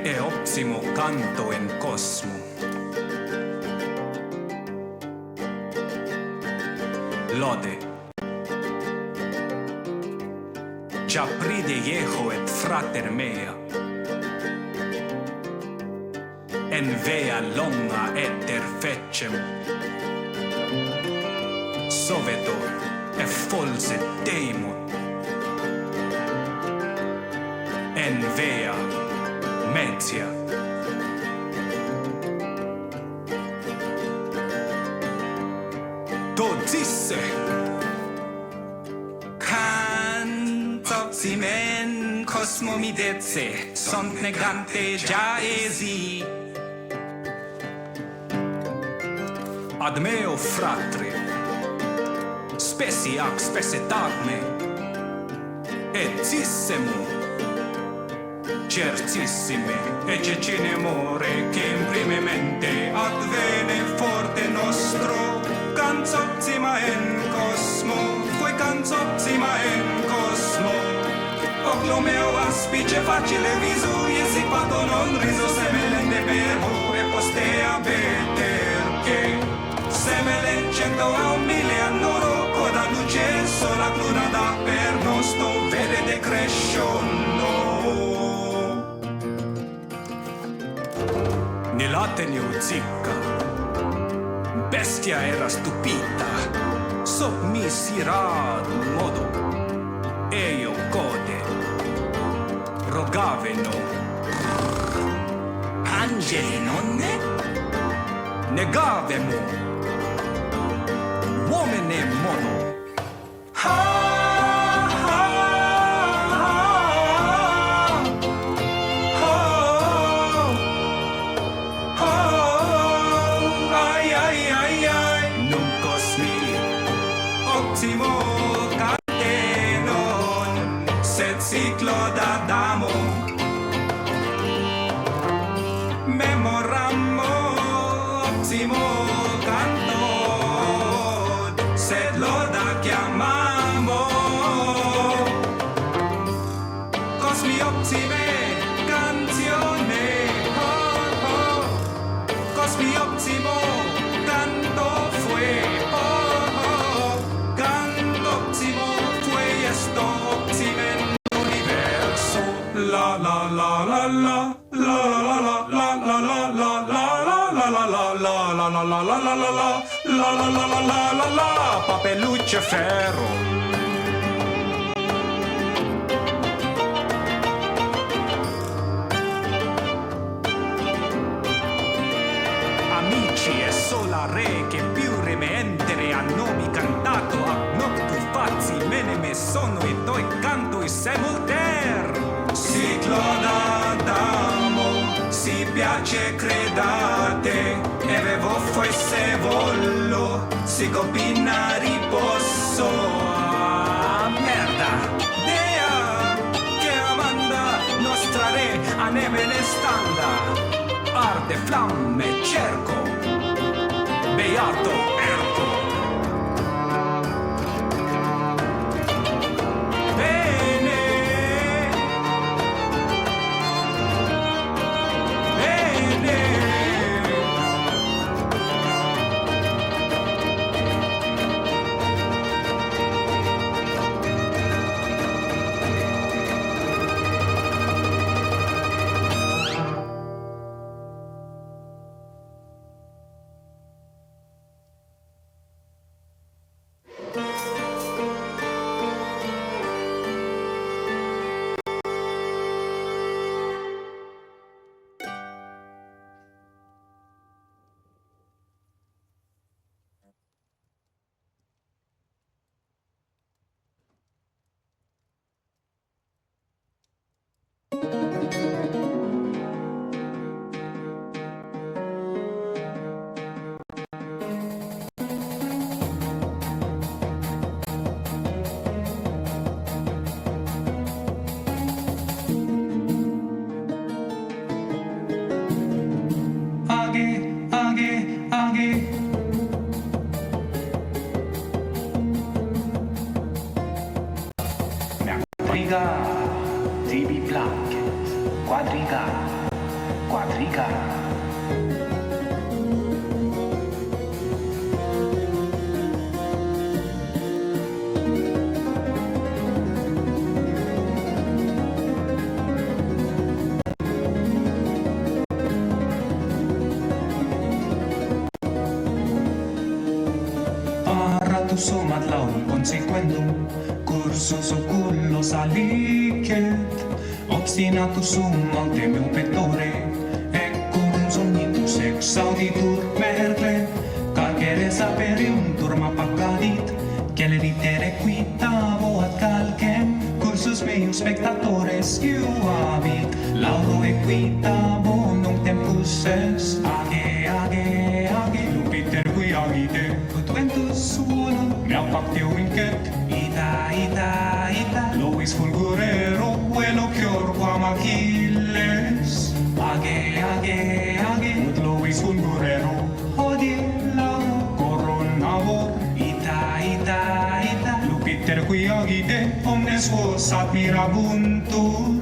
E opsimo canto en cosmo. Lode. Già pride ieho et frater mea. En vea longa eter fecem. Sovetor e folse deimut. En vea Mencia. Todisse Cantoximen cosmo midetse Sont negante giaesi Ad meo fratre Spesi ac spesetagme Et zissemo Certissime e cecine more che imprimemente advene forte nostro canzopsima en cosmo fue canzopsima en cosmo oclo meo aspice facile viso iesipato non riso semelente pervo e postea beter che semelencendo a umile annoro coda luce sola luna da per nostro vede decresciono Nell'Ateneo zicca, bestia era stupita, sopmisirad modo, eo code, rogaveno. Angeli nonne? Negavemo, uomine mono. Ha, ha, ha, ha, ha, ay, ay, ay, ay. Num cosmi, optimo catenon, sed ciclo d'Adamo. Memoramo optimo canto, sed loda chiamamo. Cosmi optime canzone, oh, oh. Cosmi optimo canto fue, oh, oh. Canto optimo fue esto optime en universo. La la la la la. La la la la la la la la la la la la la la la la la la la la papelucce ferro. Amici e sola re che più rementere a nomi cantato a noctu fazi meneme sono e toi canto e semulter. Ciclo d'Adamo, si piace credate, e vevo fosse vollo, si copina riposo. Ah, merda, dea, che amanda, nostra re, a nemene standa, arde flamme cerco, beato erco. Tibi blanket, quadriga, quadriga. Arratu somat laul consequendum, cursus ocullos alicet, obstinatus sum alte meu pectore, eccorum somnitus exauditur merle, calcere saperium turma paccadit, celeritere quitavo ad calcem, cursus meus spectatores iuavit, lauro equitavo nunc tempus es, age, lupiter qui agite, ut ventus suonum, mea pactio incet, ita, lois fulgurero, velocior quam Achilles, age, ut lois fulgurero, hodie lauro, coronavor, ita, lupiter qui agite, omnes vos admirabuntur.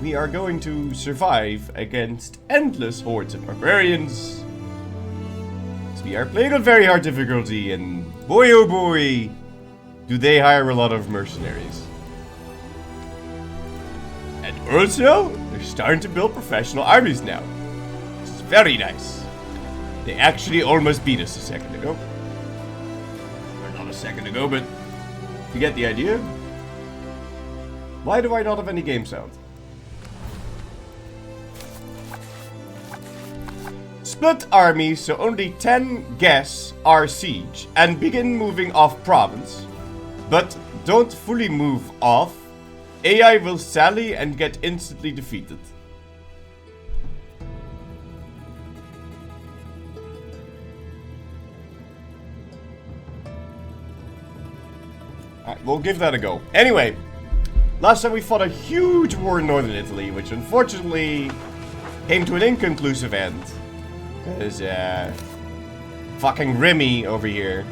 we are going to survive against endless hordes of barbarians. So we are playing on very hard difficulty, and boy oh boy, do they hire a lot of mercenaries. And also, they're starting to build professional armies now. This is very nice. They actually almost beat us a second ago. Or not a second ago, but you get the idea. Why do I not have any game sound? Split army so only 10 guests are siege and begin moving off province, but don't fully move off. AI will sally and get instantly defeated. Alright, we'll give that a go. Anyway, last time we fought a huge war in northern Italy, which unfortunately came to an inconclusive end. Because, fucking Remy over here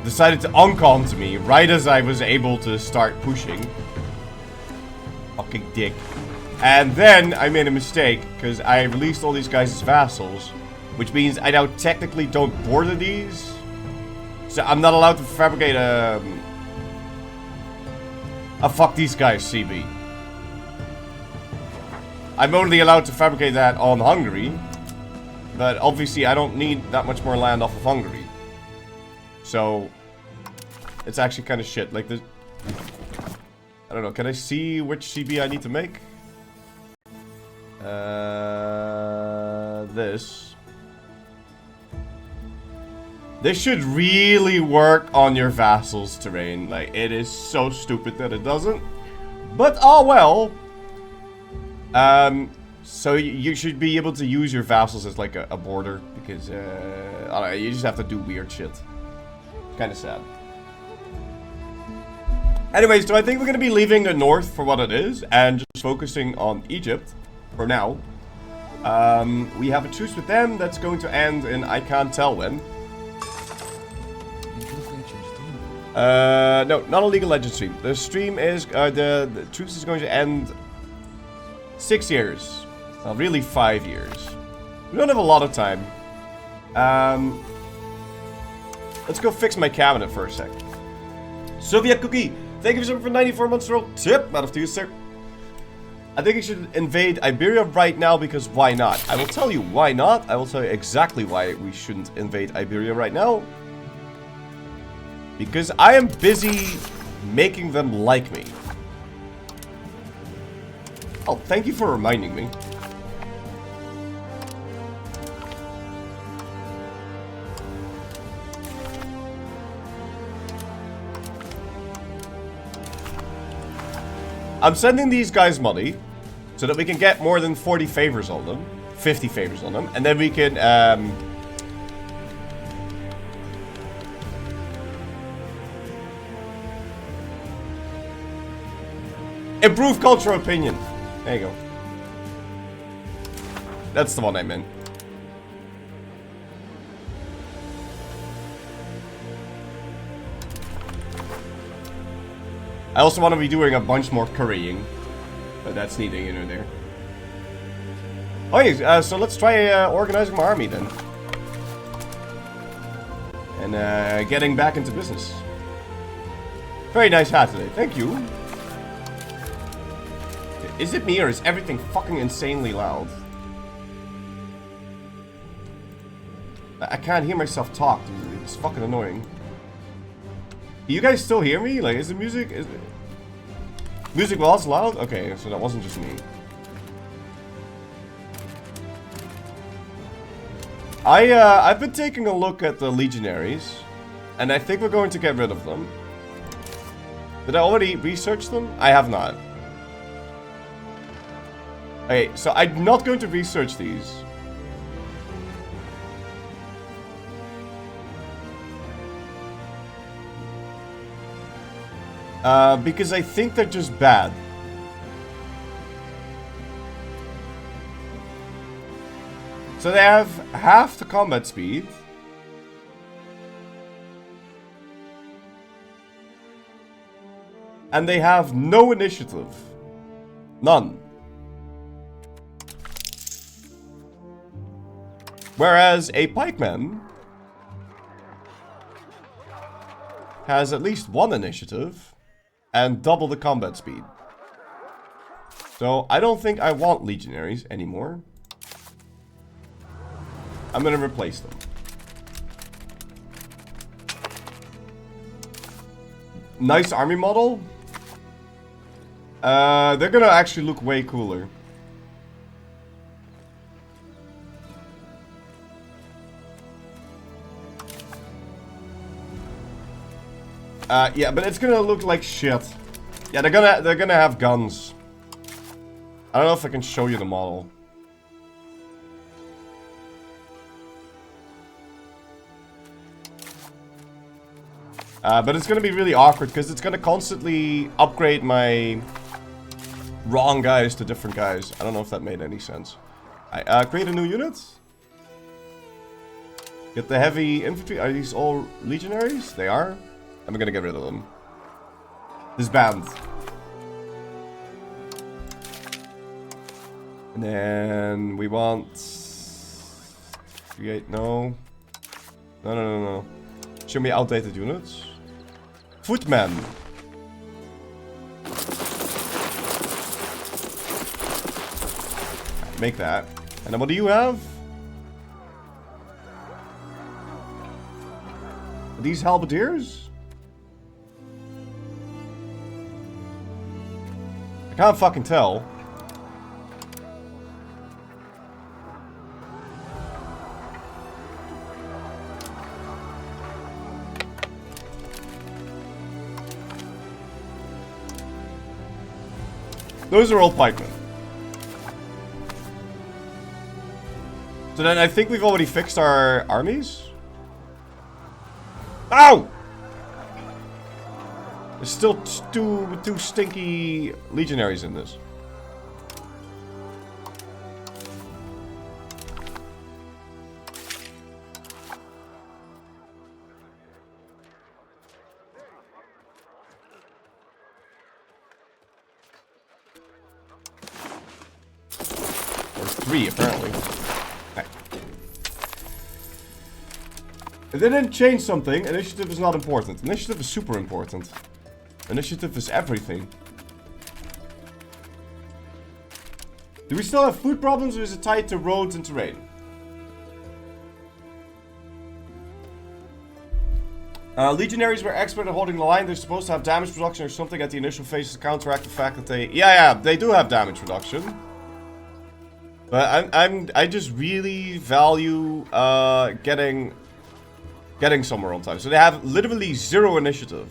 decided to unk to me right as I was able to start pushing. Fucking dick. And then I made a mistake, because I released all these guys as vassals, which means I now technically don't border these. So I'm not allowed to fabricate a fuck these guys CB. I'm only allowed to fabricate that on Hungary, but obviously I don't need that much more land off of Hungary. So it's actually kind of shit. Like, I don't know, can I see which CB I need to make? This should really work on your vassals' terrain. Like, it is so stupid that it doesn't. But oh well. So you should be able to use your vassals as like a border, because I don't know, you just have to do weird shit. Kind of sad. Anyways, so I think we're going to be leaving the north for what it is and just focusing on Egypt for now. We have a truce with them that's going to end in I can't tell when. No, not a League of Legends stream. The stream is, the truce is going to end 6 years. Well, really 5 years. We don't have a lot of time. Let's go fix my cabinet for a sec. Soviet Cookie, thank you so much for 94 months roll tip. Out of to you, sir. I think you should invade Iberia right now, because why not? I will tell you why not. I will tell you exactly why we shouldn't invade Iberia right now. Because I am busy making them like me. Oh, thank you for reminding me. I'm sending these guys money so that we can get more than 40 favors on them. 50 favors on them. And then we can, improve cultural opinion. There you go. That's the one I meant. I also want to be doing a bunch more currying. But that's neither here nor there. Oh yeah, so let's try organizing my army then. And getting back into business. Very nice hat today, thank you. Is it me, or is everything fucking insanely loud? I can't hear myself talk, dude. It's fucking annoying. You guys still hear me? Like, is the music... Music was loud? Okay, so that wasn't just me. I've been taking a look at the legionaries, and I think we're going to get rid of them. Did I already research them? I have not. Okay, so I'm not going to research these. Because I think they're just bad. So they have half the combat speed. And they have no initiative. None. Whereas a pikeman has at least 1 initiative and double the combat speed. So I don't think I want legionaries anymore. I'm gonna replace them. Nice army model. They're gonna actually look way cooler. Yeah, but it's gonna look like shit. Yeah, they're gonna have guns. I don't know if I can show you the model. But it's gonna be really awkward because it's gonna constantly upgrade my wrong guys to different guys. I don't know if that made any sense. I create a new unit. Get the heavy infantry. Are these all legionaries? They are. I'm gonna get rid of them. Disband. And then we want... Create... No. No. Show me outdated units. Footman. Make that. And then what do you have? Are these halberdiers? I can't fucking tell. Those are all pikemen. So then I think we've already fixed our armies. Ow! There's still two stinky legionaries in this. Or 3 apparently. Okay. They didn't change something. Initiative is not important. Initiative is super important. Initiative is everything. Do we still have food problems, or is it tied to roads and terrain? Legionaries were expert at holding the line. They're supposed to have damage reduction or something at the initial phase to counteract the fact that they... Yeah, they do have damage reduction. But I just really value getting somewhere on time. So they have literally 0 initiative.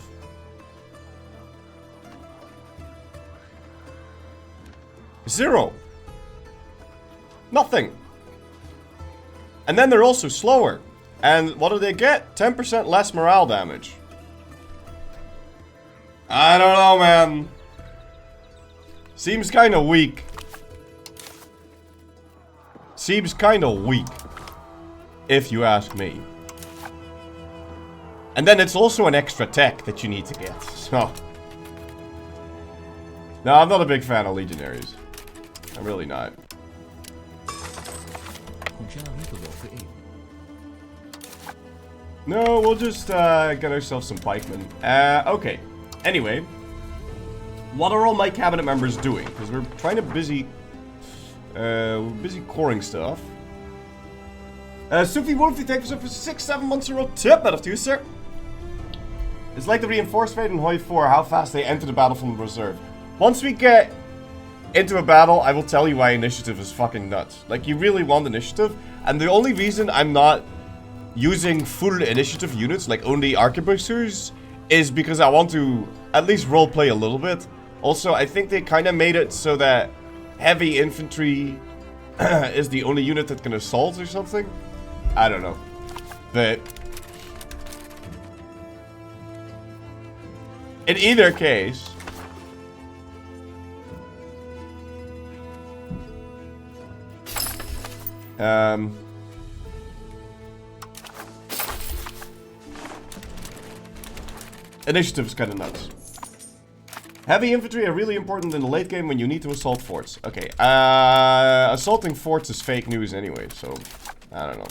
Zero. Nothing. And then they're also slower. And what do they get? 10% less morale damage. I don't know, man. Seems kind of weak. Seems kind of weak. If you ask me. And then it's also an extra tech that you need to get. So. No, I'm not a big fan of legionaries. I'm really not. No, we'll just get ourselves some pikemen. Okay. Anyway. What are all my cabinet members doing? Because we're trying to busy coring stuff. Sophie Wolfie, thank you for 6-7 months in a row. Tip that off to you, sir. It's like the reinforced fate in Hoi 4, how fast they enter the battle from the reserve. Once we get into a battle, I will tell you why initiative is fucking nuts. Like, you really want initiative, and the only reason I'm not using full initiative units, like only arquebusiers, is because I want to at least roleplay a little bit. Also, I think they kind of made it so that heavy infantry is the only unit that can assault or something. I don't know. But in either case, initiative's kind of nuts. Heavy infantry are really important in the late game when you need to assault forts. Okay, assaulting forts is fake news anyway, so I don't know.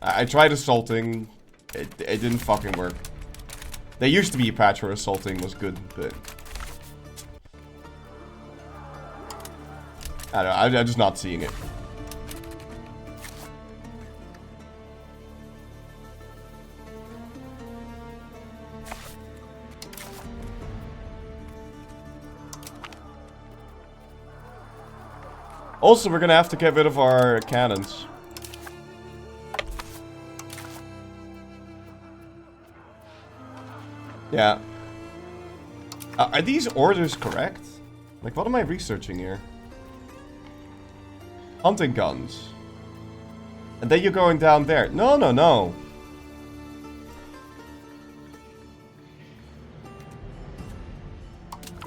I tried assaulting, it didn't fucking work. There used to be a patch where assaulting was good, but I don't know, I'm just not seeing it. Also, we're gonna have to get rid of our cannons. Yeah. Are these orders correct? Like, what am I researching here? Hunting guns. And then you're going down there. No, no, no.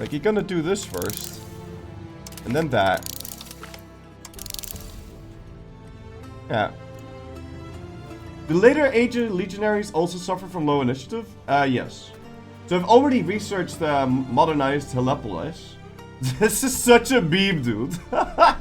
Like, you're gonna do this first. And then that. Yeah. Do later age legionaries also suffer from low initiative? Yes. So I've already researched modernized Helepolis. This is such a meme, dude. The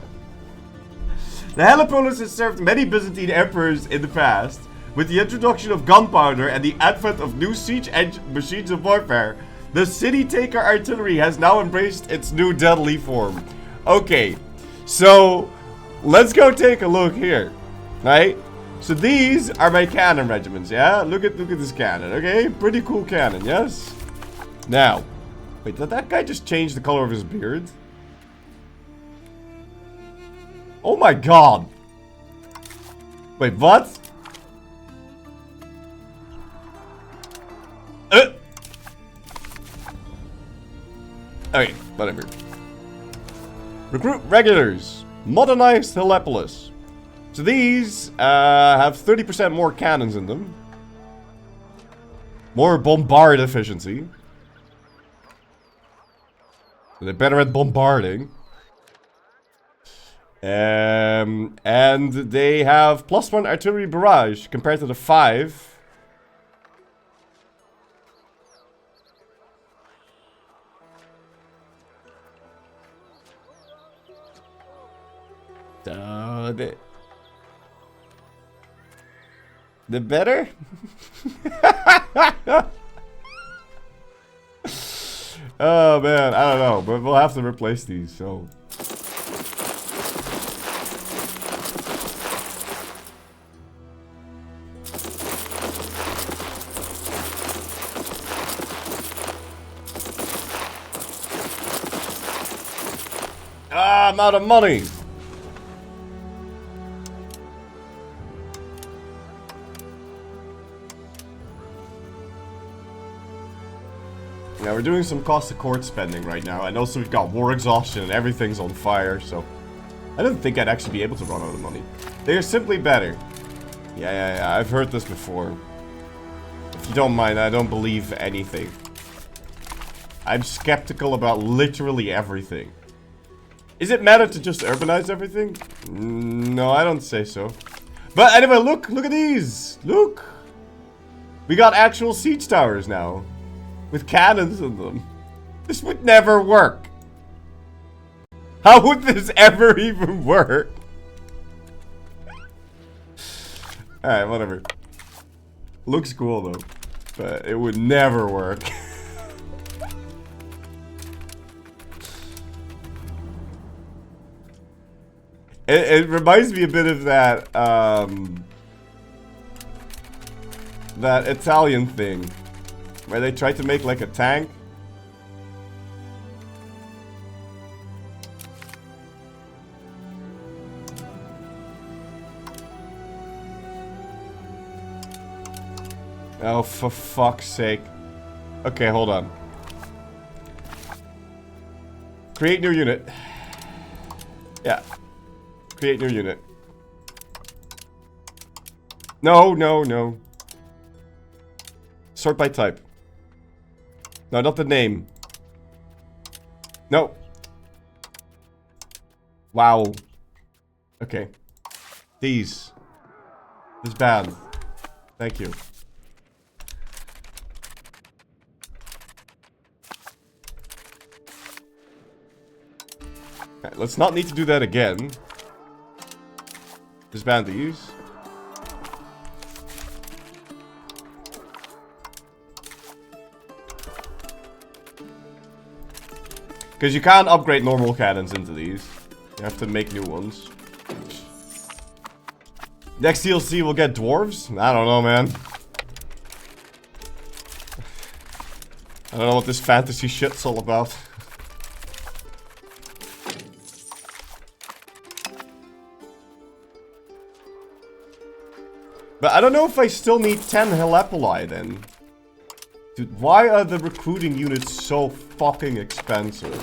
Helepolis has served many Byzantine emperors in the past. With the introduction of gunpowder and the advent of new siege machines of warfare, the city-taker artillery has now embraced its new deadly form. Okay, so let's go take a look here. Right? So these are my cannon regiments, yeah? Look at this cannon, okay? Pretty cool cannon, yes? Now, wait, did that guy just change the color of his beard? Oh my god! Wait, what? Okay, whatever. Recruit regulars. Modernized Helepolis. So these have 30% more cannons in them. More bombard efficiency. So they're better at bombarding. And they have +1 artillery barrage compared to the 5. The better? Oh man, I don't know, but we'll have to replace these, so. Ah, I'm out of money! Yeah, we're doing some cost of court spending right now, and also we've got war exhaustion and everything's on fire, so I don't think I'd actually be able to run out of money. They are simply better. Yeah, I've heard this before. If you don't mind, I don't believe anything. I'm skeptical about literally everything. Is it meta to just urbanize everything? No, I don't say so. But anyway, look at these! Look! We got actual siege towers now. With cannons in them. This would never work. How would this ever even work? Alright, whatever. Looks cool though. But it would never work. It reminds me a bit of that, that Italian thing. Where they tried to make like a tank. Oh, for fuck's sake. Okay, hold on. Create new unit. Yeah. Create new unit. No. Sort by type. No, not the name. No. Wow. Okay. These. This bad. Thank you. Right, let's not need to do that again. Disband these. Because you can't upgrade normal cannons into these. You have to make new ones. Next DLC we'll get dwarves? I don't know, man. I don't know what this fantasy shit's all about. But I don't know if I still need 10 Helepoli then. Dude, why are the recruiting units so fucking expensive?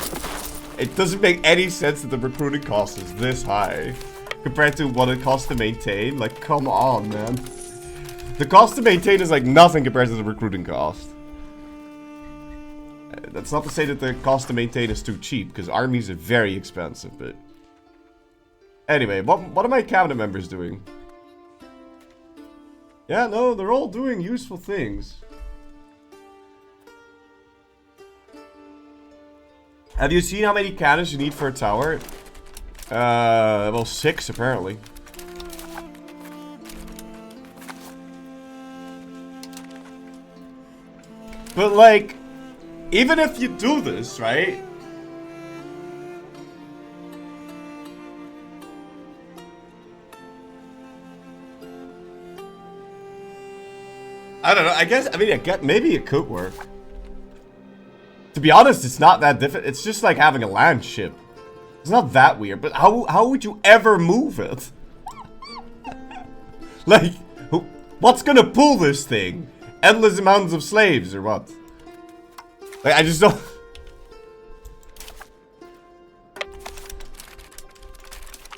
It doesn't make any sense that the recruiting cost is this high compared to what it costs to maintain. Like, come on, man. The cost to maintain is like nothing compared to the recruiting cost. That's not to say that the cost to maintain is too cheap, because armies are very expensive, but... Anyway, what are my cabinet members doing? Yeah, no, they're all doing useful things. Have you seen how many cannons you need for a tower? Well, 6 apparently. But like, even if you do this, right? I don't know, I guess, maybe it could work. To be honest, it's not that difficult. It's just like having a land ship. It's not that weird, but how would you ever move it? Like, what's gonna pull this thing? Endless amounts of slaves, or what? Like, I just don't...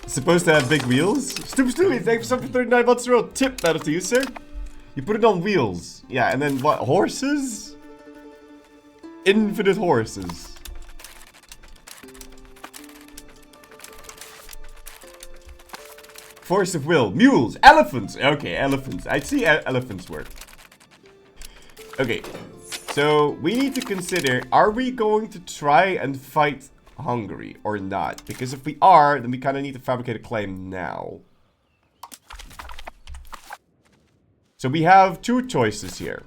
It's supposed to have big wheels? Stupid, thank you for 39 months in a row. Tip that to you, sir. You put it on wheels. Yeah, and then what? Horses? Infinite horses. Force of will. Mules. Elephants. Okay, elephants. I see elephants work. Okay. So, we need to consider, are we going to try and fight Hungary or not? Because if we are, then we kind of need to fabricate a claim now. So we have 2 choices here.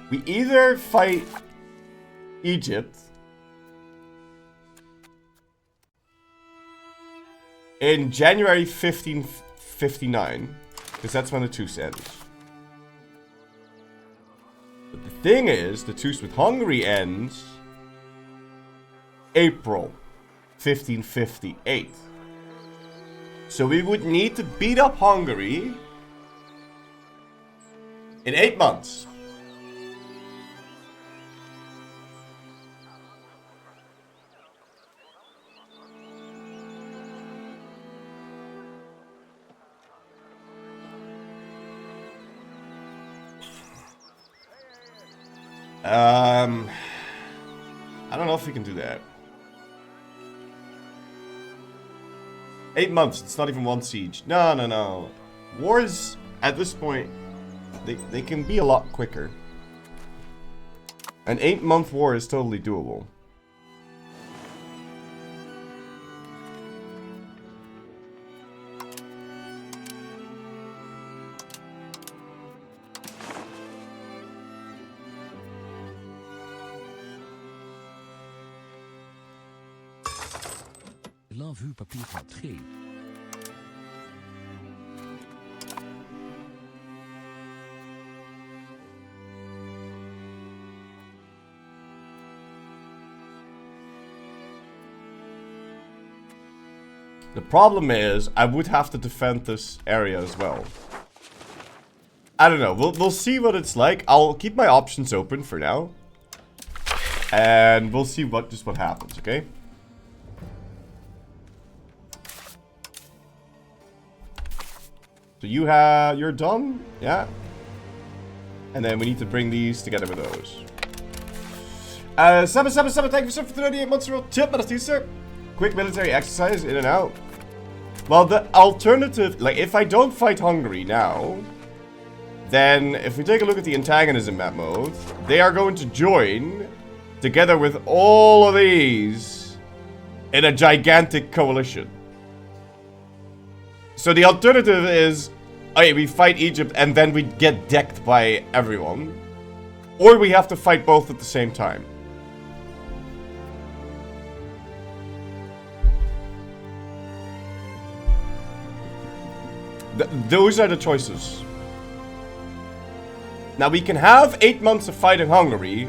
We either fight Egypt in January 1559, because that's when the truce ends. But the thing is, the truce with Hungary ends April 1558. So we would need to beat up Hungary in 8 months. I don't know if we can do that. 8 months, it's not even 1 siege. No. Wars, at this point, they can be a lot quicker. An 8-month war is totally doable. Love u papiervat G. The problem is, I would have to defend this area as well. I don't know, we'll see what it's like. I'll keep my options open for now. And we'll see what happens, okay? So you're done? Yeah. And then we need to bring these together with those. 777, thank you so for 38 months. Tip, that is you, sir. Quick military exercise, in and out. Well, the alternative, like, if I don't fight Hungary now, then if we take a look at the antagonism map mode, they are going to join together with all of these in a gigantic coalition. So the alternative is, okay, we fight Egypt and then we get decked by everyone. Or we have to fight both at the same time. Those are the choices. Now we can have 8 months of fighting Hungary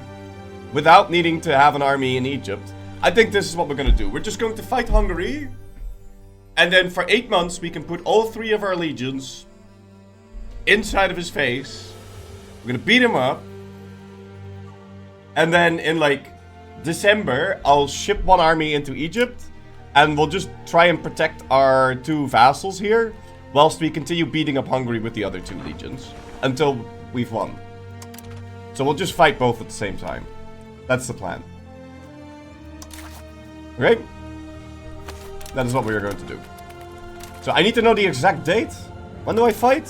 without needing to have an army in Egypt. I think this is what we're going to do. We're just going to fight Hungary. And then for 8 months we can put all 3 of our legions inside of his face. We're going to beat him up. And then in like December, I'll ship 1 army into Egypt. And we'll just try and protect our 2 vassals here. Whilst we continue beating up Hungary with the other 2 legions. Until we've won. So we'll just fight both at the same time. That's the plan. Okay? That is what we are going to do. So I need to know the exact date. When do I fight?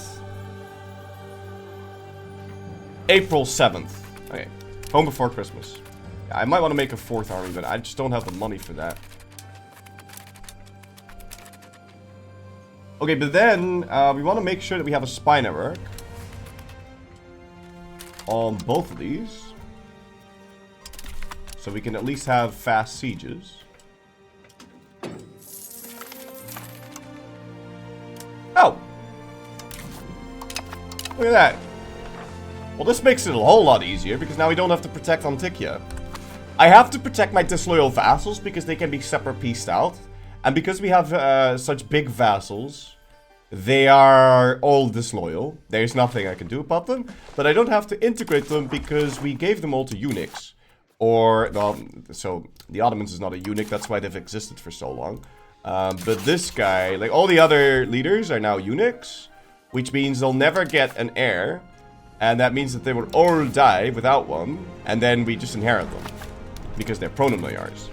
April 7th. Okay. Home before Christmas. Yeah, I might want to make a 4th army, but I just don't have the money for that. Okay, but then we want to make sure that we have a spy network on both of these. So we can at least have fast sieges. Oh! Look at that. Well, this makes it a whole lot easier because now we don't have to protect Antikia. I have to protect my disloyal vassals because they can be separate pieced out. And because we have such big vassals, they are all disloyal. There's nothing I can do about them. But I don't have to integrate them because we gave them all to eunuchs. Or, well, so the Ottomans is not a eunuch. That's why they've existed for so long. But this guy, like all the other leaders are now eunuchs. Which means they'll never get an heir. And that means that they will all die without one. And then we just inherit them. Because they're pronomayars.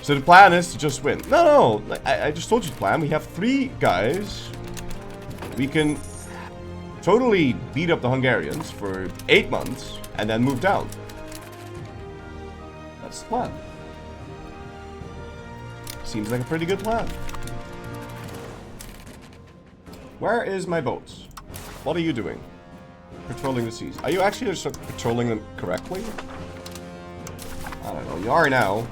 So the plan is to just win. No, I just told you the plan. We have 3 guys. We can totally beat up the Hungarians for 8 months and then move down. That's the plan. Seems like a pretty good plan. Where is my boats? What are you doing? Patrolling the seas. Are you actually just patrolling them correctly? I don't know. You are now.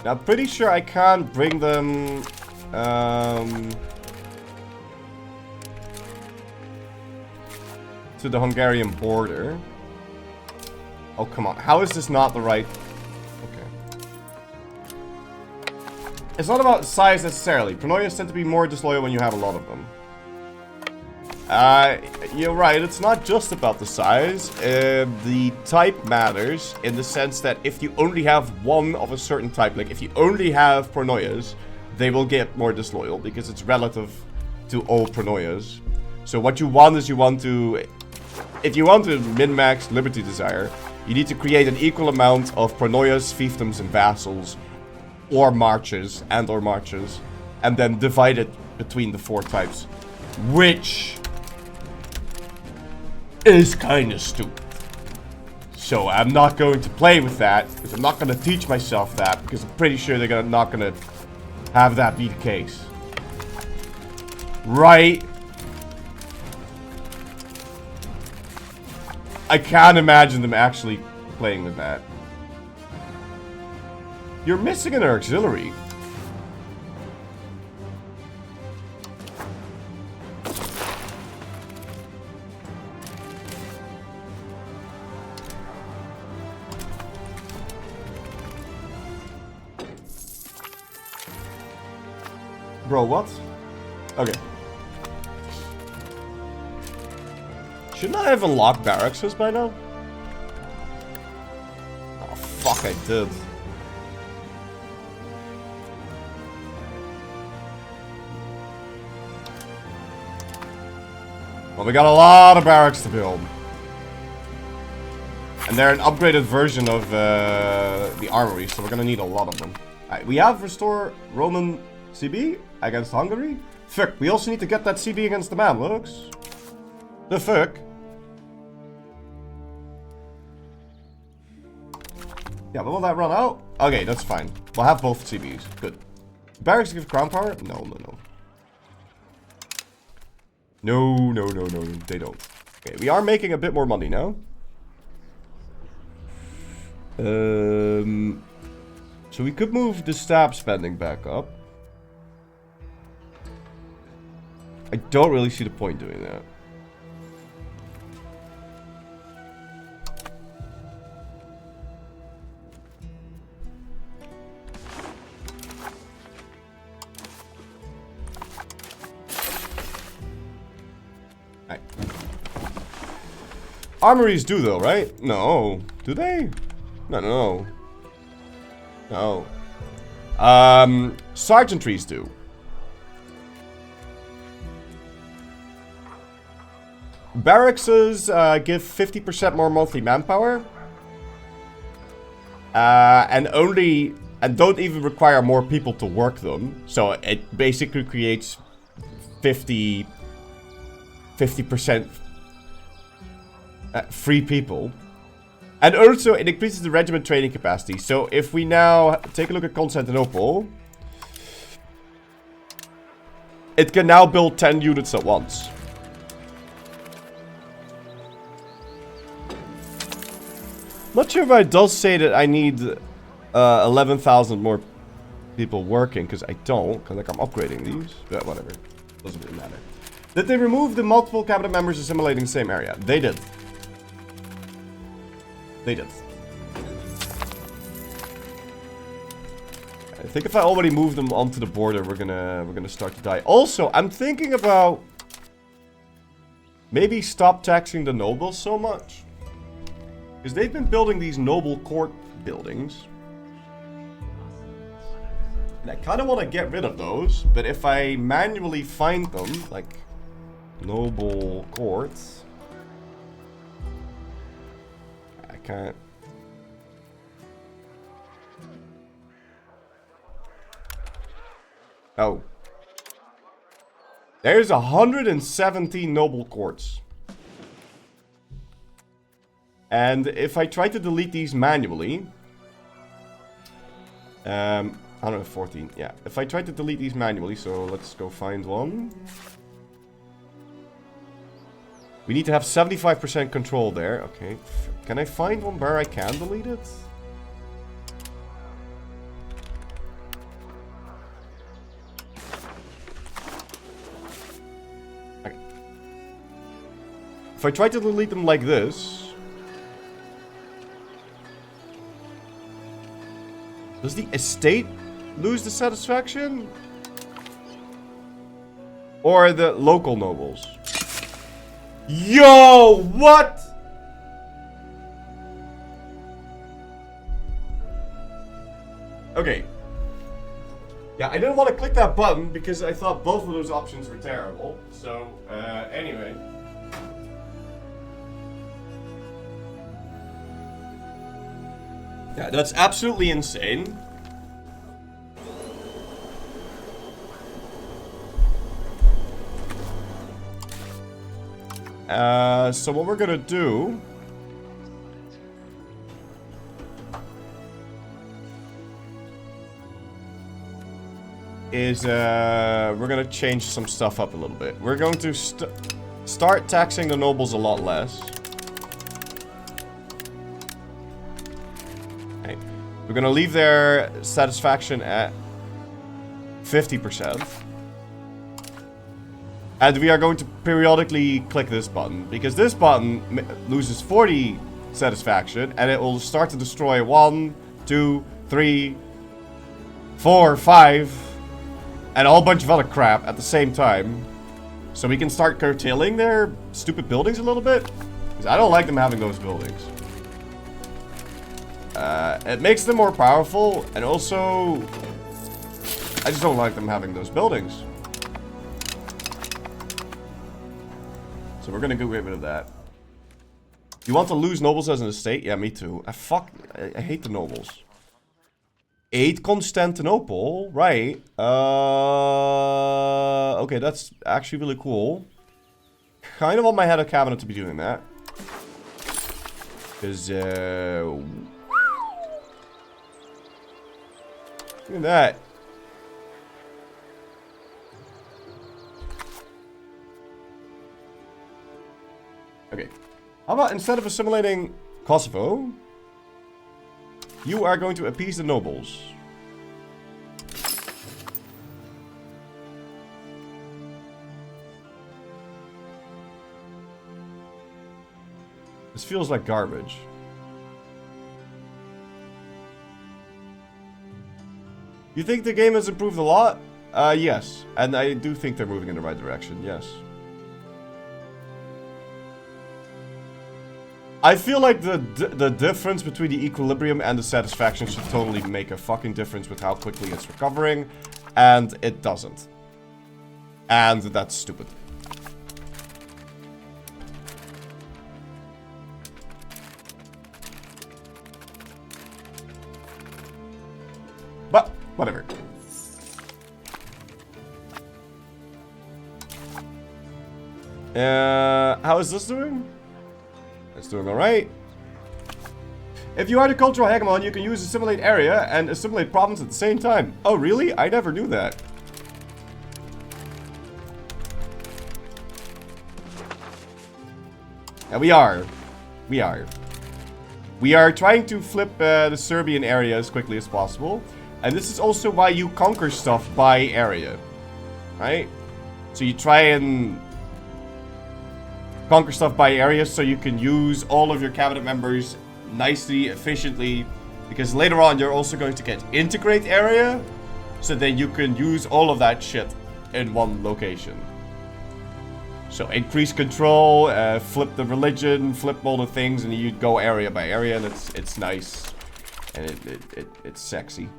Now, I'm pretty sure I can't bring them, to the Hungarian border. Oh, come on. How is this not the right... Okay. It's not about size necessarily. Pronoyas tend to be more disloyal when you have a lot of them. You're right, it's not just about the size. The type matters in the sense that if you only have one of a certain type, like if you only have Pronoyas, they will get more disloyal because it's relative to all Pronoyas. So what you want is you want to... If you want to min-max Liberty Desire, you need to create an equal amount of Pronoyas, fiefdoms, and vassals, or marches, and then divide it between the 4 types. Which... is kind of stupid. So I'm not going to play with that, because I'm not going to teach myself that, because I'm pretty sure they're not going to have that be the case. Right? I can't imagine them actually playing with that. You're missing an auxiliary. Bro, what? Okay. Shouldn't I have unlocked barracks by now? Oh, fuck, I did. Well, we got a lot of barracks to build. And they're an upgraded version of the armory, so we're gonna need a lot of them. Alright, we have restore Roman CB against Hungary. Fuck, we also need to get that CB against the Mamluks. The fuck? Yeah, but will that run out? Okay, that's fine. We'll have both CBs. Good. Barracks give crown power? No, no, no. No, no, no, no, they don't. Okay, we are making a bit more money now. So we could move the stab spending back up. I don't really see the point doing that. Right. Armories do though, right? No. Do they? No, no. No. Sergeantries do. Barracks give 50% more monthly manpower. And don't even require more people to work them. So it basically creates 50% free people. And also, it increases the regiment training capacity. So if we now take a look at Constantinople, it can now build 10 units at once. Not sure if it does say that I need 11,000 more people working, because I don't, because like I'm upgrading these. But whatever, doesn't really matter. Did they remove the multiple cabinet members assimilating the same area? They did. They did. I think if I already move them onto the border, we're gonna start to die. Also, I'm thinking about maybe stop taxing the nobles so much, because they've been building these noble court buildings, and I kind of want to get rid of those. But if I manually find them, like noble courts. Can't. Oh. There's 117 noble courts. And if I try to delete these manually... 114, yeah. If I try to delete these manually, so let's go find one. We need to have 75% control there. Okay. Can I find one where I can delete it? Okay. If I try to delete them like this... Does the estate lose the satisfaction? Or the local nobles? Yo, what? Okay. Yeah, I didn't want to click that button because I thought both of those options were terrible. So, anyway. Yeah, that's absolutely insane. So what we're gonna do is we're gonna change some stuff up a little bit. We're going to start taxing the nobles a lot less. Okay. We're gonna leave their satisfaction at 50%. And we are going to periodically click this button, because this button loses 40 satisfaction, and it will start to destroy 1, 2, 3, 4, 5, and a whole bunch of other crap at the same time. So we can start curtailing their stupid buildings a little bit, because I don't like them having those buildings. It makes them more powerful, and also I just don't like them having those buildings. So we're gonna get rid of that. You want to lose nobles as an estate? Yeah, me too. I hate the nobles. 8 Constantinople, right. Okay, that's actually really cool. Kind of want my head of cabinet to be doing that. Because, look at that. Okay. How about instead of assimilating Kosovo, you are going to appease the nobles. This feels like garbage. You think the game has improved a lot? Yes. And I do think they're moving in the right direction, yes. I feel like the difference between the equilibrium and the satisfaction should totally make a fucking difference with how quickly it's recovering. And it doesn't. And that's stupid. But, whatever. How is this doing? It's doing alright. If you are the cultural hegemon, you can use assimilate area and assimilate province at the same time. Oh, really? I never knew that. And we are. We are trying to flip the Serbian area as quickly as possible. And this is also why you conquer stuff by area. Right? So you try and conquer stuff by area so you can use all of your cabinet members nicely, efficiently. Because later on you're also going to get integrate area. So then you can use all of that shit in one location. So increase control, flip the religion, flip all the things, and you go area by area, and it's nice. And it's sexy.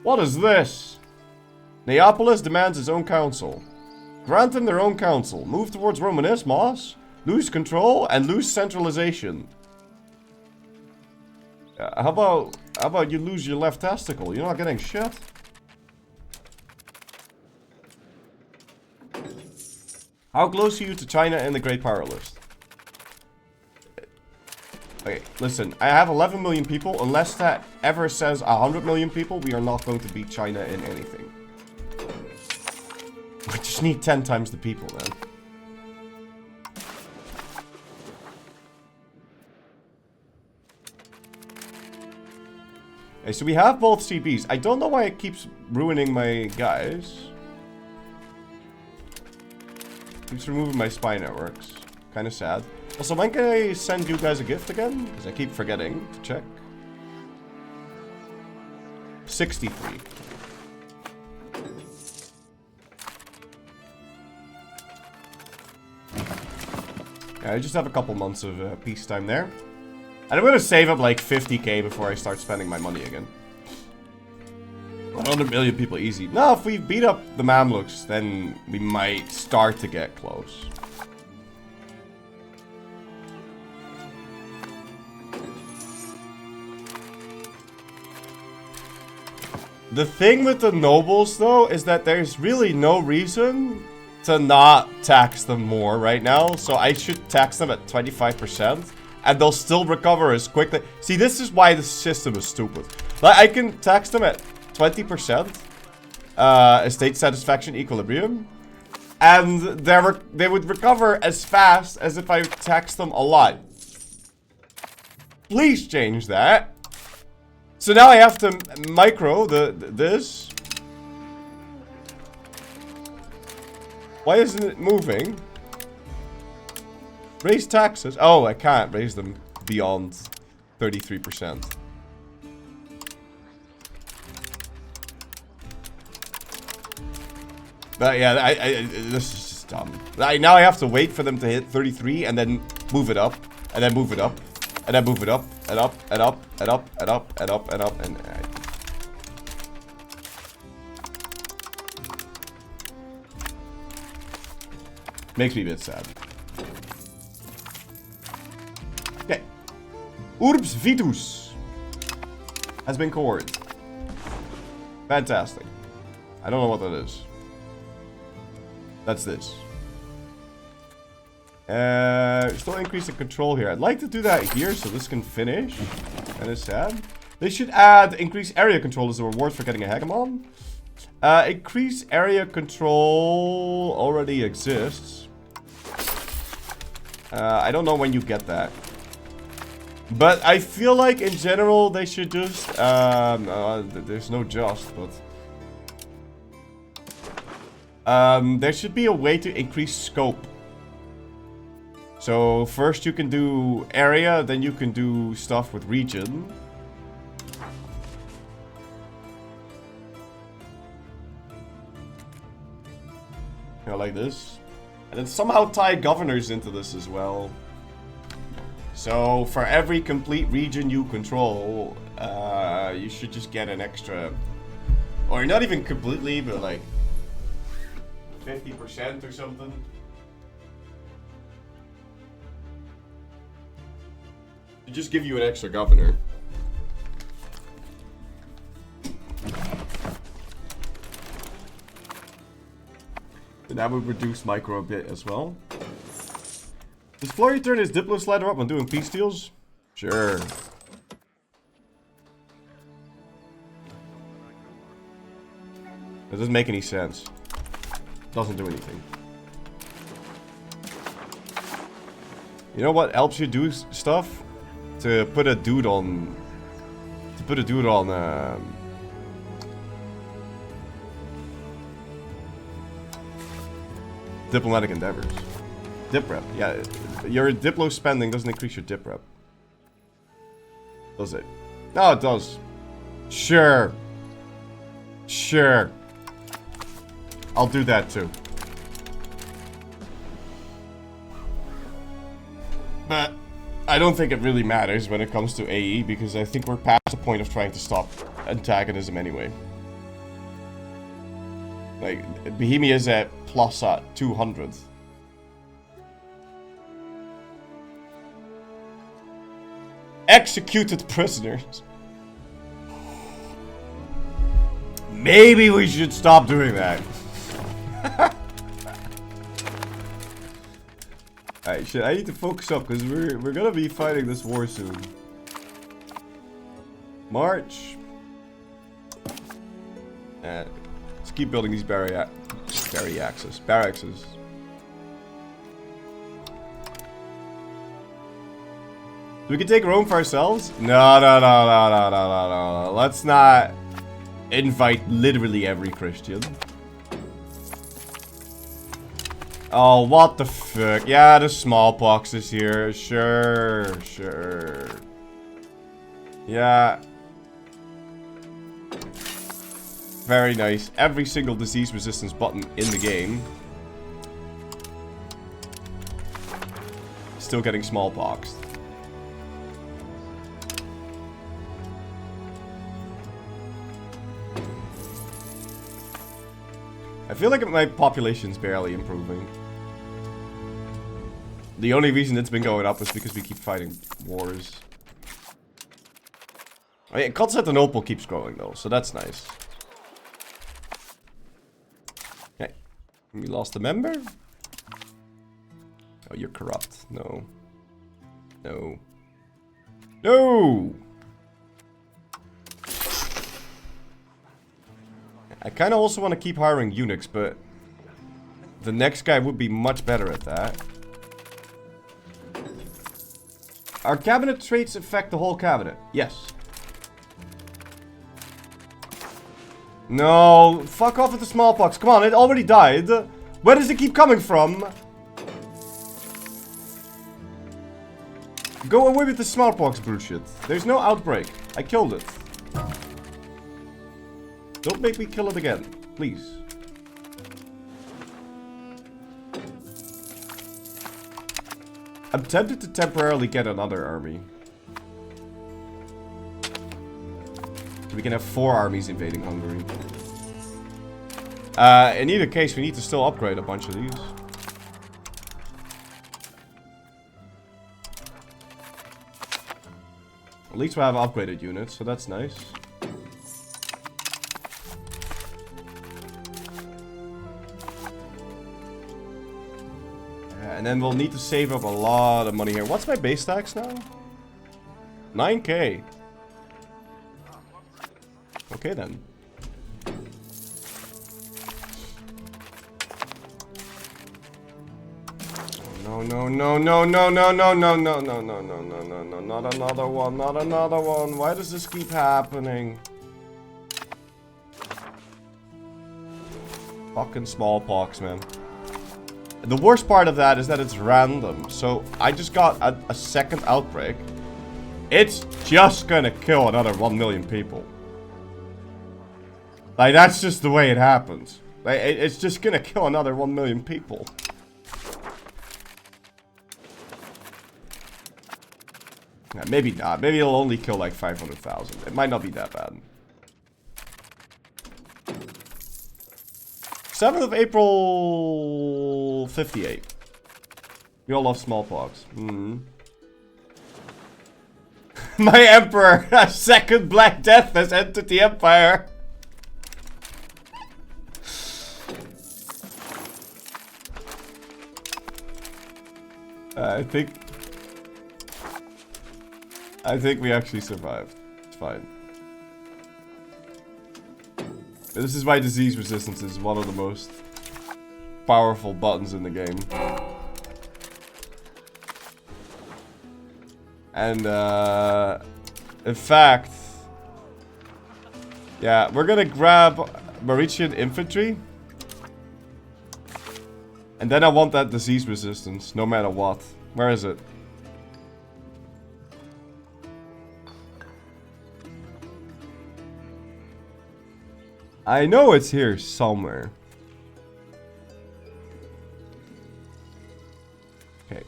What is this? Neapolis demands its own council. Grant them their own council. Move towards Romanismos. Lose control and lose centralization. How about you lose your left testicle? You're not getting shit. How close are you to China in the Great Power List? Okay, listen. I have 11 million people. Unless that ever says 100 million people, we are not going to beat China in anything. I just need 10 times the people, man. Okay, so we have both CBs. I don't know why it keeps ruining my guys. Keeps removing my spy networks. Kind of sad. Also, when can I send you guys a gift again? Because I keep forgetting to check. 63. Yeah, I just have a couple months of peacetime there. And I'm gonna save up like 50k before I start spending my money again. 100 million people easy. No, if we beat up the Mamluks, then we might start to get close. The thing with the nobles, though, is that there's really no reason to not tax them more right now. So I should tax them at 25%. And they'll still recover as quickly. See, this is why the system is stupid. Like, I can tax them at 20%. Estate satisfaction equilibrium. And they would recover as fast as if I taxed them a lot. Please change that. So now I have to micro this. Why isn't it moving? Raise taxes. Oh, I can't raise them beyond 33%. But yeah, this is just dumb. Now I have to wait for them to hit 33 and then move it up, and then move it up, and then move it up, and up, and up, and up, and up, and up, and up, and Makes me a bit sad. Okay. Urbs Vitus has been cored. Fantastic. I don't know what that is. That's this. Still increase the control here. I'd like to do that here so this can finish. And it's sad. They should add increase area control as a reward for getting a hegemon. Increase area control already exists. I don't know when you get that. But I feel like in general they should just... there's no just, but... there should be a way to increase scope. So first you can do area, then you can do stuff with region. You know, like this. And then somehow tie governors into this as well. So for every complete region you control, you should just get an extra, or not even completely, but like 50% or something. To just give you an extra governor. And that would reduce micro a bit as well. Does Flory turn his Diplo slider up when doing peace deals? Sure. That doesn't make any sense. Doesn't do anything. You know what helps you do stuff? To put a dude on... diplomatic endeavors. Dip rep. Yeah, your Diplo spending doesn't increase your dip rep. Does it? No, it does. Sure. Sure. I'll do that too. But I don't think it really matters when it comes to AE, because I think we're past the point of trying to stop antagonism anyway. Like, Bohemia is at plus 200. Executed prisoners. Maybe we should stop doing that. Alright, shit, I need to focus up because we're gonna be fighting this war soon. March. Let's keep building these barracks. We can take Rome for ourselves? No. Let's not invite literally every Christian. Oh, what the fuck? Yeah, the smallpox is here. Sure. Yeah. Very nice. Every single disease resistance button in the game. Still getting smallpox. I feel like my population's barely improving. The only reason it's been going up is because we keep fighting wars. I mean, Constantinople keeps growing though, so that's nice. Okay. We lost a member? Oh, you're corrupt. No. I kind of also want to keep hiring eunuchs, but the next guy would be much better at that. Our cabinet traits affect the whole cabinet. Yes. No, fuck off with the smallpox. Come on, it already died. Where does it keep coming from? Go away with the smallpox bullshit. There's no outbreak. I killed it. Don't make me kill it again, please. I'm tempted to temporarily get another army. So we can have 4 armies invading Hungary. In either case, we need to still upgrade a bunch of these. At least we have upgraded units, so that's nice. And then we'll need to save up a lot of money here. What's my base tax now? 9k. Okay then. No, no, no, no, no, no, no, no, no, no, no, no, no, no, no, not another one, not another one. Why does this keep happening? Fucking smallpox, man. The worst part of that is that it's random. So I just got a second outbreak. It's just gonna kill another 1 million people. Like, that's just the way it happens. Like, it's just gonna kill another 1 million people. Yeah, maybe not. Maybe it'll only kill like 500,000. It might not be that bad. 7th of April, 58. We all love smallpox. My emperor, a second Black Death has entered the empire. I think we actually survived. It's fine. This is why disease resistance is one of the most powerful buttons in the game. And, in fact, yeah, we're gonna grab Mauritian infantry. And then I want that disease resistance, no matter what. Where is it? I know it's here somewhere. Okay.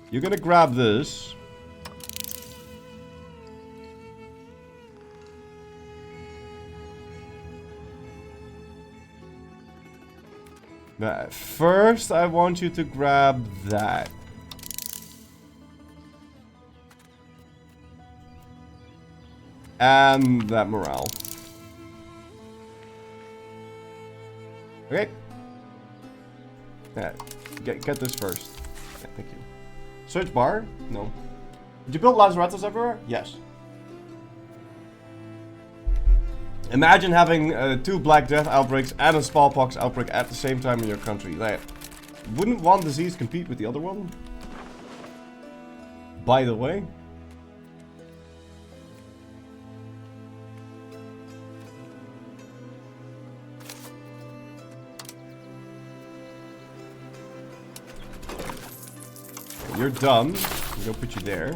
You're gonna grab this. But first, I want you to grab that. And that morale. Okay. Yeah, get this first. Yeah, thank you. Search bar? No. Did you build lazarettos everywhere? Yes. Imagine having 2 Black Death outbreaks and a smallpox outbreak at the same time in your country. Like, wouldn't one disease compete with the other one? By the way. You're done. I'm gonna put you there.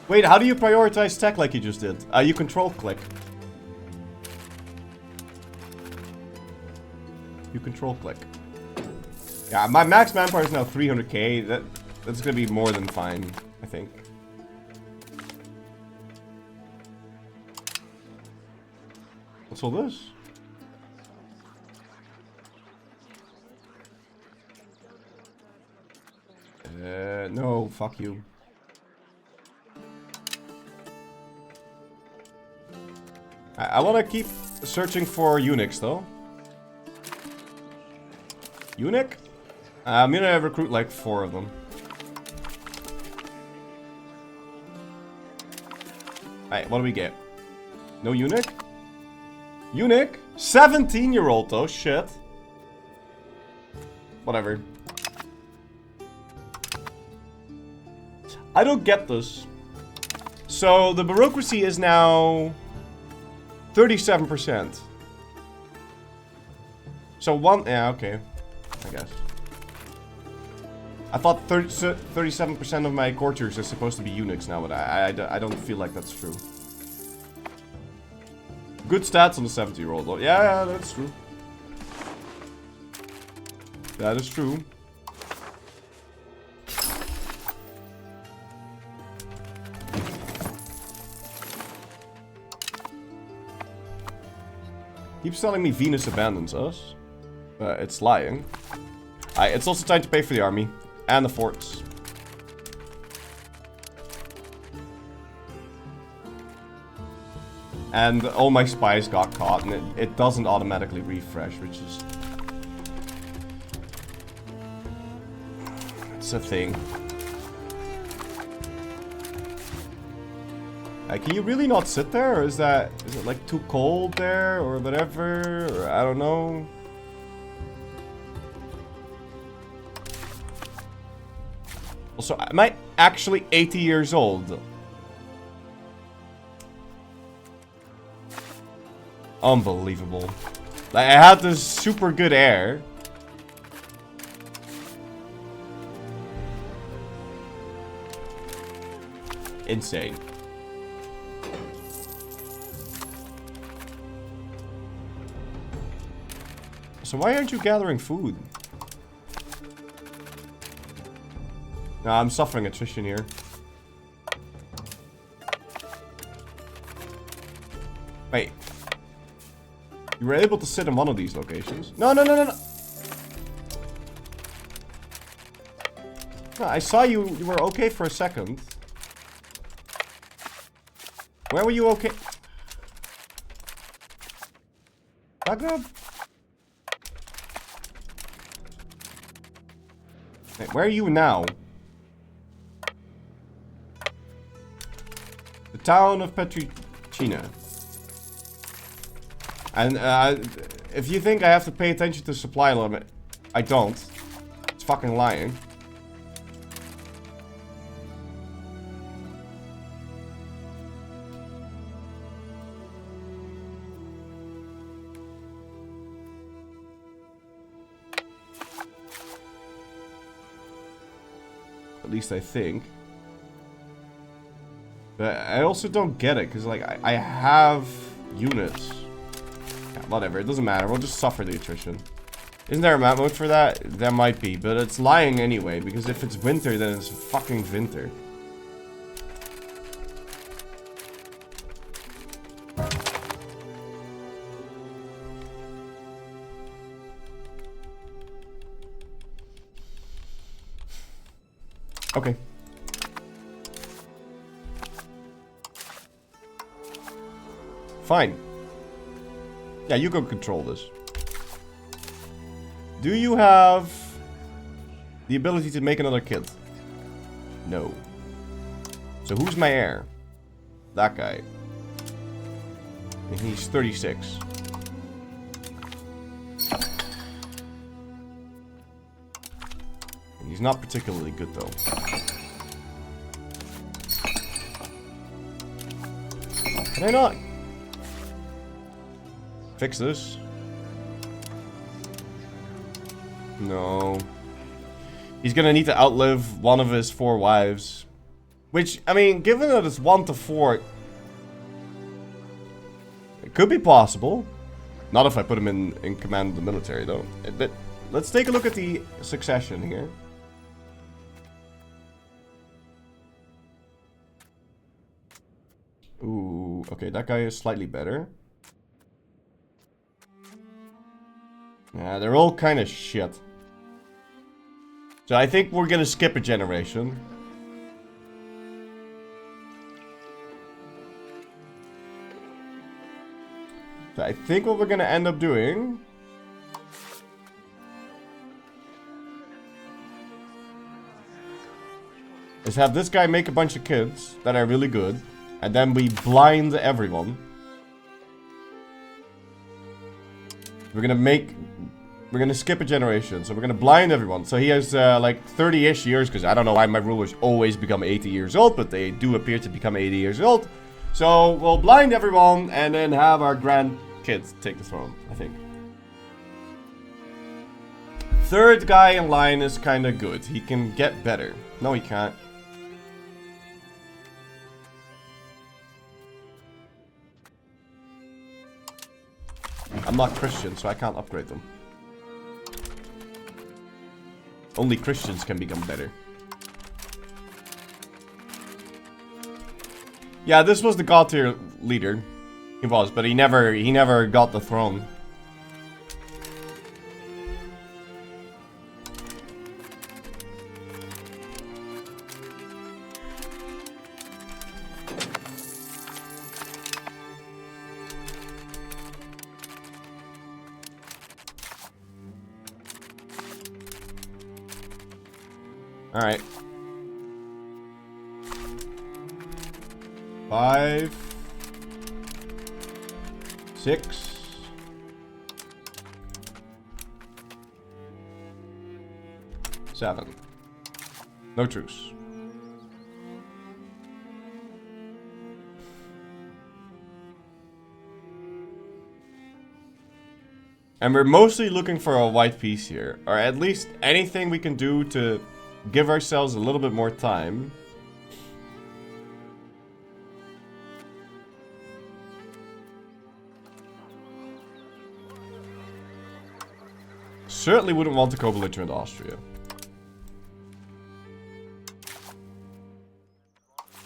Wait, how do you prioritize tech like you just did? You control click. You control click. Yeah, my max manpower is now 300k. That's gonna be more than fine, I think. What's all this? No, fuck you. I want to keep searching for eunuchs, though. Eunuch? I'm gonna recruit like 4 of them. Alright, what do we get? No eunuch? Eunuch? 17-year-old though, shit. Whatever. I don't get this. So, the bureaucracy is now 37%. So yeah, okay. I guess. I thought 37% of my courtiers are supposed to be eunuchs now, but I don't feel like that's true. Good stats on the 70-year-old though. Yeah, that's true. That is true. Keeps telling me Venus abandons us. It's lying. It's also time to pay for the army. And the forts. And all my spies got caught, and it doesn't automatically refresh, which is... It's a thing. Can you really not sit there, or is it like too cold there, or whatever, or I don't know. Also, am I actually 80 years old? Unbelievable. Like, I had this super good air. Insane. So why aren't you gathering food? No, I'm suffering attrition here. Wait. You were able to sit in one of these locations. No, no, no, no, no. No, I saw you were okay for a second. Where were you okay? Back up. Wait, where are you now? The town of Petricina. And if you think I have to pay attention to supply limit, I don't. It's fucking lying. At least I think. But I also don't get it, because like I have units. Yeah, whatever, it doesn't matter. We'll just suffer the attrition. Isn't there a map mode for that? There might be, but it's lying anyway, because if it's winter, then it's fucking winter. Okay. Fine. Yeah, you go control this. Do you have the ability to make another kid? No. So who's my heir? That guy. And he's 36. And he's not particularly good though. Can I not fix this? No. He's gonna need to outlive one of his 4 wives. Which, I mean, given that it's 1 to 4, it could be possible. Not if I put him in command of the military, though. But let's take a look at the succession here. Ooh, okay, that guy is slightly better. Yeah, they're all kind of shit. So I think we're gonna skip a generation. So I think what we're gonna end up doing is have this guy make a bunch of kids that are really good, and then we blind everyone. We're gonna skip a generation, so we're gonna blind everyone. So he has like 30-ish years, because I don't know why my rulers always become 80 years old, but they do appear to become 80 years old. So we'll blind everyone and then have our grandkids take the throne, I think. Third guy in line is kind of good. He can get better. No, he can't. I'm not Christian, so I can't upgrade them. Only Christians can become better. Yeah, this was the god tier leader. He was, but he never got the throne. Alright. 5, 6. 7. No truce. And we're mostly looking for a white piece here. Or at least anything we can do to give ourselves a little bit more time. Certainly wouldn't want to co-belligerent Austria.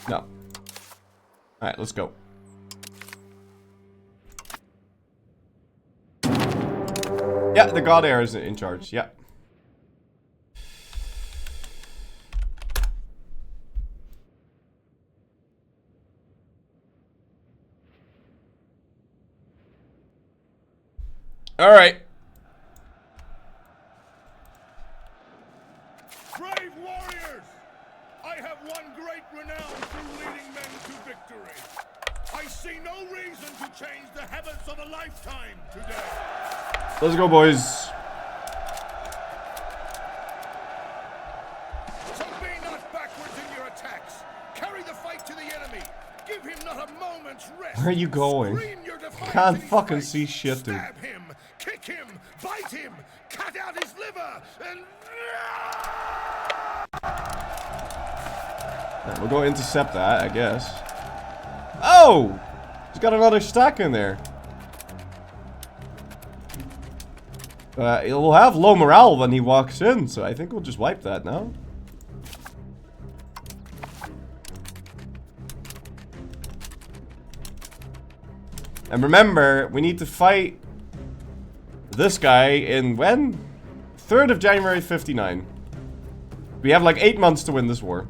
No. Alright, let's go. Yeah, the God Heir is in charge, yeah. Alright. Brave warriors! I have won great renown through leading men to victory. I see no reason to change the habits of a lifetime today. Let's go, boys. So be not backwards in your attacks. Carry the fight to the enemy. Give him not a moment's rest. Where are you going? Can't fucking see shit, dude. Stab him, kick him, bite him, cut out his liver, and... Yeah, we'll go intercept that, I guess. Oh! He's got another stack in there. He'll have low morale when he walks in, so I think we'll just wipe that now. And remember, we need to fight this guy in when? 3rd of January 59. We have like 8 months to win this war.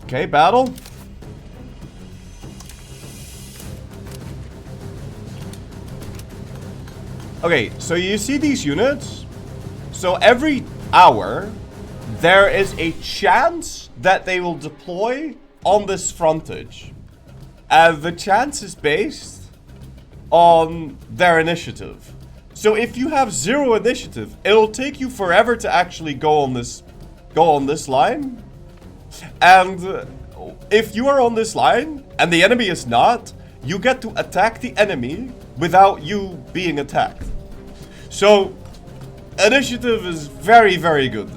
Okay, battle. Okay, so you see these units? So every hour, there is a chance that they will deploy on this frontage. And the chance is based on their initiative. So if you have 0 initiative, it'll take you forever to actually go on this line. And if you are on this line, and the enemy is not, you get to attack the enemy without you being attacked. So, initiative is very, very good.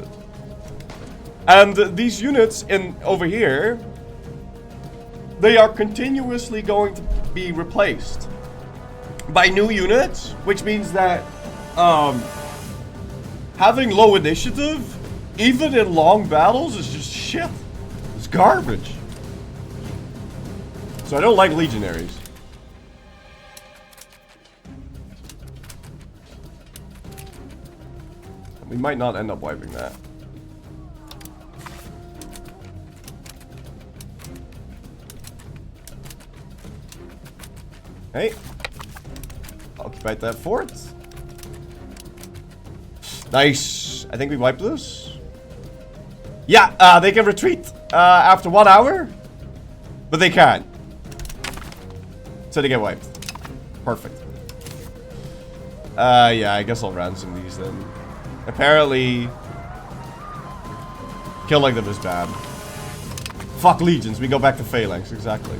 And these units over here, they are continuously going to be replaced by new units, which means that having low initiative, even in long battles, is just shit. It's garbage. So I don't like legionaries. We might not end up wiping that. Hey. Occupy that fort. Nice. I think we wiped this. Yeah, they can retreat after 1 hour. But they can't. So they get wiped. Perfect. Yeah, I guess I'll ransom these then. Apparently, killing them is bad. Fuck legions, we go back to phalanx, exactly.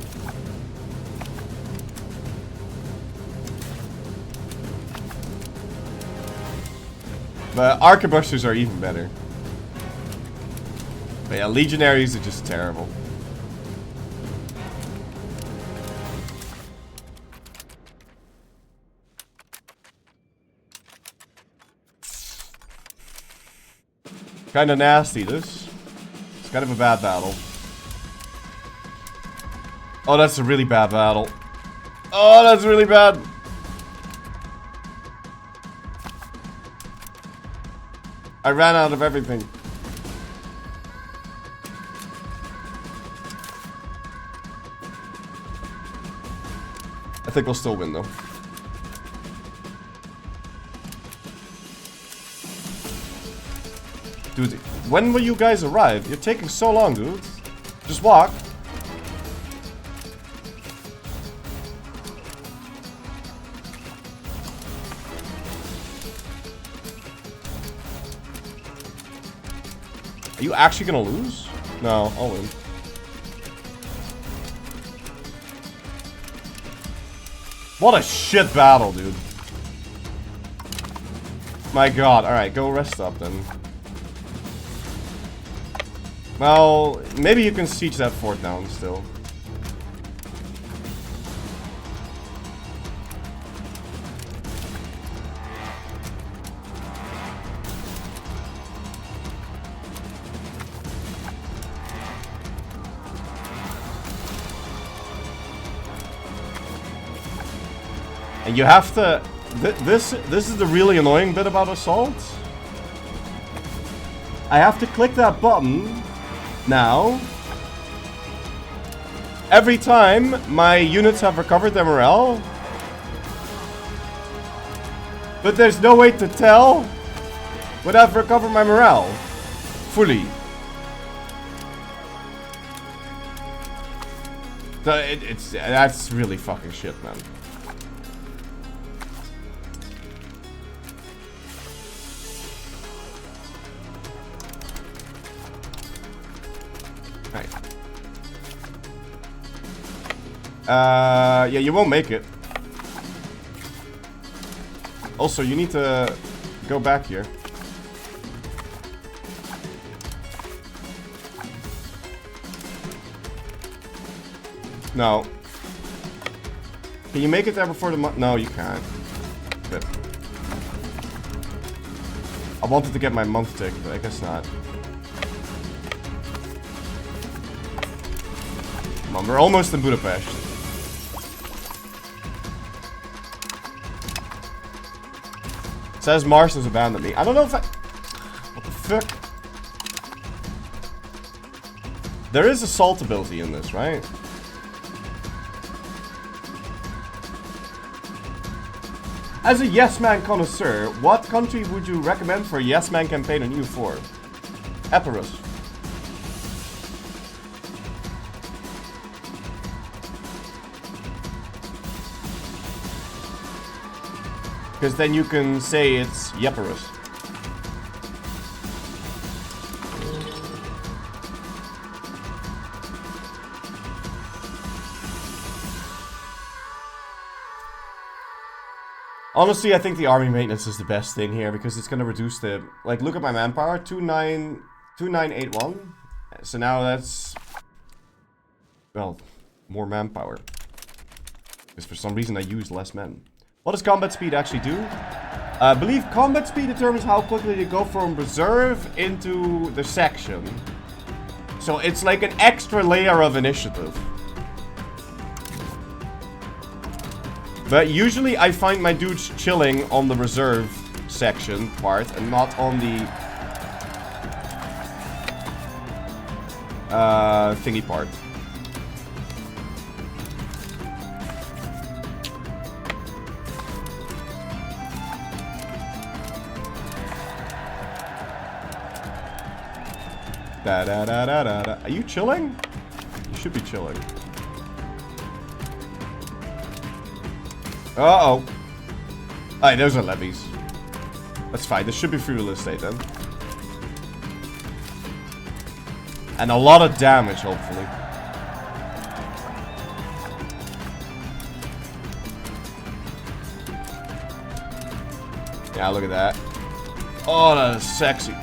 But arquebusters are even better. But yeah, legionaries are just terrible. Kind of nasty, this. It's kind of a bad battle. Oh, that's a really bad battle. Oh, that's really bad. I ran out of everything. think we'll still win, though. Dude, when will you guys arrive? You're taking so long, dude. Just walk. Are you actually gonna lose? No, I'll win. What a shit battle, dude. My god. Alright, go rest up then. Well, maybe you can siege that fort down still. And you have to... This is the really annoying bit about assault. I have to click that button now. Every time my units have recovered their morale. But there's no way to tell when I've recovered my morale fully. That's really fucking shit, man. Yeah, you won't make it. Also, you need to go back here. No. Can you make it there before the month? No, you can't. Good. I wanted to get my month tick, but I guess not. Come on, we're almost in Budapest. Says Martians abandoned me. I don't know if I... What the fuck? There is assault ability in this, right? As a Yes Man connoisseur, what country would you recommend for a Yes Man campaign on EU4? Epirus. Because then you can say it's Epirus. Honestly, I think the army maintenance is the best thing here because it's going to reduce the... Like, look at my manpower, 2981. So now that's... Well, more manpower. Because for some reason I used less men. What does combat speed actually do? I believe combat speed determines how quickly you go from reserve into the section. So it's like an extra layer of initiative. But usually I find my dudes chilling on the reserve section part and not on the thingy part. Da da da da da da. Are you chilling? You should be chilling. Uh-oh. Alright, those are levies. That's fine. This should be free real estate then. And a lot of damage, hopefully. Yeah, look at that. Oh, that is sexy.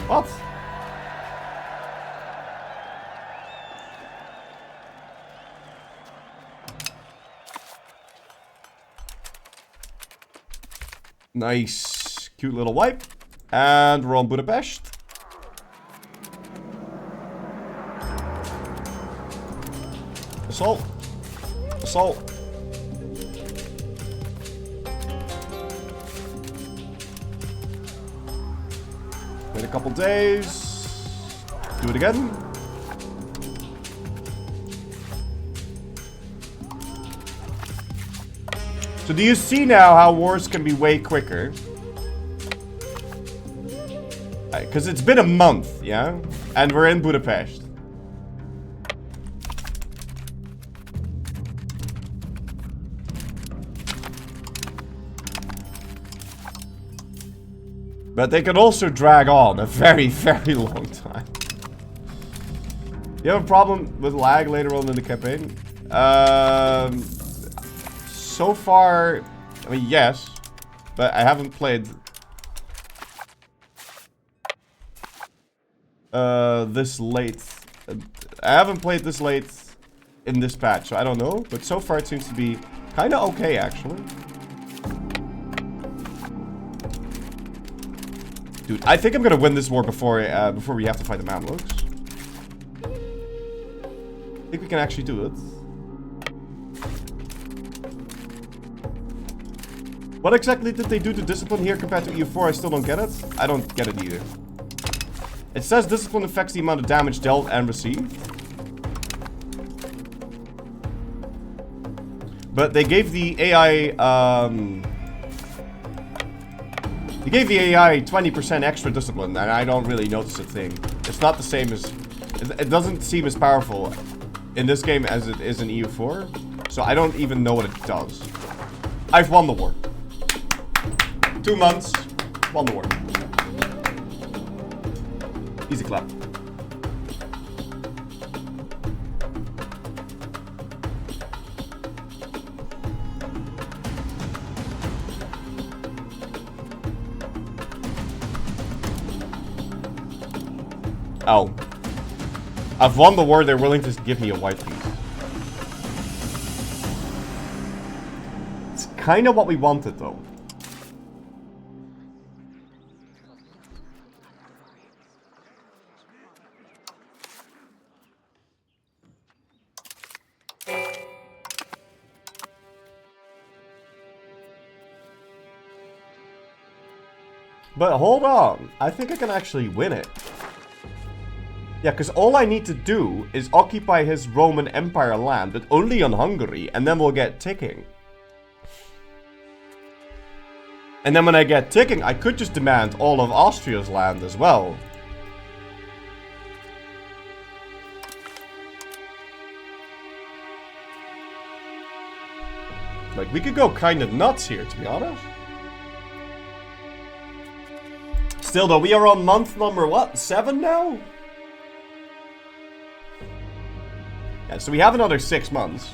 What? Nice. Cute little wipe. And we're on Budapest. Assault. Assault. Wait a couple days. Do it again. So do you see now how wars can be way quicker? Because it's been a month, yeah? And we're in Budapest. But they can also drag on a very, very long time. You have a problem with lag later on in the campaign? So far, I mean, yes. But I haven't played this late. I haven't played this late in this patch, so I don't know. But so far it seems to be kind of okay, actually. Dude, I think I'm gonna win this war before we have to fight the Mamluks. I think we can actually do it. What exactly did they do to discipline here compared to EU4? I still don't get it. I don't get it either. It says discipline affects the amount of damage dealt and received. But they gave the AI, They gave the AI 20% extra discipline, and I don't really notice a thing. It's not the same as... It doesn't seem as powerful in this game as it is in EU4. So I don't even know what it does. I've won the war. 2 months, won the war. Easy clap. Oh. I've won the war, they're willing to give me a white piece. It's kind of what we wanted, though. But hold on, I think I can actually win it. Yeah, because all I need to do is occupy his Roman Empire land, but only on Hungary, and then we'll get ticking. And then when I get ticking, I could just demand all of Austria's land as well. Like, we could go kind of nuts here, to be honest. Still though, we are on month number, what, 7 now? Yeah, so we have another 6 months.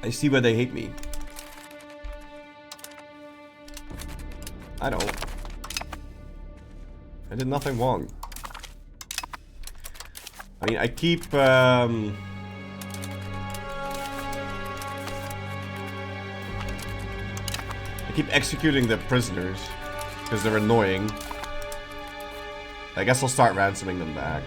I see why they hate me. I don't. I did nothing wrong. I mean, I keep, executing the prisoners because they're annoying. I guess I'll start ransoming them back.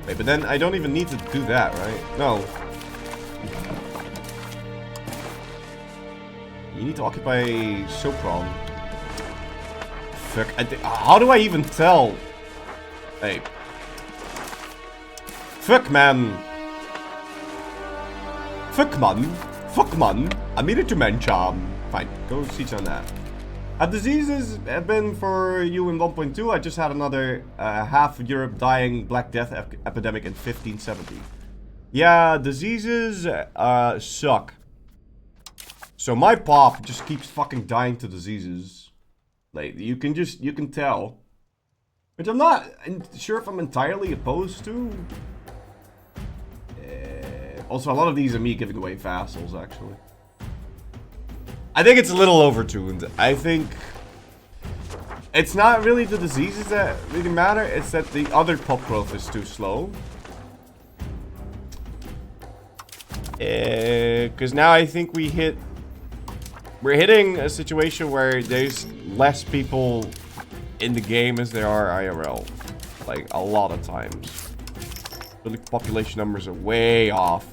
Wait, but then I don't even need to do that, right? No. You need to occupy Sopron. Fuck. How do I even tell? Hey. Fuck, man. Fuck, man. Fuck, man. I made it to mention. Fine, go siege on that. Diseases have been for you in 1.2. I just had another half of Europe dying Black Death epidemic in 1570. Yeah, diseases suck. So my pop just keeps fucking dying to diseases. Like, you can tell. Which I'm not sure if I'm entirely opposed to. Also, a lot of these are me giving away vassals, actually. I think it's a little overtuned. I think it's not really the diseases that really matter. It's that the other pop growth is too slow. Because now I think we're hitting a situation where there's less people in the game as there are IRL. Like, a lot of times. The population numbers are way off.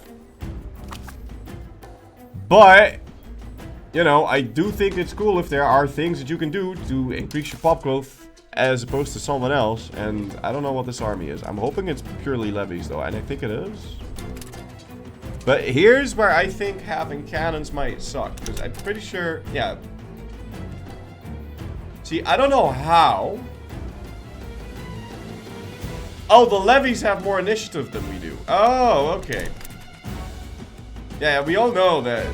But, you know, I do think it's cool if there are things that you can do to increase your pop growth as opposed to someone else, and I don't know what this army is. I'm hoping it's purely levies though, and I think it is. But here's where I think having cannons might suck, because I'm pretty sure, yeah. See, I don't know how. Oh, the levies have more initiative than we do. Oh, okay. Yeah, we all know that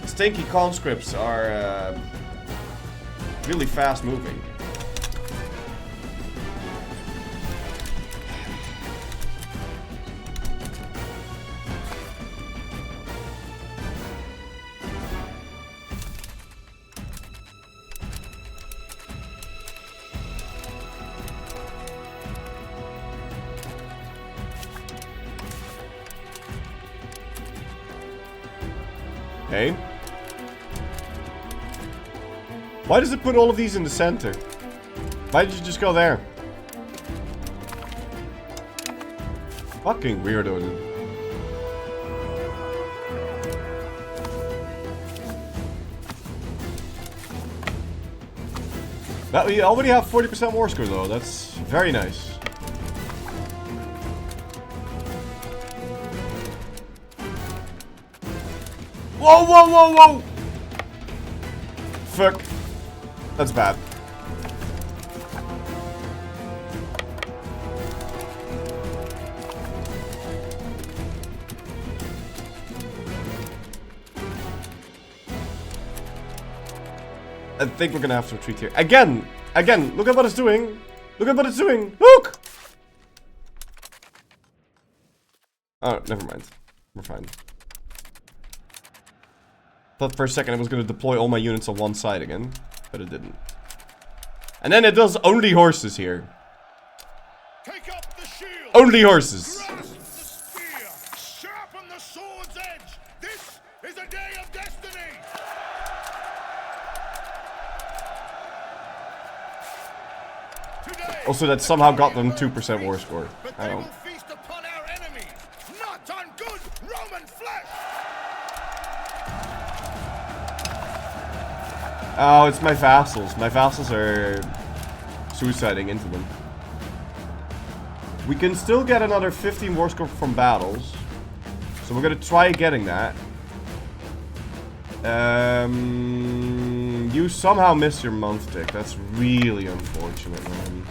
stinky conscripts are really fast moving. Okay. Why does it put all of these in the center? Why did you just go there? Fucking weirdo, dude. That, we already have 40% war score though, that's very nice. Whoa, whoa, whoa, whoa! Fuck. That's bad. I think we're gonna have to retreat here. Again! Again! Look at what it's doing! Look at what it's doing! Look! Oh, never mind. We're fine. Thought for a second I was gonna deploy all my units on one side again, but it didn't. And then it does only horses here. Take up the shield. Only horses. Grasp the spear. Sharpen the sword's edge. This is a day of destiny. Today, Also, that somehow got them 2% war score. but I they will don't. feast upon our enemies, not on good Roman flesh. Oh, it's my vassals. My vassals are suiciding into them. We can still get another 15 war score from battles. So we're gonna try getting that. You somehow missed your month tick. That's really unfortunate, man.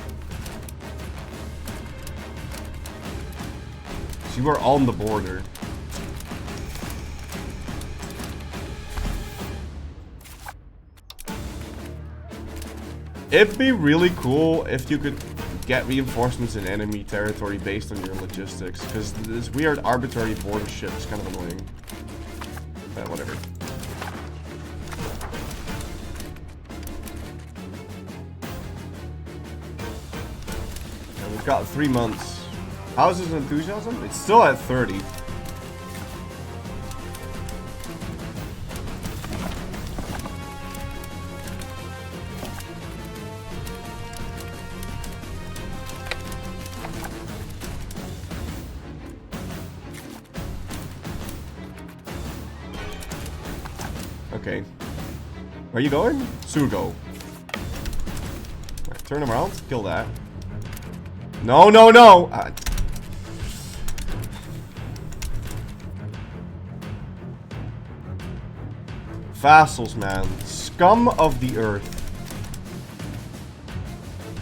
So you were on the border. It'd be really cool if you could get reinforcements in enemy territory based on your logistics, because this weird arbitrary border ship is kind of annoying. Whatever. And we've got 3 months. How is his enthusiasm? It's still at 30. Okay. Where are you going? Surgo. Right, turn around. Kill that. No, no, no! Vassals, man. Scum of the earth.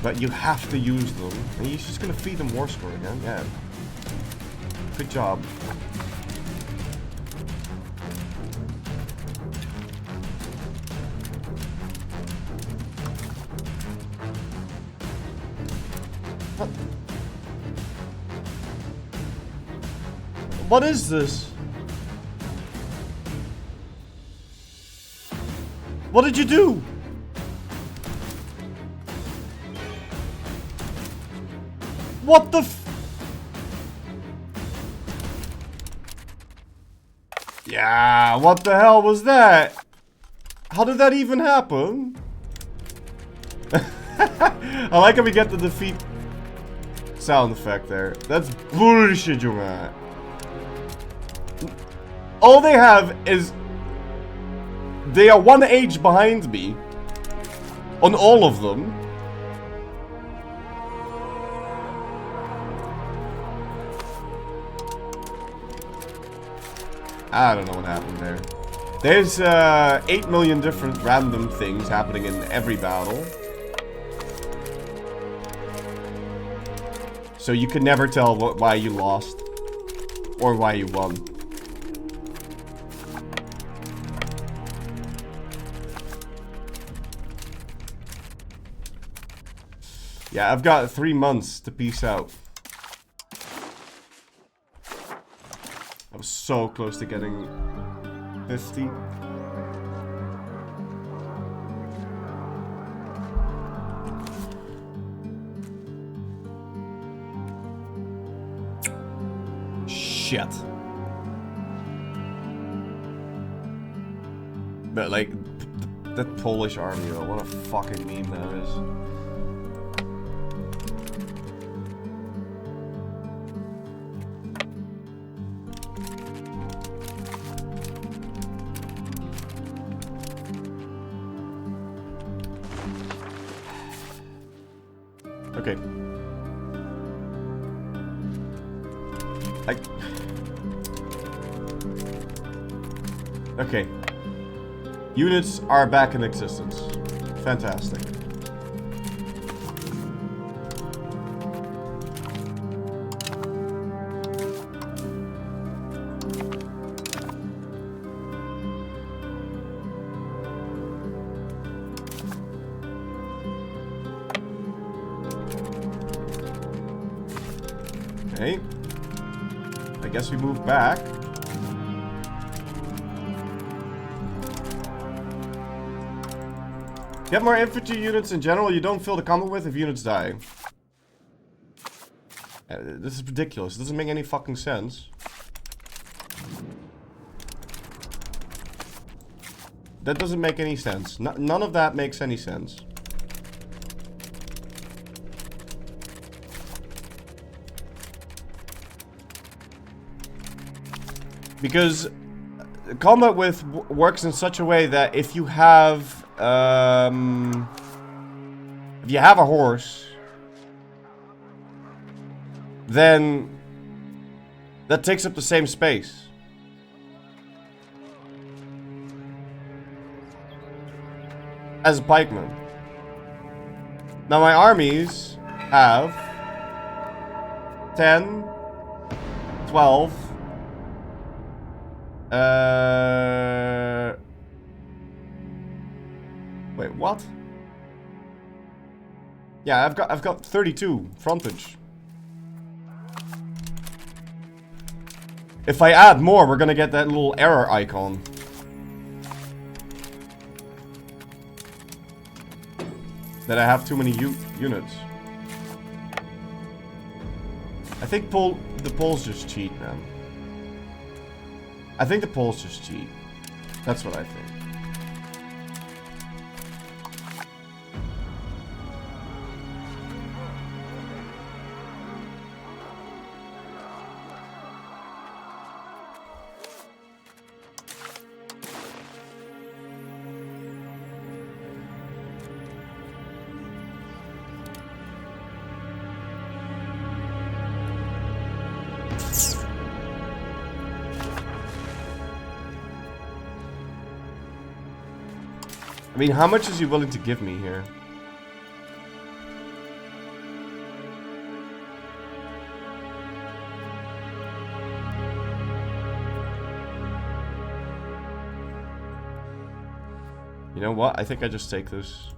But you have to use them. And you're just gonna feed them war score again? Yeah. Good job. What is this? What did you do? What the f- Yeah, what the hell was that? How did that even happen? I like how we get the defeat sound effect there. That's bullshit, jongen. All they have is... They are 1 age behind me. On all of them. I don't know what happened there. There's 8 million different random things happening in every battle. So you could never tell why you lost. Or why you won. Yeah, I've got 3 months to peace out. I was so close to getting 50. Shit. But like, that Polish army though, what a fucking meme that is. Okay. Okay. Units are back in existence. Fantastic. Okay. I guess we move back. Get more infantry units in general. You don't fill the combat with if units die. This is ridiculous. It doesn't make any fucking sense. That doesn't make any sense. None of that makes any sense. Because combat with works in such a way that if you have a horse, then that takes up the same space. As a pikeman. Now my armies have 10, 12, wait, what? Yeah, I've got 32 frontage. If I add more, we're gonna get that little error icon. That I have too many units. I think the Poles just cheat, man. I think the Poles just cheat. That's what I think. I mean, how much is he willing to give me here? You know what? I think I just take this.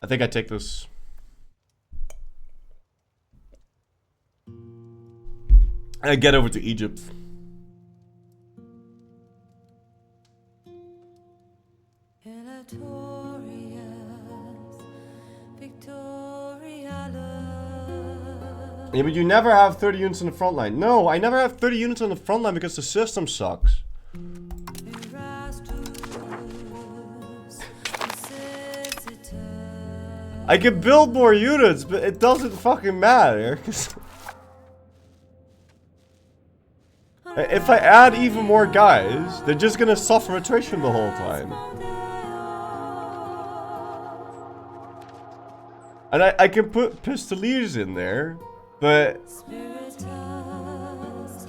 I think I take this. I get over to Egypt. Yeah, but you never have 30 units in the front line. No, I never have 30 units on the front line because the system sucks. I can build more units, but it doesn't fucking matter. If I add even more guys, they're just gonna suffer attrition the whole time. And I can put pistoliers in there, but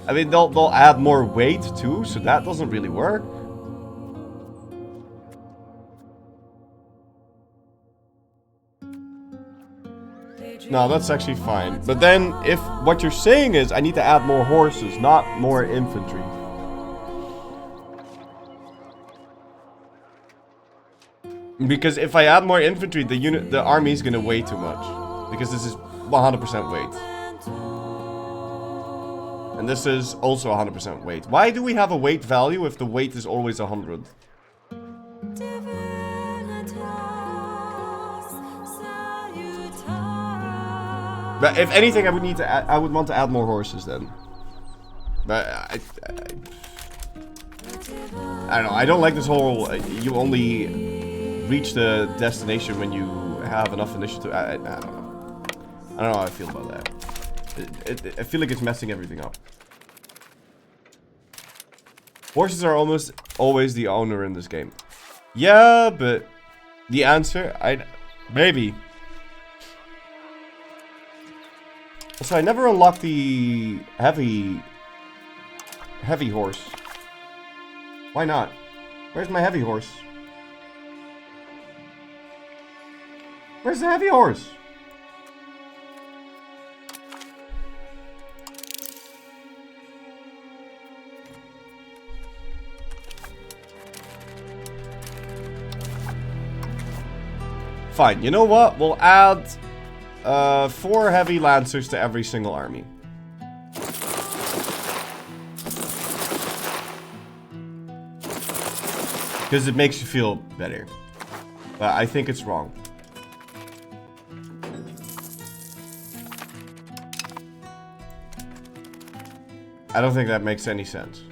I mean they'll add more weight too, so that doesn't really work. No, that's actually fine. But then, if what you're saying is I need to add more horses, not more infantry. Because if I add more infantry, the army is gonna weigh too much. Because this is 100% weight. And this is also 100% weight. Why do we have a weight value if the weight is always 100? But if anything, I would want to add more horses then. But I don't know. I don't like this whole you only reach the destination when you have enough initiative. I don't know. I don't know how I feel about that. I feel like it's messing everything up. Horses are almost always the owner in this game. Yeah, but the answer, maybe. So I never unlocked the heavy horse. Why not? Where's my heavy horse? Where's the heavy horse? Fine, you know what? We'll add 4 heavy lancers to every single army. Because it makes you feel better. But I think it's wrong. I don't think that makes any sense.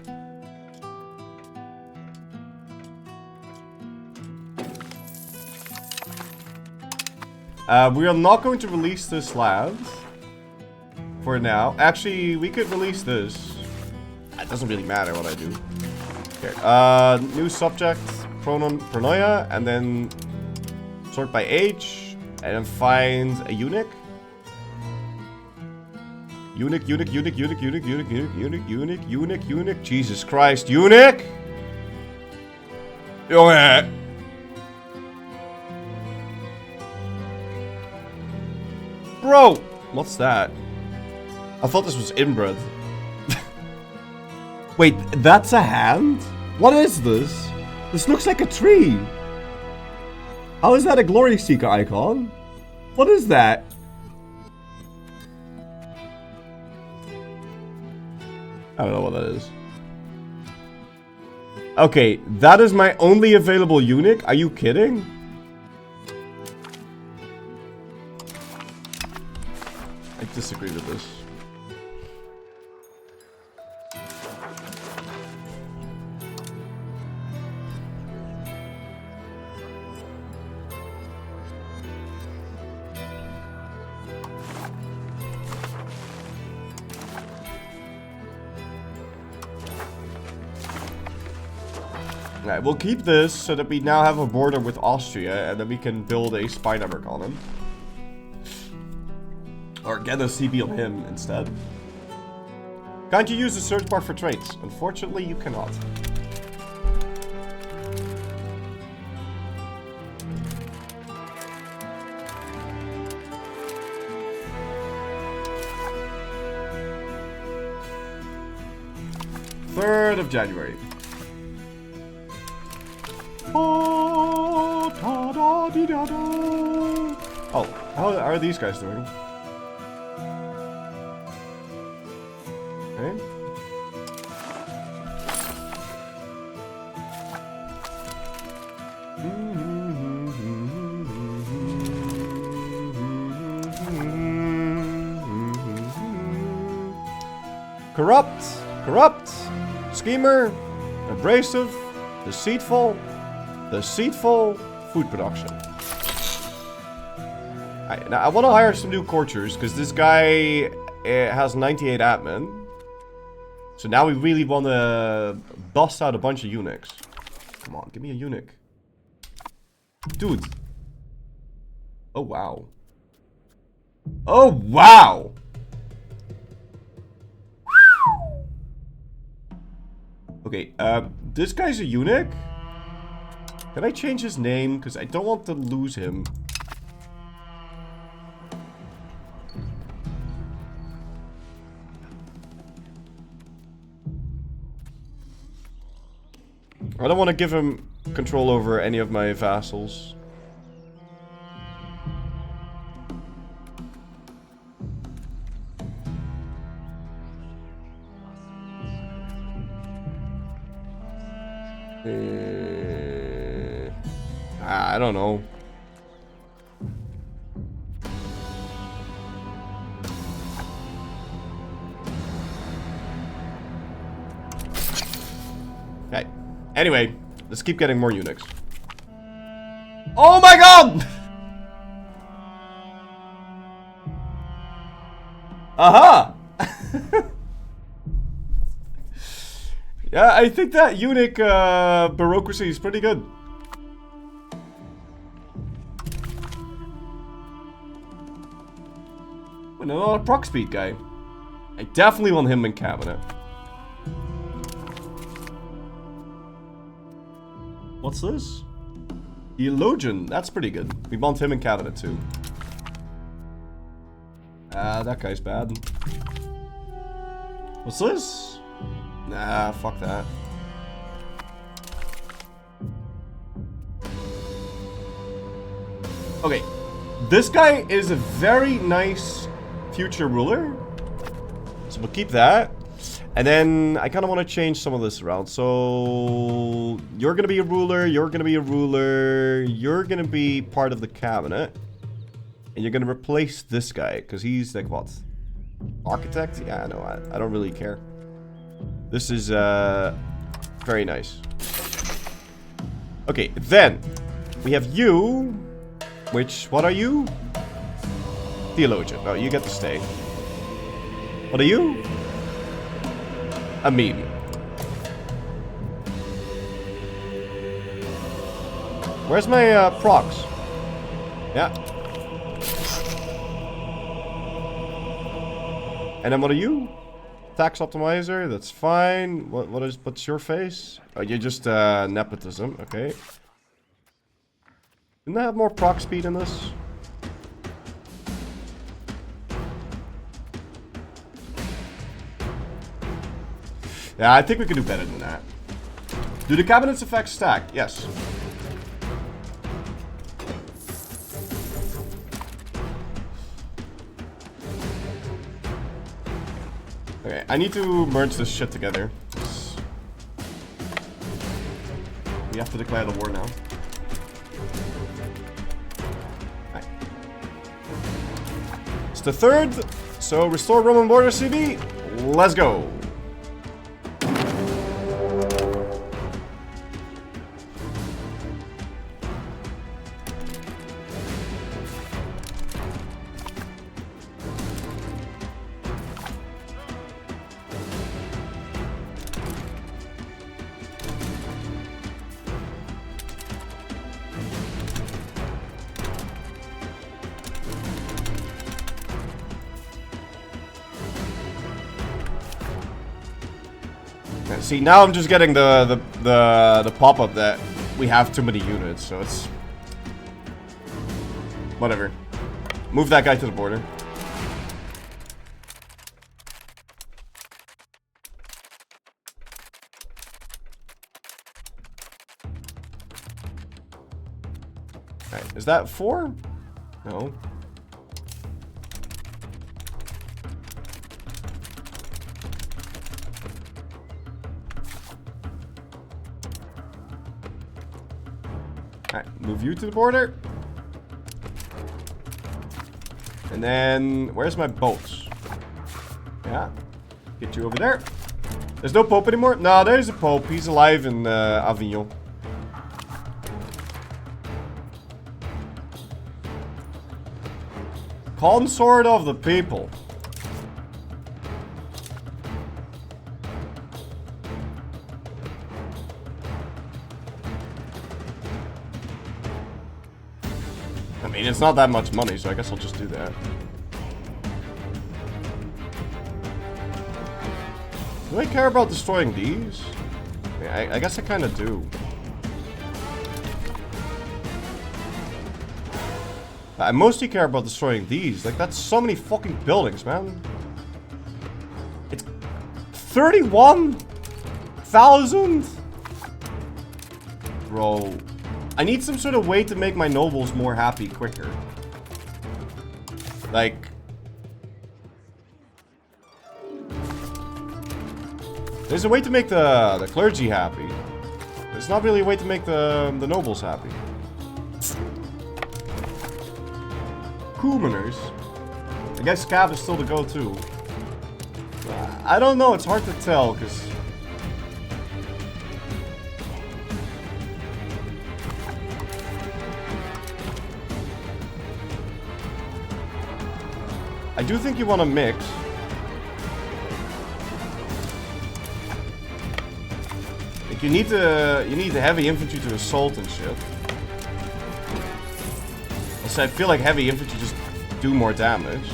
We are not going to release this, lads. For now. Actually, we could release this. It doesn't really matter what I do. Okay. New subject, pronoun, pronoia, and then sort by age, and then find a eunuch. Eunuch. Jesus Christ, eunuch! Eunuch! Bro! What's that? I thought this was inbred. Wait, that's a hand? What is this? This looks like a tree. How is that a Glory Seeker icon? What is that? I don't know what that is. Okay, that is my only available eunuch? Are you kidding? I disagree with this. Right, we'll keep this so that we now have a border with Austria and then we can build a spy network on him. Or get a CB on him instead. Can't you use the search bar for traits? Unfortunately, you cannot. Third of January. Oh, how are these guys doing? Okay. Corrupt, schemer, abrasive, deceitful, food production. Now I want to hire some new courtiers because this guy has 98 admin. So now we really want to bust out a bunch of eunuchs. Come on, give me a eunuch. Dude. Oh, wow. Oh, wow! Okay, this guy's a eunuch. Can I change his name? Because I don't want to lose him. I don't want to give him control over any of my vassals. I don't know. Okay. Anyway, let's keep getting more eunuchs. Oh my god! Aha! Yeah, I think that eunuch bureaucracy is pretty good. Another proc speed guy. I definitely want him in cabinet. What's this? Theologian. That's pretty good. We want him in cabinet too. That guy's bad. What's this? Nah, fuck that. Okay. This guy is a very nice future ruler. So we'll keep that. And then I kind of want to change some of this around. So you're going to be a ruler. You're going to be a ruler. You're going to be part of the cabinet. And you're going to replace this guy. Because he's like what? Architect? Yeah, no, I don't really care. This is very nice. Okay, then we have you. Which, what are you? Theologian. Oh, you get to stay. What are you? A meme. Where's my procs? Yeah. And then what are you? Tax optimizer. That's fine. What's your face? Oh, you're just nepotism. Okay. Didn't I have more proc speed in this? Yeah, I think we can do better than that. Do the cabinets effects stack? Yes. Okay, I need to merge this shit together. We have to declare the war now. Right. It's the 3rd, so restore Roman border CB. Let's go. See, now I'm just getting the pop-up that we have too many units, so it's... Whatever. Move that guy to the border. Alright, is that 4? No. Alright, move you to the border. And then, where's my boats? Yeah, get you over there. There's no Pope anymore? No, there's a Pope. He's alive in Avignon. Consort of the people. it's not that much money, so I guess I'll just do that. Do I care about destroying these? Yeah, I guess I kind of do. I mostly care about destroying these. Like, that's so many fucking buildings, man. It's 31,000? Bro. I need some sort of way to make my nobles more happy quicker. Like... There's a way to make the clergy happy. There's not really a way to make the nobles happy. Commoners. I guess Cav is still the go-to. I don't know, it's hard to tell, because... I do think you want to mix. Like, you need the heavy infantry to assault and shit. So I feel like heavy infantry just do more damage.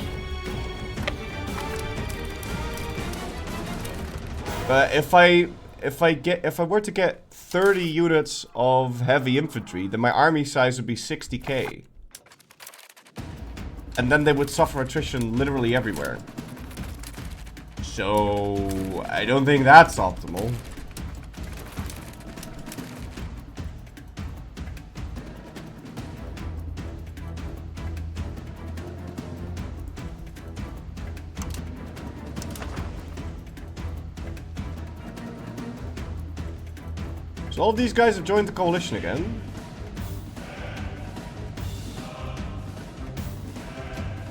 But if I were to get 30 units of heavy infantry, then my army size would be 60k. And then they would suffer attrition literally everywhere. So I don't think that's optimal. So all of these guys have joined the coalition again.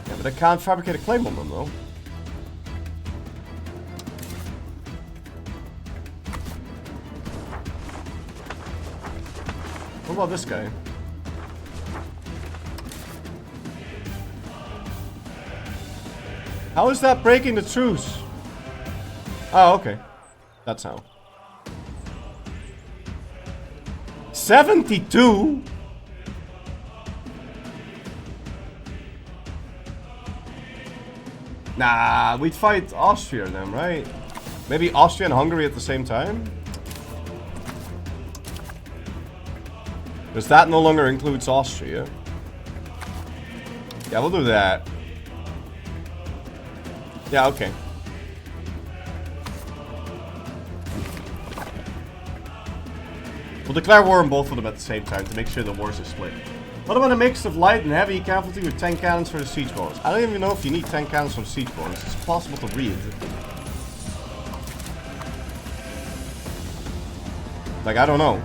Yeah, but I can't fabricate a claim on them though. What about this guy? How is that breaking the truce? Oh, okay. That's how. 72? Nah, we'd fight Austria then, right? Maybe Austria and Hungary at the same time? Because that no longer includes Austria. Yeah, we'll do that. Yeah, okay. We'll declare war on both of them at the same time to make sure the wars are split. What about a mix of light and heavy cavalry with 10 cannons for the siege bonus? I don't even know if you need 10 cannons for the siege bonus. It's possible to read. Like, I don't know.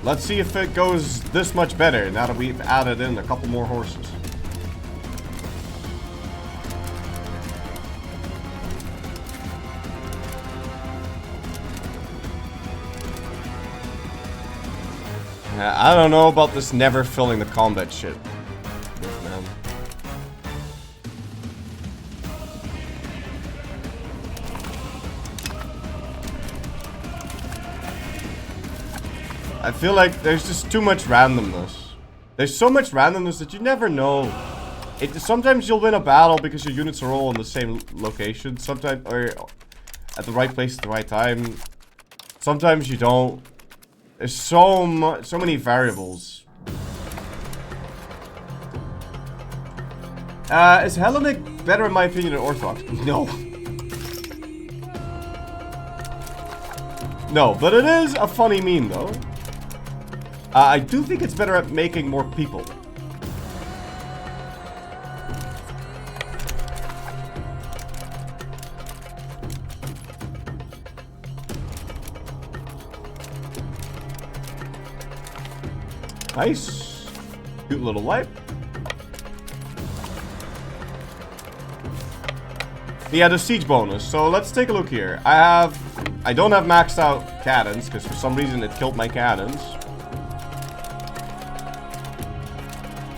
Let's see if it goes this much better now that we've added in a couple more horses. I don't know about this never filling the combat shit. Man. I feel like there's just too much randomness. There's so much randomness that you never know. Sometimes you'll win a battle because your units are all in the same location. Sometimes, or at the right place at the right time. Sometimes you don't. There's so many variables. Is Hellenic better in my opinion than Orthodox? No. No, but it is a funny meme though. I do think it's better at making more people. Nice. Cute little wipe. Yeah, the siege bonus. So let's take a look here. I don't have maxed out cannons, because for some reason it killed my cannons.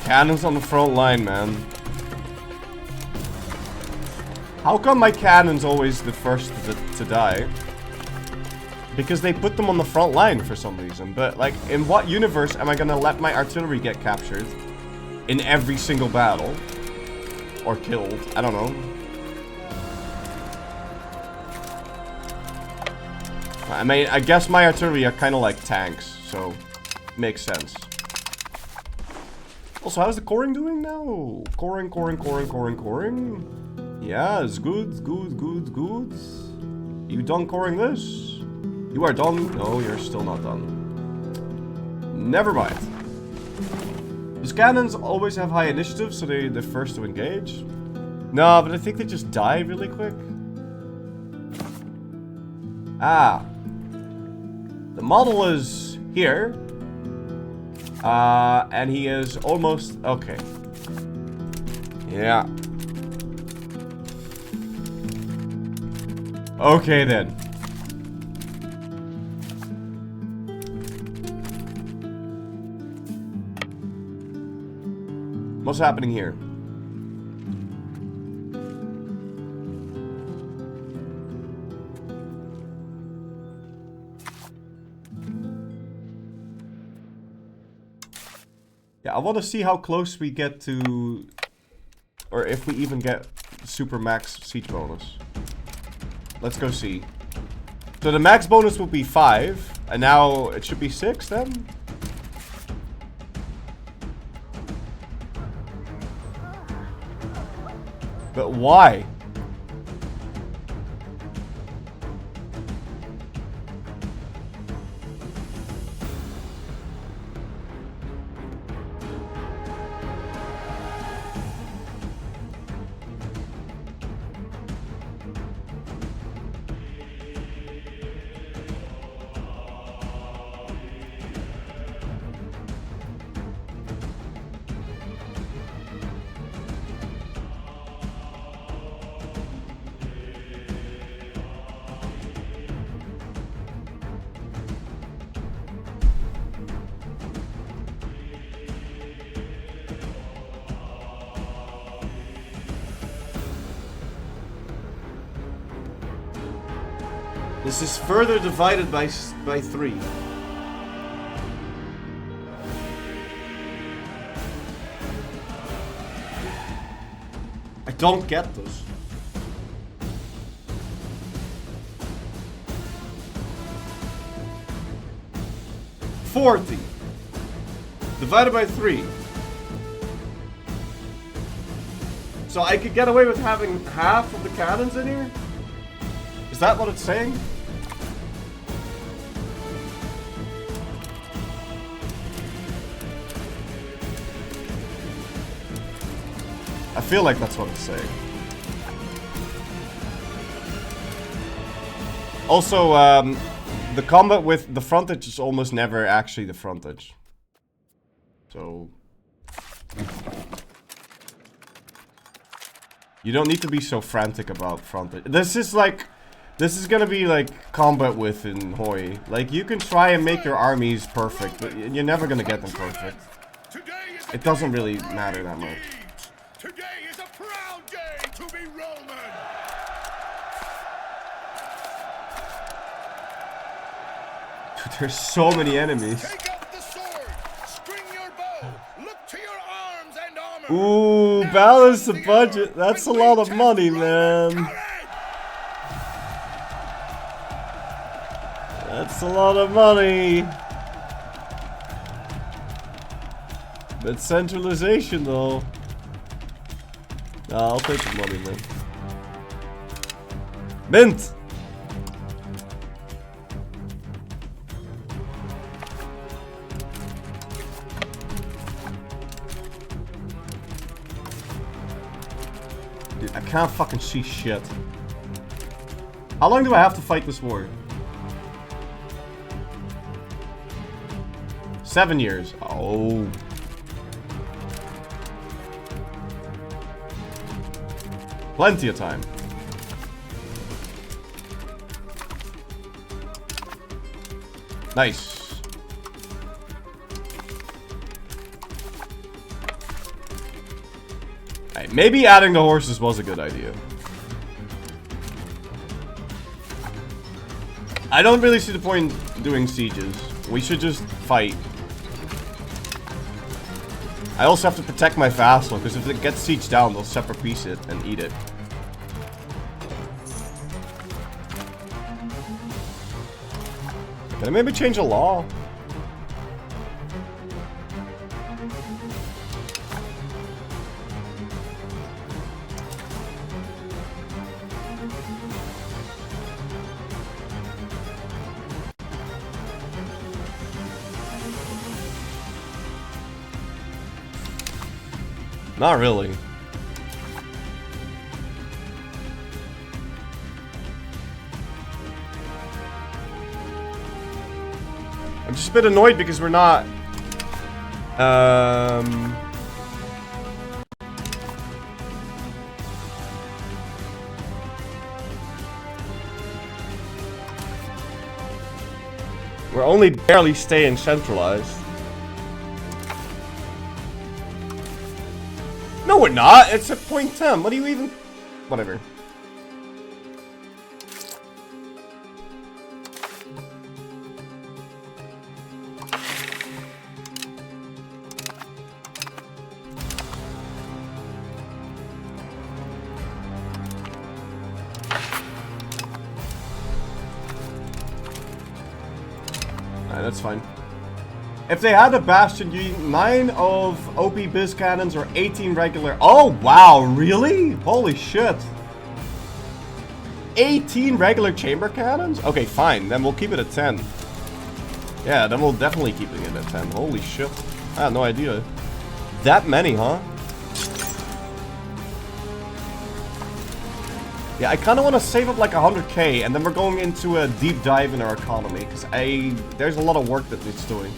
Cannons on the front line, man. How come my cannon's always the first to die? Because they put them on the front line for some reason. But, like, in what universe am I gonna let my artillery get captured? In every single battle? Or killed? I don't know. I mean, I guess my artillery are kind of like tanks, so makes sense. Also, how's the coring doing now? Coring. Yeah, it's good. You done coring this? You are done? No, you're still not done. Never mind. Does cannons always have high initiative, so they're the first to engage? No, but I think they just die really quick. Ah. The model is here. And he is almost... Okay. Yeah. Okay, then. What's happening here? Yeah, I want to see how close we get to... Or if we even get super max siege bonus. Let's go see. So the max bonus will be 5. And now it should be 6 then? But why? This is further divided by 3. I don't get this. $40 divided by 3. So I could get away with having half of the cannons in here? Is that what it's saying? I feel like that's what it's saying. Also, the combat with the frontage is almost never actually the frontage. So... You don't need to be so frantic about frontage. This is like... This is gonna be like combat with in Hoi. Like, you can try and make your armies perfect, but you're never gonna get them perfect. It doesn't really matter that much. Today is a proud day to be Roman. Dude, there's so many enemies. Take up the sword, string your bow, look to your arms and armor. Ooh, balance the budget. That's a lot of money, man. That's a lot of money. But centralization, though. Nah, I'll take the money, man. Mint! Dude, I can't fucking see shit. How long do I have to fight this war? 7 years. Oh. Plenty of time. Nice. Alright, maybe adding the horses was a good idea. I don't really see the point in doing sieges. We should just fight. I also have to protect my vassal, because if it gets sieged down, they'll separate piece it and eat it. Can I maybe change a law? Not really. I'm just a bit annoyed because we're not... We're only barely staying centralized. No, we're not. It's at point 10. What do you even... Whatever. Alright, that's fine. If they had a bastion, you need 9 of OP biz cannons or 18 regular. Oh wow, really? Holy shit. 18 regular chamber cannons? Okay, fine. Then we'll keep it at 10. Yeah, then we'll definitely keep it at 10. Holy shit. I had no idea. That many, huh? Yeah, I kind of want to save up like 100k, and then we're going into a deep dive in our economy, because there's a lot of work that it's doing.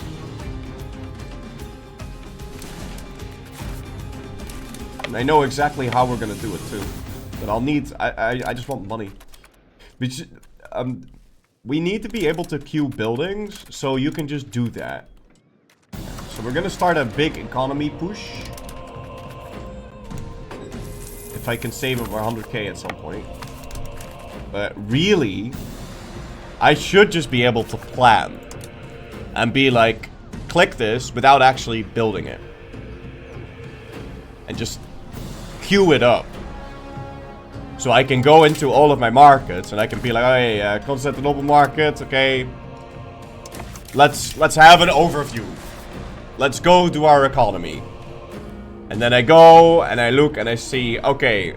And I know exactly how we're gonna do it too, but I'll need. I just want money. We need to be able to queue buildings, so you can just do that. So we're gonna start a big economy push. If I can save over 100k at some point. But really, I should just be able to plan. And be like, click this without actually building it. And just queue it up. So I can go into all of my markets and I can be like, hey, Constantinople market, okay. Let's have an overview. Let's go to our economy. And then I go and I look and I see, okay,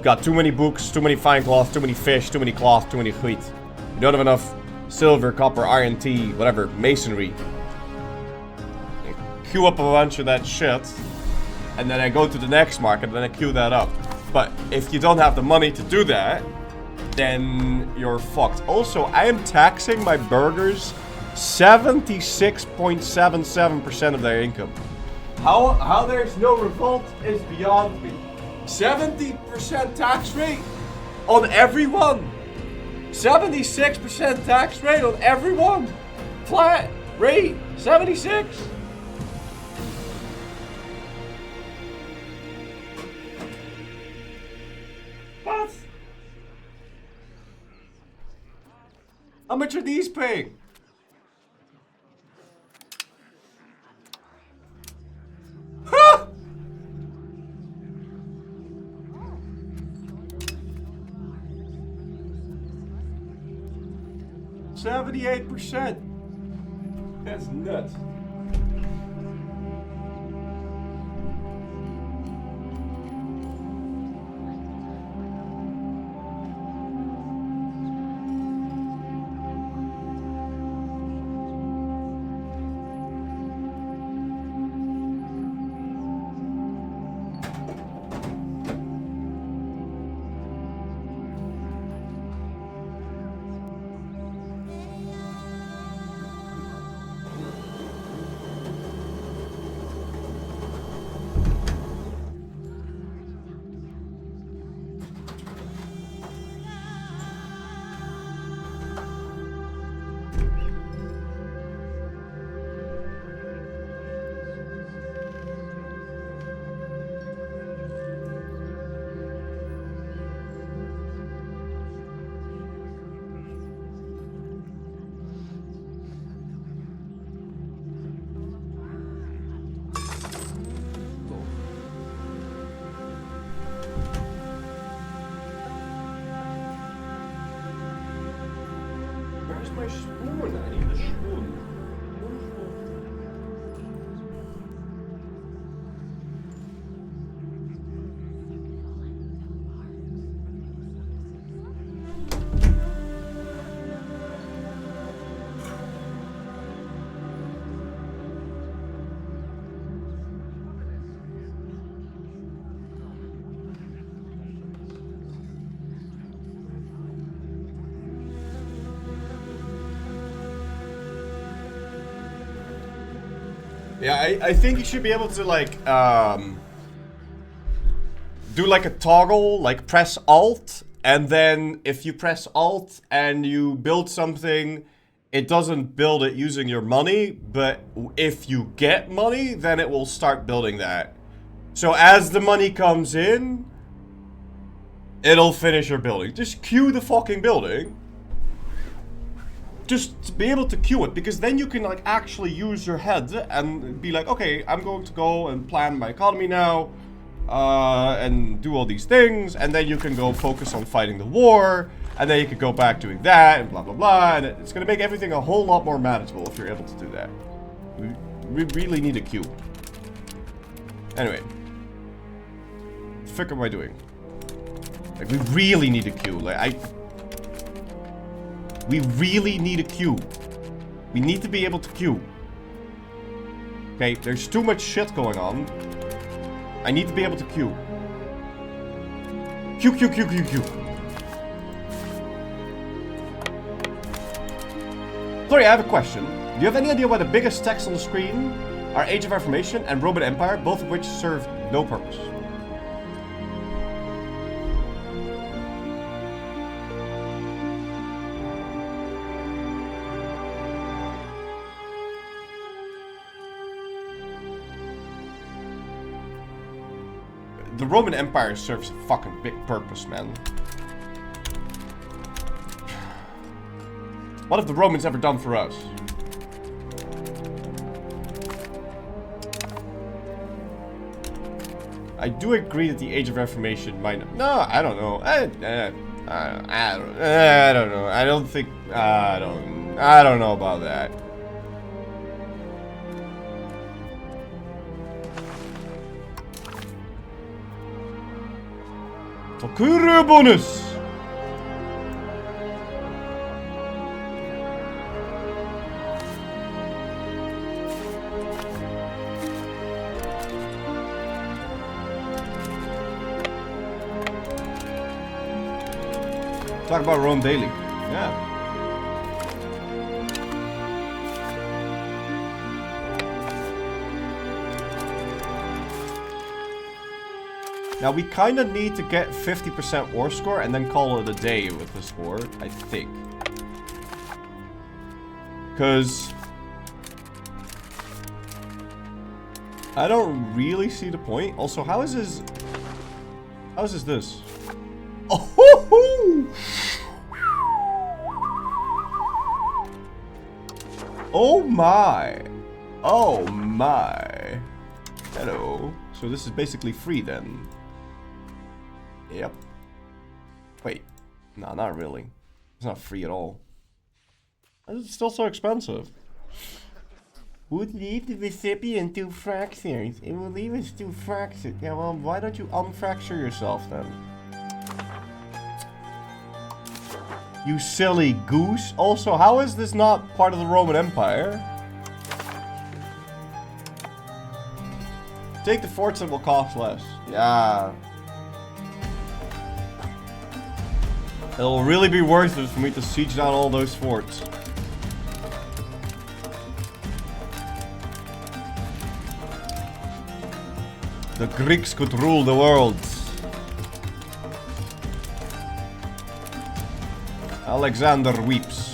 got too many books, too many fine cloth, too many fish, too many cloth, too many wheat. We don't have enough silver, copper, iron, tea, whatever, masonry. I queue up a bunch of that shit. And then I go to the next market and then I queue that up. But if you don't have the money to do that, then you're fucked. Also, I am taxing my burghers 76.77% of their income. How there's no revolt is beyond me. 70% tax rate on everyone. 76% tax rate on everyone. Flat rate, 76. What? How much are these paying? Huh? 78%. That's nuts. Where's my spoon? I need a spoon. Yeah, I think you should be able to like do like a toggle, like press Alt, and then if you press Alt and you build something, it doesn't build it using your money, but if you get money, then it will start building that. So as the money comes in, it'll finish your building. Just queue the fucking building. Just to be able to queue it, because then you can like actually use your head and be like, okay, I'm going to go and plan my economy now, and do all these things, and then you can go focus on fighting the war, and then you can go back doing that, and blah blah blah, and it's gonna make everything a whole lot more manageable if you're able to do that. We really need a queue. Anyway. What the fuck am I doing? Like, we really need a queue. Like, we really need a queue. We need to be able to queue. Okay, there's too much shit going on. I need to be able to queue. Queue, queue, queue, queue, queue. Sorry, I have a question. Do you have any idea why the biggest text on the screen are Age of Reformation and Roman Empire, both of which serve no purpose? The Roman Empire serves a fucking big purpose, man. What have the Romans ever done for us? I do agree that the Age of Reformation might not... No, I don't know. I don't know. I don't think... I don't know about that. Takura bonus! Talk about Rome daily. Yeah. Now we kind of need to get 50% war score and then call it a day with this war, I think. Because I don't really see the point. Also, how is this? How is this? Oh! Oh my! Oh my! Hello. So this is basically free then. Yep. Wait. No, not really. It's not free at all. It's still so expensive. Would leave the recipient to fractures. It will leave us to fractures. Yeah, well, why don't you unfracture yourself then? You silly goose. Also, how is this not part of the Roman Empire? Take the forts that will cost less. Yeah. It'll really be worth it for me to siege down all those forts. The Greeks could rule the world. Alexander weeps.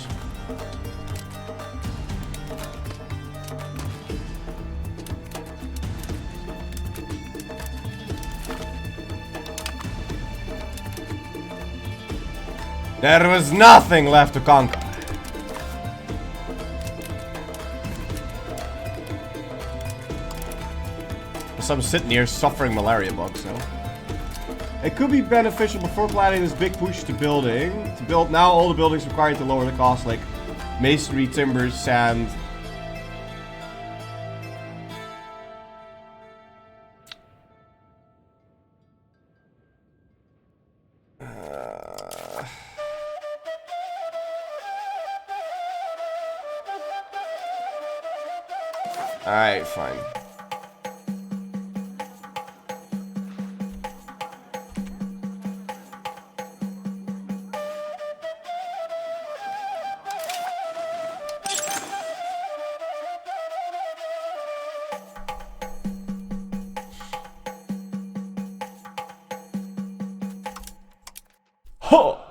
There was nothing left to conquer. So I'm sitting here suffering malaria bugs now. It could be beneficial before planning this big push to building. To build now, all the buildings required to lower the cost, like masonry, timber, sand. Alright, fine. Ho!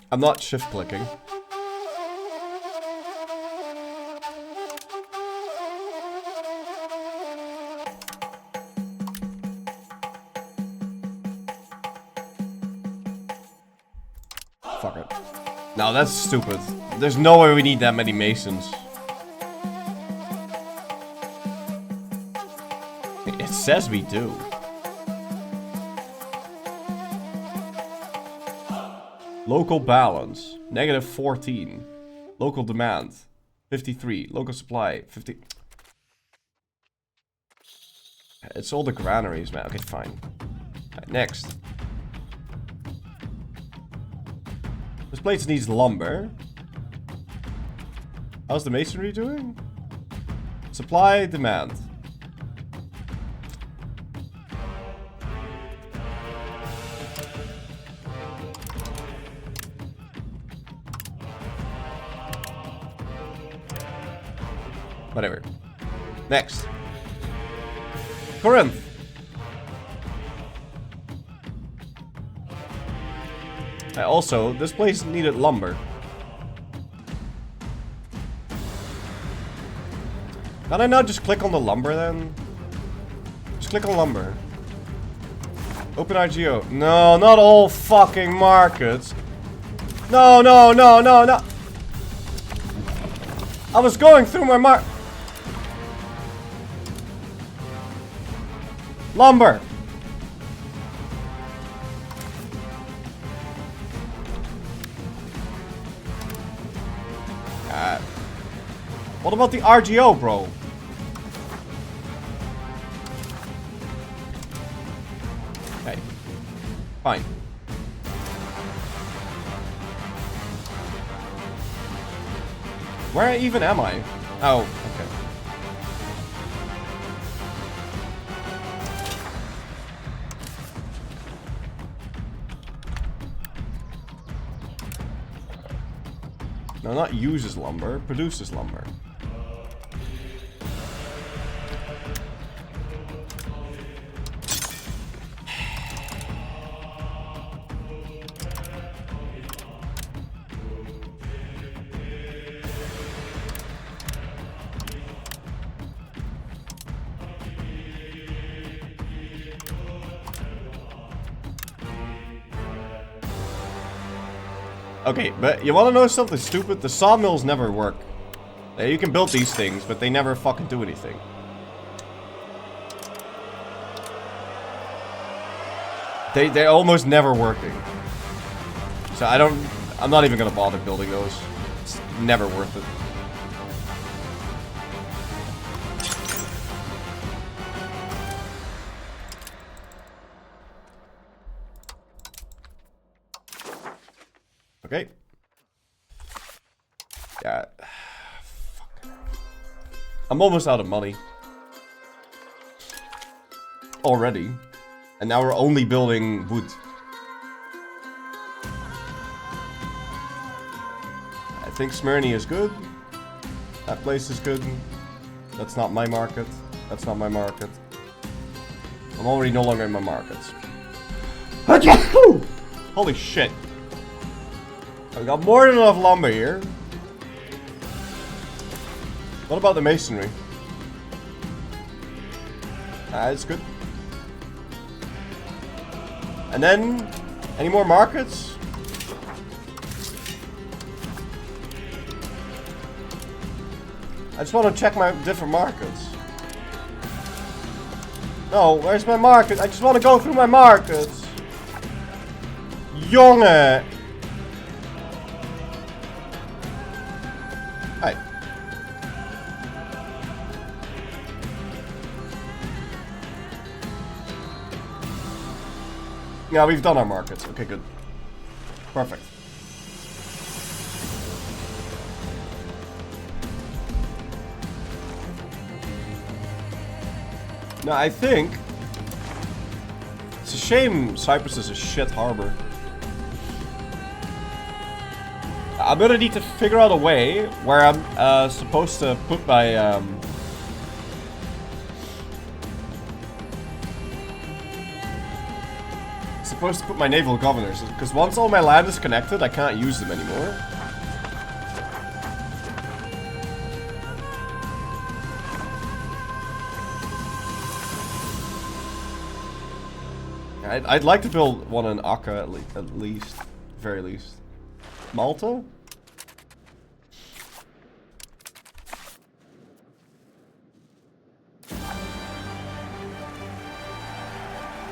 I'm not shift clicking. Fuck it. No, that's stupid. There's no way we need that many masons. It says we do. Local balance, -14. Local demand, 53. Local supply, 50. It's all the granaries, man. Okay, fine. Right, next. This place needs lumber. How's the masonry doing? Supply, demand. Whatever. Next. Corinth. Also, this place needed lumber. Can I not just click on the lumber then? Just click on lumber. Open IGO. No, not all fucking markets. No, no, no, no, no. I was going through my lumber. What about the RGO, bro? Okay. Fine. Where even am I? Oh, okay. No, not uses lumber, produces lumber. Okay, but you wanna know something stupid? The sawmills never work. You can build these things, but they never fucking do anything. They're almost never working. So I'm not even gonna bother building those. It's never worth it. Okay. Yeah. Fuck. I'm almost out of money. Already. And now we're only building wood. I think Smyrna is good. That place is good. That's not my market. That's not my market. I'm already no longer in my markets. Holy shit. I've got more than enough lumber here. What about the masonry? It's good. And then, any more markets? I just want to check my different markets. No, where's my market? I just want to go through my markets. Jongen! Hey. Yeah, we've done our markets. Okay, good. Perfect. Now, I think it's a shame Cyprus is a shit harbor. I'm gonna need to figure out a way where I'm supposed to put my naval governors, because once all my land is connected, I can't use them anymore. I'd like to build one in Akka at least, very least. Malta?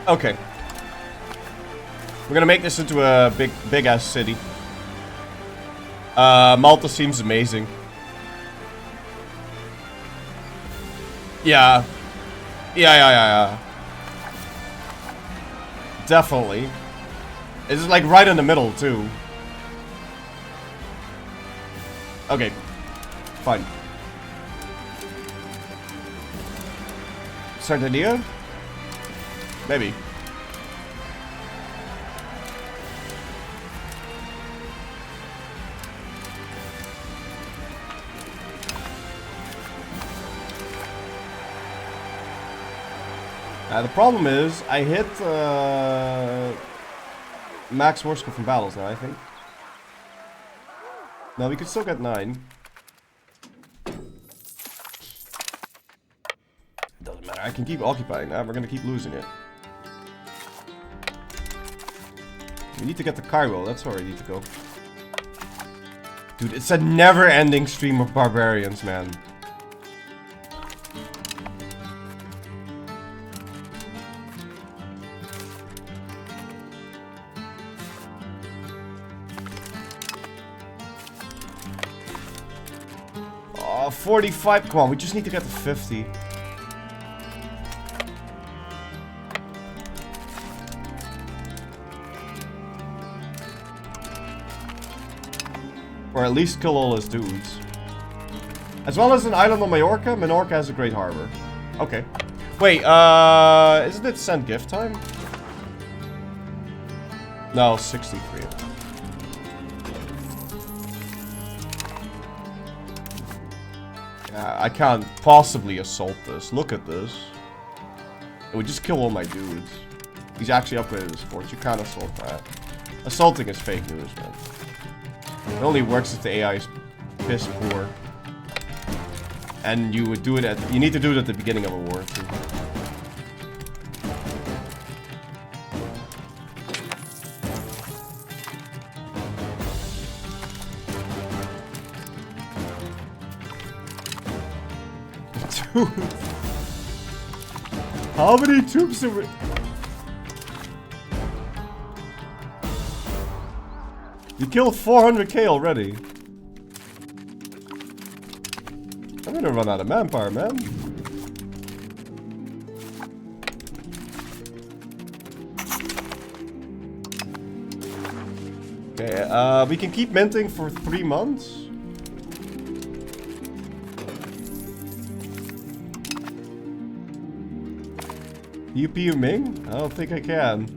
Okay. We're gonna make this into a big ass city. Malta seems amazing. Yeah. Yeah. Definitely. It's like right in the middle too. Okay. Fine. Sardinia? Maybe. The problem is, I hit max war score from battles now, I think. No, we could still get 9. Doesn't matter, I can keep occupying that, we're gonna keep losing it. We need to get to Cairo, that's where we need to go. Dude, it's a never-ending stream of barbarians, man. Oh, 45, come on, we just need to get to 50. Or at least kill all his dudes. As well as an island on Majorca. Majorca has a great harbor. Okay. Wait, isn't it send gift time? No, 63. Yeah, I can't possibly assault this. Look at this. It would just kill all my dudes. He's actually upgraded his forts. You can't assault that. Assaulting is fake news, man. It only works if the AI is piss poor. And you would do it at... You need to do it at the beginning of a war, too. Dude. How many troops are we... You killed 400k already. I'm gonna run out of manpower, man. Okay, we can keep minting for 3 months. UP Ming? I don't think I can.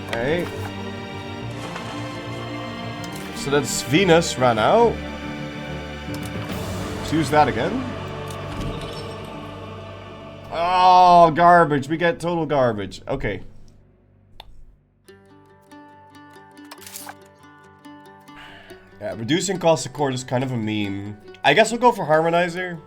Okay. So that's Venus ran out. Let's use that again. Oh, garbage. We get total garbage. Okay. Yeah, reducing cost of court is kind of a meme. I guess we'll go for harmonizer.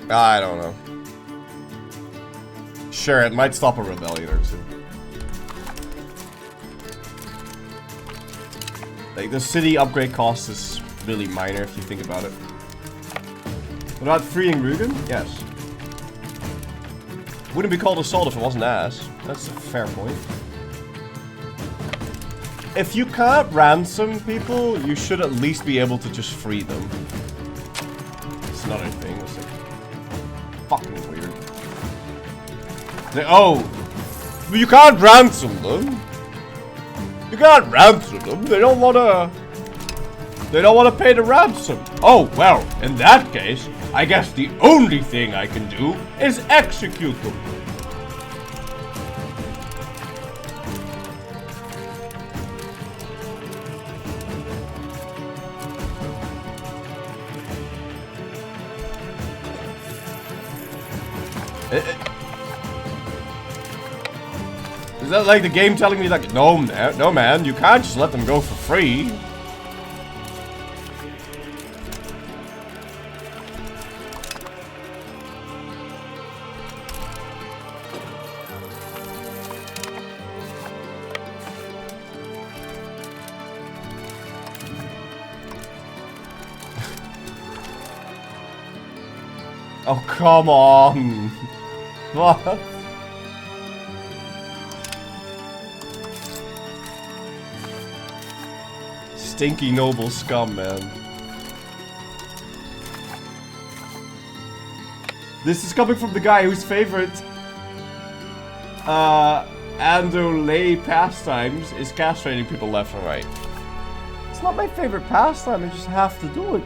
I don't know. Sure, it might stop a rebellion or two. Like, the city upgrade cost is really minor if you think about it. What about freeing Rugen? Yes. Wouldn't be called assault if it wasn't ass. That's a fair point. If you can't ransom people, you should at least be able to just free them. It's another thing. It's like fucking weird. They, oh, you can't ransom them. You can't ransom them. They don't wanna pay the ransom. Oh well, in that case, I guess the only thing I can do is execute them. Is that like the game telling me like, no man, you can't just let them go for free. Oh, come on. What? Stinky noble scum, man. This is coming from the guy whose favorite Andolay pastimes is castrating people left and right. It's not my favorite pastime, I just have to do it.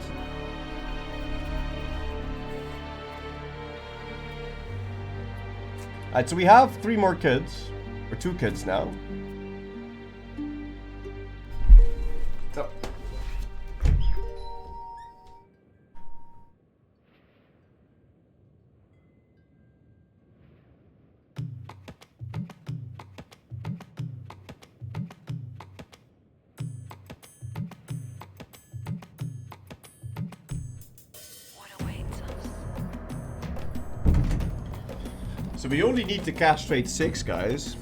Alright, so we have 3 more kids. Or 2 kids now. So. So we only need to castrate 6 guys.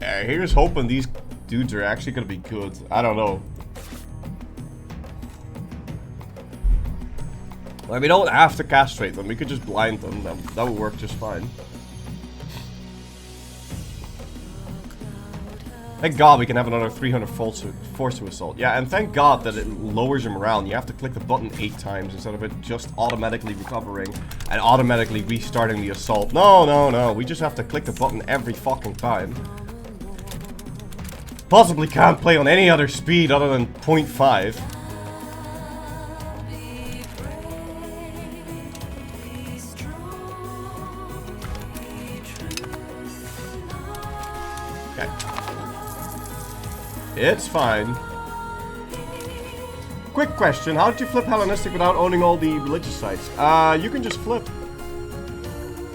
Here's hoping these dudes are actually gonna be good. I don't know. Like, we don't have to castrate them. We could just blind them. That would work just fine. Thank God we can have another 300 force to assault. Yeah, and thank God that it lowers your morale. You have to click the button 8 times instead of it just automatically recovering and automatically restarting the assault. No. We just have to click the button every fucking time. Possibly can't play on any other speed other than 0.5. Okay. It's fine. Quick question, how did you flip Hellenistic without owning all the religious sites? You can just flip.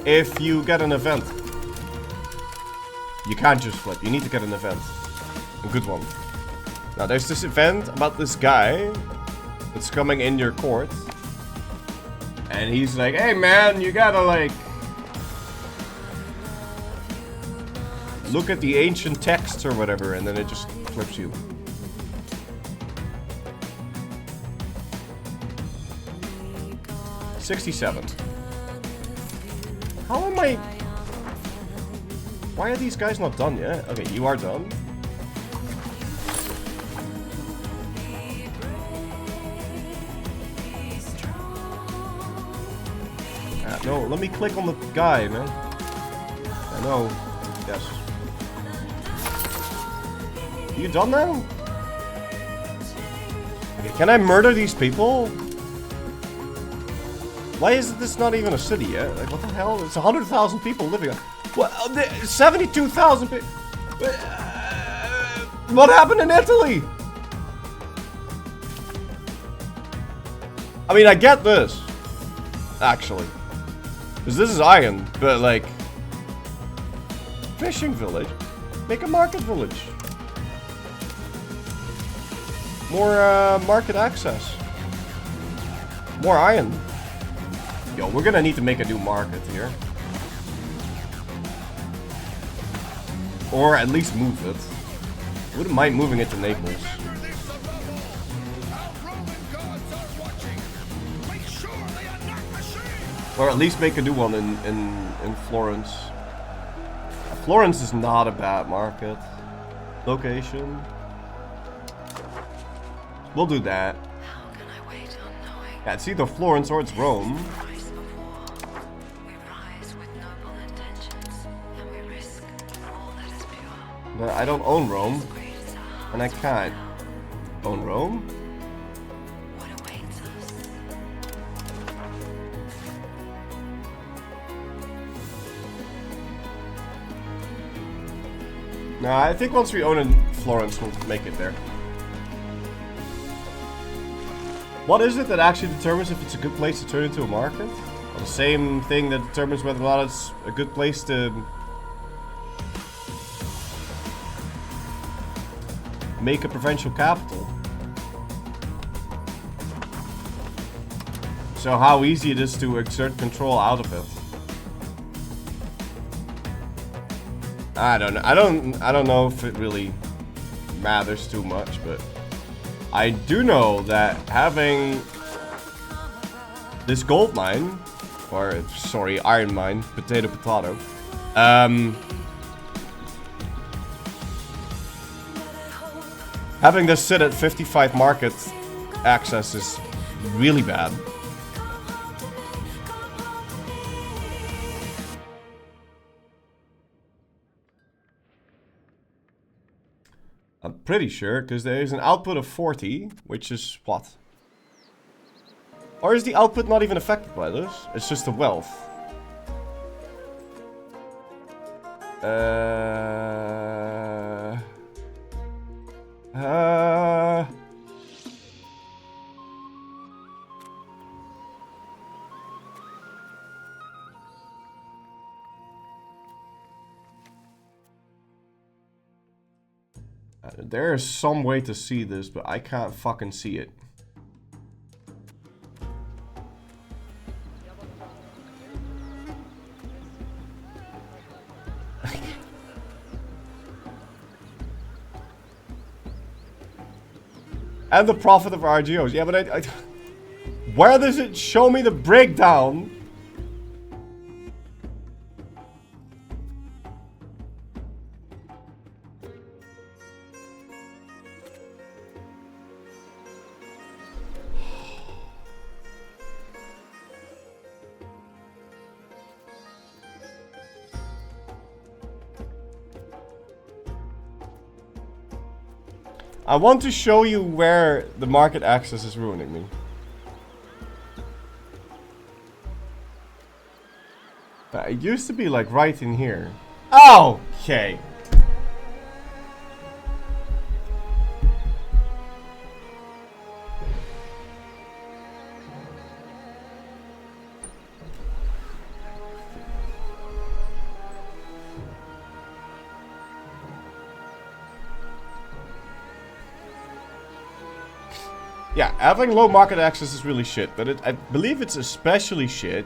If you get an event. You can't just flip, you need to get an event. A good one. Now there's this event about this guy that's coming in your court. And he's like, hey man, you gotta like look at the ancient texts or whatever, and then it just flips you. $67. How am I? Why are these guys not done yet? Okay, you are done. No, let me click on the guy, man. I know. Yes. You done now? Okay, can I murder these people? Why is this not even a city yet? Like, what the hell? It's 100,000 people living on. What? 72,000 people. What happened in Italy? I mean, I get this. Actually. Because this is iron, but like... Fishing village. Make a market village. More market access. More iron. Yo, we're gonna need to make a new market here. Or at least move it. Wouldn't mind moving it to Naples. Or at least make a new one in Florence. Florence is not a bad market location. We'll do that. Yeah, it's either Florence or it's Rome. But I don't own Rome. And I can't own Rome. No, I think once we own in Florence, we'll make it there. What is it that actually determines if it's a good place to turn into a market? Well, the same thing that determines whether or not it's a good place to make a provincial capital. So how easy it is to exert control out of it. I don't know. I don't know if it really matters too much, but I do know that having this gold mine, or sorry, iron mine, potato, having this sit at 55 market access is really bad. I'm pretty sure, because there is an output of 40, which is what? Or is the output not even affected by this? It's just the wealth. There is some way to see this, but I can't fucking see it. And the profit of RGOs. Yeah, but I where does it show me the breakdown? I want to show you where the market access is ruining me. It used to be like right in here. Oh, okay. Yeah, having low market access is really shit, but I believe it's especially shit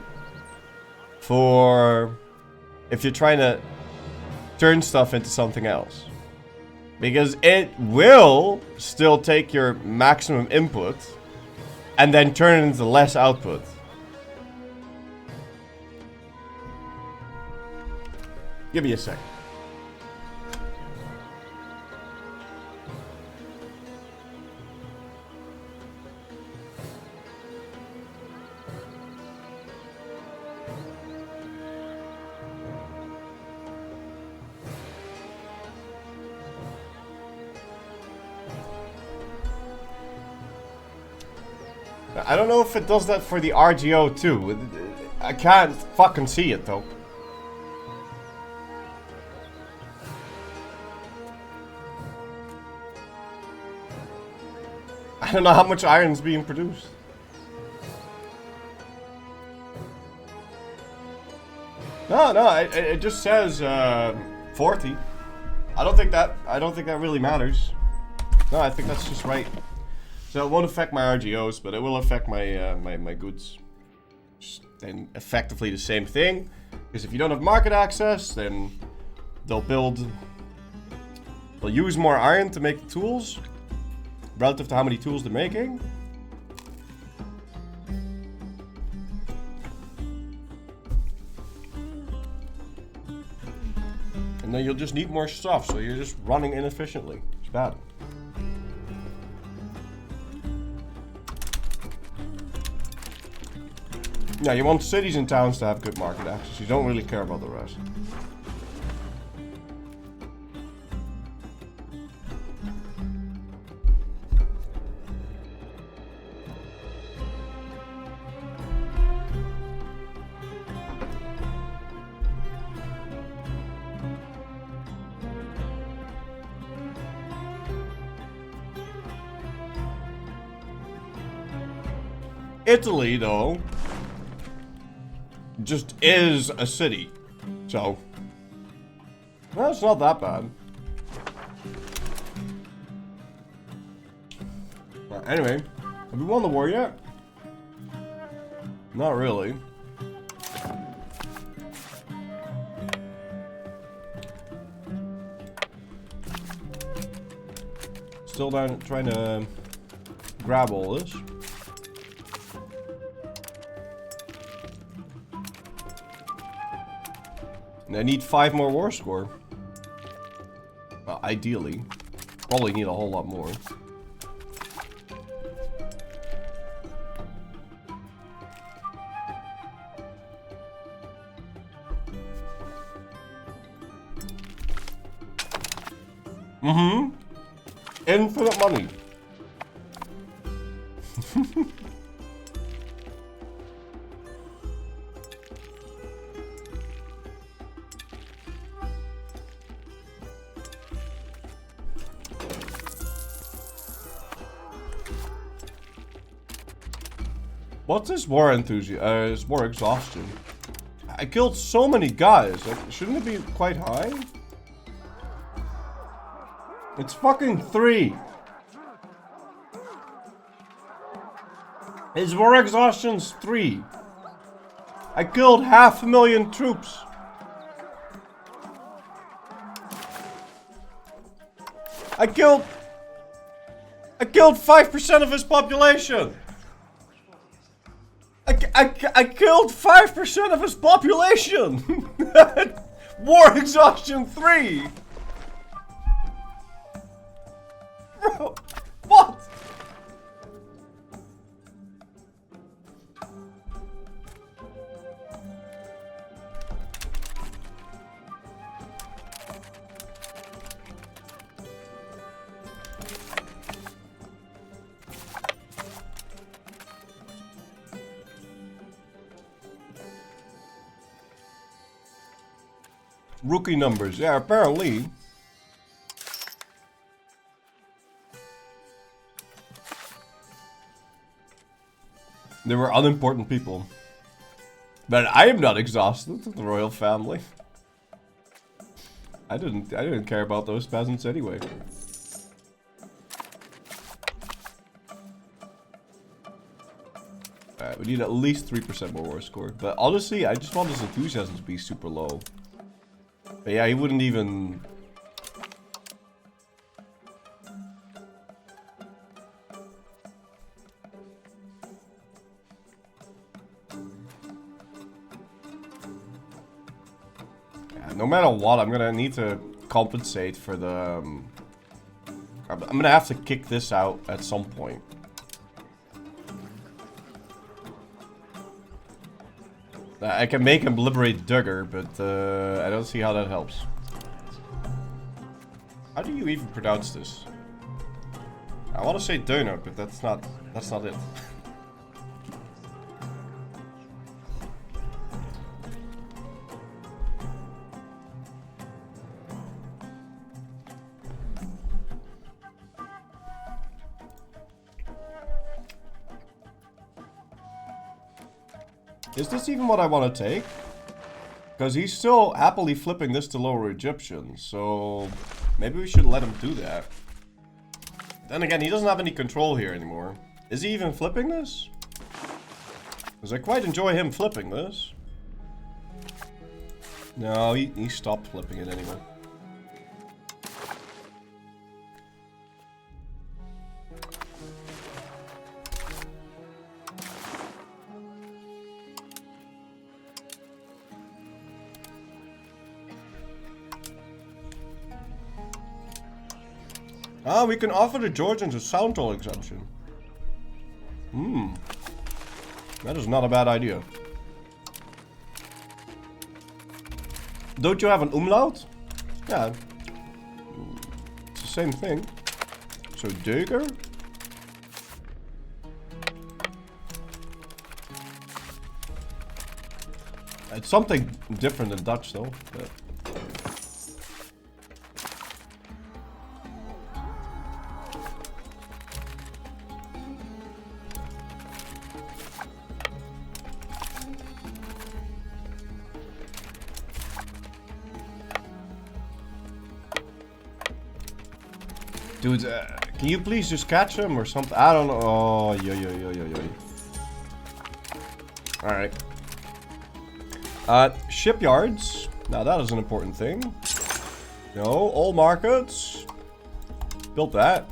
for if you're trying to turn stuff into something else. Because it will still take your maximum input and then turn it into less output. Give me a second. I don't know if it does that for the RGO too. I can't fucking see it though. I don't know how much iron is being produced. No, it just says 40. I don't think that really matters. No, I think that's just right. So it won't affect my RGOs, but it will affect my my goods. And effectively the same thing, because if you don't have market access, then they'll use more iron to make the tools relative to how many tools they're making. And then you'll just need more stuff, so you're just running inefficiently. It's bad. Yeah, you want cities and towns to have good market access. You don't really care about the rest. Italy, though, just is a city, so well, it's not that bad. Anyway, have we won the war yet? Not really. Still trying to grab all this. And I need 5 more war score. Well, ideally. Probably need a whole lot more. Infinite money. What's this war enthusiasm? This war exhaustion. I killed so many guys. Like, shouldn't it be quite high? It's fucking 3. His war exhaustion's 3. I killed 500,000 troops. I killed 5% of his population. I killed 5% of his population. War exhaustion 3. Bro, what? Rookie numbers, yeah, apparently. They were unimportant people. But I am not exhausted, the royal family. I didn't care about those peasants anyway. Alright, we need at least 3% more war score. But honestly, I just want his enthusiasm to be super low. But yeah, he wouldn't even... Yeah, no matter what, I'm gonna need to compensate for the... I'm gonna have to kick this out at some point. I can make him liberate Duggar, but I don't see how that helps. How do you even pronounce this? I want to say Döner, but that's not it. Is this even what I want to take? Because he's still happily flipping this to lower Egyptian, so maybe we should let him do that. Then again, he doesn't have any control here anymore. Is he even flipping this? Because I quite enjoy him flipping this. No, he stopped flipping it anyway. Ah, we can offer the Georgians a sound toll exemption. That is not a bad idea. Don't you have an umlaut? Yeah. It's the same thing. So, Deuker? It's something different in Dutch though. But dude, can you please just catch him or something? I don't know. Oh, yo. Alright. Shipyards. Now that is an important thing. No, all markets. Built that.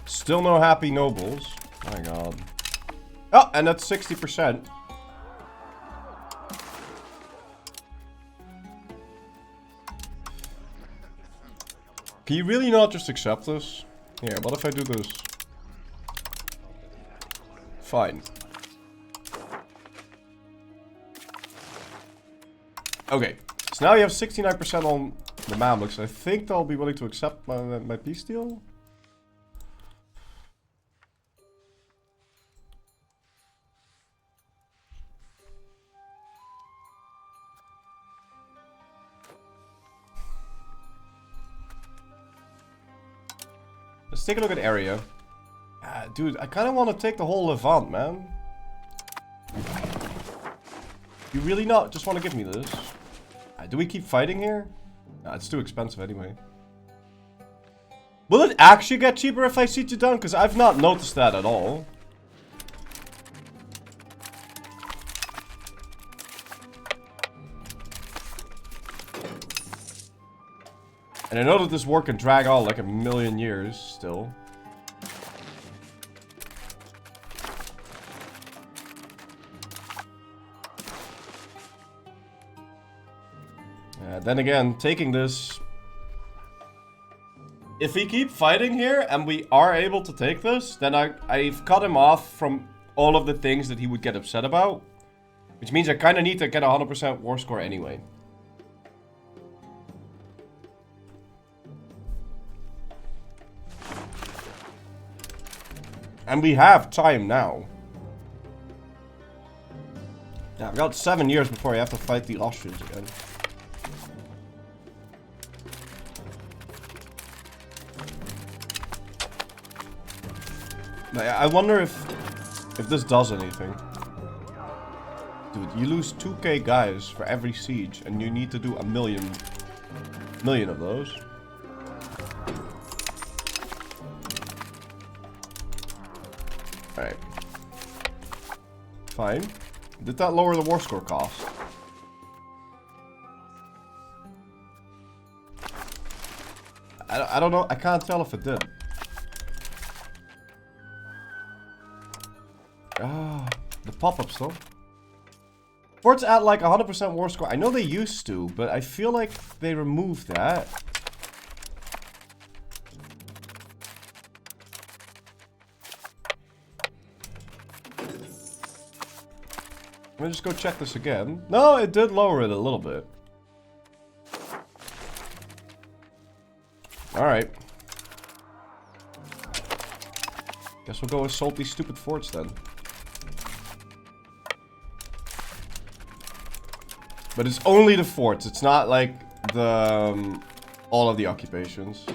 Still no happy nobles. My god. Oh, and that's 60%. Can you really not just accept this? Here, what if I do this? Fine. Okay, so now you have 69% on the Mamluks. I think they'll be willing to accept my peace deal. Let's take a look at area. Dude, I kind of want to take the whole Levant, man. You really not just want to give me this? Do we keep fighting here? Nah, it's too expensive anyway. Will it actually get cheaper if I siege it down? Because I've not noticed that at all. And I know that this war can drag on like a million years still. Then again, taking this... If we keep fighting here and we are able to take this, then I've cut him off from all of the things that he would get upset about. Which means I kind of need to get a 100% war score anyway. And we have time now. Yeah, I've got 7 years before I have to fight the Austrians again. I wonder if this does anything. Dude, you lose 2k guys for every siege, and you need to do a million of those. Alright. Fine. Did that lower the war score cost? I don't know. I can't tell if it did. Ah, the pop-ups though. Forts at like 100% war score. I know they used to, but I feel like they removed that. Let me just go check this again. No, it did lower it a little bit. Alright. Guess we'll go assault these stupid forts then. But it's only the forts. It's not like the all of the occupations.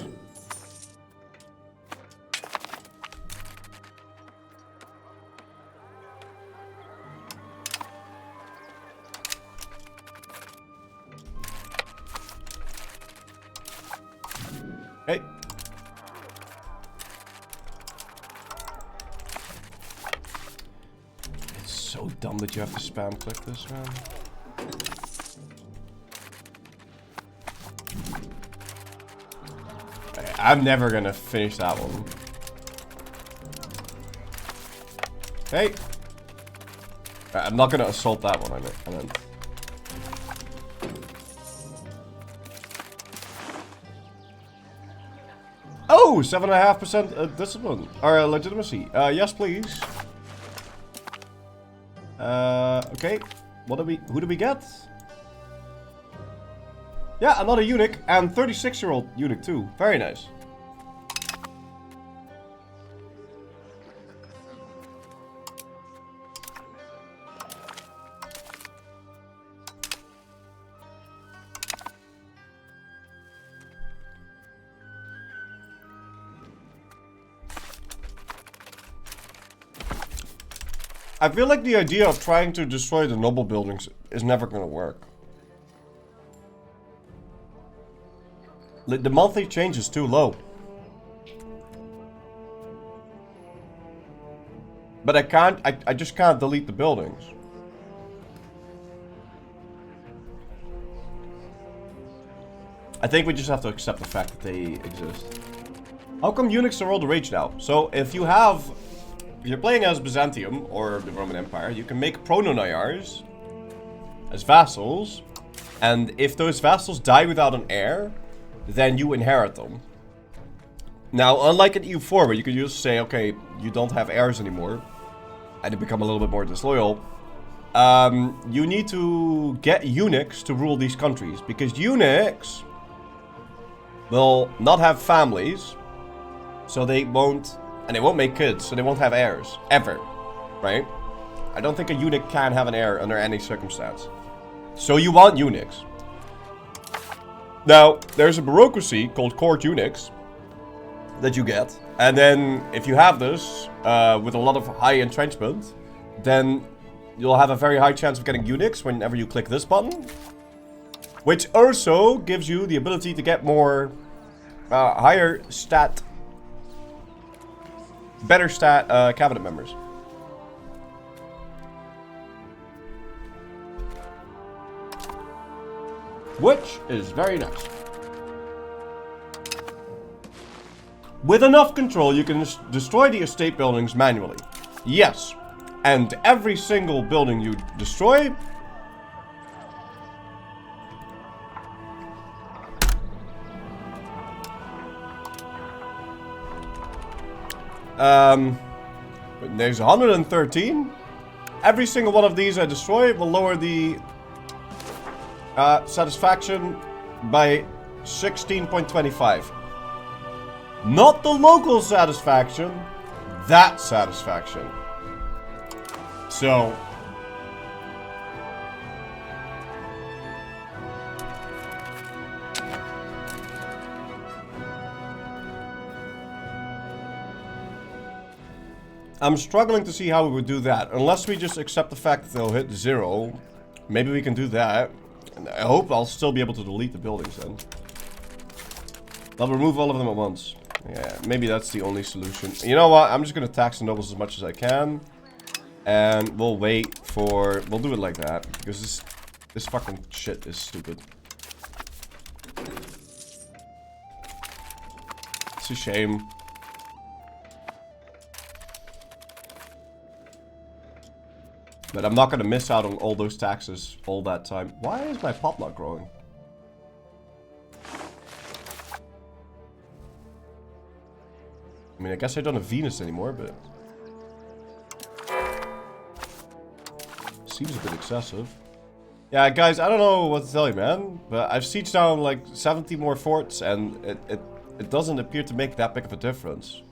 so dumb that you have to spam click this, man. I'm never gonna finish that one. Hey! I'm not gonna assault that one, I meant. Oh! 7.5% discipline. Or legitimacy. Yes, please. Okay. Who do we get? Yeah, another eunuch. And 36-year-old eunuch too. Very nice. I feel like the idea of trying to destroy the noble buildings is never gonna work. The monthly change is too low. But I just can't delete the buildings. I think we just have to accept the fact that they exist. How come eunuchs are all the rage now? So if you're playing as Byzantium or the Roman Empire, you can make proto-naiars as vassals, and if those vassals die without an heir, then you inherit them. Now, unlike in EU4, where you can just say, okay, you don't have heirs anymore, and you become a little bit more disloyal, you need to get eunuchs to rule these countries, because eunuchs will not have families, so they won't make kids, so they won't have heirs, ever, right? I don't think a eunuch can have an heir under any circumstance. So you want eunuchs. Now, there's a bureaucracy called court eunuchs that you get. And then, if you have this, with a lot of high entrenchment, then you'll have a very high chance of getting eunuchs whenever you click this button. Which also gives you the ability to get more, higher stat, better stat, cabinet members. Which is very nice. With enough control, you can destroy the estate buildings manually. Yes. And every single building you destroy... there's 113. Every single one of these I destroy will lower the satisfaction by 16.25. Not the local satisfaction, that satisfaction. So... I'm struggling to see how we would do that. Unless we just accept the fact that they'll hit 0. Maybe we can do that. And I hope I'll still be able to delete the buildings then. I'll remove all of them at once. Yeah, maybe that's the only solution. You know what? I'm just gonna tax the nobles as much as I can. And we'll wait for... We'll do it like that. Because this fucking shit is stupid. It's a shame. But I'm not gonna miss out on all those taxes all that time. Why is my pot not growing? I mean, I guess I don't have Venus anymore, but... Seems a bit excessive. Yeah, guys, I don't know what to tell you, man. But I've sieged down like 70 more forts, and it doesn't appear to make that big of a difference.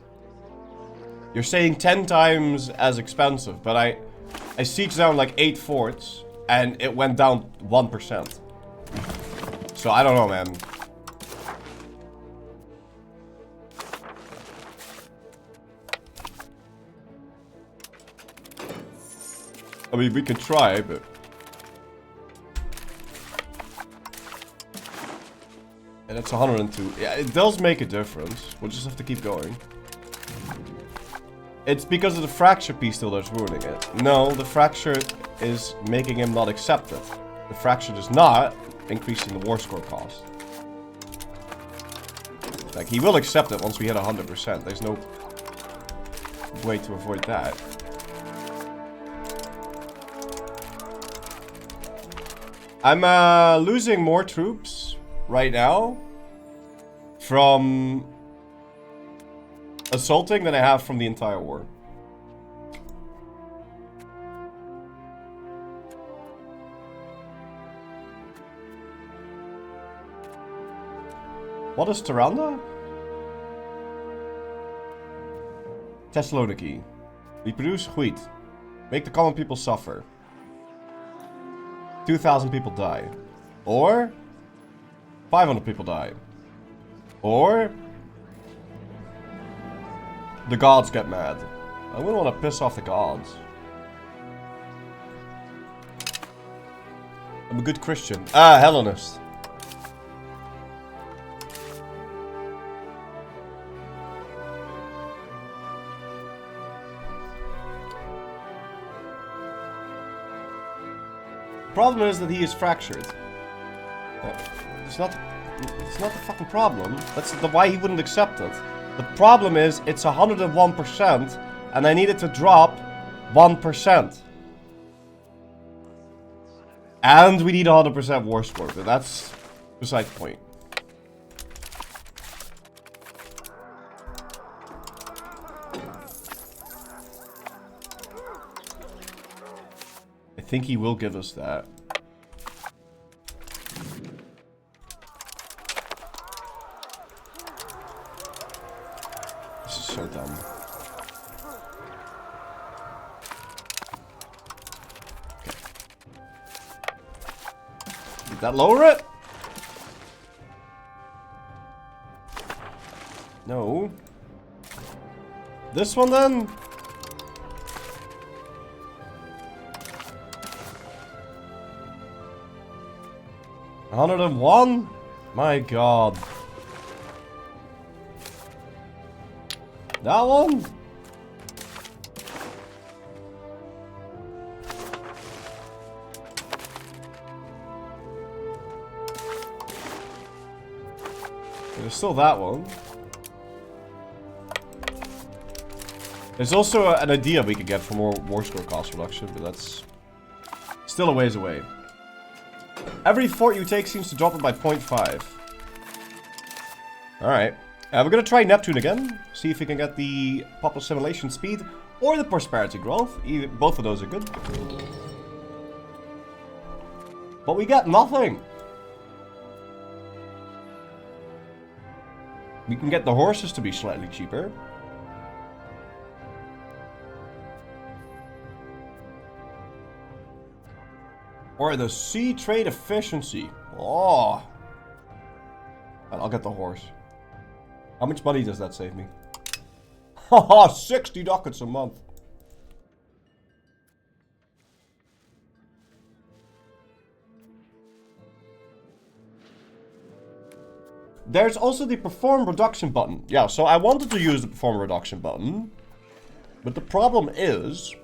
You're saying 10 times as expensive, but I sieged down like 8 forts, and it went down 1%. So I don't know, man. I mean, we can try, but... And it's 102. Yeah, it does make a difference. We'll just have to keep going. It's because of the fracture piece still that's ruining it. No, the fracture is making him not accept it. The fracture is not increasing the war score cost. Like, he will accept it once we hit 100%. There's no way to avoid that. I'm losing more troops right now from assaulting than I have from the entire war. What is Tyranda? Thessaloniki. We produce wheat. Make the common people suffer. 2,000 people die. Or 500 people die. Or the gods get mad. I wouldn't want to piss off the gods. I'm a good Christian. Ah, Hellenist. Problem is that he is fractured. It's not the fucking problem. That's why he wouldn't accept it. The problem is it's 101% and I need it to drop 1%. And we need 100% war score, but that's beside the point. I think he will give us that. This is so dumb. Okay. Did that lower it? No. This one then? $101? My god. That one? There's still that one. There's also an idea we could get for more war score cost reduction, but that's still a ways away. Every fort you take seems to drop it by 0.5. Alright. We're gonna try Neptune again. See if we can get the pop assimilation speed or the prosperity growth. Both of those are good. But we got nothing. We can get the horses to be slightly cheaper. Or the sea trade efficiency. Oh. I'll get the horse. How much money does that save me? Haha, 60 ducats a month. There's also the perform reduction button. Yeah, so I wanted to use the perform reduction button. But the problem is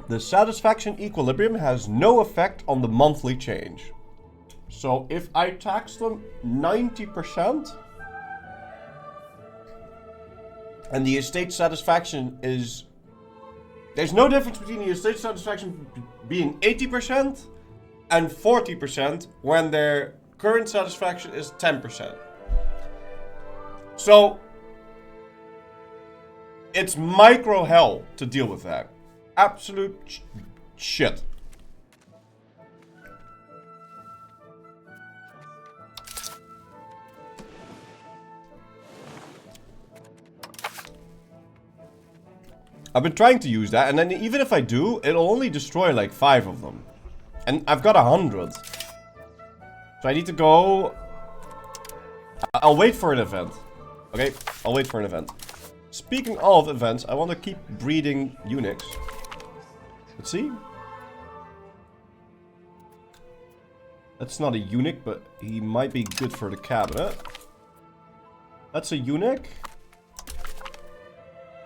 the satisfaction equilibrium has no effect on the monthly change. So if I tax them 90% and the estate satisfaction is... There's no difference between the estate satisfaction being 80% and 40% when their current satisfaction is 10%. So it's micro hell to deal with that. Absolute shit. I've been trying to use that, and then even if I do, it'll only destroy like 5 of them. And I've got 100. So I need to go... I'll wait for an event. Okay, I'll wait for an event. Speaking of events, I want to keep breeding eunuchs. Let's see. That's not a eunuch, but he might be good for the cabinet. That's a eunuch.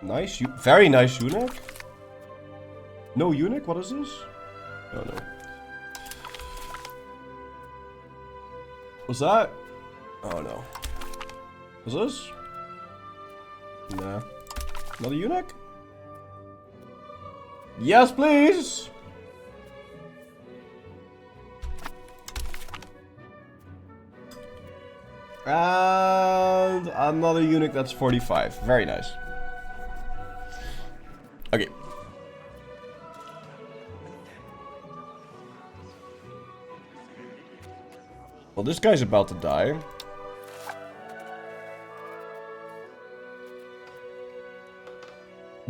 Nice, very nice eunuch. No eunuch, what is this? Oh no. What's that? Oh no. What's this? Nah. Another eunuch? Yes, please! And another eunuch, that's 45. Very nice. Okay. Well, this guy's about to die.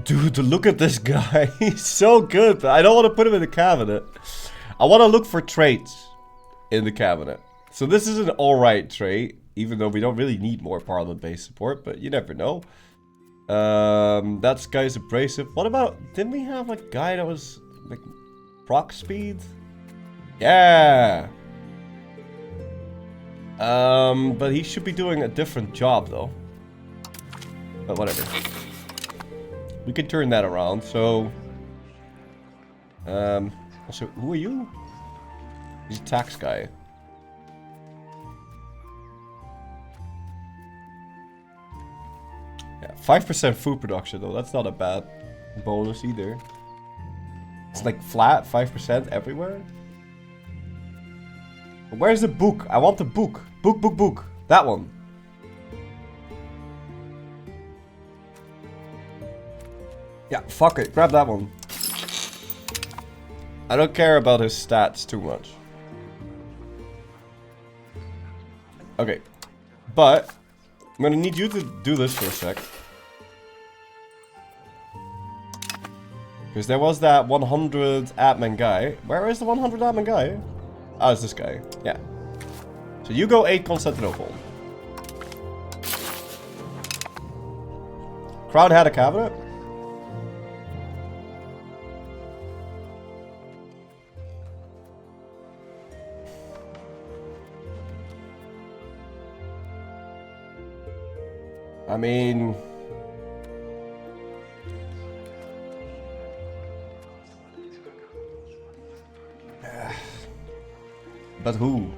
Dude, look at this guy. He's so good, but I don't want to put him in the cabinet. I want to look for traits in the cabinet. So this is an alright trait, even though we don't really need more parliament-based support, but you never know. That guy's abrasive. What about, didn't we have a guy that was like proc speed? Yeah. But he should be doing a different job though. But whatever. We can turn that around, so... also, who are you? He's a tax guy. Yeah, 5% food production though, that's not a bad bonus either. It's like flat, 5% everywhere. But where's the book? I want the book. Book. That one. Yeah, fuck it. Grab that one. I don't care about his stats too much. Okay. But I'm gonna need you to do this for a sec. Because there was that 100 admin guy. Where is the 100 admin guy? Oh, it's this guy. Yeah. So you go 8 Constantinople. Crown had a cabinet. I mean... but who?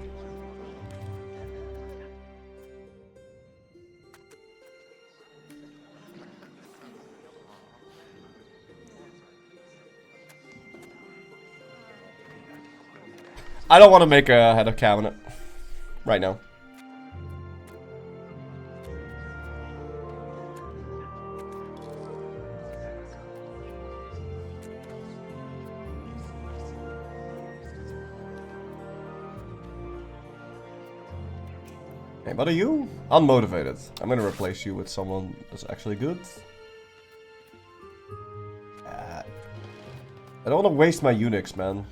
I don't want to make a head of cabinet right now. Hey, what are you? Unmotivated. I'm gonna replace you with someone that's actually good. I don't want to waste my eunuchs, man.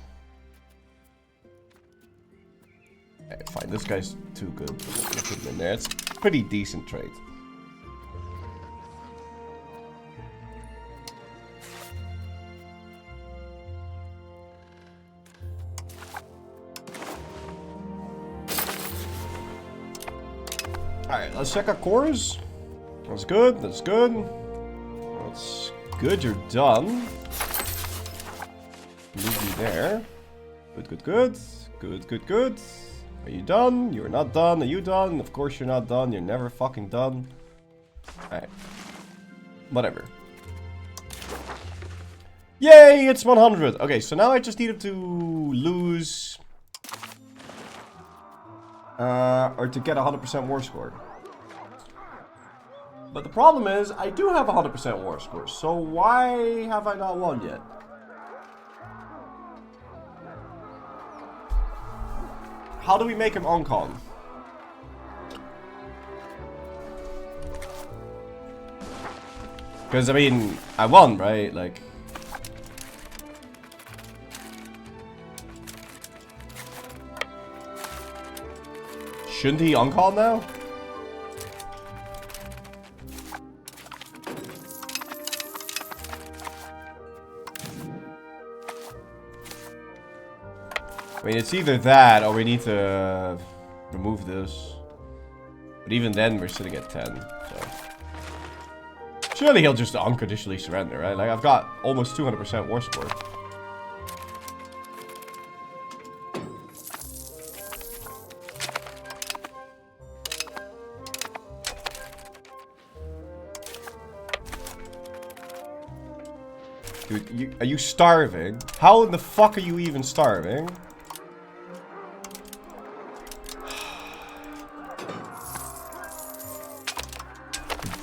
Okay, fine. This guy's too good. I'm gonna put him in there. It's a pretty decent trade. Alright, let's check our cores. That's good, that's good. That's good, you're done. Move you there. Good. Are you done? You're not done. Are you done? Of course you're not done. You're never fucking done. Alright. Whatever. Yay, it's 100. Okay, so now I just need him to lose... or to get a 100% war score. But the problem is, I do have a 100% war score, so why have I not won yet? How do we make him on-con? Because, I mean, I won, right? Like... shouldn't he on-call now? I mean, it's either that or we need to remove this. But even then, we're sitting at 10. though. Surely he'll just unconditionally surrender, right? Like, I've got almost 200% war score. Dude, are you starving? How in the fuck are you even starving?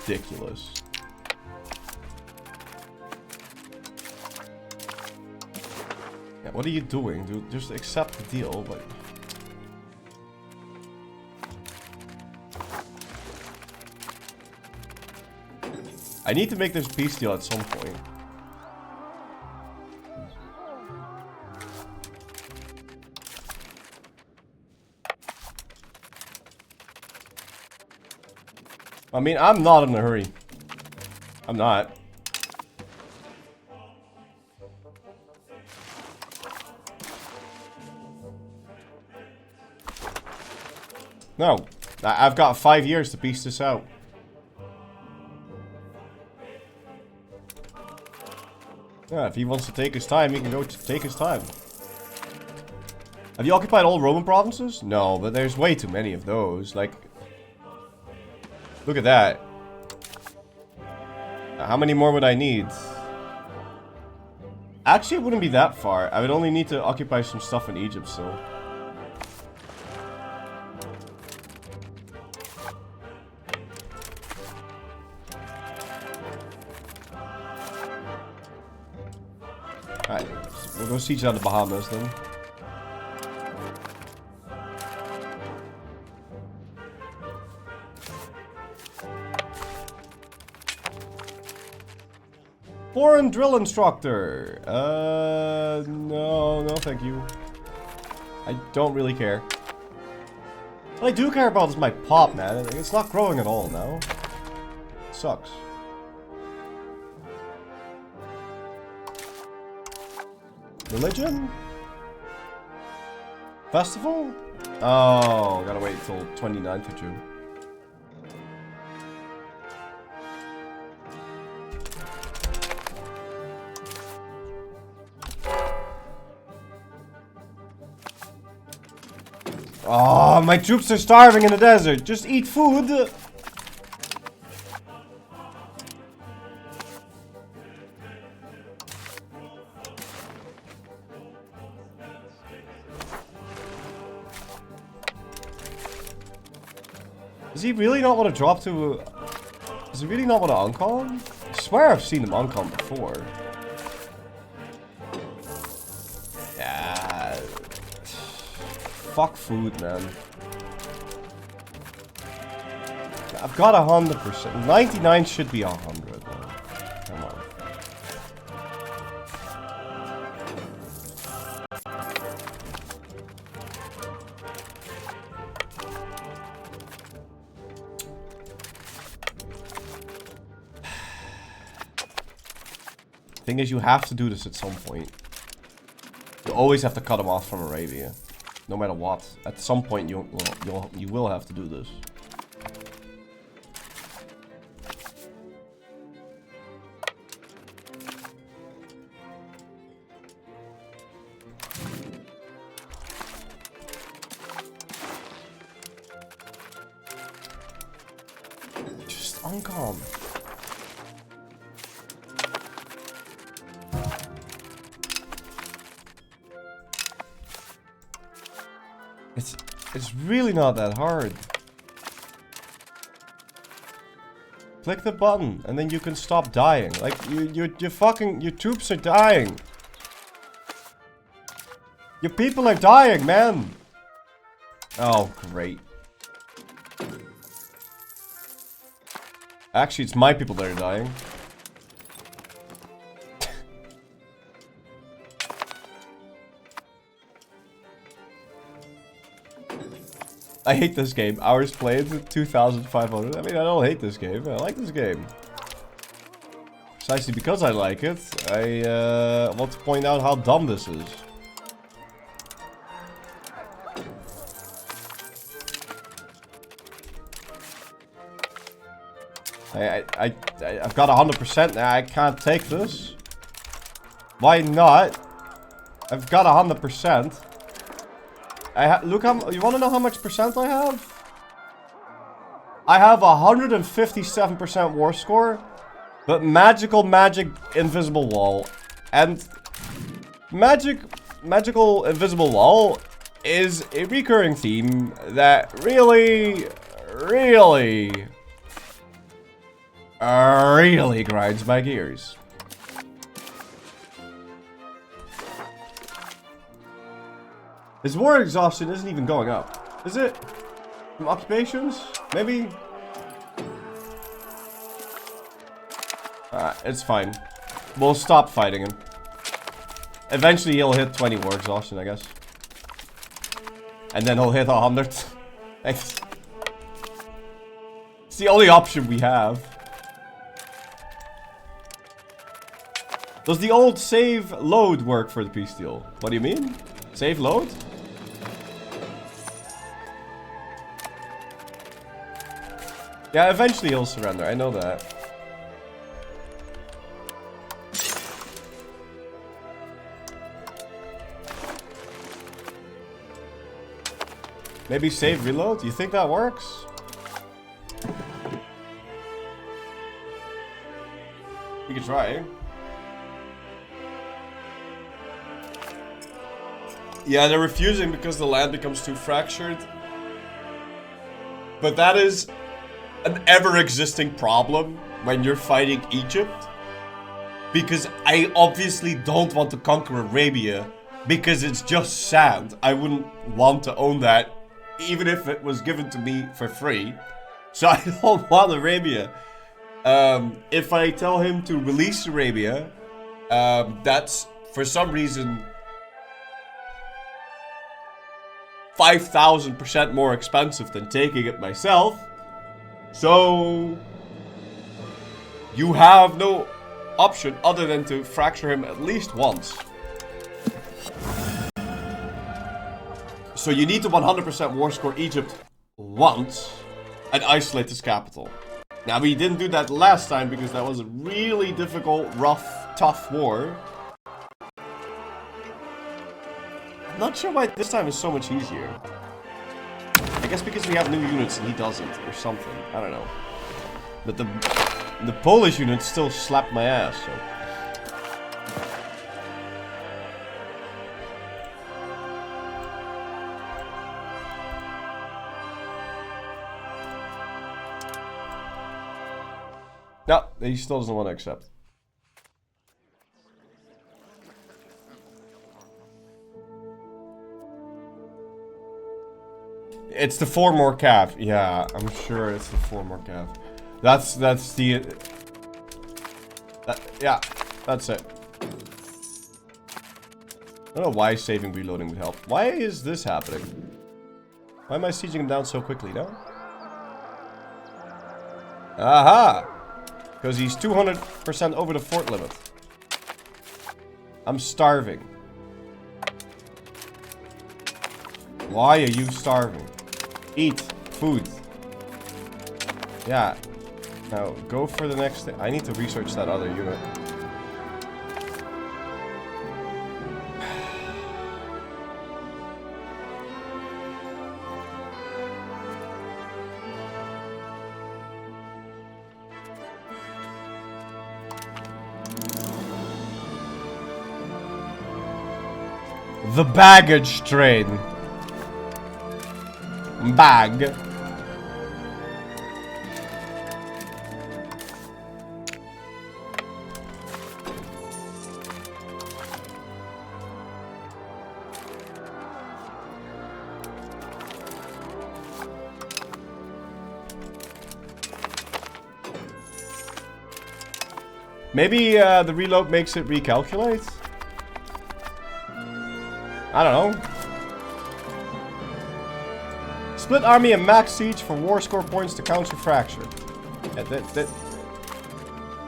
Ridiculous. Yeah, what are you doing, dude? Just accept the deal, but... I need to make this peace deal at some point. I mean, I'm not in a hurry. I'm not. No. I've got 5 years to piece this out. Yeah, if he wants to take his time, he can go take his time. Have you occupied all Roman provinces? No, but there's way too many of those. Like... Look at that. How many more would I need? Actually, it wouldn't be that far. I would only need to occupy some stuff in Egypt still. Alright, we'll go siege out the Bahamas then. Foreign drill instructor. No, thank you. I don't really care. What I do care about is my pop, man. It's not growing at all now. It sucks. Religion? Festival? Oh, gotta wait till 29th of June. Oh, my troops are starving in the desert. Just eat food. Does he really not want to drop to... Does he really not want to uncon? I swear I've seen him uncon before. Yeah. Fuck food, man. I've got 100%. 99 should be 100, man. Come on. Thing is, you have to do this at some point. You always have to cut them off from Arabia, no matter what. At some point, you will have to do this. Just uncalm. It's really not that hard. Click the button and then you can stop dying. Like your troops are dying. Your people are dying, man. Oh, great. Actually, it's my people that are dying. I hate this game. Hours played, 2,500. I mean, I don't hate this game. I like this game. Precisely because I like it, I want to point out how dumb this is. I've got 100% now. I can't take this. Why not? I've got 100%. Look how. You want to know how much percent I have? I have 157% war score, but magical invisible wall, and magical invisible wall is a recurring theme that really grinds my gears. His war exhaustion isn't even going up, is it? From occupations? Maybe? It's fine. We'll stop fighting him. Eventually he'll hit 20 war exhaustion, I guess. And then he'll hit 100. Thanks. It's the only option we have. Does the old save load work for the peace deal? What do you mean? Save load? Yeah, eventually he'll surrender. I know that. Maybe save reload? Do you think that works? We could try. Yeah, they're refusing because the land becomes too fractured. But that is an ever-existing problem when you're fighting Egypt. Because I obviously don't want to conquer Arabia because it's just sand. I wouldn't want to own that even if it was given to me for free. So I don't want Arabia. If I tell him to release Arabia, that's for some reason 5,000% more expensive than taking it myself. So you have no option other than to fracture him at least once. So you need to 100% war score Egypt once and isolate this capital. Now we didn't do that last time because that was a really difficult, rough, tough war. I'm not sure why this time is so much easier. I guess because we have new units and he doesn't, or something. I don't know. But the Polish units still slapped my ass, so. No, he still doesn't want to accept. It's the 4 more cav. Yeah, I'm sure it's the 4 more cav. That's the... yeah, that's it. I don't know why saving reloading would help. Why is this happening? Why am I sieging him down so quickly now? Aha! Because he's 200% over the fort limit. I'm starving. Why are you starving? Eat food. Yeah. Now go for the next thing. I need to research that other unit. The baggage train. Bag. Maybe the reload makes it recalculate? I don't know. Split army and max siege for war score points to counter fracture.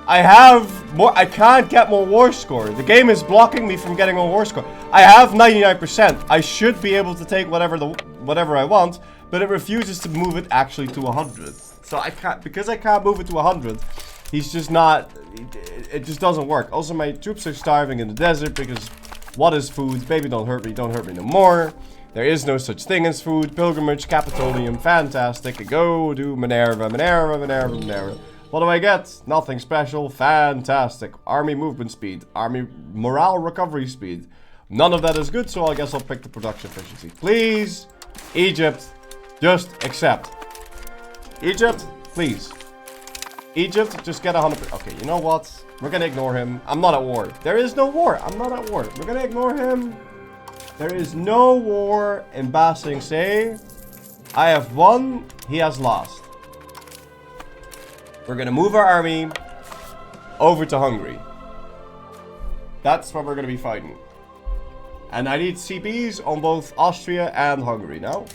I have more. I can't get more war score. The game is blocking me from getting more war score. I have 99%. I should be able to take whatever I want, but it refuses to move it actually to 100. So I can't, because I can't move it to 100, he's just not, it just doesn't work. Also, my troops are starving in the desert because what is food? Baby, don't hurt me no more. There is no such thing as food. Pilgrimage, Capitolium, fantastic. Go to Minerva. What do I get? Nothing special. Fantastic. Army movement speed. Army morale recovery speed. None of that is good, so I guess I'll pick the production efficiency. Please, Egypt, just accept. Egypt, please. Egypt, just get 100%. Okay, you know what? We're gonna ignore him. I'm not at war. There is no war. I'm not at war. We're gonna ignore him. There is no war in Ba Sing Se. I have won. He has lost. We're gonna move our army over to Hungary. That's what we're gonna be fighting. And I need CBs on both Austria and Hungary now.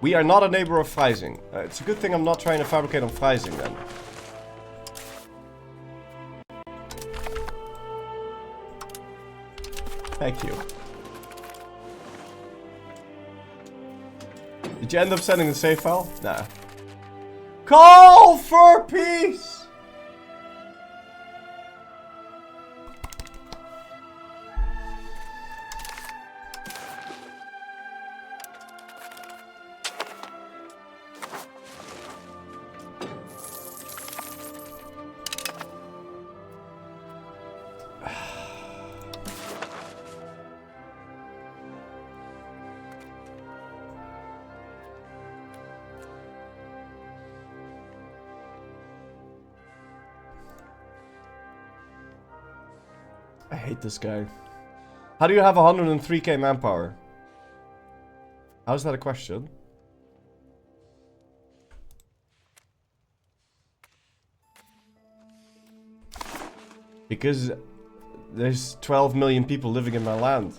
We are not a neighbor of Freising. It's a good thing I'm not trying to fabricate on Freising then. Thank you. Did you end up sending the save file? Nah. Call for peace! I hate this guy. How do you have 103k manpower? How's that a question? Because there's 12 million people living in my land.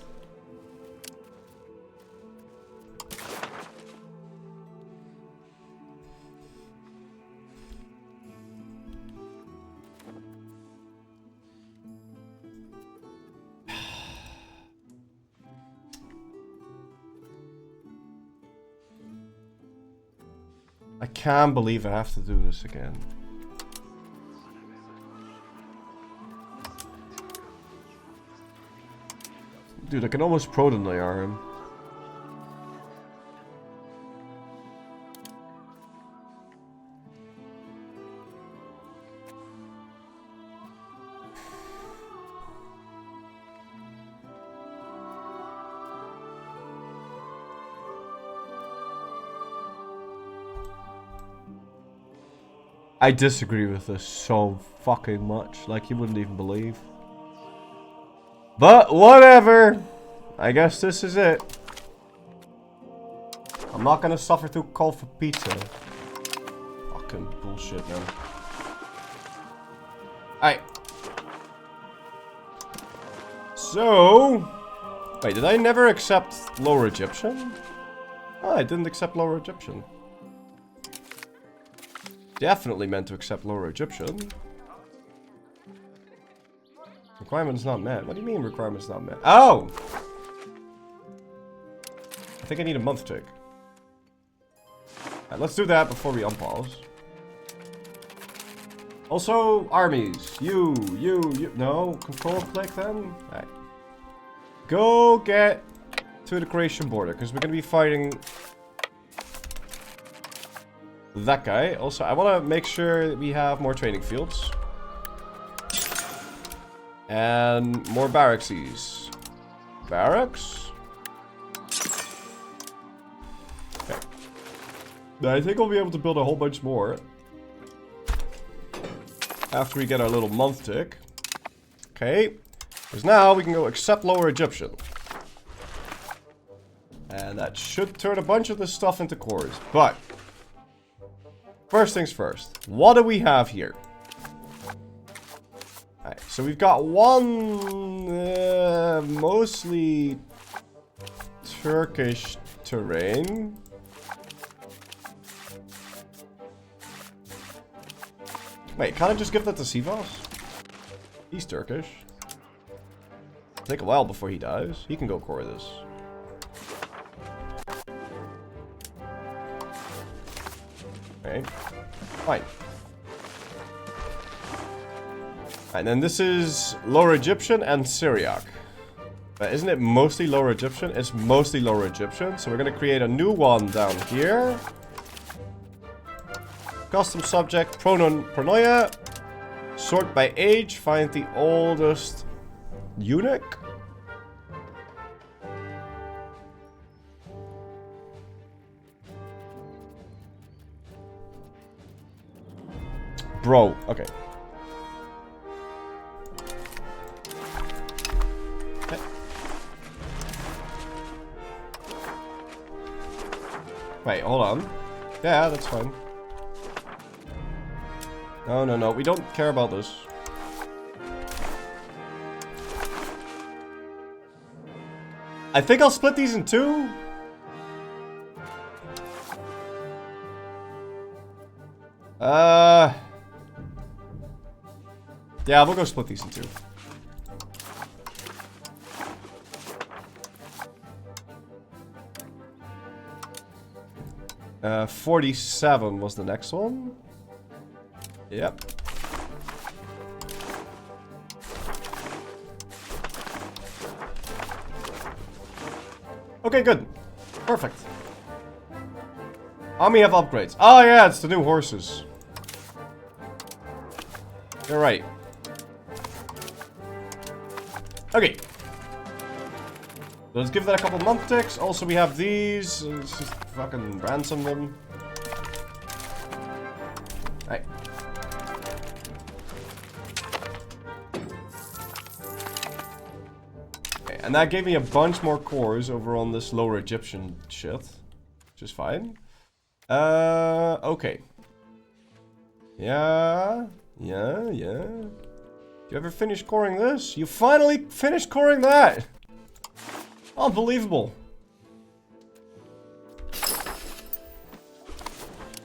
I can't believe I have to do this again. Dude, I can almost proto-Nayar him. I disagree with this so fucking much, like you wouldn't even believe. But whatever. I guess this is it. I'm not gonna suffer to call for pizza. Fucking bullshit, man. Alright. So... Wait, did I never accept Lower Egyptian? Oh, I didn't accept Lower Egyptian. Definitely meant to accept Lower Egyptian. Requirements not met. What do you mean requirements not met? Oh! I think I need a month tick. Alright, let's do that before we unpause. Also, armies. You. No, control click then? Alright. Go get to the Croatian border, because we're going to be fighting that guy. Also, I want to make sure that we have more training fields. And more barrackses. Barracks? Okay. I think we'll be able to build a whole bunch more after we get our little month tick. Okay. Because now we can go accept Lower Egyptian. And that should turn a bunch of this stuff into cores. But first things first. What do we have here? Alright, so we've got one mostly Turkish terrain. Wait, can't I just give that to Sivas? He's Turkish. Take a while before he dies. He can go core this. Okay. Fine. And then this is Lower Egyptian and Syriac. Isn't it mostly Lower Egyptian? It's mostly Lower Egyptian. So we're going to create a new one down here. Custom subject, pronoun pronoia. Sort by age, find the oldest eunuch. Bro, okay. Wait, hold on. Yeah, that's fine. No, no, no. We don't care about this. I think I'll split these in two. Yeah, we'll go split these in two. 47 was the next one. Yep. Okay, good. Perfect. Army have upgrades. Oh yeah, it's the new horses. You're right. Okay. Let's give that a couple month ticks. Also, we have these. Let's just fucking ransom them. Right. Okay, and that gave me a bunch more cores over on this Lower Egyptian shit. Which is fine. Okay. Yeah. You ever finish coring this? You finally finished coring that! Unbelievable.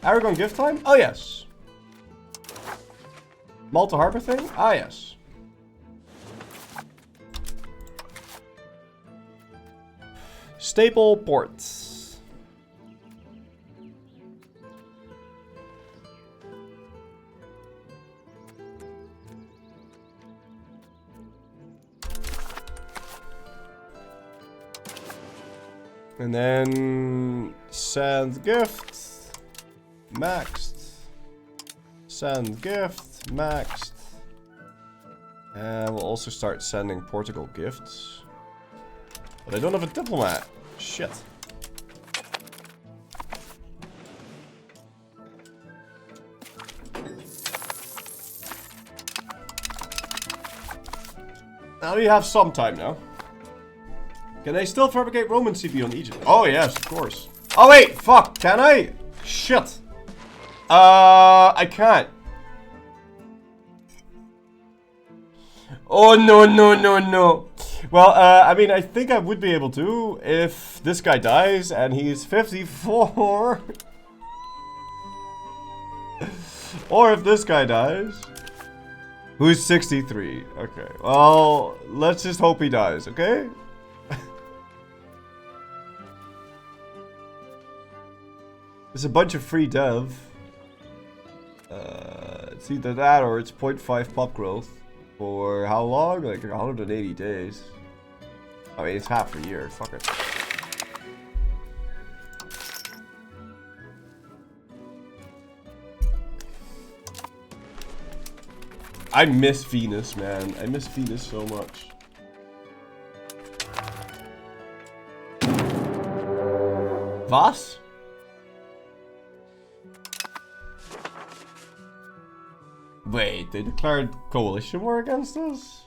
Aragon gift time? Oh yes. Malta Harbor thing? Ah yes. Staple ports. And then send gift, maxed, send gift, maxed, and we'll also start sending Portugal gifts. But I don't have a diplomat. Shit. Now we have some time now. Can I still fabricate Roman CPU on Egypt? Oh yes, of course. Oh wait, fuck, can I? Shit. I can't. Oh no. Well, I mean, I think I would be able to if this guy dies and he's 54. Or if this guy dies. Who's 63? Okay, well, let's just hope he dies, okay? There's a bunch of free dev. It's either that or it's 0.5 pop growth. For how long? Like 180 days. I mean, it's half a year. Fuck it. I miss Venus, man. I miss Venus so much. Was? Wait, they declared coalition war against us?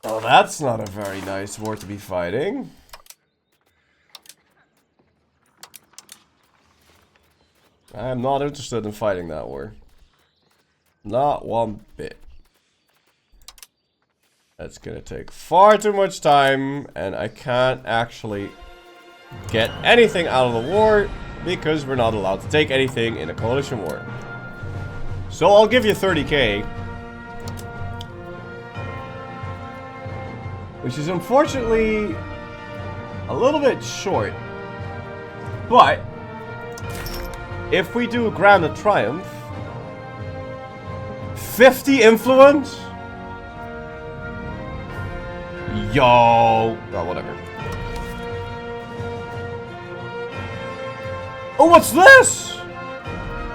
Oh, that's not a very nice war to be fighting. I'm not interested in fighting that war. Not one bit. That's gonna take far too much time, and I can't actually get anything out of the war because we're not allowed to take anything in a coalition war. So I'll give you 30k. Which is unfortunately a little bit short. But if we do Grand Triumph, 50 influence? Yo. Oh, whatever. Oh, what's this?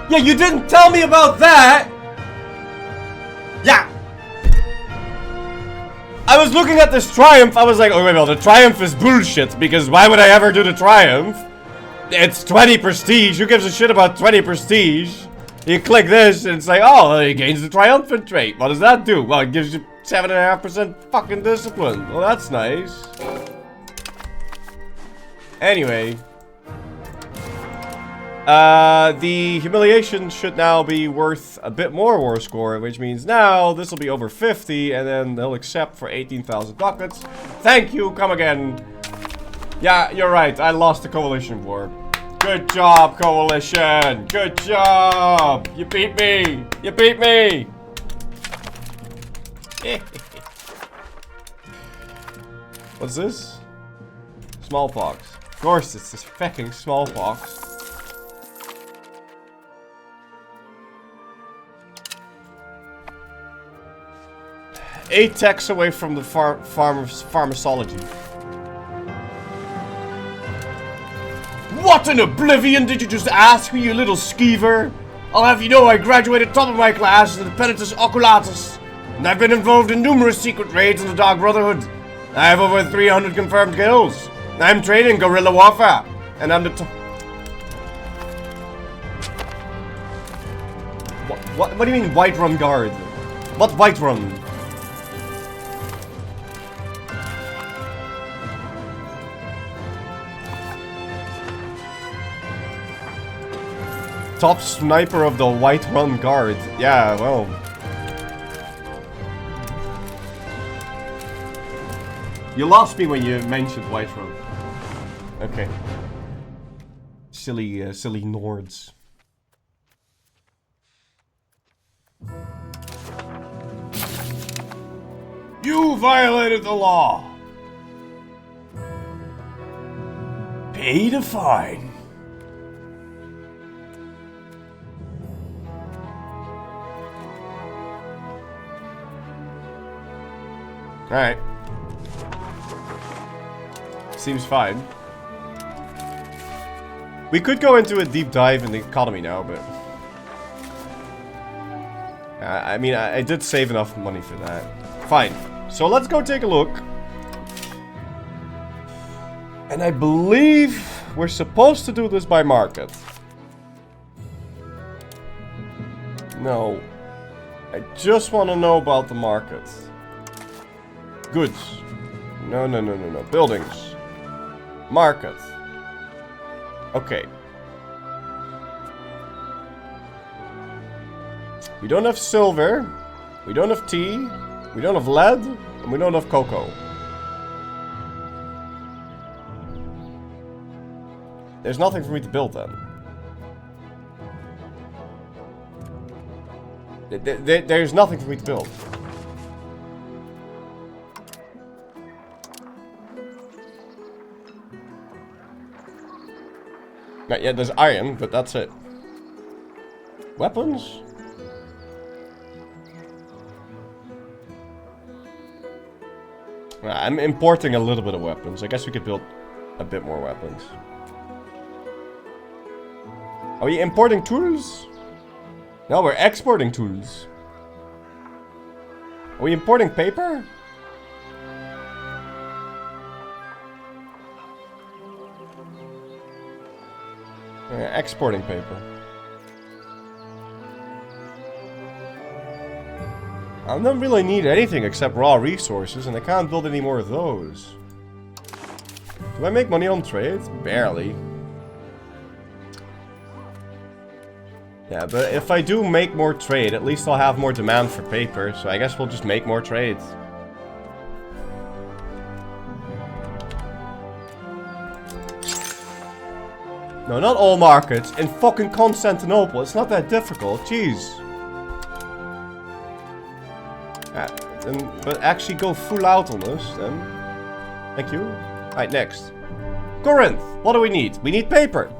Yeah, you didn't tell me about that. Yeah. I was looking at this Triumph. I was like, oh, wait, well, the Triumph is bullshit. Because why would I ever do the Triumph? It's 20 prestige. Who gives a shit about 20 prestige? You click this and it's like, oh, it gains the triumphant trait. What does that do? Well, it gives you 7.5% fucking discipline. Well, that's nice. Anyway. The humiliation should now be worth a bit more war score, which means now this will be over 50, and then they'll accept for 18,000 ducats. Thank you, come again. Yeah, you're right, I lost the coalition war. Good job, coalition! Good job! You beat me! You beat me! What's this? Smallpox. Of course, it's this fucking smallpox. Eight techs away from the pharmacology. What in oblivion did you just ask me, you little skeever? I'll have you know I graduated top of my class in the Penitus Oculatus, and I've been involved in numerous secret raids in the Dark Brotherhood. I have over 300 confirmed kills. I'm trained in guerrilla warfare, and I'm the What do you mean White Run Guard? What White Run? Top sniper of the White Run Guard. Yeah, well. You lost me when you mentioned White Run. Okay. Silly Nords. You violated the law. Pay the fine. Alright. Seems fine. We could go into a deep dive in the economy now, but... I mean, I did save enough money for that. Fine. So let's go take a look. And I believe we're supposed to do this by market. No. I just want to know about the market. Goods. No. Buildings. Market. Okay. We don't have silver. We don't have tea. We don't have lead. And we don't have cocoa. There's nothing for me to build then. There's nothing for me to build. Yeah, there's iron, but that's it. Weapons? I'm importing a little bit of weapons. I guess we could build a bit more weapons. Are we importing tools? No, we're exporting tools. Are we importing paper? Exporting paper. I don't really need anything except raw resources, and I can't build any more of those. Do I make money on trade? Barely. Yeah, but if I do make more trade, at least I'll have more demand for paper, so I guess we'll just make more trades. No, not all markets. In fucking Constantinople. It's not that difficult. Jeez. But actually go full out on this, then. Thank you. Alright, next. Corinth. What do we need? We need paper.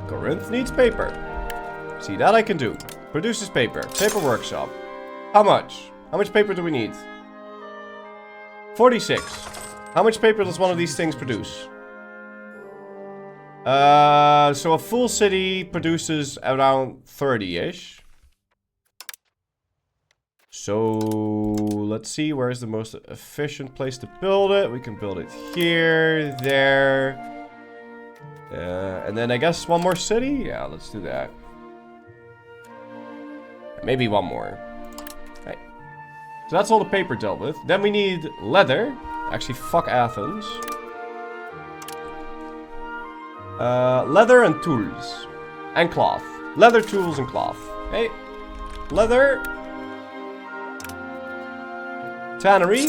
Corinth needs paper. See, that I can do. Produces paper. Paper workshop. How much? How much paper do we need? 46. How much paper does one of these things produce? So a full city produces around 30-ish. So let's see, where's the most efficient place to build it? We can build it here, there. And then I guess one more city? Yeah, let's do that. Maybe one more. Right. So that's all the paper dealt with. Then we need leather. Actually, fuck Athens. Leather and tools. And cloth. Leather, tools, and cloth. Hey. Leather. Tannery.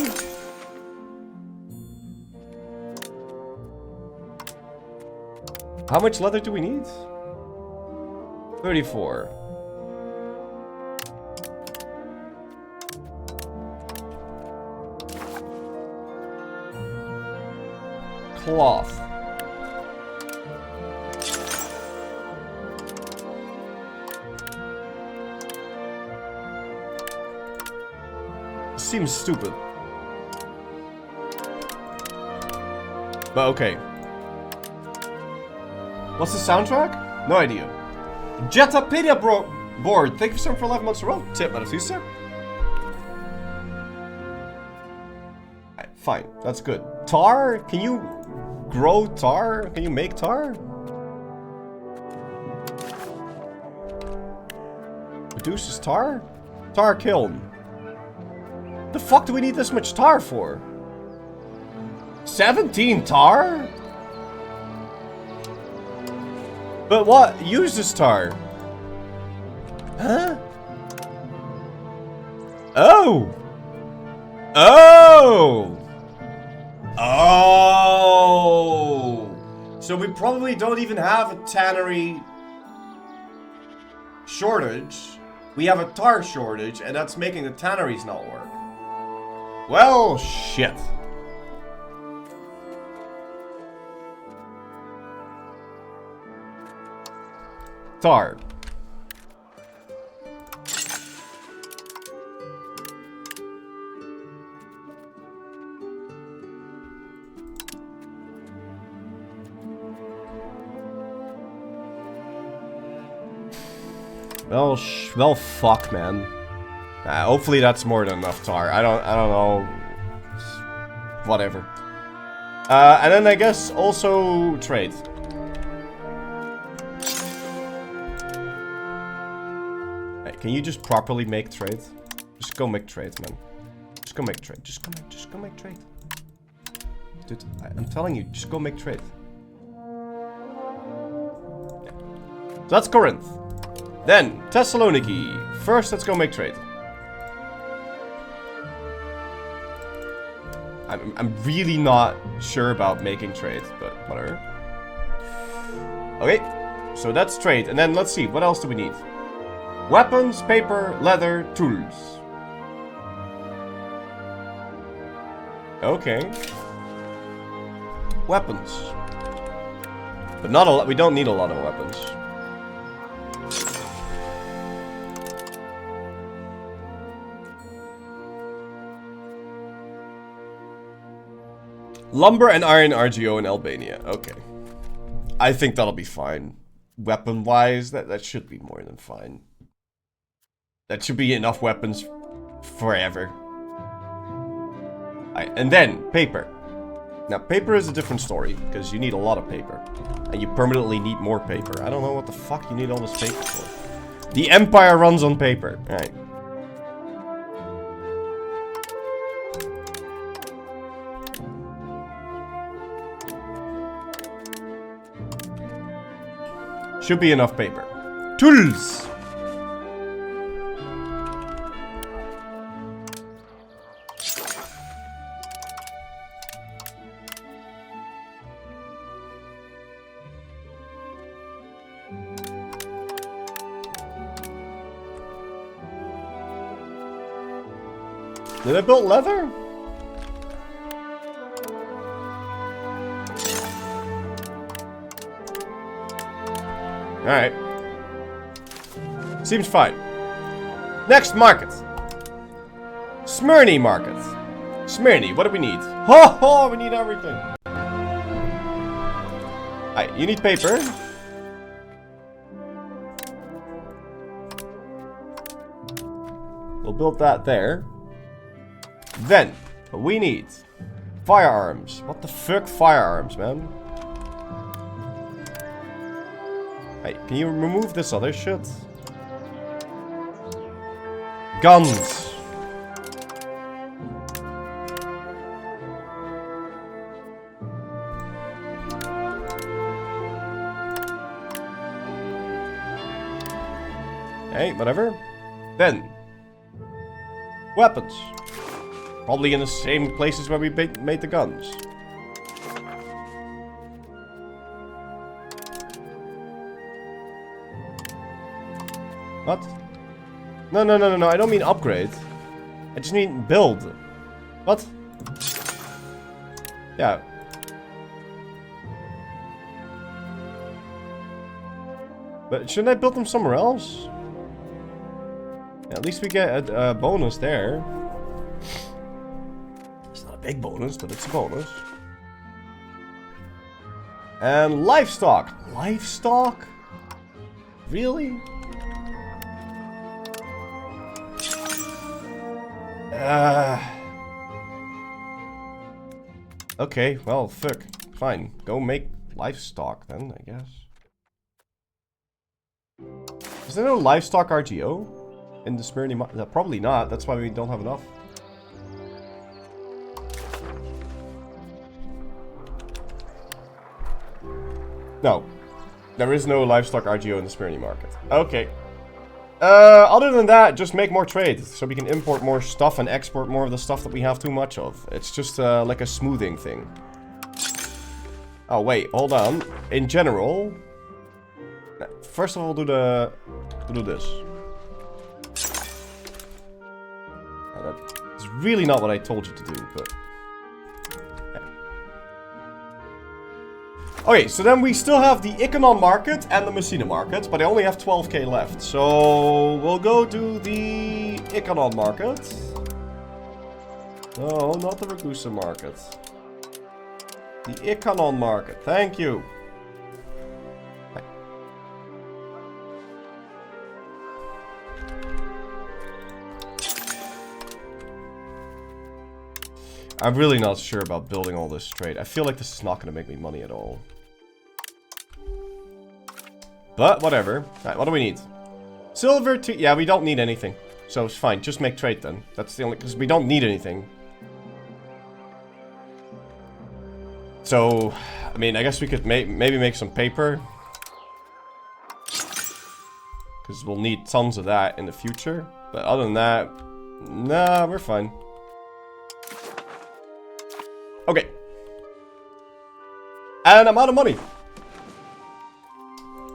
How much leather do we need? 34. Cloth. Seems stupid. But okay. What's the soundtrack? No idea. Jetapedia board. Thank you so much for 11 months in a row. Tip, man. See you, sir. Right, fine. That's good. Tar? Can you grow tar? Can you make tar? Produces tar? Tar kiln. The fuck do we need this much tar for? 17 tar? But what uses tar? Huh? Oh! Oh! Oh! So we probably don't even have a tannery shortage. We have a tar shortage, and that's making the tanneries not work. Well, shit. Tar. Well, fuck, man. Hopefully that's more than enough tar. I don't know. Whatever. And then I guess also trade. Hey, can you just properly make trade? Just go make trade, man. Just go make trade. Just go make trade. Dude, I'm telling you, just go make trade. Yeah. So that's Corinth. Then, Thessaloniki. First, let's go make trade. I'm really not sure about making trade, but whatever. Okay, so that's trade. And then let's see, what else do we need? Weapons, paper, leather, tools. Okay. Weapons. But not a lot. We don't need a lot of weapons. Lumber and iron RGO in Albania. Okay. I think that'll be fine. Weapon-wise, that should be more than fine. That should be enough weapons forever. And then, paper. Now, paper is a different story, because you need a lot of paper. And you permanently need more paper. I don't know what the fuck you need all this paper for. The Empire runs on paper. Alright. Should be enough paper. Tools! Did I build leather? Alright. Seems fine. Next market. Smyrny market. Smyrny, what do we need? Ho ho, we need everything. Alright, you need paper. We'll build that there. Then, we need firearms. What the fuck firearms, man? Hey, can you remove this other shit? Guns. Hey, whatever. Then, weapons. Probably in the same places where we made the guns. What? No, I don't mean upgrade. I just mean build. What? Yeah. But shouldn't I build them somewhere else? Yeah, at least we get a bonus there. It's not a big bonus, but it's a bonus. And livestock. Livestock? Really? Okay, well, fuck. Fine. Go make livestock then, I guess. Is there no livestock RGO in the Smyrny? Probably not. That's why we don't have enough. No. There is no livestock RGO in the Smyrny market. Okay. Other than that, just make more trade. So we can import more stuff and export more of the stuff that we have too much of. It's just like a smoothing thing. Oh, wait. Hold on. In general... First of all, we'll do this. That's really not what I told you to do, but... Okay, so then we still have the Ikanon market and the Messina market, but I only have 12k left. So we'll go to the Ikanon market. No, not the Ragusa market. The Ikanon market, thank you. I'm really not sure about building all this trade. I feel like this is not going to make me money at all. But, whatever. Alright, what do we need? Silver to... Yeah, we don't need anything. So, it's fine. Just make trade then. That's the only... Because we don't need anything. So, I mean, I guess we could maybe make some paper. Because we'll need tons of that in the future. But other than that... Nah, we're fine. Okay. And I'm out of money.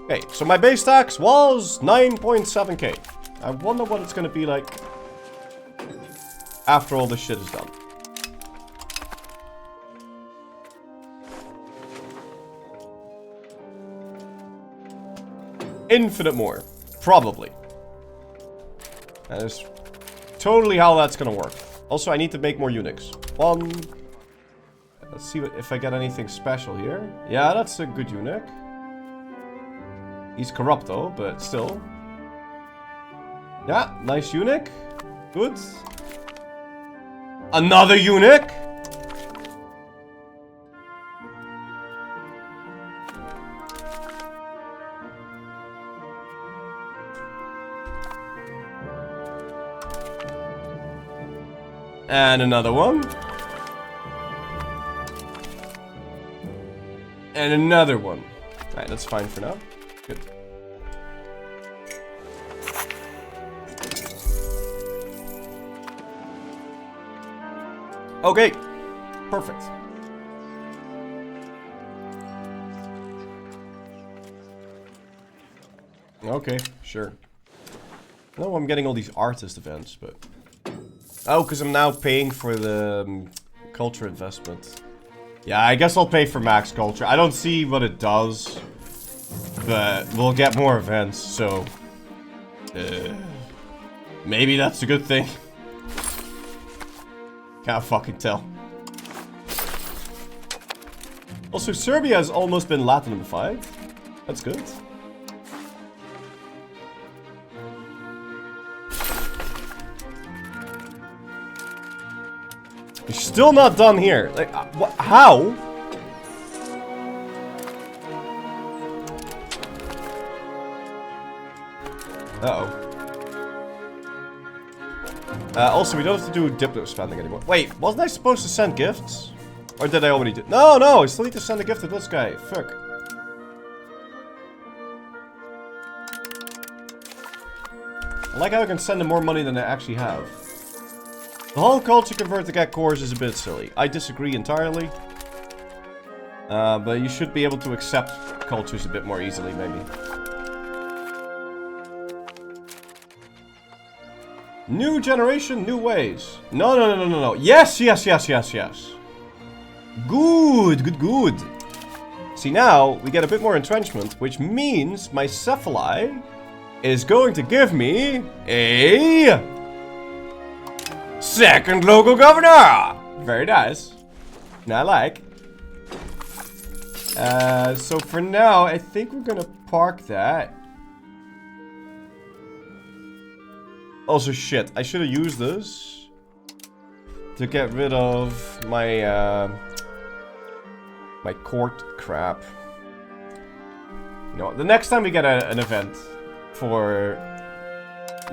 Okay, so my base tax was 9.7k. I wonder what it's gonna be like after all this shit is done. Infinite more. Probably. That is totally how that's gonna work. Also, I need to make more eunuchs. One... Let's see if I get anything special here. Yeah, that's a good eunuch. He's corrupt though, but still. Yeah, nice eunuch. Good. Another eunuch. And another one. And another one. Alright, that's fine for now. Good. Okay. Perfect. Okay, sure. No, I'm getting all these artist events, but... Oh, because I'm now paying for the culture investment. Yeah, I guess I'll pay for max culture. I don't see what it does. But we'll get more events, so... maybe that's a good thing. Can't fucking tell. Also, Serbia has almost been Latinified. That's good. You're still not done here. Like, what? How? Uh-oh. Also, we don't have to do diplo spending anymore. Wait, wasn't I supposed to send gifts? Or did I already do? No, I still need to send a gift to this guy. Fuck. I like how I can send him more money than I actually have. The whole culture convert to get cores is a bit silly. I disagree entirely. But you should be able to accept cultures a bit more easily, maybe. New generation, new ways. No. Yes. Good. See, now we get a bit more entrenchment, which means my Cephali is going to give me a second local governor. Very nice. I like. So for now, I think we're gonna park that. Also, shit, I should have used this to get rid of my my court crap. You know, the next time we get an event for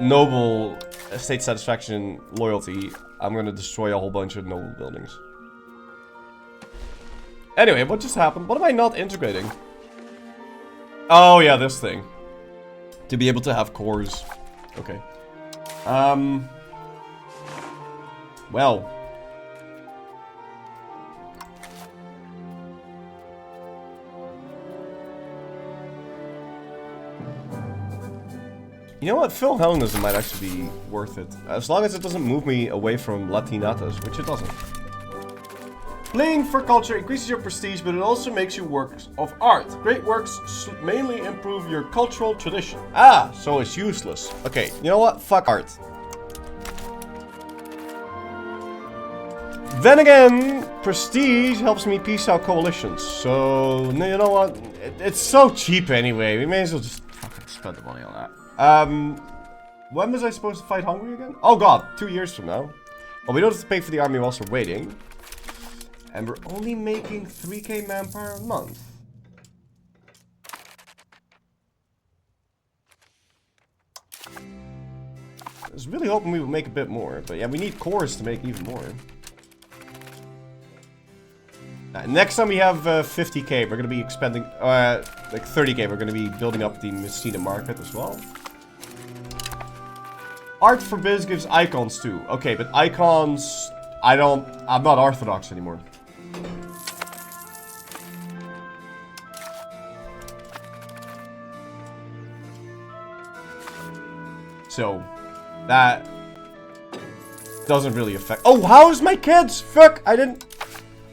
noble estate satisfaction loyalty, I'm gonna destroy a whole bunch of noble buildings. Anyway, what just happened? What am I not integrating? Oh yeah, this thing. To be able to have cores. Okay. Well. You know what? Phil Hellenism might actually be worth it. As long as it doesn't move me away from Latinatas, which it doesn't. Playing for culture increases your prestige, but it also makes you works of art. Great works mainly improve your cultural tradition. Ah, so it's useless. Okay, you know what? Fuck art. Then again, prestige helps me piece out coalitions. So, you know what? It's so cheap anyway. We may as well just fucking spend the money on that. When was I supposed to fight Hungary again? Oh god, 2 years from now. Well, we don't have to pay for the army whilst we're waiting. And we're only making 3k manpower a month. I was really hoping we would make a bit more, but yeah, we need cores to make even more. Next time we have 50k, we're going to be expanding, like 30k, we're going to be building up the Messina market as well. Art for Biz gives icons too. Okay, but icons, I'm not orthodox anymore. So, that doesn't really affect. Oh, how's my kids? Fuck, I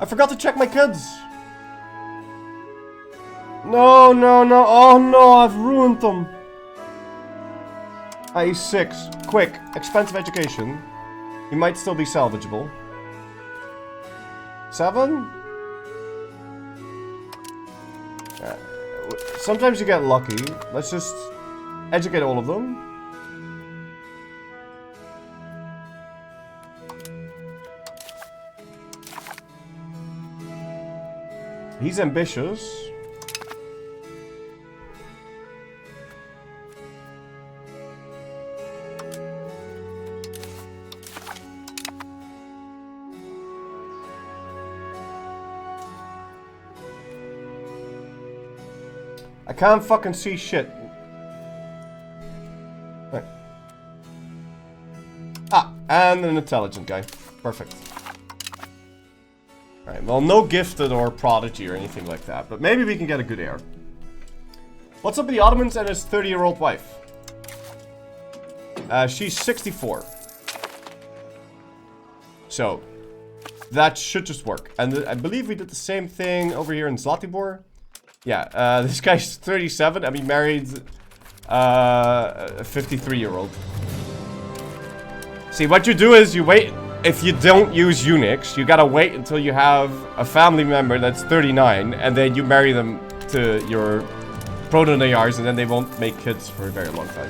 forgot to check my kids. No. Oh no, I've ruined them. He's 6. Quick, expensive education. He might still be salvageable. 7? Sometimes you get lucky. Let's just educate all of them. He's ambitious. I can't fucking see shit. Right. Ah, and an intelligent guy. Perfect. Alright, well, no gifted or prodigy or anything like that, but maybe we can get a good heir. What's up with the Ottomans and his 30-year-old wife? She's 64. So, that should just work. And I believe we did the same thing over here in Zlatibor. Yeah, this guy's 37 and he married a 53-year-old. See, what you do is you wait. If you don't use Unix, you gotta wait until you have a family member that's 39, and then you marry them to your proto-Nayars, and then they won't make kids for a very long time.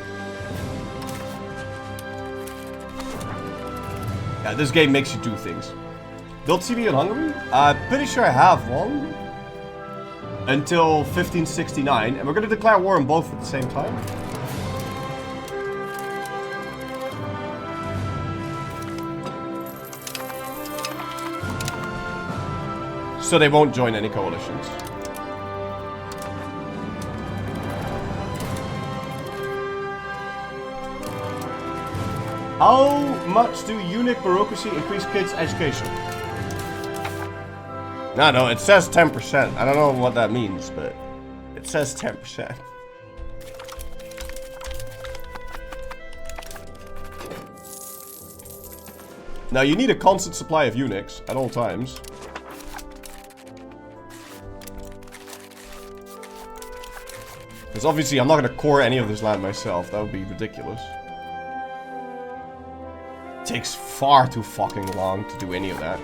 Yeah, this game makes you do things. Build TV in Hungary? I'm pretty sure I have one. Until 1569, and we're gonna declare war on both at the same time. So they won't join any coalitions. How much do eunuch bureaucracy increase kids' education? No, it says 10%. I don't know what that means, but it says 10%. Now, you need a constant supply of eunuchs at all times. Because obviously I'm not going to core any of this land myself. That would be ridiculous. It takes far too fucking long to do any of that.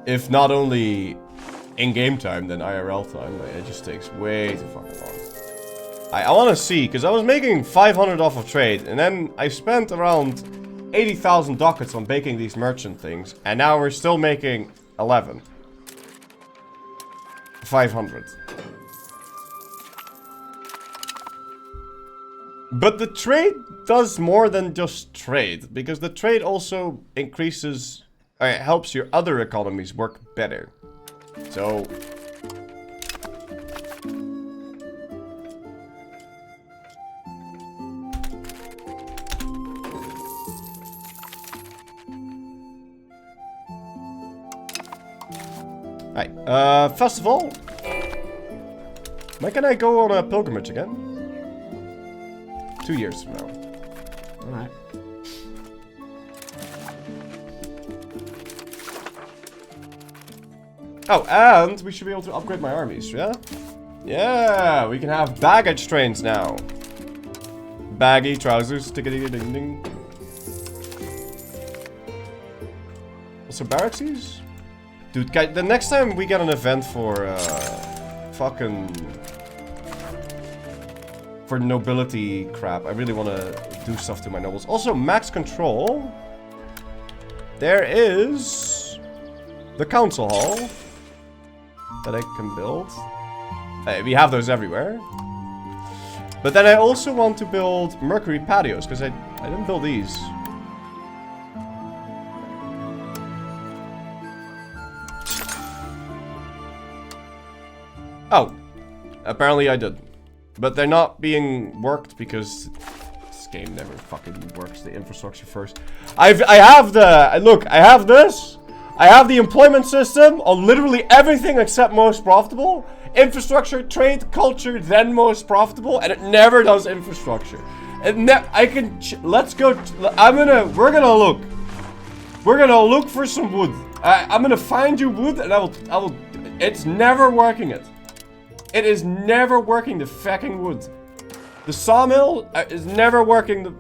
If not only in-game time, then IRL time. Like, it just takes way too fucking long. I want to see, because I was making 500 off of trade, and then I spent around 80,000 ducats on baking these merchant things, and now we're still making 11. 500. But the trade does more than just trade, because the trade also increases, helps your other economies work better. So... Right, festival. When can I go on a pilgrimage again? 2 years from now. Alright. Oh, and we should be able to upgrade my armies, yeah? Yeah, we can have baggage trains now. Baggy trousers, tickety ding ding. Also barrackses? Dude, guys, the next time we get an event for, for nobility crap, I really want to do stuff to my nobles. Also, max control. There is the council hall that I can build. We have those everywhere. But then I also want to build Mercury patios, because I didn't build these. Oh, apparently I did. But they're not being worked because this game never fucking works the infrastructure first. I have the, look, I have this. I have the employment system on literally everything except most profitable. Infrastructure, trade, culture, then most profitable, and it never does infrastructure. Let's go, we're gonna look. We're gonna look for some wood. I'm gonna find you wood, and I will, it's never working it. It is never working the fucking wood. The sawmill is never working the...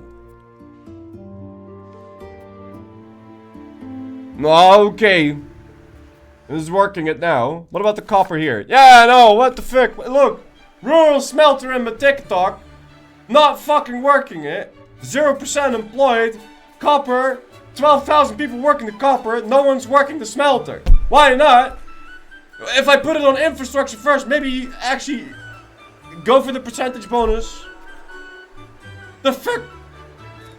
Okay. This is working it now. What about the copper here? Yeah, no, what the fuck? Look, rural smelter in my TikTok. Not fucking working it. 0% employed. Copper. 12,000 people working the copper. No one's working the smelter. Why not? If I put it on infrastructure first, maybe actually go for the percentage bonus. The fuck?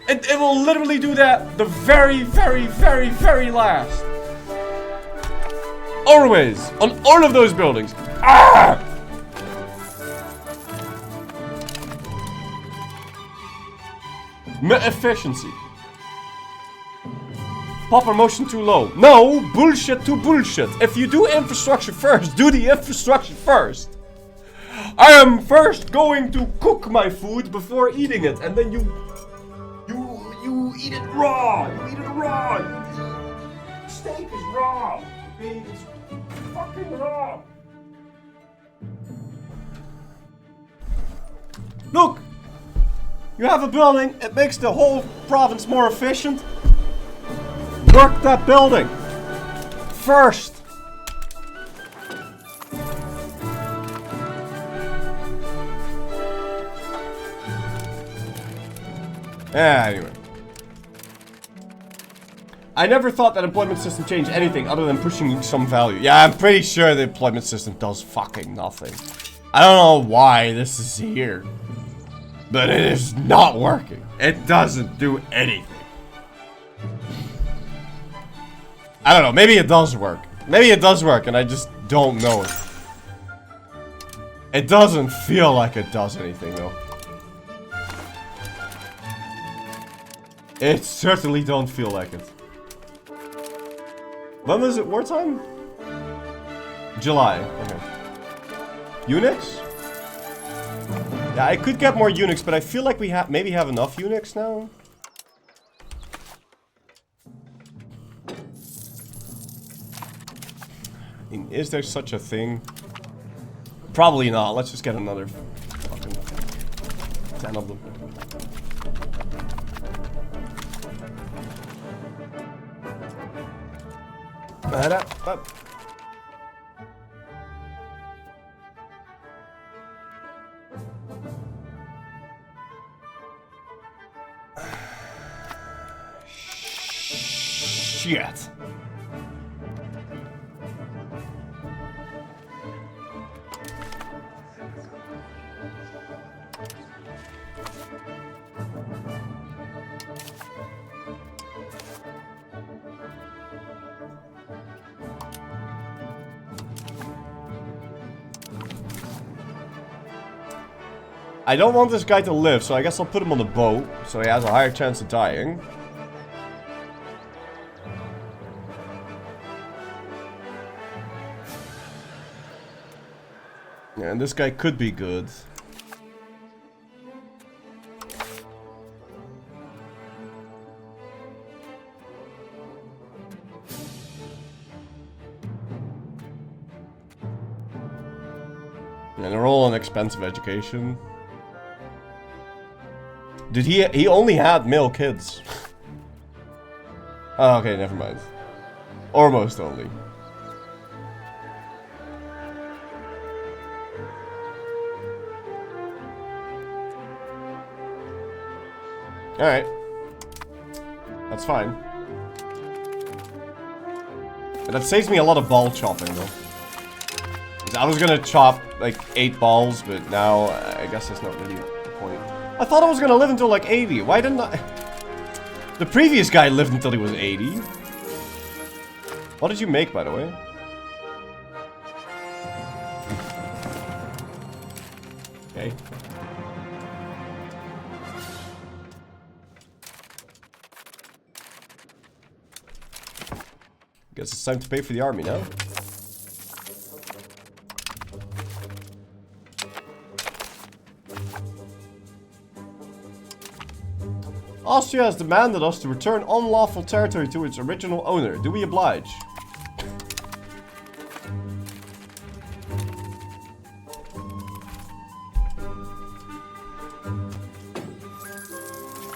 It will literally do that the very, very, very, very last. Always. On all of those buildings. Ah! Efficiency. Popper motion too low. No, bullshit to bullshit. If you do infrastructure first, do the infrastructure first. I am first going to cook my food before eating it, and then you eat it raw! You eat it raw! Steak is raw! It's fucking raw! Look! You have a building, it makes the whole province more efficient. Work that building! First! Anyway. I never thought that employment system changed anything other than pushing some value. Yeah, I'm pretty sure the employment system does fucking nothing. I don't know why this is here. But it is not working. It doesn't do anything. I don't know, maybe it does work. Maybe it does work and I just don't know it. It doesn't feel like it does anything though. It certainly don't feel like it. When was it wartime? July. Okay. Unix? Yeah, I could get more Unix, but I feel like we maybe have enough Unix now. I mean, is there such a thing? Probably not. Let's just get another fucking 10 of them. Up. Shit. I don't want this guy to live, so I guess I'll put him on the boat, so he has a higher chance of dying. Yeah, and this guy could be good. And they're all on expensive education. Did he only had male kids? Oh, okay, never mind. Almost only. Alright. That's fine. But that saves me a lot of ball chopping though. 'Cause I was gonna chop like 8 balls, but now I guess that's not really the point. I thought I was gonna live until like 80. Why didn't I? The previous guy lived until he was 80. What did you make, by the way? Okay. Guess it's time to pay for the army now. Austria has demanded us to return unlawful territory to its original owner. Do we oblige?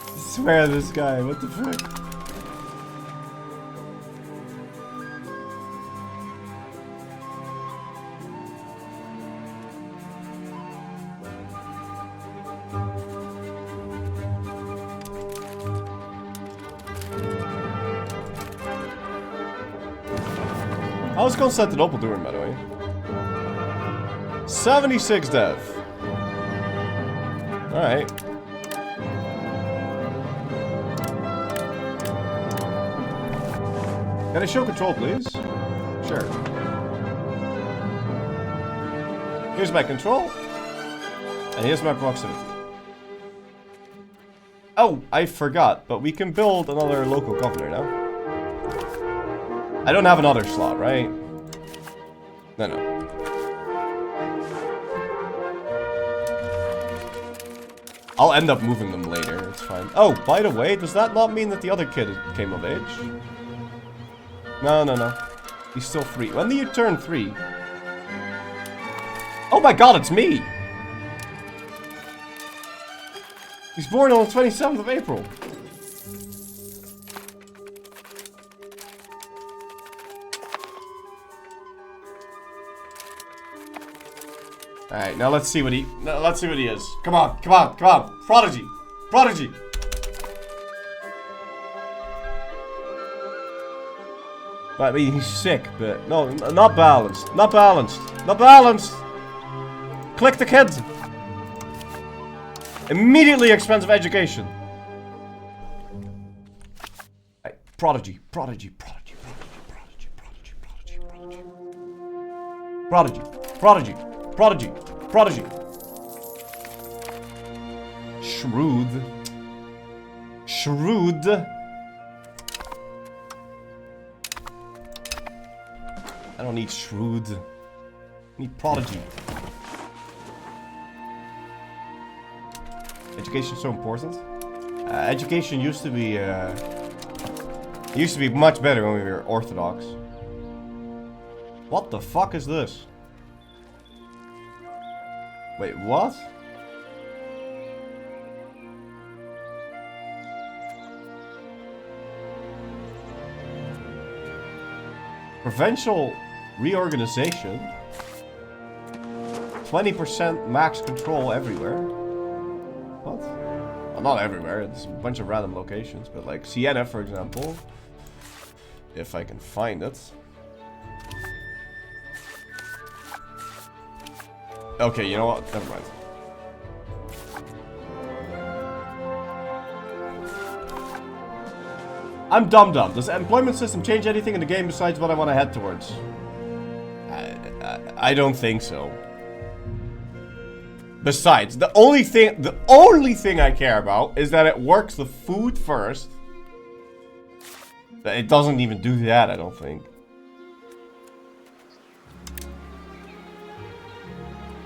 I swear this guy, what the frick? How's Constantinople doing, by the way? 76 dev. Alright. Can I show control, please? Sure. Here's my control. And here's my proximity. Oh, I forgot, but we can build another local governor now. I don't have another slot, right? No. I'll end up moving them later, it's fine. Oh, by the way, does that not mean that the other kid came of age? No, no, no. He's still 3. When do you turn 3? Oh my god, it's me! He's born on the 27th of April. Alright, now let's see what he is. Come on, come on, come on. Prodigy. Prodigy. I mean, he's sick, but no, not balanced. Not balanced. Not balanced. Click the kids. Immediately expensive education. Right, prodigy, prodigy, prodigy, prodigy, prodigy, prodigy, prodigy, prodigy, prodigy, prodigy, prodigy. Shrewd. Shrewd. I don't need shrewd. I need prodigy. Education is so important. Education used to be much better when we were Orthodox. What the fuck is this? Wait, what? Provincial reorganization. 20% max control everywhere. What? Well, not everywhere. It's a bunch of random locations, but like Siena, for example. If I can find it. Okay, you know what? Never mind. I'm dumb. Does the employment system change anything in the game besides what I want to head towards? I don't think so. Besides, the only thing I care about is that it works the food first. It doesn't even do that, I don't think.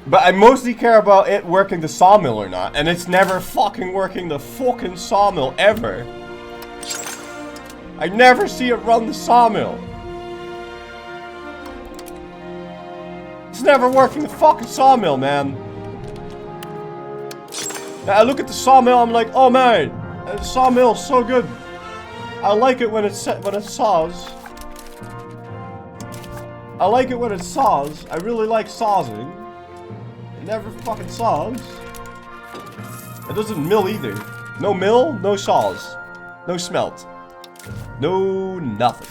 But I mostly care about it working the sawmill or not, and it's never fucking working the fucking sawmill ever. I never see it run the sawmill. It's never working the fucking sawmill, man. Now I look at the sawmill, I'm like, oh man, the sawmill's so good. I like it when it saws. I like it when it saws. I really like sawing. It never fucking saws. It doesn't mill either. No mill, no saws. No smelt. No nothing.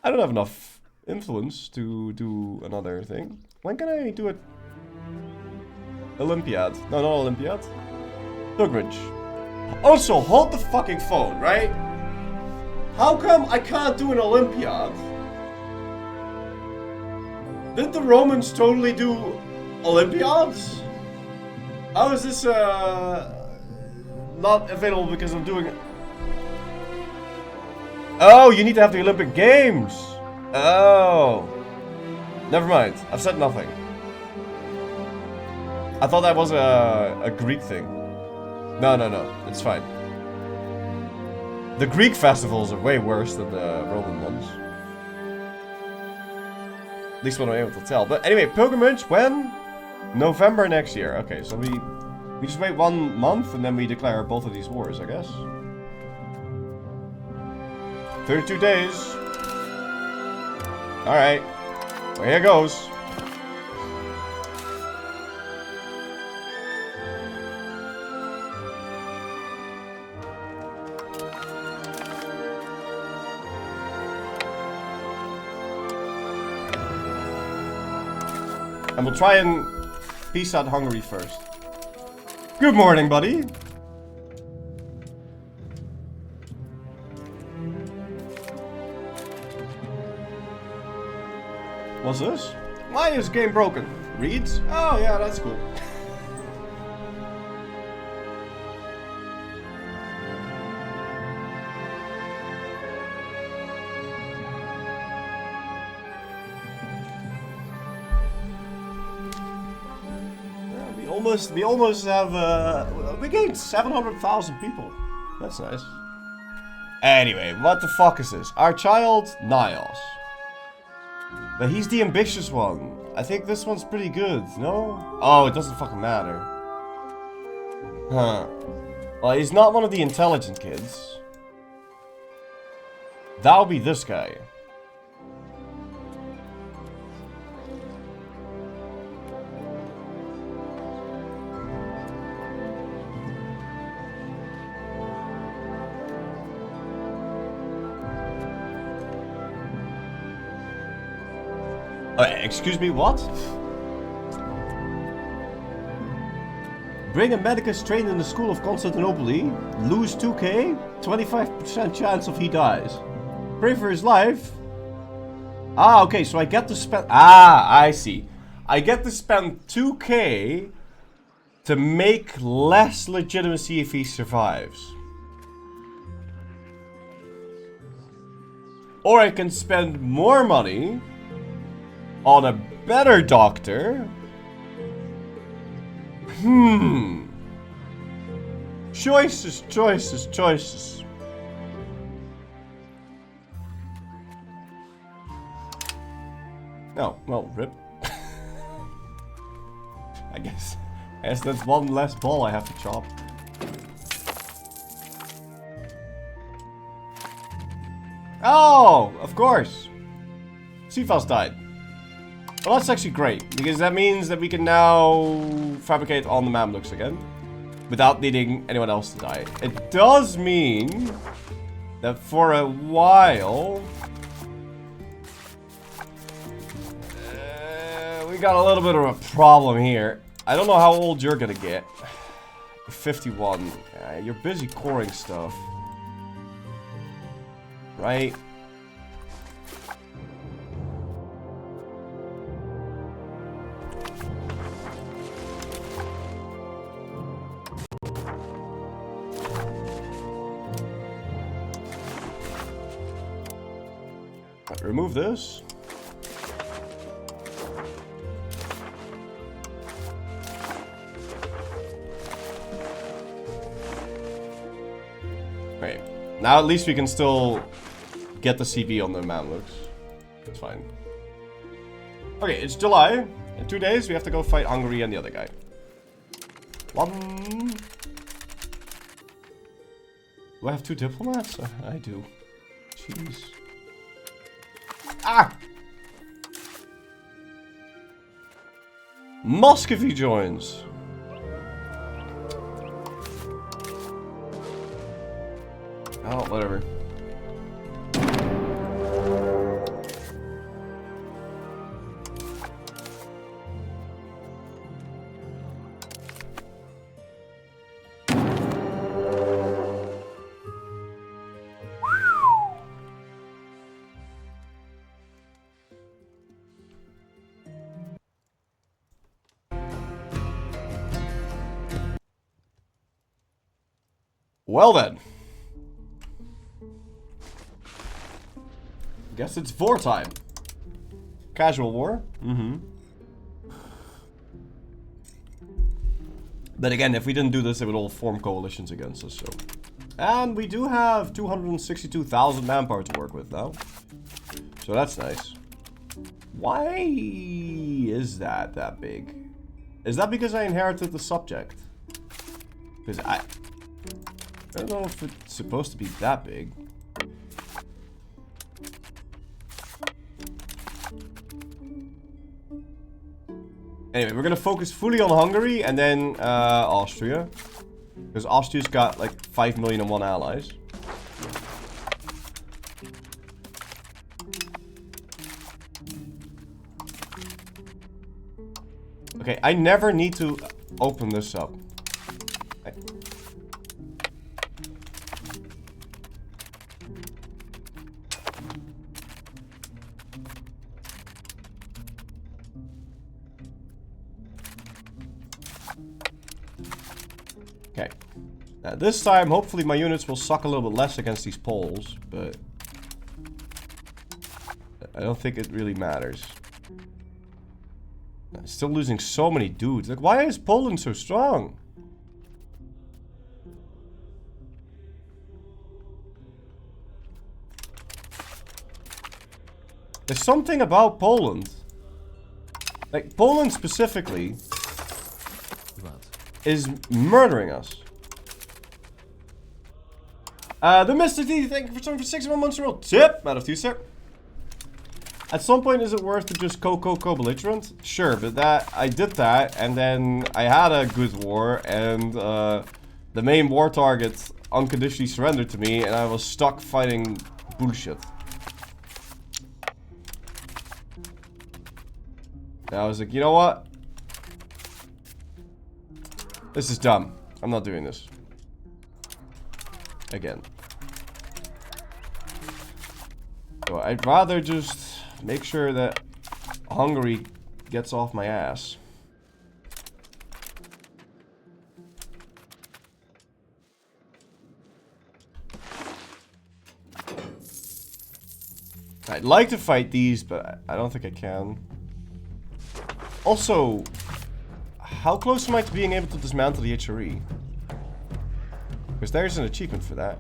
I don't have enough influence to do another thing. When can I do it? Olympiad. No, not Olympiad. Pilgrimage. Also, hold the fucking phone, right? How come I can't do an Olympiad? Didn't the Romans totally do Olympiads? How is this not available because I'm doing it? Oh, you need to have the Olympic Games. Oh. Never mind. I've said nothing. I thought that was a Greek thing. No. It's fine. The Greek festivals are way worse than the Roman ones. At least when I'm able to tell. But anyway, pilgrimage when? November next year. Okay, so we just wait 1 month and then we declare both of these wars, I guess. 32 days. Alright. Well, here goes. And we'll try and peace out Hungary first. Good morning, buddy. What's this? Why is game broken? Reads? Oh yeah, that's cool. We almost have, we gained 700,000 people. That's nice. Anyway, what the fuck is this? Our child, Nios. But he's the ambitious one. I think this one's pretty good, no? Oh, it doesn't fucking matter. Huh. Well, he's not one of the intelligent kids. That'll be this guy. Excuse me, what? Bring a medicus trained in the school of Constantinople. Lose 2k, 25% chance of he dies. Pray for his life. Ah, okay, so I get to spend... Ah, I see. I get to spend 2k to make less legitimacy if he survives. Or I can spend more money on a better doctor. Choices, choices, choices. Oh, well, rip. I guess that's one less ball I have to chop. Oh, of course. Cephas died. Well, that's actually great, because that means that we can now fabricate on the Mamluks again, without needing anyone else to die. It does mean that for a while, we got a little bit of a problem here. I don't know how old you're gonna get. 51. You're busy coring stuff. Right? Remove this. Right. Now at least we can still get the CP on the Mamluks. It's fine. Okay, it's July. In 2 days we have to go fight Hungary and the other guy. One. Do I have 2 diplomats? I do. Jeez. Ah! Muscovy joins. Oh, whatever. Well then. Guess it's war time. Casual war. But again, if we didn't do this, they would all form coalitions against us, so. And we do have 262,000 manpower to work with now. So that's nice. Why is that big? Is that because I inherited the subject? Because I don't know if it's supposed to be that big. Anyway, we're gonna focus fully on Hungary and then Austria. Because Austria's got like 5,000,001 allies. Okay, I never need to open this up. Okay. Now this time, hopefully my units will suck a little bit less against these Poles, but I don't think it really matters. Still losing so many dudes. Like, why is Poland so strong? There's something about Poland. Like, Poland specifically is murdering us. The Mr. D, thank you for something for 61 months in a row. Tip! Out of 2, sir. At some point, is it worth to just belligerent? Sure, but I did that, and then I had a good war, and the main war target unconditionally surrendered to me, and I was stuck fighting bullshit. And I was like, you know what? This is dumb. I'm not doing this. Again. So I'd rather just make sure that Hungary gets off my ass. I'd like to fight these, but I don't think I can. Also, how close am I to being able to dismantle the HRE? Because there's an achievement for that.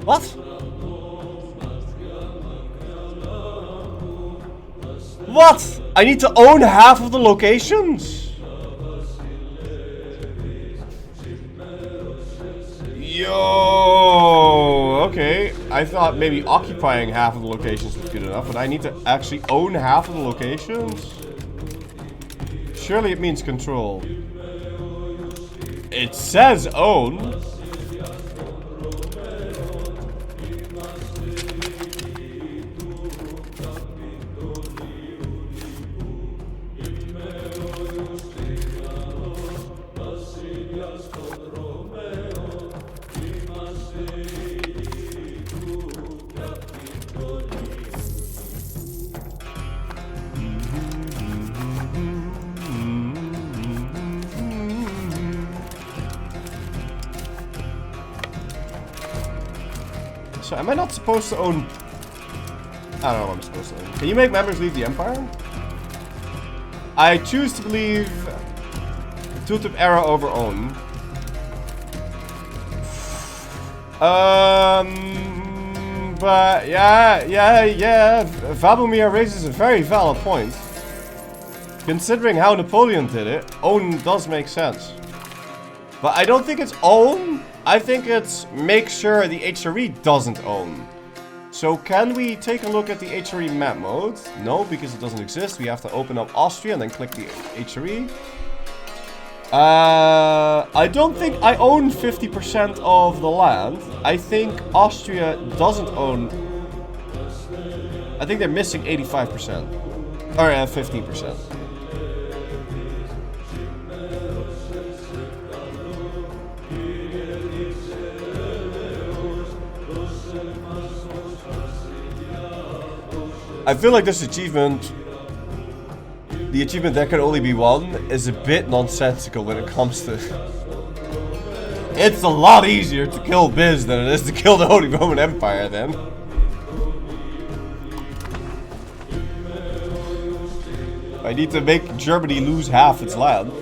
What? What? I need to own half of the locations? Yo, okay. I thought maybe occupying half of the locations was good enough, but I need to actually own half of the locations? Surely it means control. It says own. So am I not supposed to own... I don't know what I'm supposed to own. Can you make members leave the Empire? I choose to believe Tulip Era over own. But yeah. Vabomir raises a very valid point. Considering how Napoleon did it, own does make sense. But I don't think it's own. I think it's make sure the HRE doesn't own. So can we take a look at the HRE map mode? No, because it doesn't exist. We have to open up Austria and then click the HRE. I don't think I own 50% of the land. I think Austria doesn't own... I think they're missing 85%. Or 15%. I feel like this achievement, the achievement that can only be won, is a bit nonsensical when it comes to... It's a lot easier to kill Biz than it is to kill the Holy Roman Empire then. I need to make Germany lose half its land.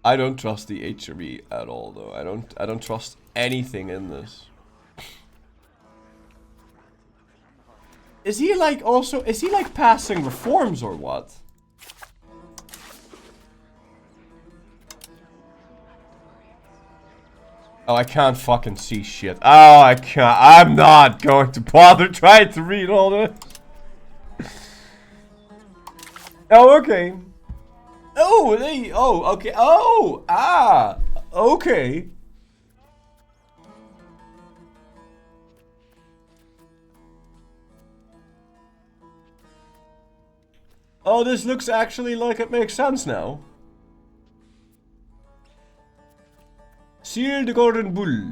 I don't trust the HRE at all, though. I don't trust anything in this. Is he like passing reforms or what? Oh, I can't fucking see shit. Oh, I can't. I'm not going to bother trying to read all this. Oh, okay. Oh, okay. Oh, okay. Oh, this looks actually like it makes sense now. Ziel de Golden Bull.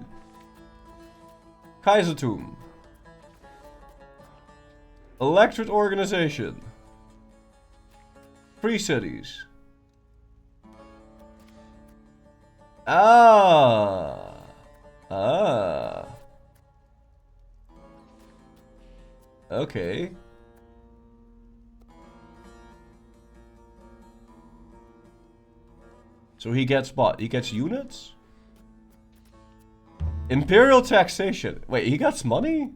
Kaisertum. Electorate organization. 3 cities. Ah. Okay. So he gets what? He gets units? Imperial taxation. Wait, he gets money?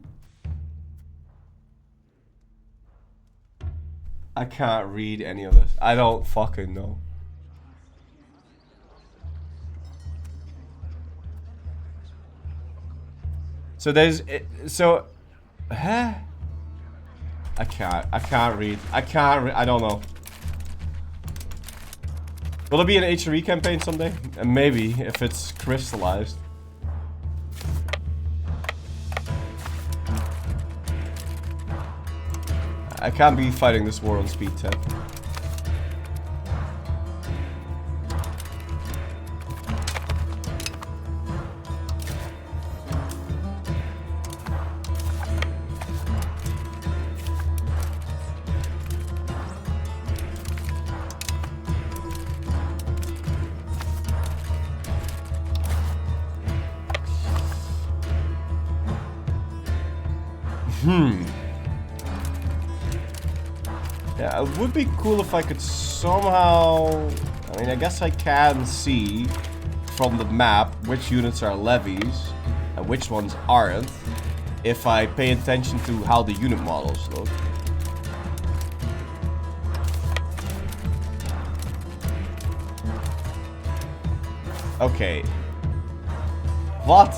I can't read any of this. I don't fucking know. So there's... So... Huh? I can't read. I don't know. Will there be an HRE campaign someday? And maybe, if it's crystallized. I can't be fighting this war on speed 10. Yeah, it would be cool if I could somehow... I mean, I guess I can see from the map which units are levies and which ones aren't, if I pay attention to how the unit models look. Okay. What?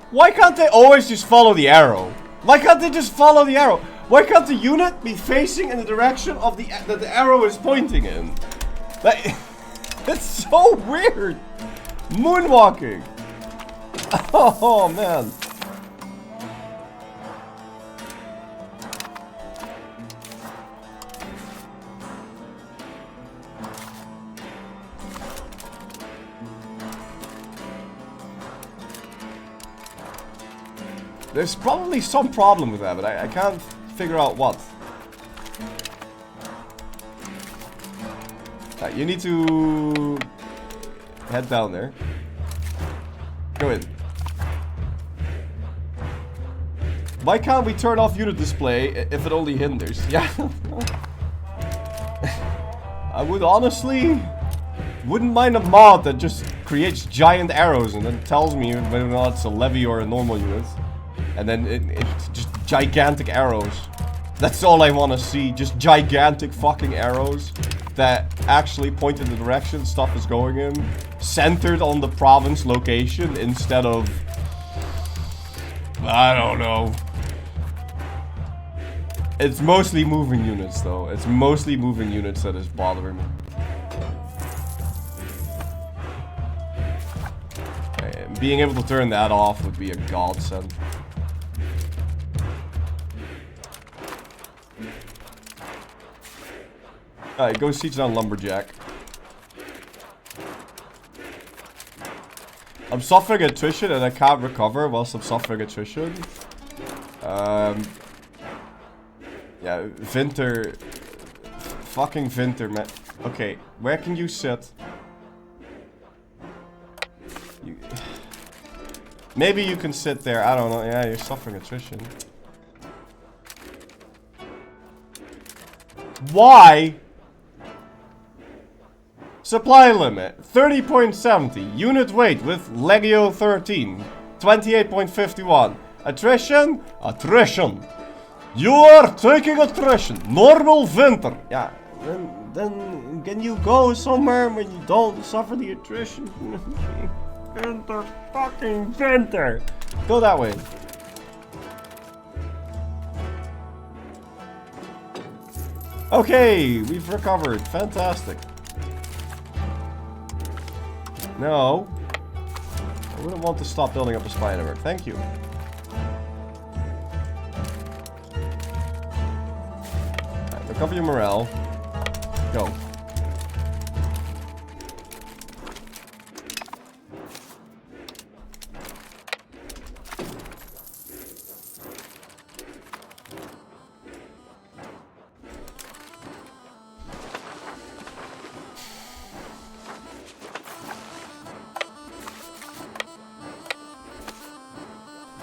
Why can't they always just follow the arrow? Why can't they just follow the arrow? Why can't the unit be facing in the direction of that the arrow is pointing in? Like, it's so weird. Moonwalking. Oh man. There's probably some problem with that, but I can't figure out what. You need to head down there. Go in. Why can't we turn off unit display if it only hinders? Yeah. I would honestly wouldn't mind a mod that just creates giant arrows and then tells me whether or not it's a levy or a normal unit. And then it's just gigantic arrows. That's all I want to see. Just gigantic fucking arrows that actually point in the direction stuff is going in. Centered on the province location instead of... I don't know. It's mostly moving units though. It's mostly moving units that is bothering me. Being able to turn that off would be a godsend. Alright, go siege down Lumberjack. I'm suffering attrition and I can't recover whilst I'm suffering attrition. Yeah, Winter. Fucking Winter, man. Okay, where can you sit? Maybe you can sit there, I don't know. Yeah, you're suffering attrition. Why? Supply limit, 30.70. Unit weight with Legio 13, 28.51. Attrition? Attrition. You are taking attrition. Normal winter. Yeah, then can you go somewhere when you don't suffer the attrition? Winter, fucking winter. Go that way. Okay, we've recovered. Fantastic. No. I wouldn't want to stop building up the spy network. Thank you. Alright, recover your morale. Go.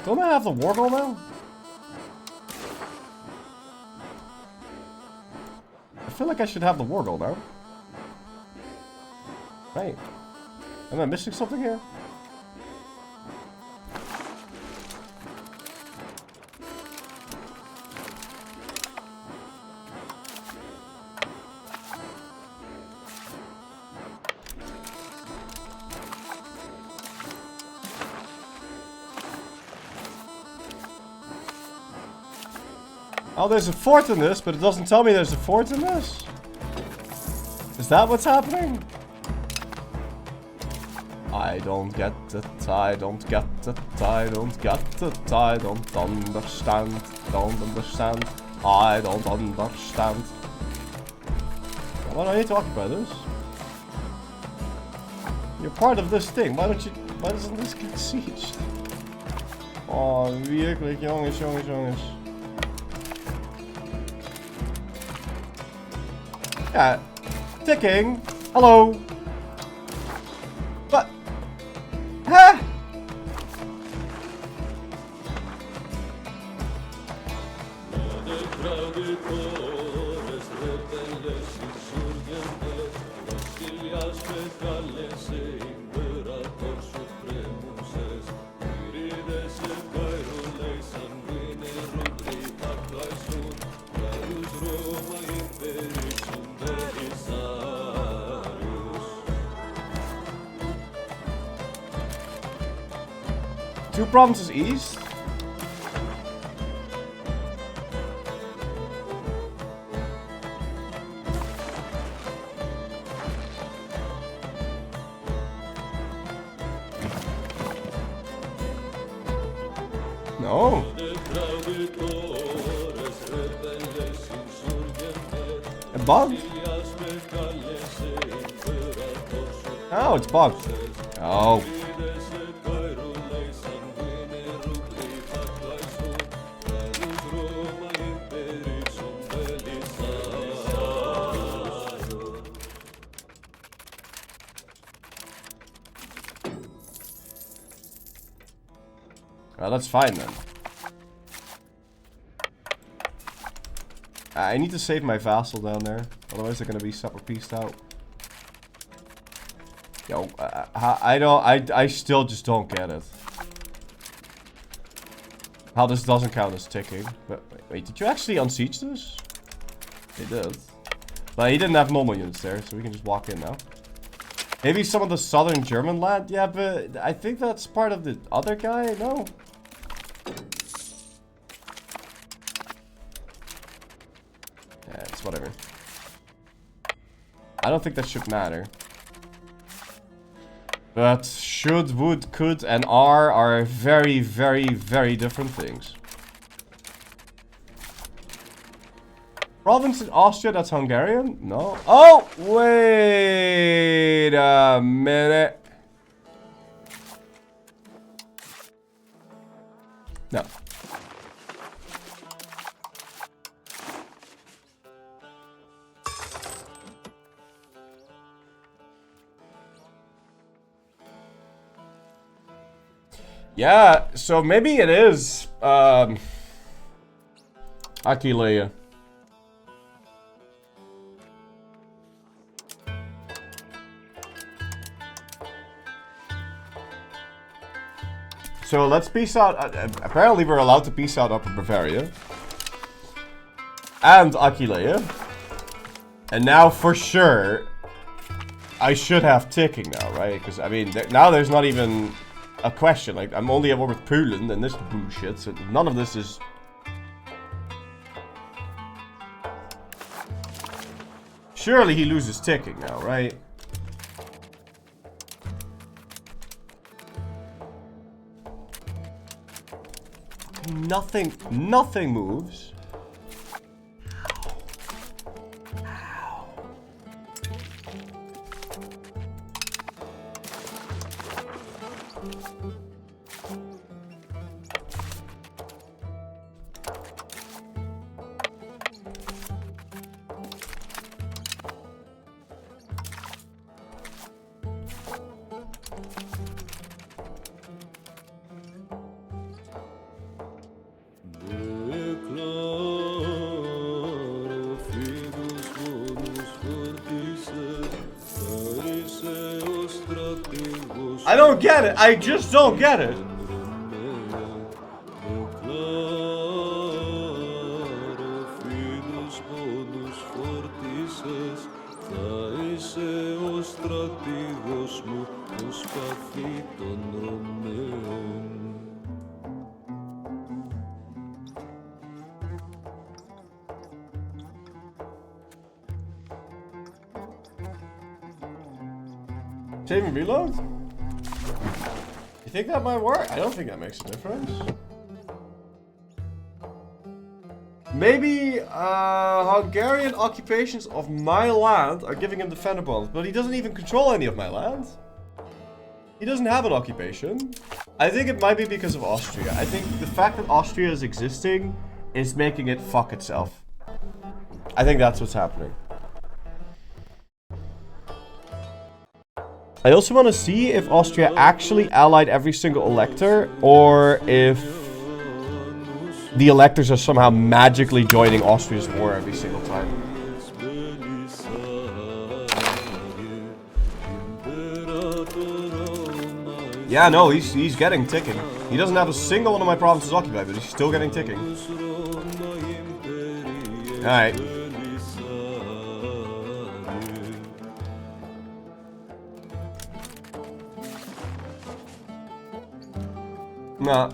Don't I have the war goal now? I feel like I should have the war goal now. Right. Am I missing something here? Oh, there's a fort in this, but it doesn't tell me there's a fort in this. Is that what's happening? I don't get it, I don't get it, I don't get it, I don't understand, I don't understand. Why do I need to occupy this? You're part of this thing, why doesn't this get sieged? Oh, wirklich, jongens. Yeah, ticking. Hello. But, huh? Two provinces east? No. A bug? Oh, it's bugged. Oh. Well, that's fine then. I need to save my vassal down there, otherwise they're gonna be super pieced out. Yo, I still just don't get it. How this doesn't count as ticking. But wait, did you actually unsiege this? They did. But he didn't have normal units there, so we can just walk in now. Maybe some of the southern German land? Yeah, but I think that's part of the other guy, no? Yeah, it's whatever. I don't think that should matter. But should, would, could, and are very, very, very different things. Province in Austria, that's Hungarian? No. Oh, wait a minute. No. Yeah, so maybe it is, Aquileia. So let's peace out, apparently we're allowed to peace out Upper Bavaria. And Aquileia. And now for sure, I should have ticking now, right? Because, I mean, now there's not even a question. Like, I'm only at war with Poland and this bullshit, so none of this is... Surely he loses ticking now, right? nothing moves. I don't get it. I just don't get it. Save and reload? You think that might work? I don't think that makes a difference. Maybe Hungarian occupations of my land are giving him defender bonus, but he doesn't even control any of my land. He doesn't have an occupation. I think it might be because of Austria. I think the fact that Austria is existing is making it fuck itself. I think that's what's happening. I also want to see if Austria actually allied every single elector, or if the electors are somehow magically joining Austria's war every single time. Yeah, no, he's getting ticking. He doesn't have a single one of my provinces occupied, but he's still getting ticking. Alright. Nah.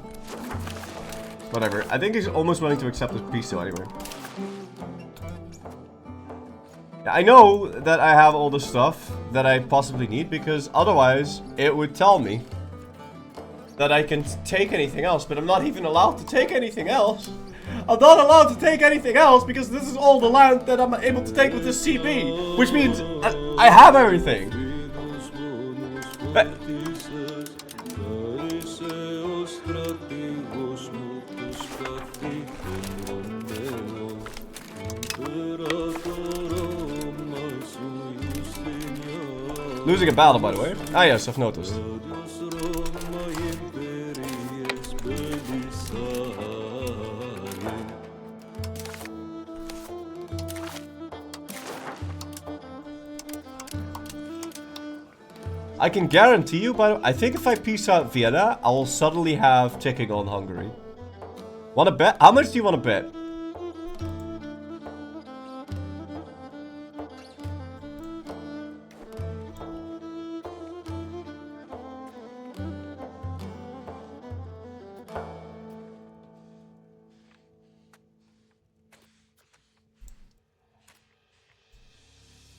Whatever. I think he's almost willing to accept this peace deal anyway. I know that I have all the stuff that I possibly need, because otherwise it would tell me that I can take anything else, but I'm not even allowed to take anything else. I'm not allowed to take anything else because this is all the land that I'm able to take with this CB, which means I have everything. But losing a battle, by the way. Ah yes, I've noticed. I can guarantee you, by the way, I think if I peace out Vienna, I will suddenly have ticking on Hungary. Wanna bet? How much do you want to bet?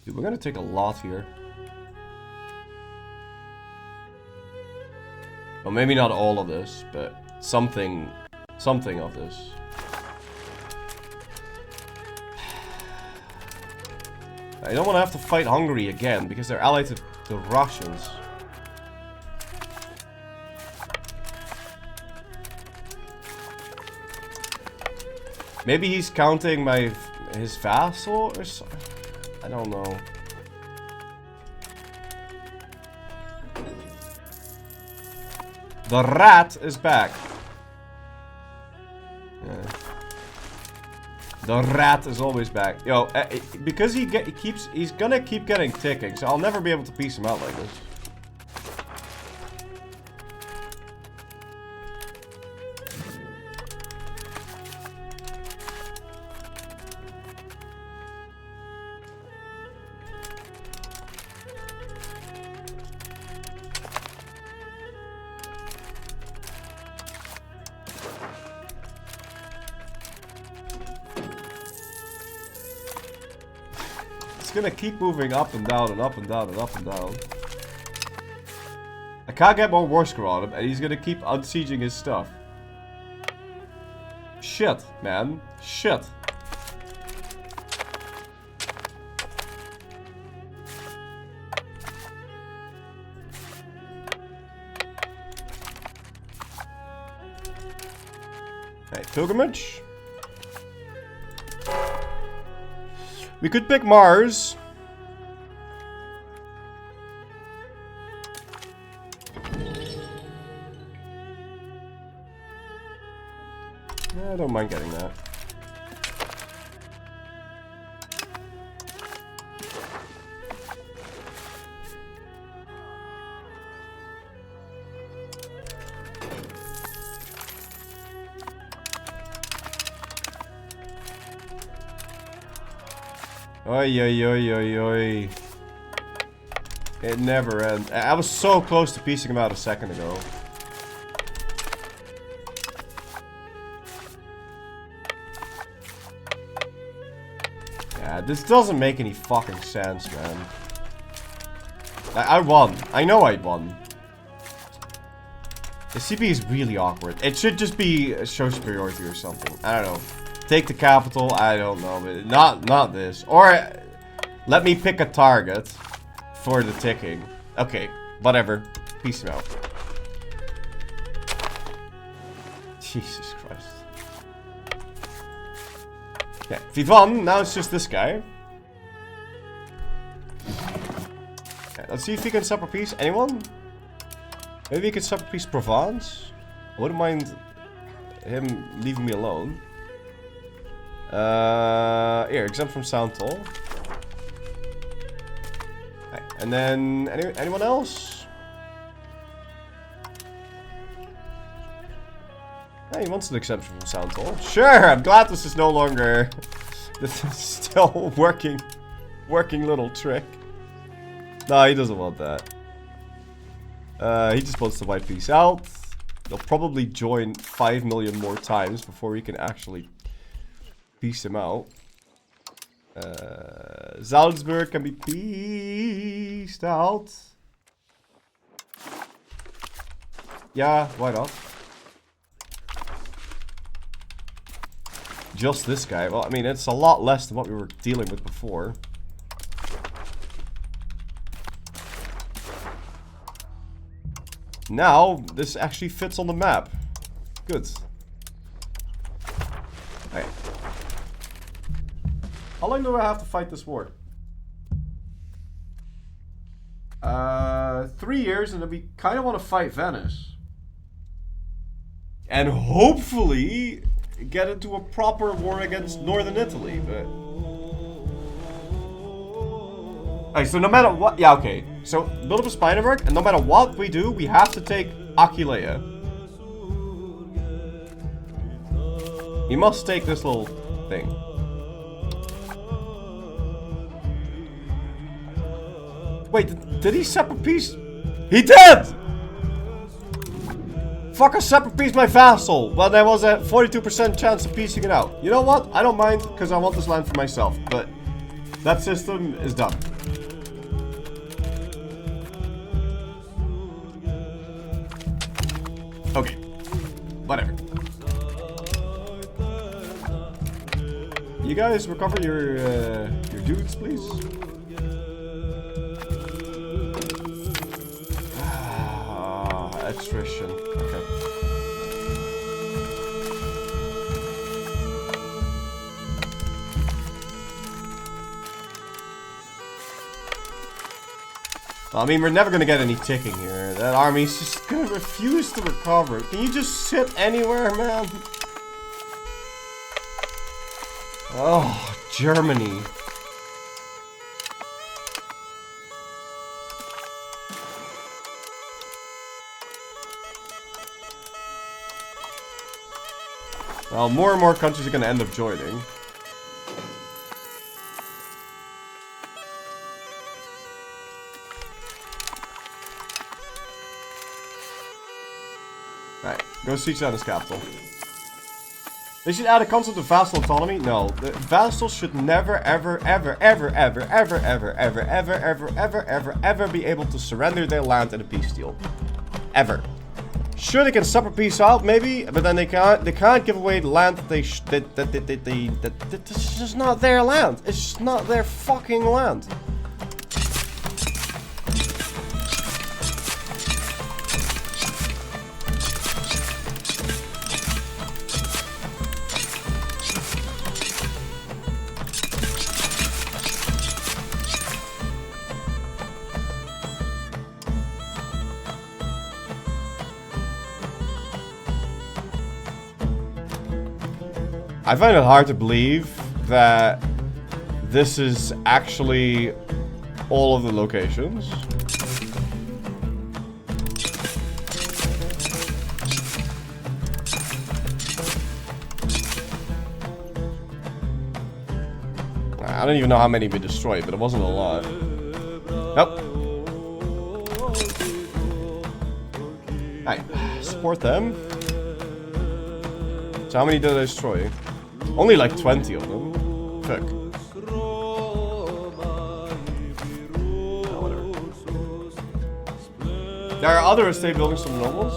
Dude, we're gonna take a lot here. Well, maybe not all of this, but something of this. I don't want to have to fight Hungary again, because they're allied to the Russians. Maybe he's counting his vassal or something. I don't know. The rat is back. Yeah. The rat is always back. Yo, because he's gonna keep getting ticking, so I'll never be able to piece him out like this. It's gonna keep moving up and down and up and down and up and down. I can't get more war score on him, and he's gonna keep unsieging his stuff. Shit, man. Shit. Hey, pilgrimage. We could pick Mars. I don't mind getting that. Oi, oi, oi, oi, oi. It never ends. I was so close to piecing him out a second ago. Yeah, this doesn't make any fucking sense, man. I won. I know I won. The CP is really awkward. It should just be a show superiority or something. I don't know. Take the capital, I don't know, but not this. Or let me pick a target for the ticking. Okay, whatever. Peace out. Jesus Christ. Yeah, we've won. Now it's just this guy. Okay, let's see if we can separate piece. Anyone? Maybe we can separate piece Provence. I wouldn't mind him leaving me alone. Here, exempt from sound toll. Right, and then anyone else? Hey, he wants an exemption from sound toll. Sure, I'm glad this is no longer. This is still working little trick. No, he doesn't want that. He just wants to wipe peace out. They'll probably join 5 million more times before we can actually piece him out. Salzburg can be pieced out. Yeah, why not? Just this guy. Well, I mean, it's a lot less than what we were dealing with before. Now, this actually fits on the map. Good. Hey. How long do I have to fight this war? 3 years, and then we kind of want to fight Venice. And hopefully get into a proper war against Northern Italy, but... Okay, so no matter what... Yeah, okay. So, build up a Spineberg, and no matter what we do, we have to take Aquileia. We must take this little thing. Wait, did he separate piece? He did! Fuck a separate piece my vassal. Well, there was a 42% chance of piecing it out. You know what? I don't mind, because I want this land for myself. But that system is done. Okay. Whatever. You guys recover your dudes, please. Attrition. Okay. Well, I mean, we're never gonna get any ticking here. That army's just gonna refuse to recover. Can you just sit anywhere, man? Oh, Germany. Well, more and more countries are going to end up joining. Right, go siege down his capital. They should add a concept of vassal autonomy? No, the vassals should never, ever, ever, ever, ever, ever, ever, ever, ever, ever, ever, ever, ever be able to surrender their land in a peace deal. Ever. Sure, they can sub a piece out, maybe, but then they can't give away the land that this is just not their land. It's just not their fucking land. I find it hard to believe that this is actually all of the locations. I don't even know how many we destroyed, but it wasn't a lot. Nope. Alright, support them. So how many did I destroy? Only like 20 of them. Fuck. Oh, whatever. There are other estate buildings from the nobles.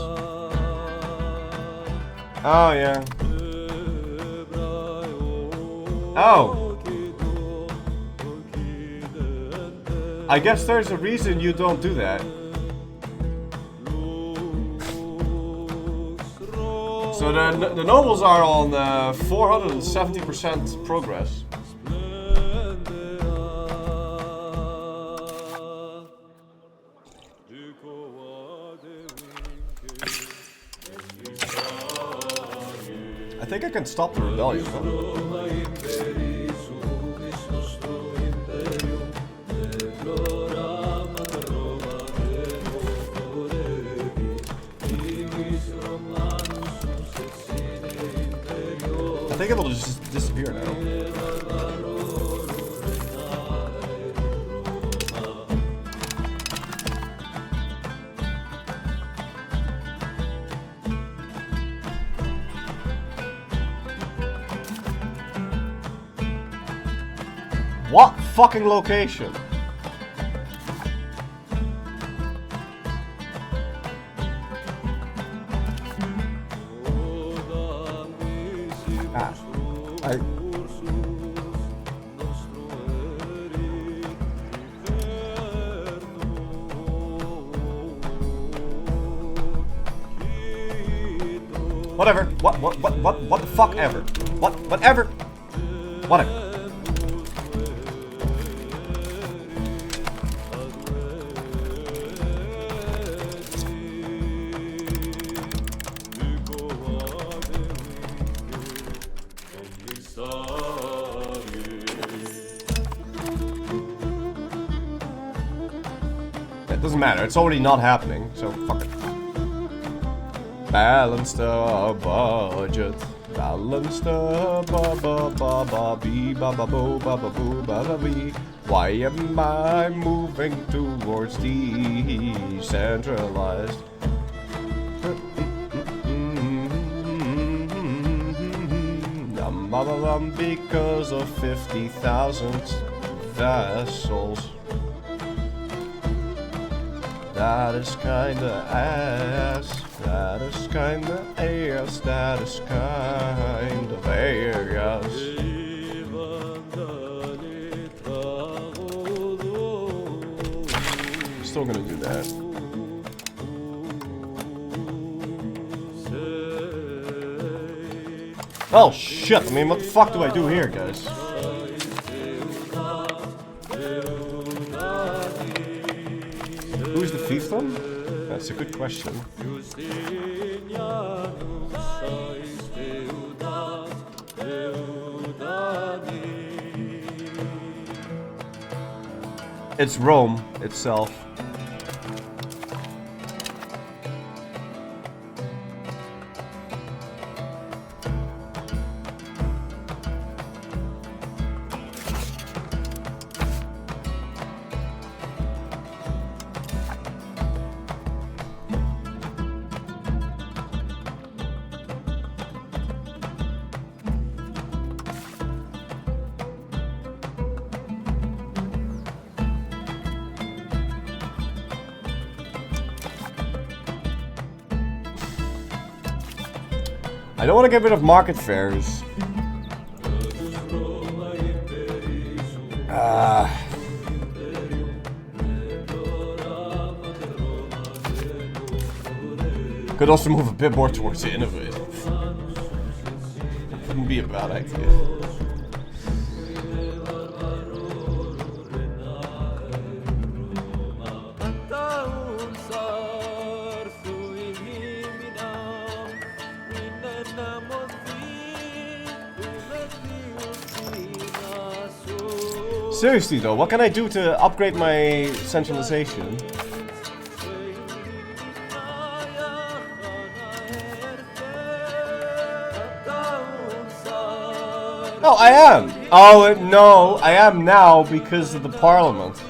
Oh, yeah. Oh. I guess there's a reason you don't do that. So the nobles are on 470% progress. I think I can stop the rebellion, huh? I think it'll just disappear now. What fucking location? Whatever. What the fuck ever. Whatever. Whatever. It doesn't matter. It's already not happening, so fuck it. Balance the budget. Balance the ba-ba-ba-ba-bee-ba-ba-boo-ba-ba-boo-ba-ba-bee. Why am I moving towards decentralized? Because of 50,000 vessels. That is kinda ass. That is kinda ass. That is kind of ass. Still gonna do that. Oh shit, I mean, what the fuck do I do here, guys? Who's the fiefdom? That's a good question. It's Rome itself. I don't want to get rid of market fairs. Could also move a bit more towards the innovative. Wouldn't be a bad idea. Seriously though, what can I do to upgrade my centralization? Oh, I am! Oh, no, I am now because of the parliament.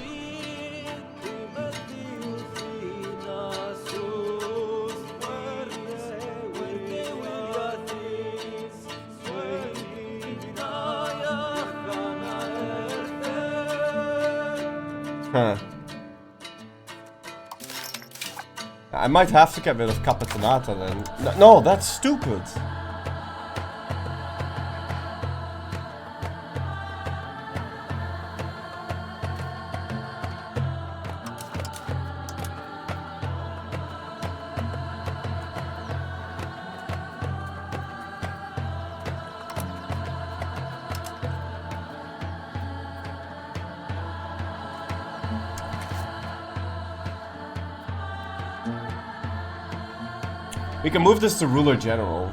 Huh. I might have to get rid of Capitanata then. No, that's stupid. We can move this to ruler general.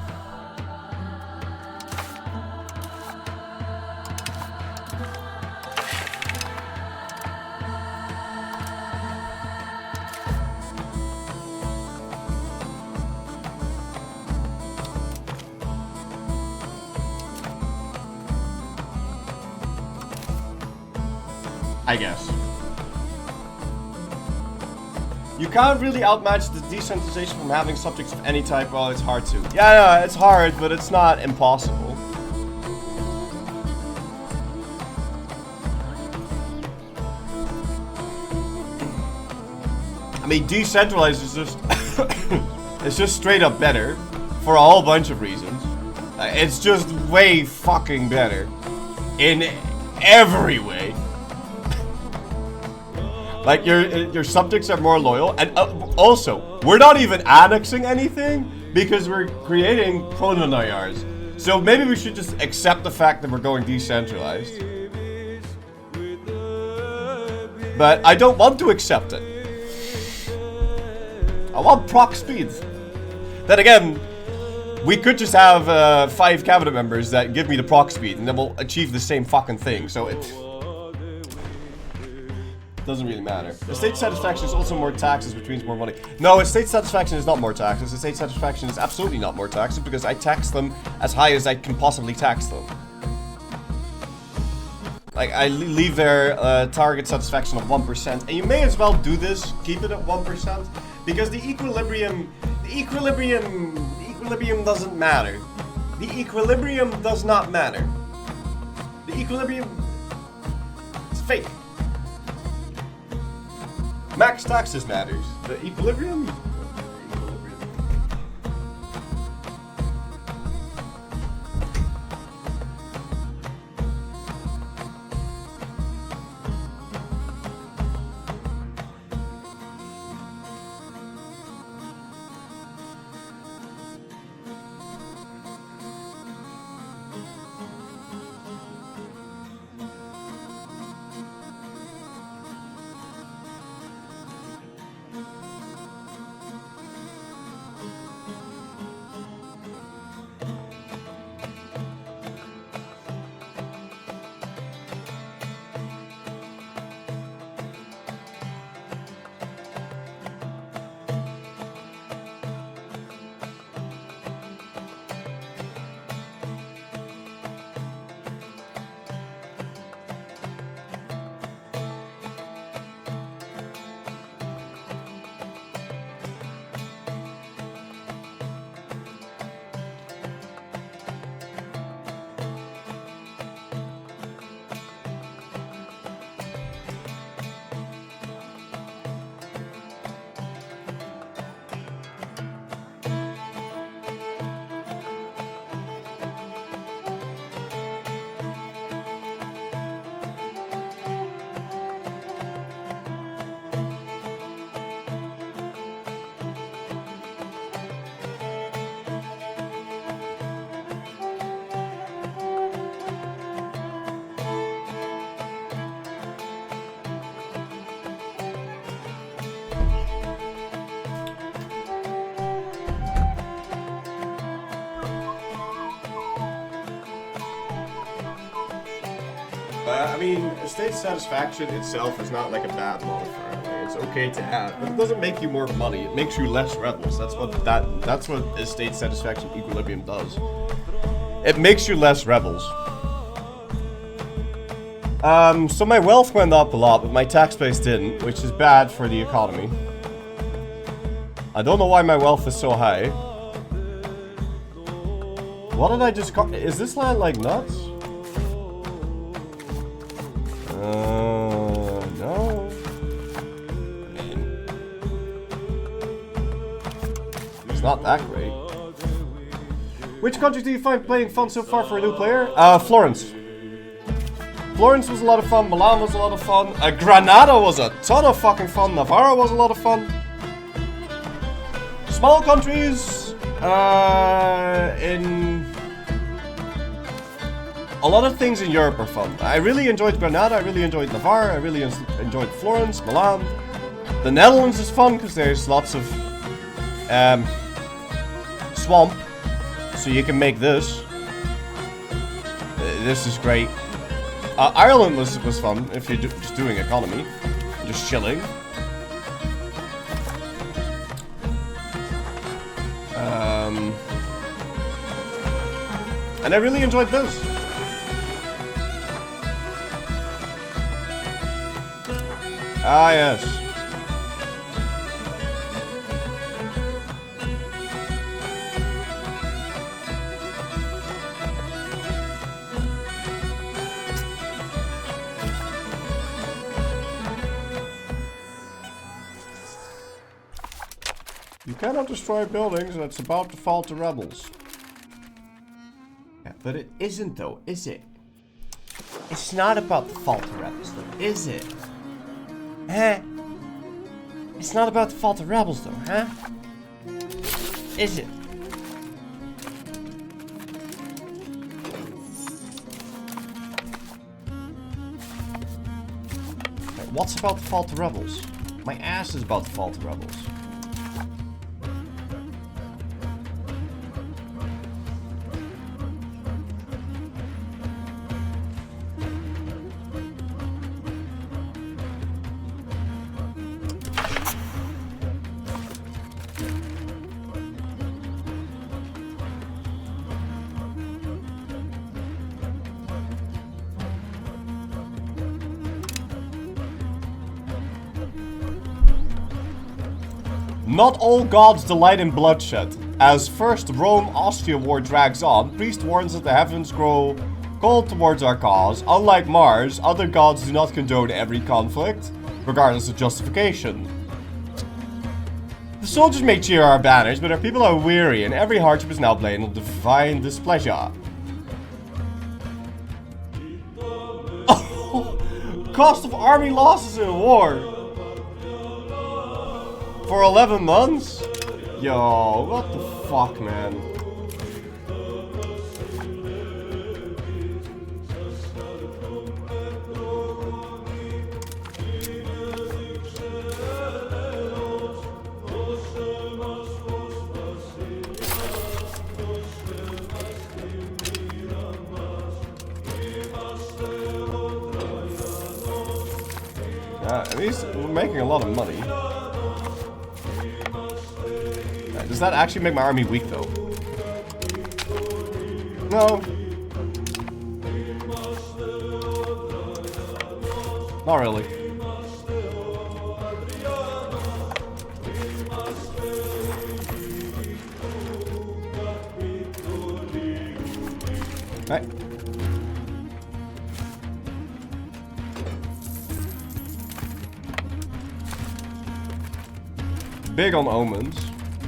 I guess. You can't really outmatch the decentralization from having subjects of any type. Well, it's hard to. Yeah, no, it's hard, but it's not impossible. I mean, decentralized is just it's just straight up better for a whole bunch of reasons. It's just way fucking better in every way. Like, your subjects are more loyal, and also, we're not even annexing anything because we're creating proto-nayars. So maybe we should just accept the fact that we're going decentralized. But I don't want to accept it. I want proc speed. Then again, we could just have 5 cabinet members that give me the proc speed, and then we'll achieve the same fucking thing. So it doesn't really matter. Estate satisfaction is also more taxes, which means more money. No, estate satisfaction is not more taxes. Estate satisfaction is absolutely not more taxes because I tax them as high as I can possibly tax them. Like, I leave their target satisfaction of 1%, and you may as well do this, keep it at 1%, because the equilibrium doesn't matter. The equilibrium does not matter. The equilibrium is fake. Max taxes matters. The equilibrium? but I mean, estate satisfaction itself is not like a bad modifier. Like, it's okay to have, but it doesn't make you more money. It makes you less rebels. That's what estate satisfaction equilibrium does. It makes you less rebels. So my wealth went up a lot, but my tax base didn't, which is bad for the economy. I don't know why my wealth is so high. What did I just call? Is this land like nuts? No. I mean, it's not that great. Which country do you find playing fun so far for a new player? Florence. Florence was a lot of fun. Milan was a lot of fun. Granada was a ton of fucking fun. Navarra was a lot of fun. Small countries. In a lot of things in Europe are fun. I really enjoyed Granada. I really enjoyed Navarra. I really enjoyed Florence, Milan. The Netherlands is fun because there's lots of swamp, so you can make this. This is great. Ireland was fun if you're just doing economy, just chilling. And I really enjoyed this. Ah, yes. You cannot destroy buildings that's about to fall to rebels. Yeah, but it isn't though, is it? It's not about the fall to rebels though, is it? Huh? It's not about the fall to rebels though, huh? Is it? Wait, what's about the fall to rebels? My ass is about to fall to rebels. Not all gods delight in bloodshed. As first Rome-Austria war drags on, priest warns that the heavens grow cold towards our cause. Unlike Mars, other gods do not condone every conflict, regardless of justification. The soldiers may cheer our banners, but our people are weary, and every hardship is now blamed on divine displeasure. Cost of army losses in war. For 11 months? Yo, what the fuck, man? At least we're making a lot of money. Does that actually make my army weak, though? No. Not really. Right. Big on omens.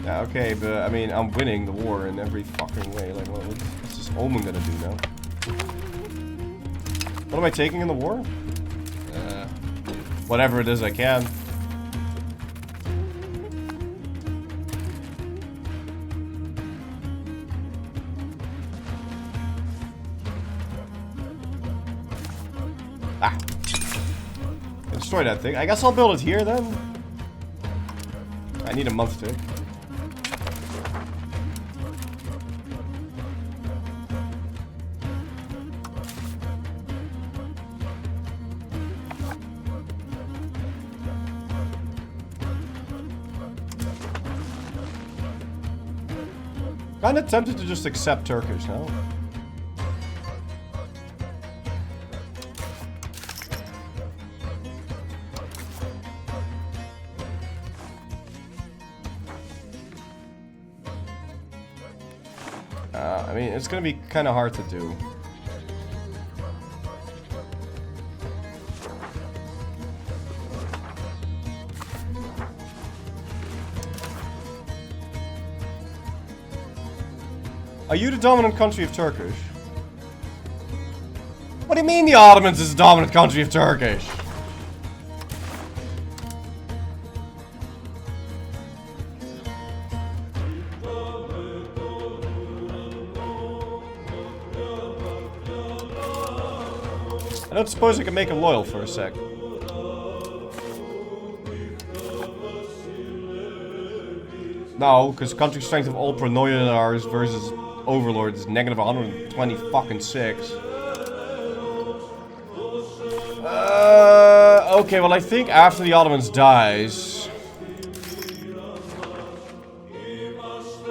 Yeah, okay, but I mean, I'm winning the war in every fucking way. Like, what's this omen gonna do now? What am I taking in the war? Whatever it is I can. Ah. Destroy that thing. I guess I'll build it here then. I need a month to. Kinda tempted to just accept Turkish now. I mean, it's gonna be kinda hard to do. Are you the dominant country of Turkish? What do you mean the Ottomans is the dominant country of Turkish? I don't suppose I can make him loyal for a sec. No, because country strength of all pronoyars versus overlords is negative 120 fucking 6. Okay, well I think after the Ottomans dies,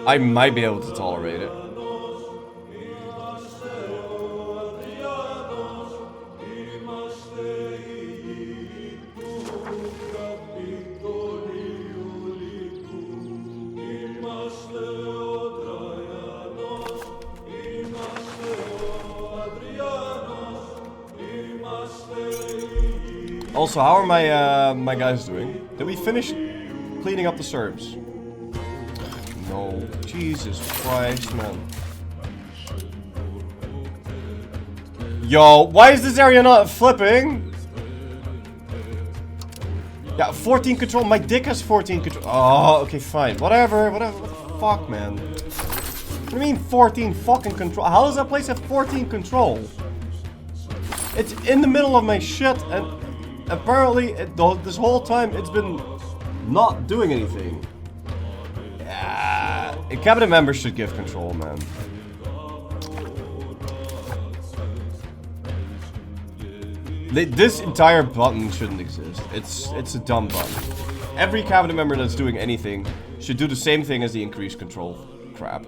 I might be able to tolerate it. Also, how are my guys doing? Did we finish cleaning up the Serbs? No. Jesus Christ, man. Yo, why is this area not flipping? Yeah, 14 control. My dick has 14 control. Oh, okay, fine. Whatever. What the fuck, man? What do you mean 14 fucking control? How does that place have 14 control? It's in the middle of my shit, and apparently this whole time it's been not doing anything. Yeah, a cabinet member should give control, man. This entire button shouldn't exist. It's a dumb button. Every cabinet member that's doing anything should do the same thing as the increased control crap.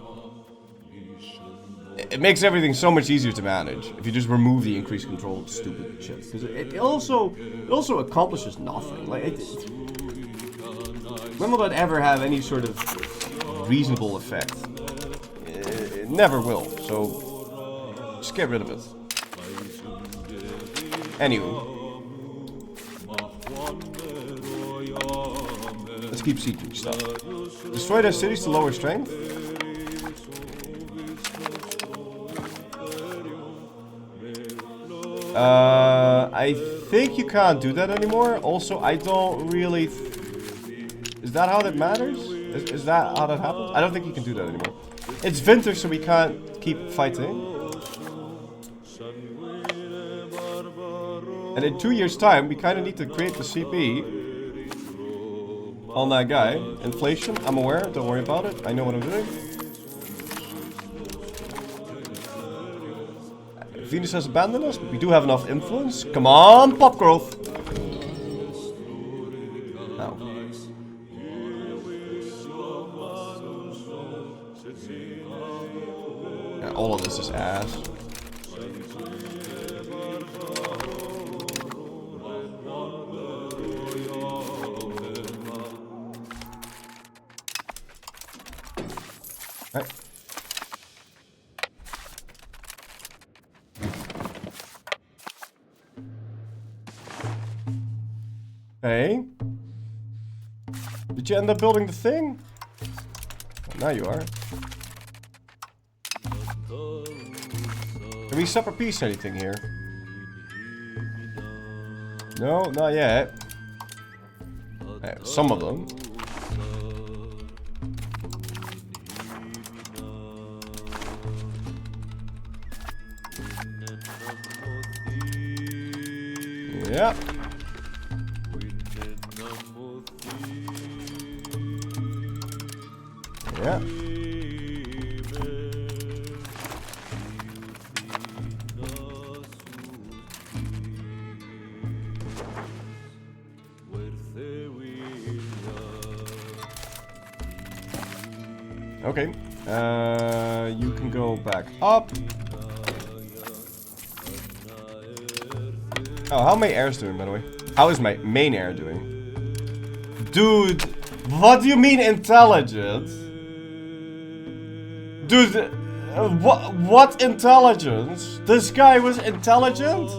It makes everything so much easier to manage if you just remove the increased control stupid shit. Because it also accomplishes nothing. Like, when will that ever have any sort of reasonable effect? It never will. So just get rid of it. Anyway, let's keep sieging stuff. Destroy their cities to lower strength. I think you can't do that anymore. Also, I don't really... Is that how that matters? Is that how that happens? I don't think you can do that anymore. It's winter, so we can't keep fighting. And in 2 years' time, we kind of need to create the CP on that guy. Inflation, I'm aware. Don't worry about it. I know what I'm doing. Venus has abandoned us, but we do have enough influence. Come on, pop growth. No. Yeah, all of this is ass. Right. Hey? Did you end up building the thing? Well, now you are. Can we separate piece anything here? No, not yet. Some of them. Yep. Yeah. Okay. You can go back up. Oh, how are my heirs doing, by the way? How is my main heir doing? Dude, what do you mean intelligent? Dude, what intelligence? This guy was intelligent?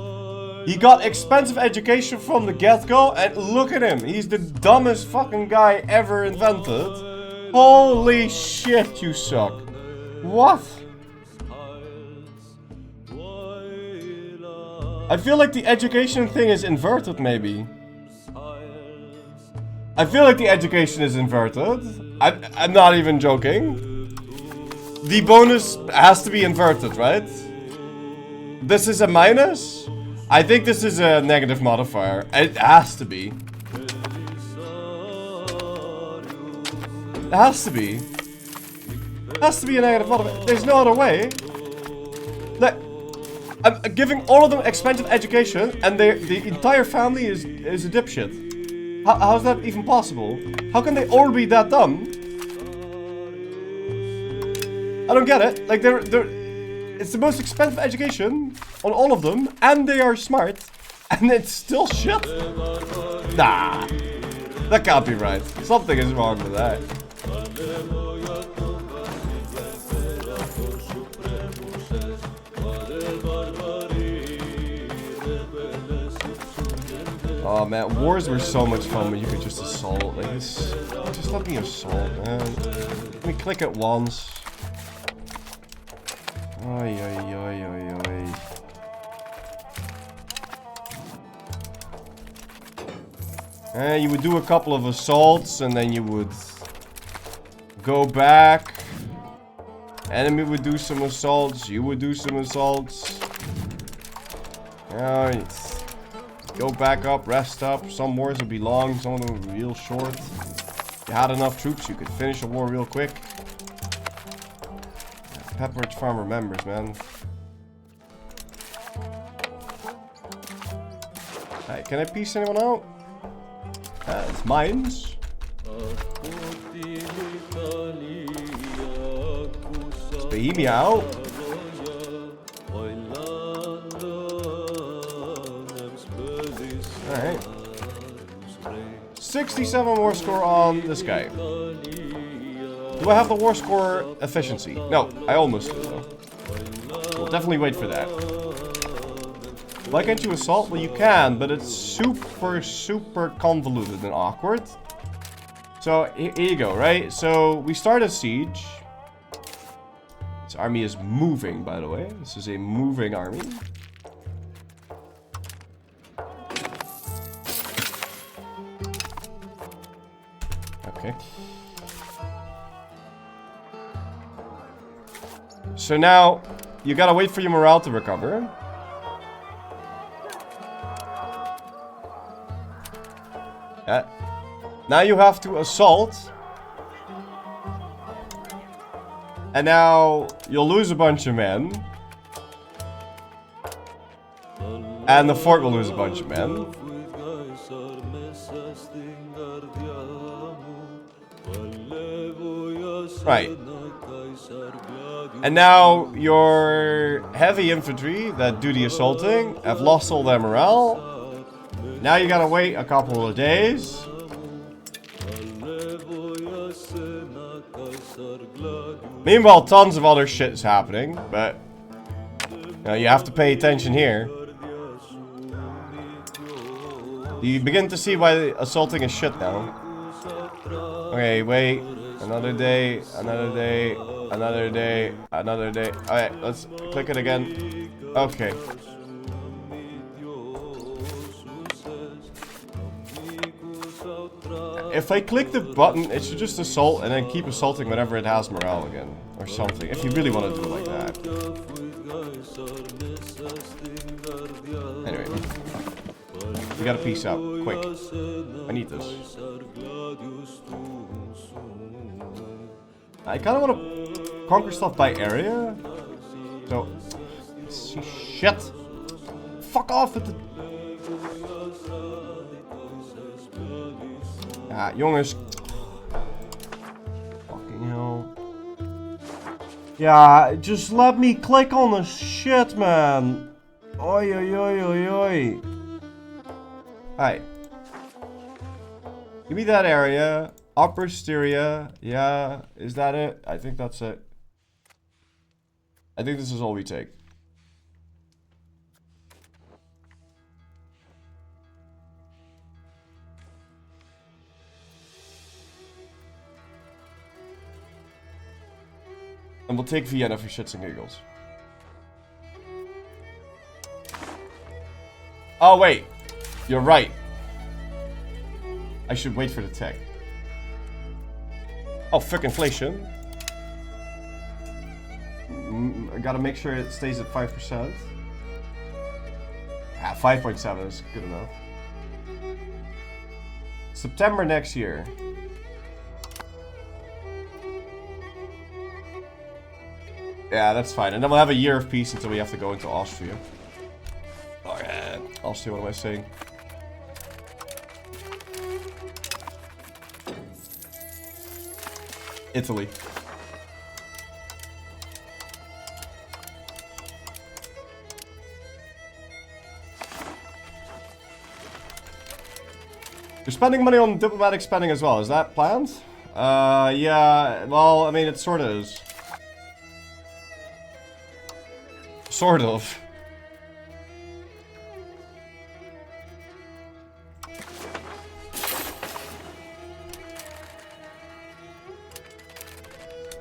He got expensive education from the get-go, and look at him. He's the dumbest fucking guy ever invented. Holy shit, you suck. What? I feel like the education thing is inverted, maybe. I feel like the education is inverted. I'm not even joking. The bonus has to be inverted, right? This is a minus? I think this is a negative modifier. It has to be. It has to be. It has to be a negative modifier. There's no other way. Like, I'm giving all of them expensive education, and the entire family is a dipshit. How's that even possible? How can they all be that dumb? I don't get it. Like, it's the most expensive education on all of them, and they are smart, and it's still shit? Nah. That can't be right. Something is wrong with that. Oh man, wars were so much fun when you could just assault. Like, just let me assault, man. Let me click it once. Oi, oi, oi, oi, oi. And you would do a couple of assaults, and then you would go back. Enemy would do some assaults. You would do some assaults. Alright. Go back up, rest up. Some wars would be long, some of them would be real short. If you had enough troops, you could finish a war real quick. Pepperidge Farm remembers, man. Hey, can I piece anyone out? It's mines. Is Bohemia out? Alright. 67 war score on this guy. Do I have the war score efficiency? No, I almost do though. We'll definitely wait for that. Why can't you assault? Well, you can, but it's super convoluted and awkward. So, here you go, right? So, we start a siege. This army is moving, by the way. This is a moving army. Okay. So now, you gotta wait for your morale to recover. Yeah. Now you have to assault. And now, you'll lose a bunch of men. And the fort will lose a bunch of men. Right. And now your heavy infantry that do the assaulting have lost all their morale. Now you gotta wait a couple of days. Meanwhile, tons of other shit is happening, but you have to pay attention here. You begin to see why assaulting is shit now. Okay, wait. Another day, another day, another day, another day. Alright, let's click it again. Okay. If I click the button, it should just assault and then keep assaulting whenever it has morale again. Or something, if you really want to do it like that. Anyway. You gotta peace out, quick. I need this. I kinda wanna conquer stuff by area. So, shit. Fuck off with the... Ah, jongens. Fucking hell. Yeah, just let me click on the shit, man. Oi, oi, oi, oi, oi. Hi. Give me that area. Upper styria. Yeah, is that it? I think that's it. I think this is all we take. And we'll take Vienna for shits and giggles. Oh, wait. You're right. I should wait for the tech. Oh, fuck inflation. I gotta make sure it stays at 5%. Ah, 5.7 is good enough. September next year. Yeah, that's fine. And then we'll have a year of peace until we have to go into Austria. Oh, yeah. Austria, what am I saying? Italy. You're spending money on diplomatic spending as well. Is that planned? Yeah. Well, I mean, it sort of is. Sort of.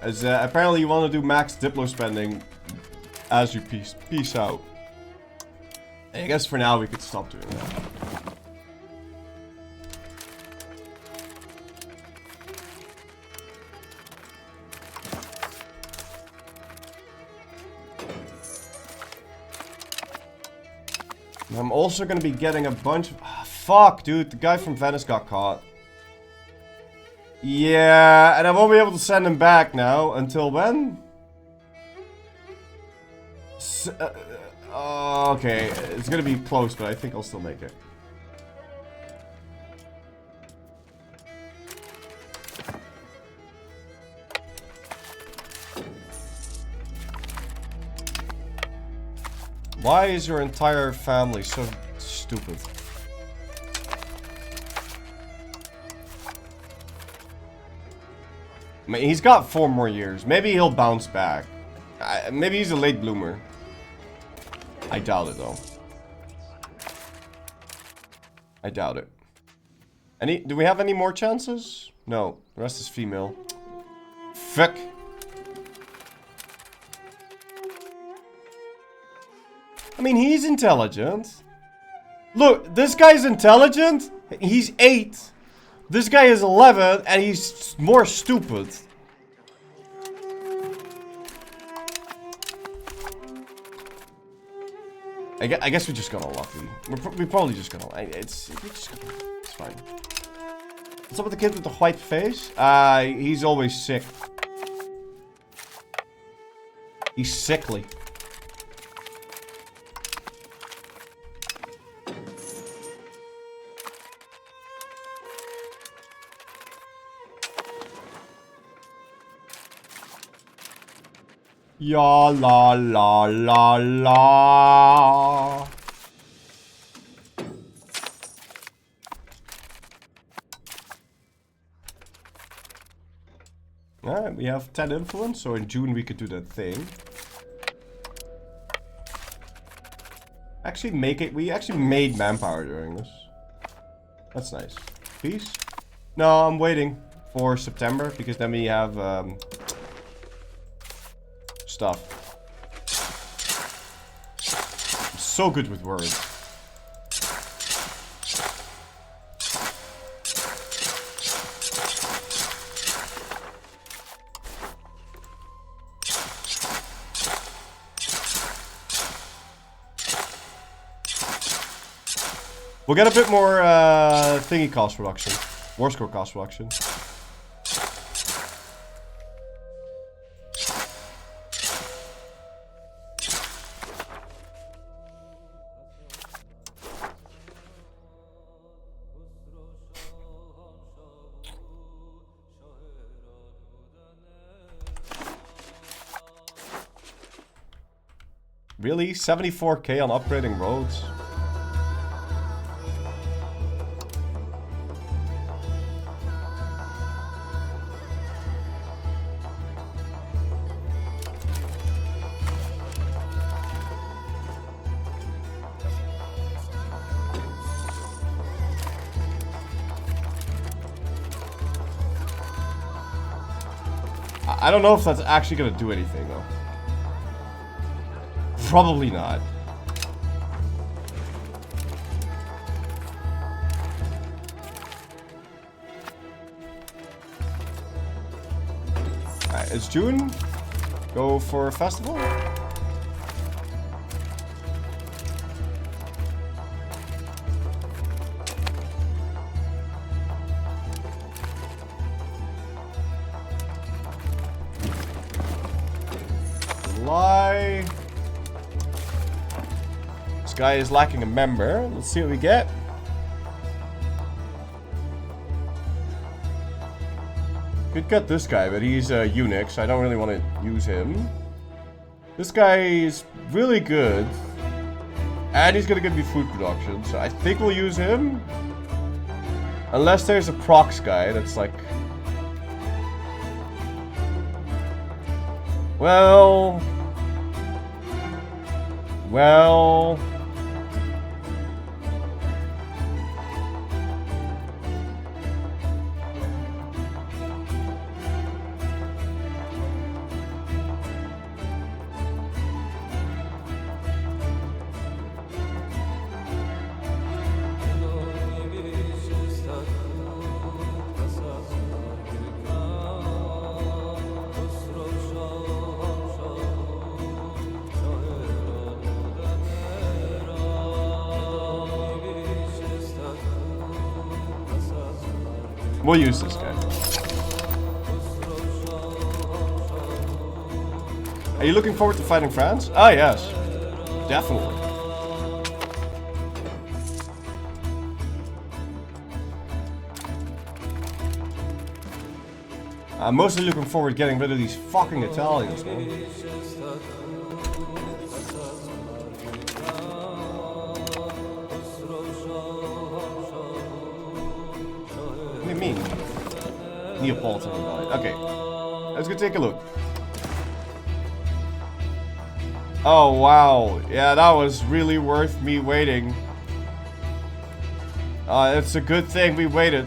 As apparently you want to do max diplo spending as you peace out. I guess for now we could stop doing that. I'm also gonna be getting a bunch of... fuck, dude. The guy from Venice got caught. Yeah, and I won't be able to send him back now. Until when? Okay, it's gonna be close, but I think I'll still make it. Why is your entire family so stupid? I mean, he's got 4 more years. Maybe he'll bounce back. Maybe he's a late bloomer. I doubt it, though. I doubt it. Do we have any more chances? No. The rest is female. Fuck. I mean, he's intelligent. Look, this guy's intelligent. He's 8. This guy is 11, and he's more stupid. I guess we just got unlucky. We probably just got unlucky. It's fine. What's up with the kid with the white face? He's always sick. He's sickly. Ya la la la la. Alright, we have 10 influence, so in June we could do that thing. We actually made manpower during this. That's nice. Peace? No, I'm waiting for September, because then we have, stuff. I'm so good with words. We'll get a bit more thingy cost reduction. War score cost reduction. Really? 74k on upgrading roads? I don't know if that's actually gonna do anything though. Probably not. Alright, it's June. Go for a festival. July. This guy is lacking a member. Let's see what we get. Could cut this guy, but he's a eunuch, so I don't really want to use him. This guy is really good. And he's gonna give me food production, so I think we'll use him. Unless there's a prox guy that's like... Well... We'll use this guy. Are you looking forward to fighting France? Ah, yes. Definitely. I'm mostly looking forward to getting rid of these fucking Italians, man. What do you mean? Neapolitan died. Okay. Let's go take a look. Oh, wow. Yeah, that was really worth me waiting. It's a good thing we waited.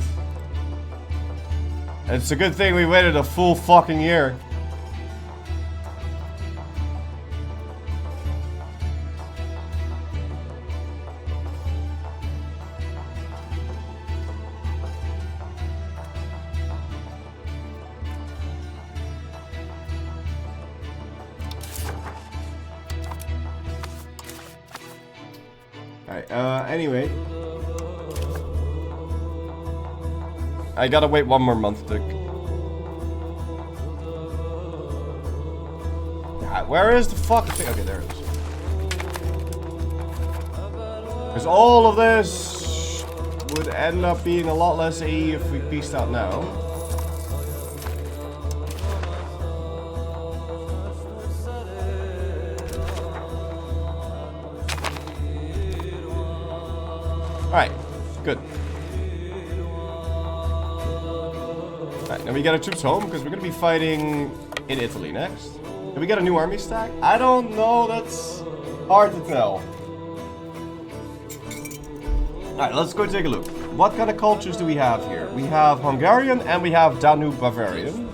It's a good thing we waited a full fucking year. Alright, anyway. I gotta wait one more month, Dick. Where is the fucking thing? Okay, there it is. Because all of this would end up being a lot less AE if we pieced out now. Alright, good. Alright, now we get our troops home because we're going to be fighting in Italy next. Did we get a new army stack? I don't know, that's hard to tell. Alright, let's go take a look. What kind of cultures do we have here? We have Hungarian and we have Danube Bavarian.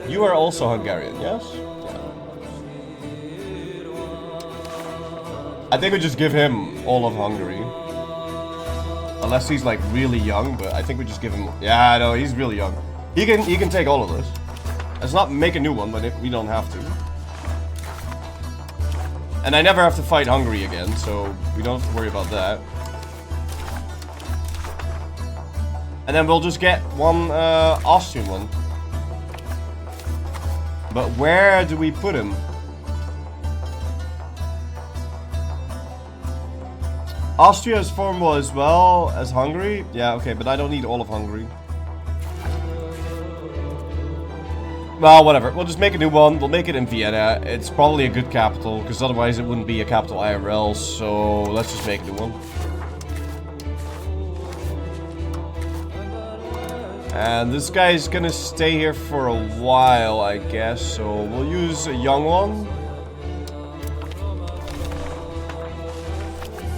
You are also Hungarian, yes? Yeah. I think we just give him all of Hungary. Unless he's like really young, but I think we just give him... Yeah, no, he's really young. He can take all of this. Let's not make a new one, but we don't have to. And I never have to fight Hungary again, so we don't have to worry about that. And then we'll just get one Austrian one. But where do we put him? Austria is formable as well as Hungary. Yeah, okay, but I don't need all of Hungary. Well, whatever. We'll just make a new one. We'll make it in Vienna. It's probably a good capital, because otherwise it wouldn't be a capital IRL, so let's just make a new one. And this guy's gonna stay here for a while, I guess, so we'll use a young one.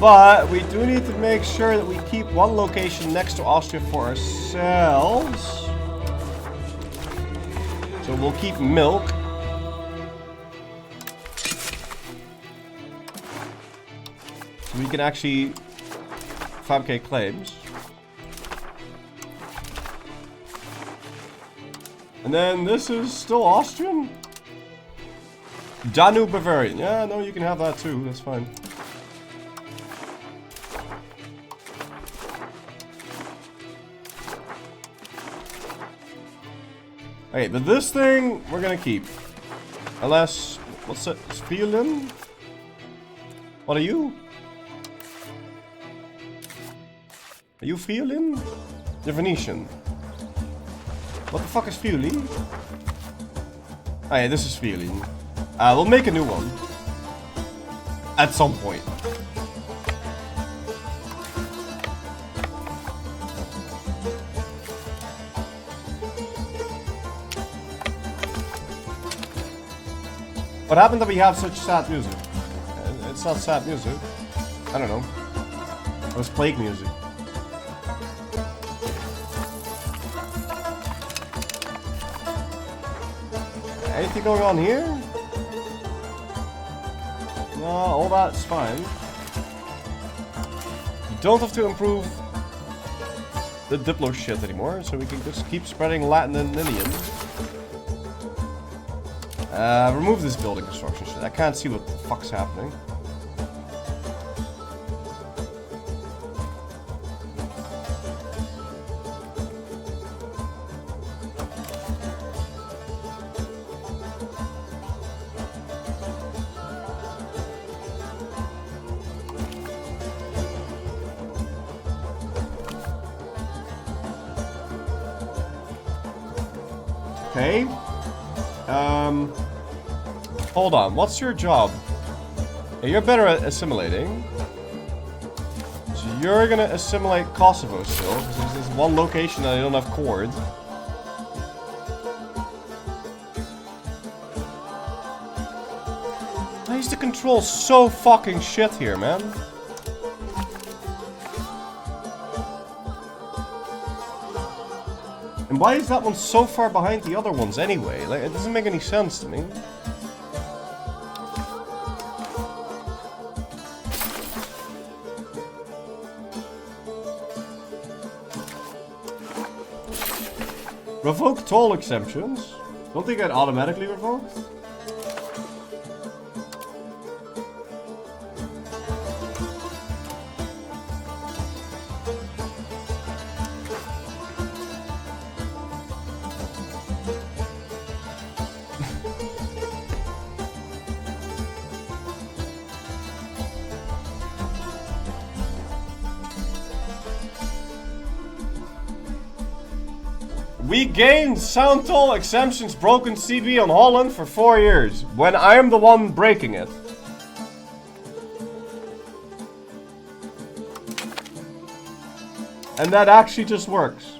But we do need to make sure that we keep one location next to Austria for ourselves. So we'll keep milk. So we can actually fabricate claims. And then this is still Austrian? Danube Bavarian. Yeah, no, you can have that too. That's fine. Okay, but this thing we're gonna keep. Unless, what's it? Friulin? What are you? Are you Friulin? You're Venetian. What the fuck is Friuli? Oh yeah, this is Friulin. We'll make a new one. At some point. What happened that we have such sad music? It's not sad music. I don't know. It was plague music. Anything going on here? No, all that's fine. You don't have to improve the Diplo shit anymore, so we can just keep spreading Latin and Indian. Remove this building construction shit. I can't see what the fuck's happening. Okay. Hold on. What's your job? Yeah, you're better at assimilating. So you're gonna assimilate Kosovo still, because there's this one location that I don't have cored. I used to control so fucking shit here, man. And why is that one so far behind the other ones anyway? Like, it doesn't make any sense to me. Revoke toll exemptions? Don't they get automatically revoked? We gained sound toll exemptions broken CB on Holland for 4 years, when I am the one breaking it. And that actually just works.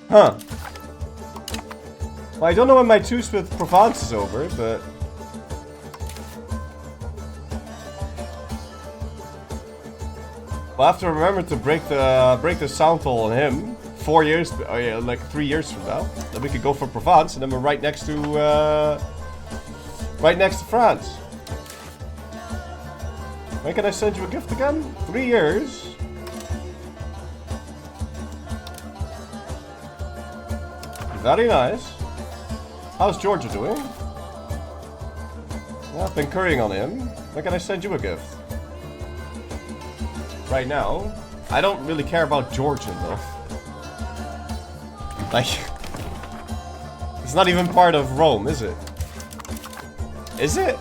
Huh. Well, I don't know when my truce with Provence is over, but... We'll have to remember to break the sound toll on him 4 years, oh yeah, like 3 years from now. Then we could go for Provence, and then we're right next to France. When can I send you a gift again? 3 years. Very nice. How's Georgia doing? Well, I've been currying on him. When can I send you a gift? Right now, I don't really care about Georgia though. Like, it's not even part of Rome, is it? Is it?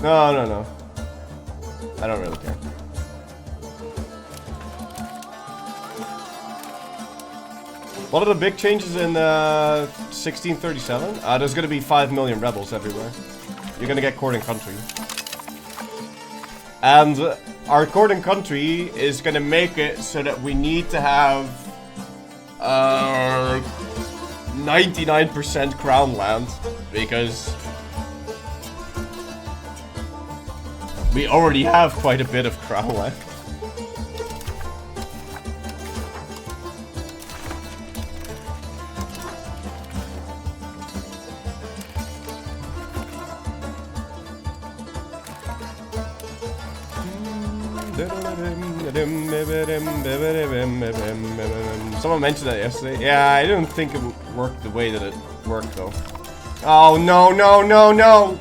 No, no, no. I don't really care. What are the big changes in 1637? There's gonna be 5 million rebels everywhere. You're gonna get court and country. And our court and country is gonna make it so that we need to have 99% crown land, because we already have quite a bit of crown land. Someone mentioned that yesterday. Yeah, I didn't think it would work the way that it worked though. Oh no, no, no, no!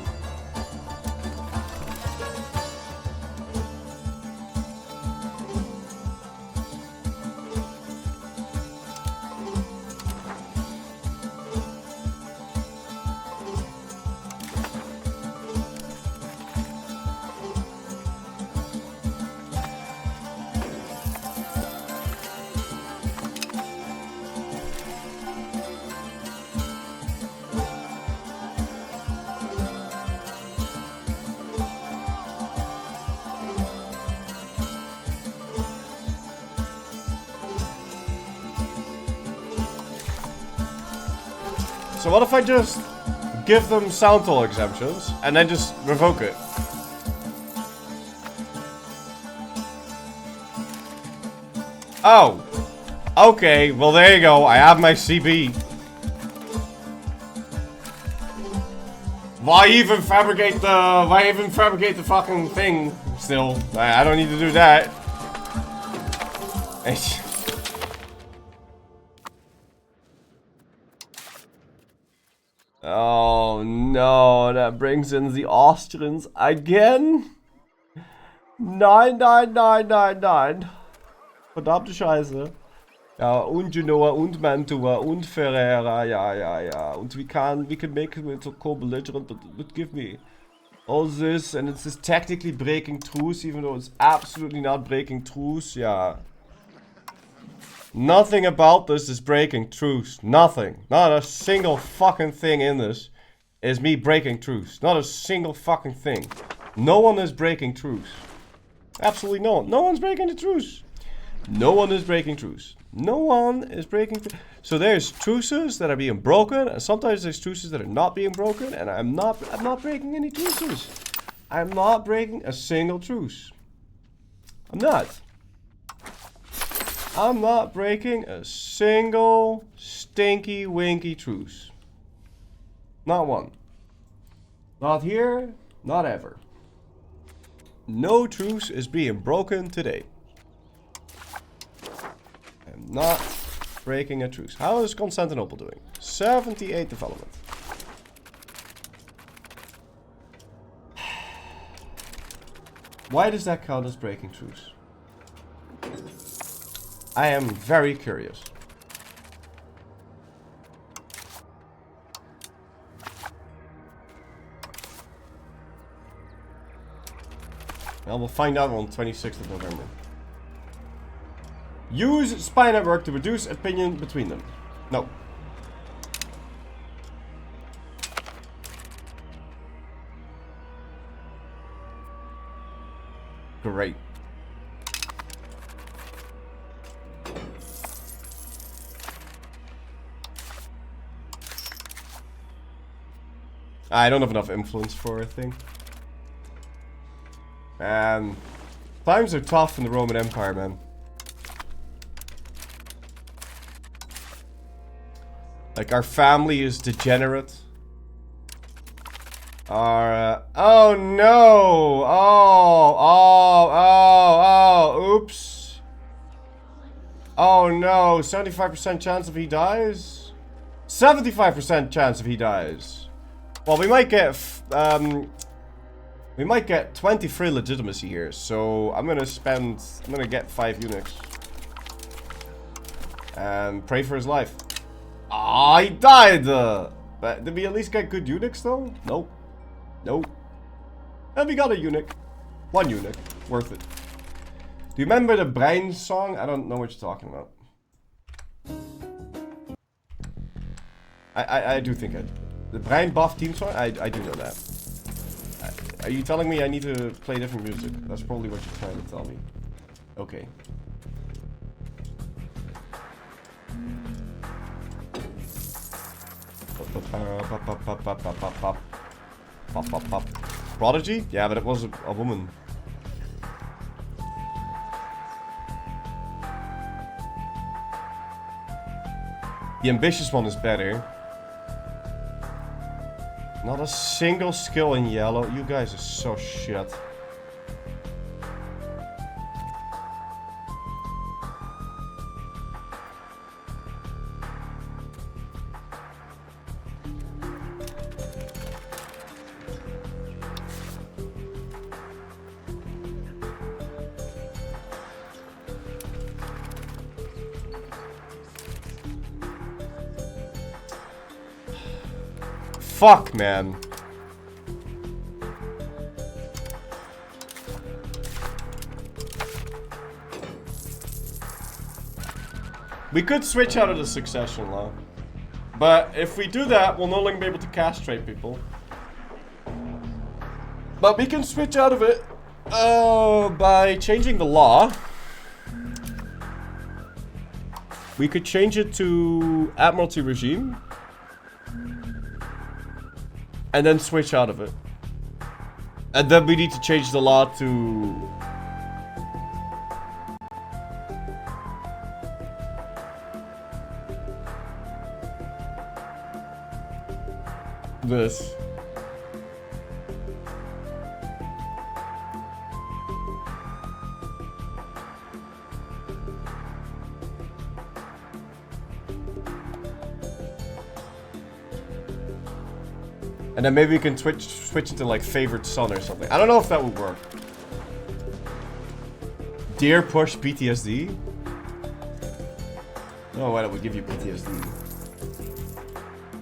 So what if I just give them sound toll exemptions and then just revoke it? Oh. Okay, well there you go. I have my CB. Why even fabricate the fucking thing still? I don't need to do that. Oh no, that brings in the Austrians again? Nein, nein, nein, nein, nein. Verdammte Scheiße. Ja, und Genoa, und Mantua, und Ferrera, ja. And we can make him into co-belligerent, but give me all this, and it's just technically breaking truce, even though it's absolutely not breaking truce, yeah. Nothing about this is breaking truce. Nothing. Not a single fucking thing in this is me breaking truce. Not a single fucking thing. No one is breaking truce. Absolutely no one. No one's breaking the truce. No one is breaking truce. No one is breaking truce. So there's truces that are being broken, and sometimes there's truces that are not being broken, and I'm not breaking any truces. I'm not breaking a single truce. I'm not. I'm not breaking a single stinky winky truce. Not one. Not here, not ever. No truce is being broken today. I'm not breaking a truce. How is Constantinople doing? 78 development. Why does that count as breaking truce? I am very curious. Well, we'll find out on 26th of November. Use spy network to reduce opinion between them. No. Great. I don't have enough influence for a thing. And times are tough in the Roman Empire, man. Like, our family is degenerate. Our, oh no! Oops. Oh no, 75% chance if he dies? 75% chance if he dies. Well, we might get 23 legitimacy here, so I'm gonna get 5 eunuchs. And pray for his life. Ah, he died! But did we at least get good eunuchs though? Nope. Nope. And we got a eunuch. One eunuch. Worth it. Do you remember the Brein song? I don't know what you're talking about. I do think the Brein buff team song? I do know that. Are you telling me I need to play different music? That's probably what you're trying to tell me. Okay. Prodigy? Yeah, but it was a woman. The ambitious one is better. Not a single skill in yellow. You guys are so shit. Fuck, man. We could switch out of the succession law. But if we do that, we'll no longer be able to castrate people. But we can switch out of it by changing the law. We could change it to Admiralty regime. And then switch out of it. And then we need to change the law to... this. And then maybe we can switch into like favorite son or something. I don't know if that would work. Dear push PTSD? Oh, why that would give you PTSD.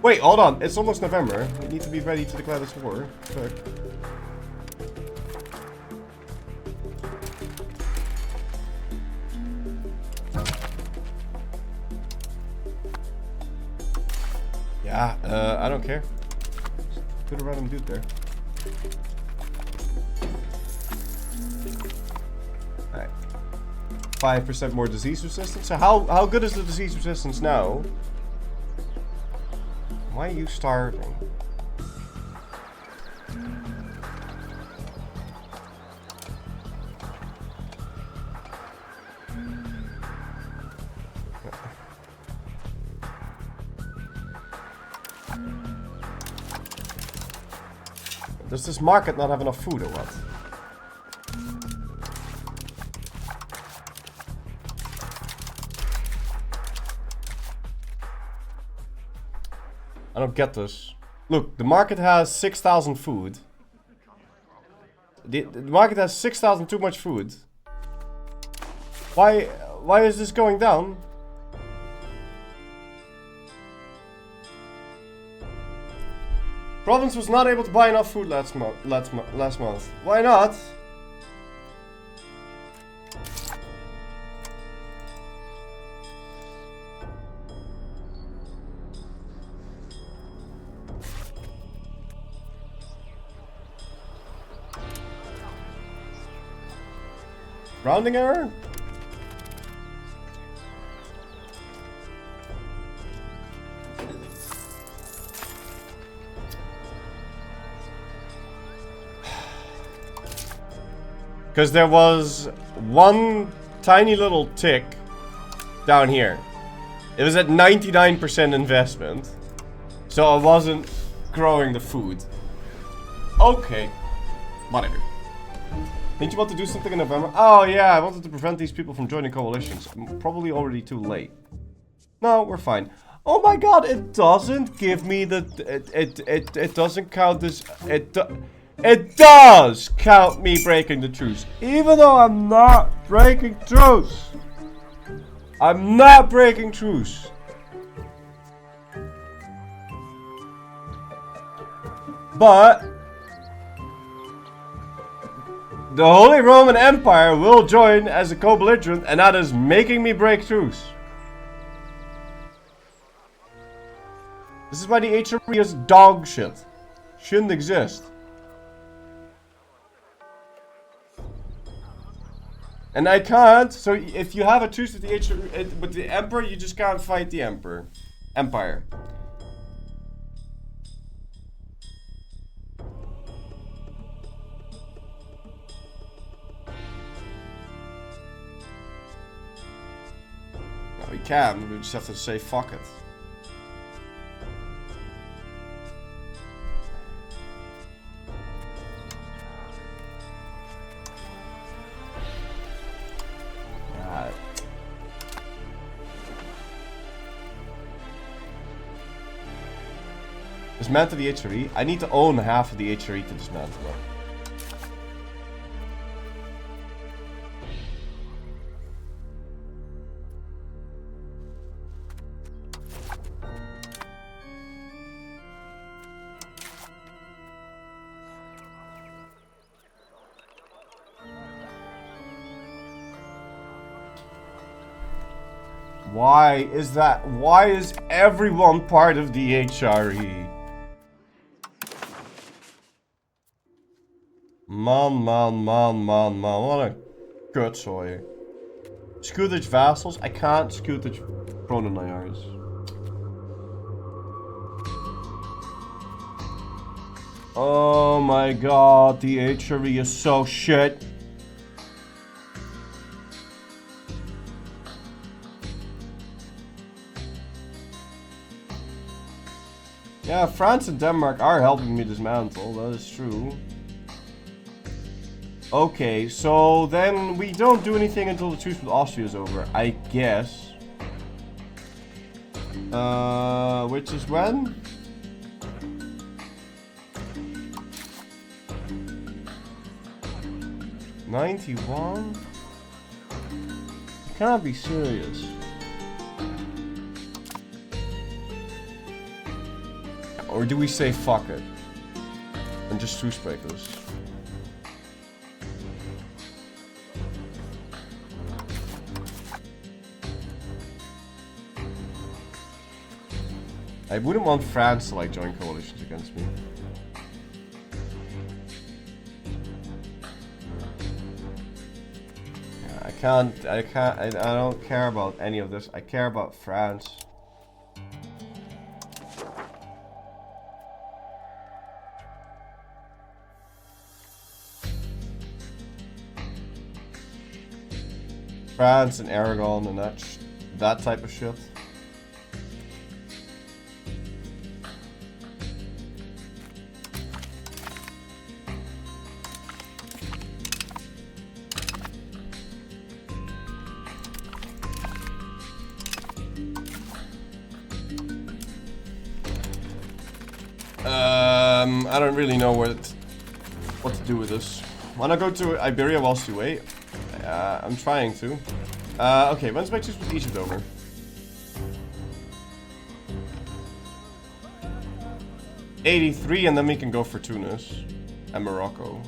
Wait, hold on. It's almost November. We need to be ready to declare this war. Fuck. Yeah, I don't care. Put a random dude there. Alright. 5% more disease resistance. So how good is the disease resistance now? Why are you starving? Does this market not have enough food or what? I don't get this. Look, the market has 6,000 food. The market has 6,000 too much food. Why is this going down? Province was not able to buy enough food last month. Why not? Rounding error? Because there was one tiny little tick down here. It was at 99% investment. So I wasn't growing the food. Okay. Whatever. Didn't you want to do something in November? Oh yeah, I wanted to prevent these people from joining coalitions. Probably already too late. No, we're fine. Oh my god, it doesn't give me the... It doesn't count as... It does count me breaking the truce. Even though I'm not breaking truce. I'm not breaking truce. But The Holy Roman Empire will join as a co-belligerent, and that is making me break truce. This is why the HRE is dog shit. Shouldn't exist. And I can't, so if you have a truce with the HRE, with the Emperor, you just can't fight the Empire. We can, we just have to say fuck it. Dismantle the HRE. I need to own half of the HRE to dismantle it. Why is that? Why is everyone part of the HRE? Man, what a kutzooi. Scootage vassals? I can't scootage Prononayars. Oh my god, the HRE is so shit. Yeah, France and Denmark are helping me dismantle, that is true. Okay, so then we don't do anything until the truce with Austria is over, I guess. Which is when? '91? You can't be serious. Or do we say fuck it? And just truce break this? I wouldn't want France to like join coalitions against me. Yeah, I don't care about any of this. I care about France. France and Aragon and that type of shit. I don't really know what to do with this. Wanna go to Iberia whilst you wait? I'm trying to. Okay, when's my truce with Egypt over? '83, and then we can go for Tunis and Morocco.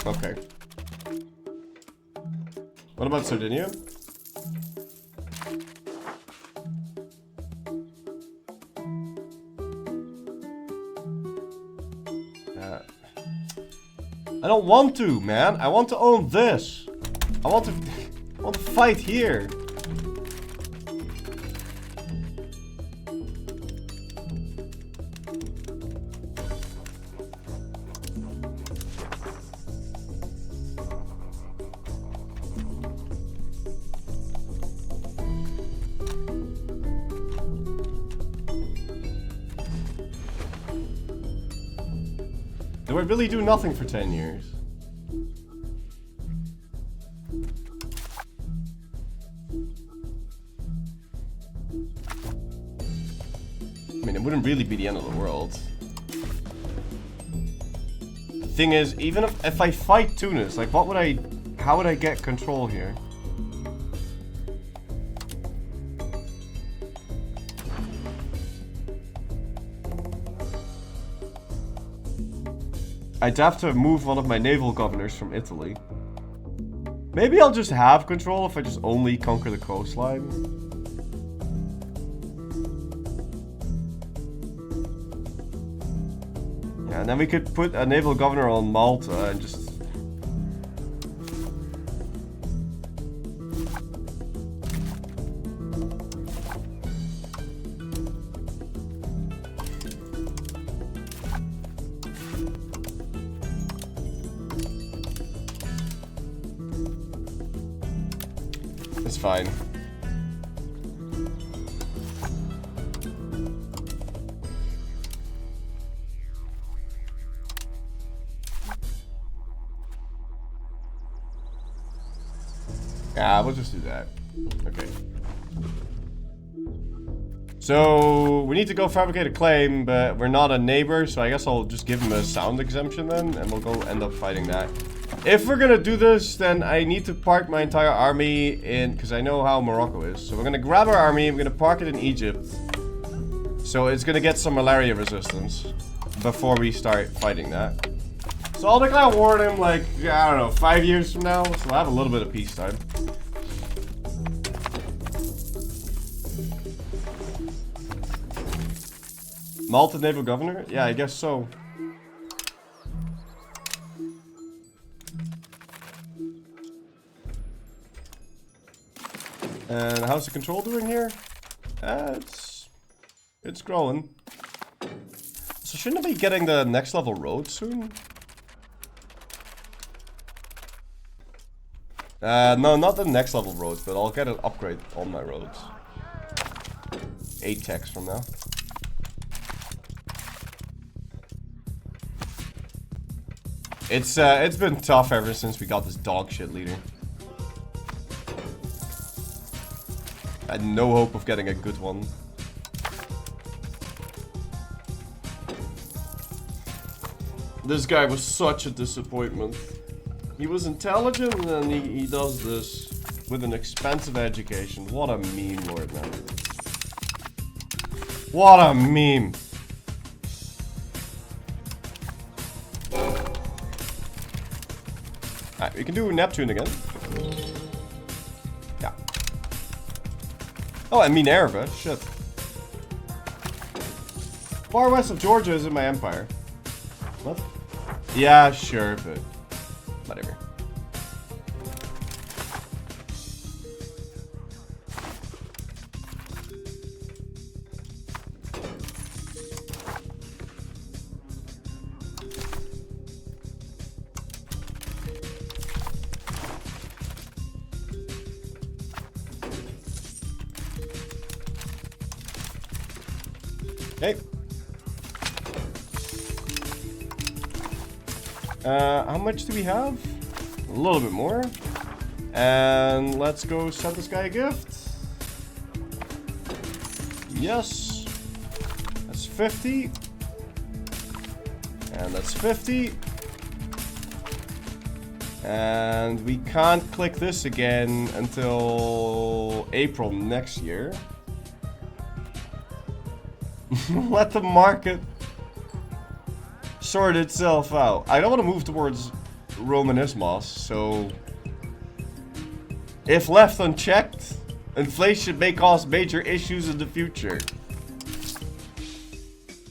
Okay. What about Sardinia? I don't want to, man. I want to own this. I want to fight here. Do I really do nothing for 10 years? I mean, it wouldn't really be the end of the world. The thing is, even if I fight Tunis, like, how would I get control here? I'd have to move one of my naval governors from Italy. Maybe I'll just have control if I just only conquer the coastline. Yeah, and then we could put a naval governor on Malta and just... It's fine. Yeah, we'll just do that. Okay. So, we need to go fabricate a claim, but we're not a neighbor, so I guess I'll just give him a sound exemption then, and we'll go end up fighting that. If we're gonna do this, then I need to park my entire army in, because I know how Morocco is. So we're gonna grab our army, we're gonna park it in Egypt. So it's gonna get some malaria resistance before we start fighting that. So I'll declare war on him like, I don't know, 5 years from now. So I'll have a little bit of peacetime. Malta naval governor? Yeah, I guess so. And how's the control doing here? It's growing. So shouldn't I be getting the next level road soon? No, not the next level roads, but I'll get an upgrade on my roads. 8 techs from now. It's been tough ever since we got this dog shit leader. I had no hope of getting a good one. This guy was such a disappointment. He was intelligent and then he does this with an expensive education. What a meme, Lord man. What a meme. Alright, we can do Neptune again. Yeah. Oh, and Minerva. Shit. Far west of Georgia is in my empire. What? Yeah, sure, but whatever. Okay. How much do we have? A little bit more. And let's go send this guy a gift. Yes. That's 50. And that's 50. And we can't click this again until April next year. Let the market sort itself out. I don't want to move towards Romanismos, so if left unchecked, inflation may cause major issues in the future.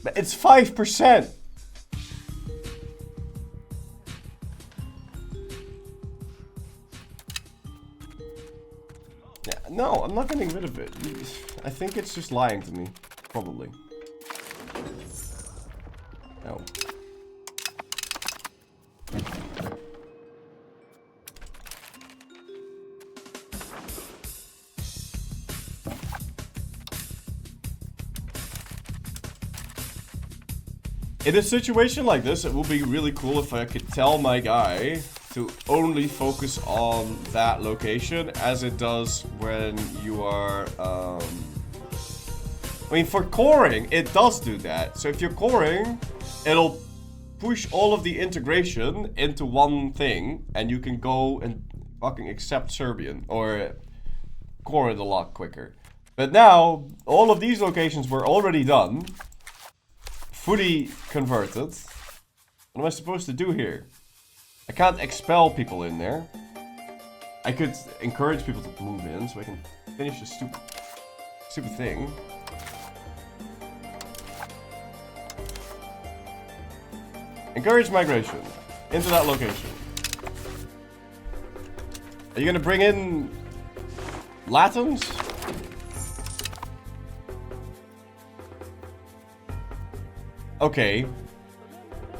But it's 5%. Yeah, no, I'm not getting rid of it. I think it's just lying to me, probably. No. In a situation like this, it would be really cool if I could tell my guy to only focus on that location, as it does when you are I mean, for coring, it does do that. So if you're coring, it'll push all of the integration into one thing, and you can go and fucking accept Serbian, or core it a lot quicker. But now, all of these locations were already done, fully converted. What am I supposed to do here? I can't expel people in there. I could encourage people to move in so I can finish this stupid thing. Encourage migration into that location. Are you gonna bring in Latins? Okay.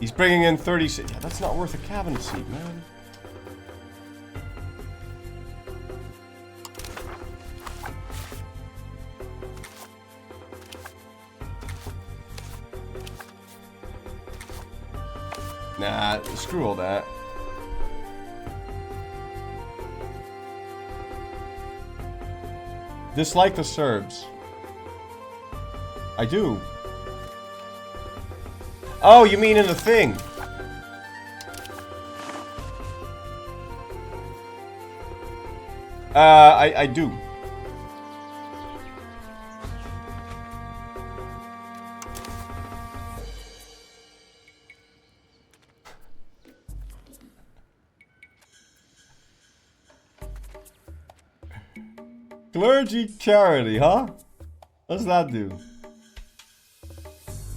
He's bringing in 36. Yeah, that's not worth a cabinet seat, man. Nah, screw all that. Dislike the Serbs. I do. Oh, you mean in the thing? I do. Clergy charity, huh? What does that do?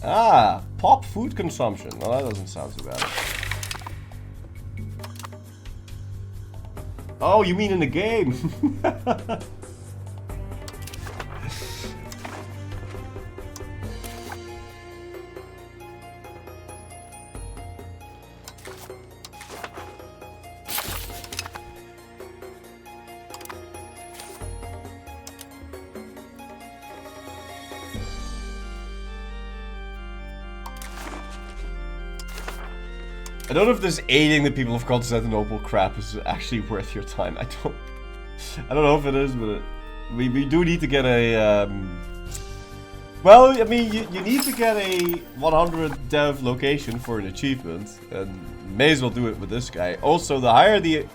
Ah, pop food consumption. Well, that doesn't sound too bad. Oh, you mean in the game? I don't know if this aiding the people of Constantinople crap is actually worth your time. I don't know if it is, but we do need to get a well, I mean, you need to get a 100 dev location for an achievement, and may as well do it with this guy. Also, the higher the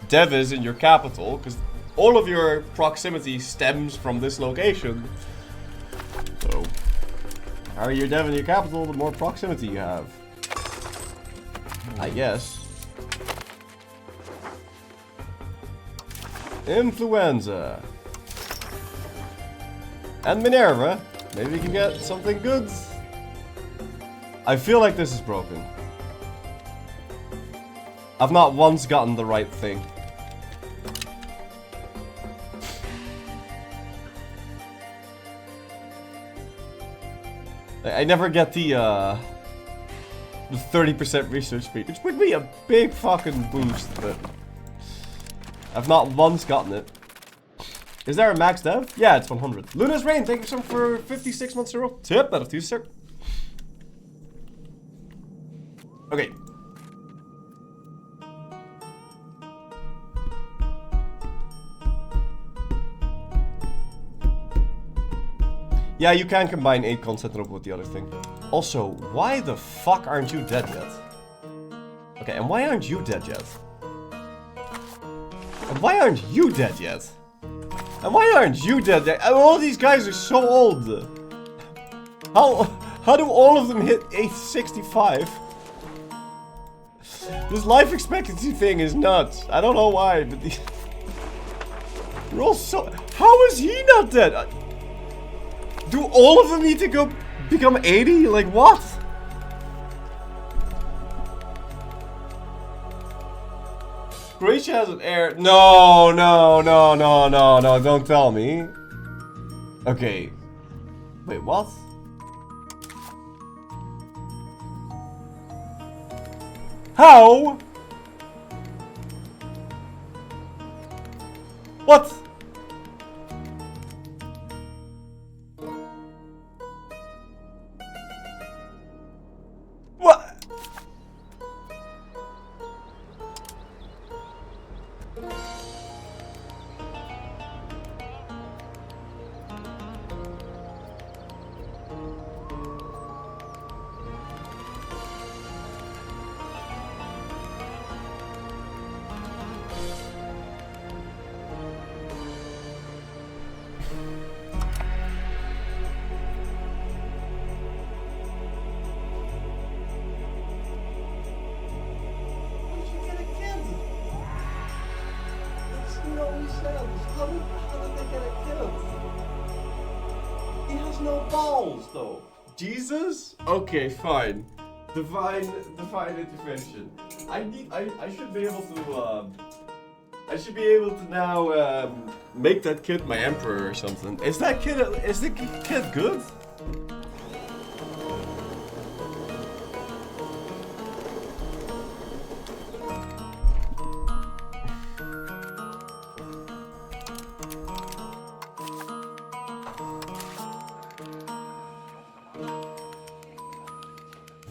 dev is in your capital, because all of your proximity stems from this location. So, the higher your dev in your capital, the more proximity you have. I guess. Influenza. And Minerva. Maybe we can get something good. I feel like this is broken. I've not once gotten the right thing. I never get the 30% research speed, which would be a big fucking boost, but I've not once gotten it. Is there a max dev? Yeah, it's 100. Luna's Rain, thank you so much for 56 months in a row. Tip out of 2, sir. Okay. Yeah, you can combine 8 Constantinople with the other thing. Also, why the fuck aren't you dead yet? Okay, and why aren't you dead yet? And why aren't you dead yet? And why aren't you dead yet? All these guys are so old. How do all of them hit 865? This life expectancy thing is nuts. I don't know why, but they're all so... How is he not dead? Do all of them need to go become 80? Like what? Croatia has an heir. No, don't tell me. Okay. Wait, what? How? What? What? no balls, though. Jesus? Okay, fine. Divine intervention. I should be able to, I should be able to now, make that kid my emperor or something. Is the kid good?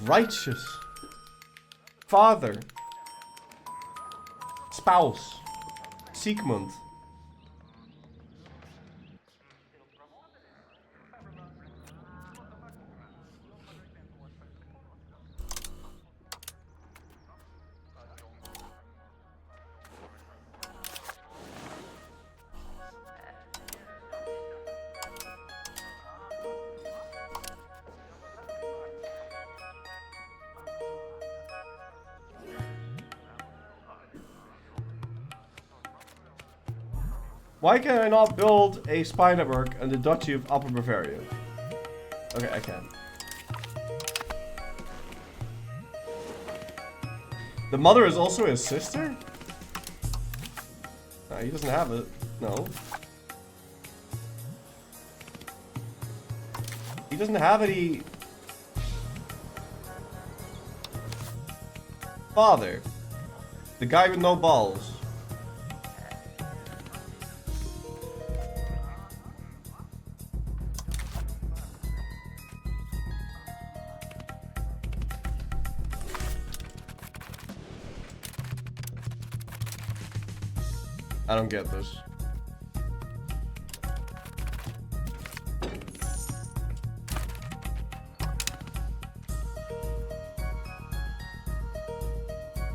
Righteous. Father. Spouse. Sigmund. Why can I not build a spy network in the Duchy of Upper Bavaria? Okay, I can. The mother is also his sister? No, he doesn't have it. No. He doesn't have any... Father. The guy with no balls. I don't get this.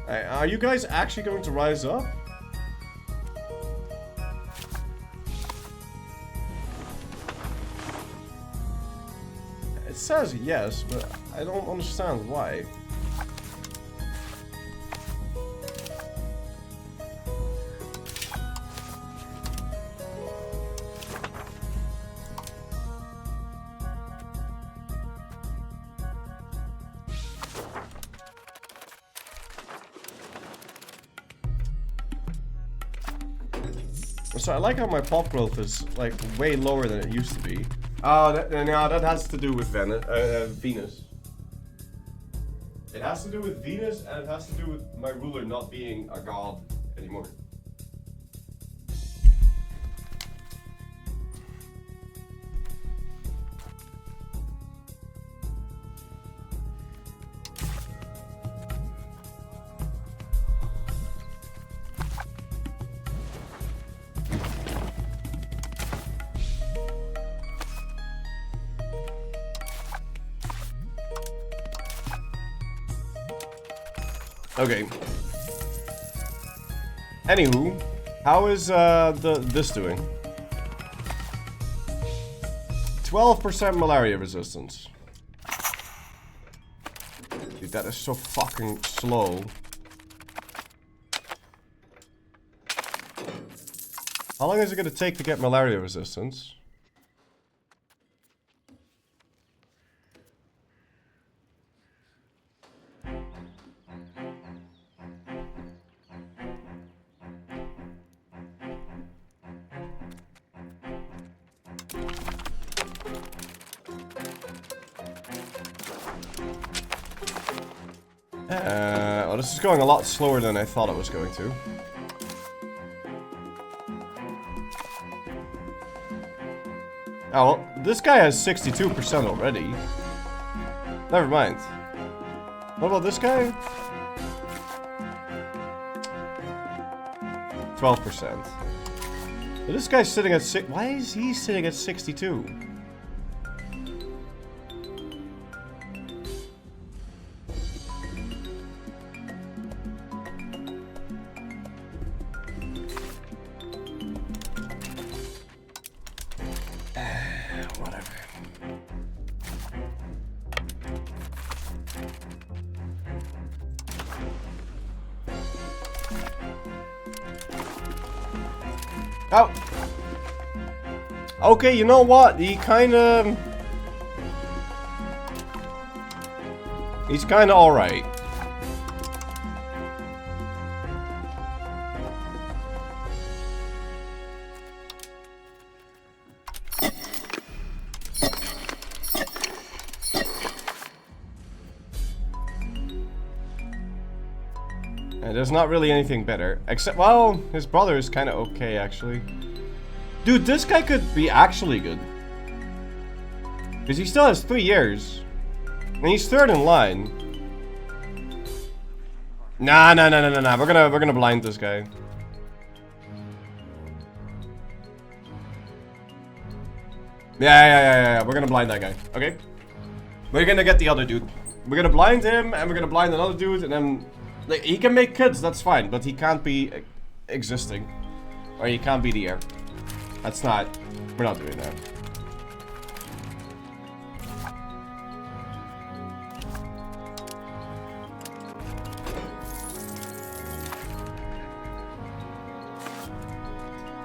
Are you guys actually going to rise up? It says yes, but I don't understand why. So I like how my pop growth is like way lower than it used to be. Oh, that has to do with Venus. It has to do with Venus, and it has to do with my ruler not being a god anymore. Okay. Anywho, how is this doing? 12% malaria resistance. Dude, that is so fucking slow. How long is it gonna take to get malaria resistance? Oh, this is going a lot slower than I thought it was going to. Oh, well, this guy has 62% already. Never mind. What about this guy? 12%. But this guy's sitting at why is he sitting at 62? Oh. Okay, you know what? He kind of... He's kinda alright. There's not really anything better. Except, well, his brother is kind of okay, actually. Dude, this guy could be actually good. Because he still has 3 years. And he's 3rd in line. Nah. We're gonna blind this guy. Yeah. We're gonna blind that guy. Okay? We're gonna get the other dude. We're gonna blind him, and we're gonna blind another dude, and then... Like, he can make kids, that's fine, but he can't be existing. Or he can't be the heir. That's not... We're not doing that.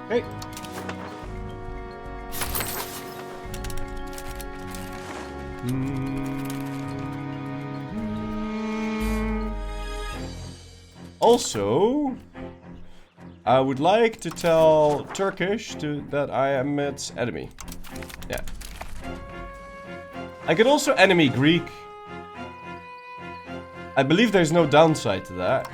Hey. Also, I would like to tell Turkish that I am its enemy. Yeah. I could also enemy Greek. I believe there's no downside to that.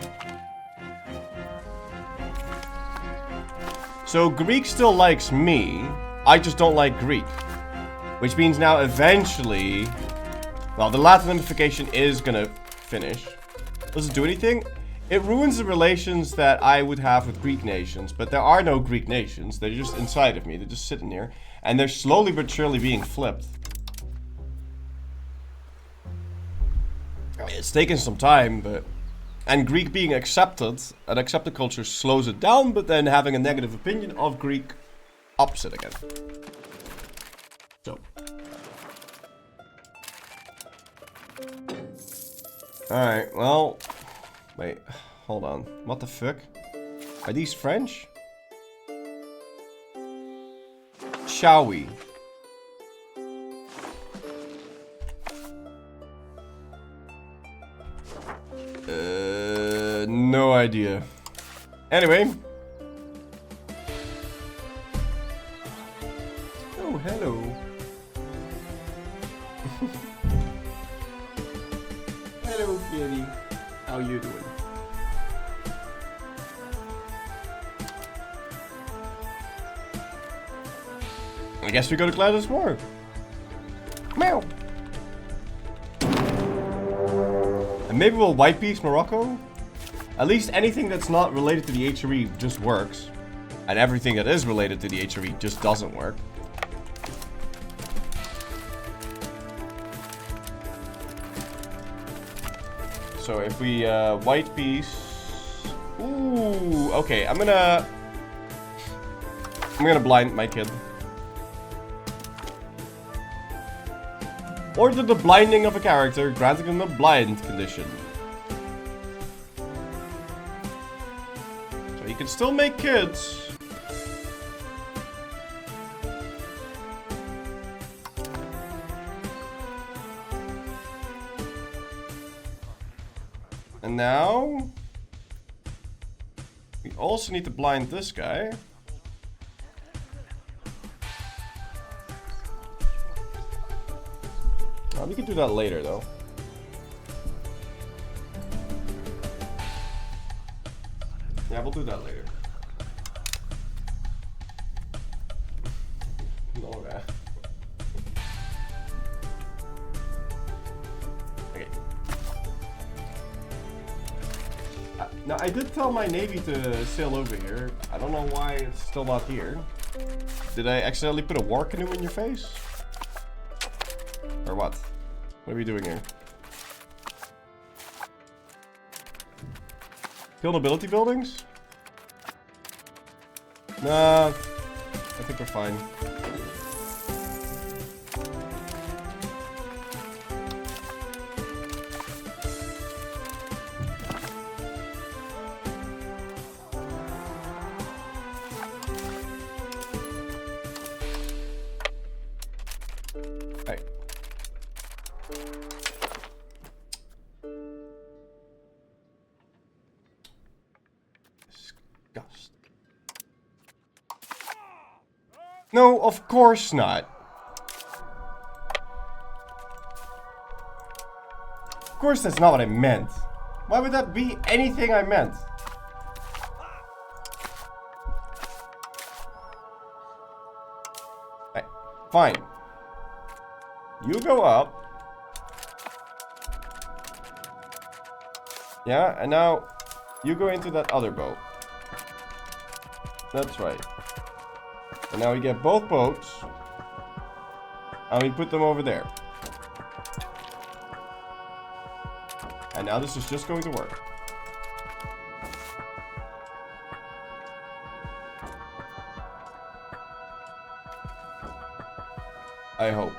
So Greek still likes me. I just don't like Greek. Which means now eventually... Well, the Latinification is gonna finish. Does it do anything? It ruins the relations that I would have with Greek nations, but there are no Greek nations. They're just inside of me. They're just sitting here. And they're slowly but surely being flipped. I mean, it's taken some time, but... And Greek being accepted, an accepted culture slows it down, but then having a negative opinion of Greek ups it again. So. Alright, well... Wait, hold on. What the fuck? Are these French? Shall we? No idea. Anyway. Oh, hello. Hello, kitty. How you doing? I guess we go to Gladys Moore. Meow. And maybe we'll white piece Morocco. At least anything that's not related to the HRE just works. And everything that is related to the HRE just doesn't work. So if we white piece... Ooh, okay, I'm gonna blind my kid. Order the blinding of a character, granting them a blind condition. So he can still make kids. And now... we also need to blind this guy. We can do that later, though. Yeah, we'll do that later. Okay. Okay. Now, I did tell my navy to sail over here. I don't know why it's still not here. Did I accidentally put a war canoe in your face? Or what? What are we doing here? Kill nobility buildings? Nah, I think we're fine. No, of course not. Of course that's not what I meant. Why would that be anything I meant? Right, fine. You go up. Yeah, and now you go into that other boat. That's right. And now we get both boats. And we put them over there. And now this is just going to work. I hope.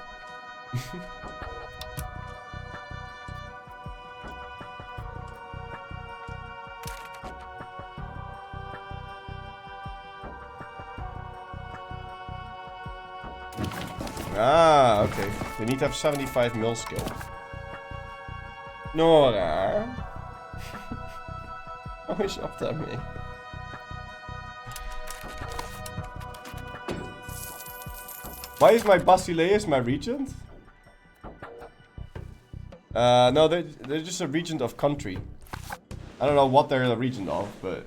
Ah, okay. They need to have 75 mil skill. Nora. Hou eens op daarmee. Why is my Basileus my regent? No, they're just a regent of country. I don't know what they're a regent of, but...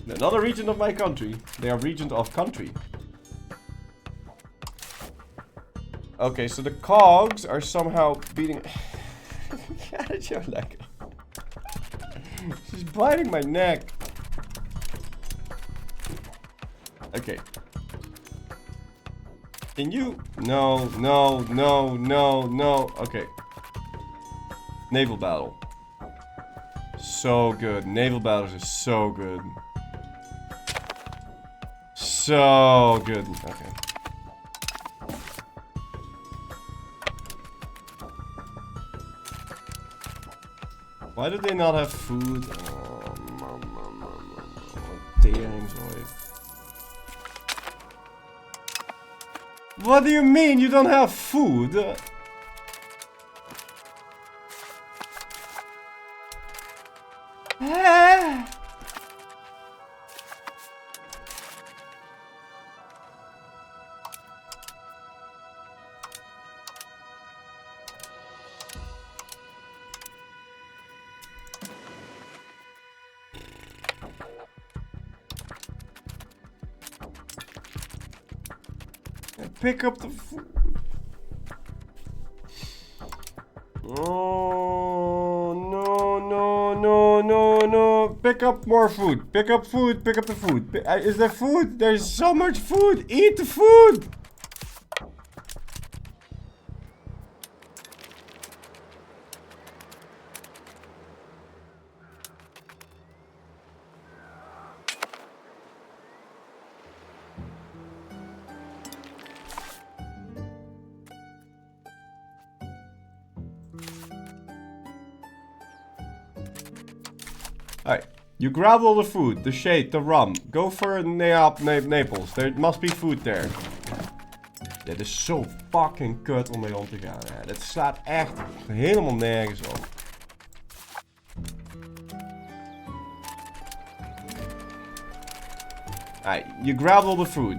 They're not a regent of my country. They are regent of country. Okay, so the cogs are somehow beating... She's biting my neck. Okay. Can you... No, no, no, no, no. Okay. Naval battle. So good. Naval battles are so good. So good. Okay. Why do they not have food? Oh, teringzooi. What do you mean you don't have food? Pick up the food. Oh, no, no, no, no, no. Pick up more food. Pick up food. Pick up the food. Is there food? There's so much food. Eat the food. Alright, you grab all the food, the shade, the rum. Go for Naples. There must be food there. Dit is zo fucking kut om mee om te gaan. Hè. Dit slaat echt helemaal nergens op. Alright, you grab all the food.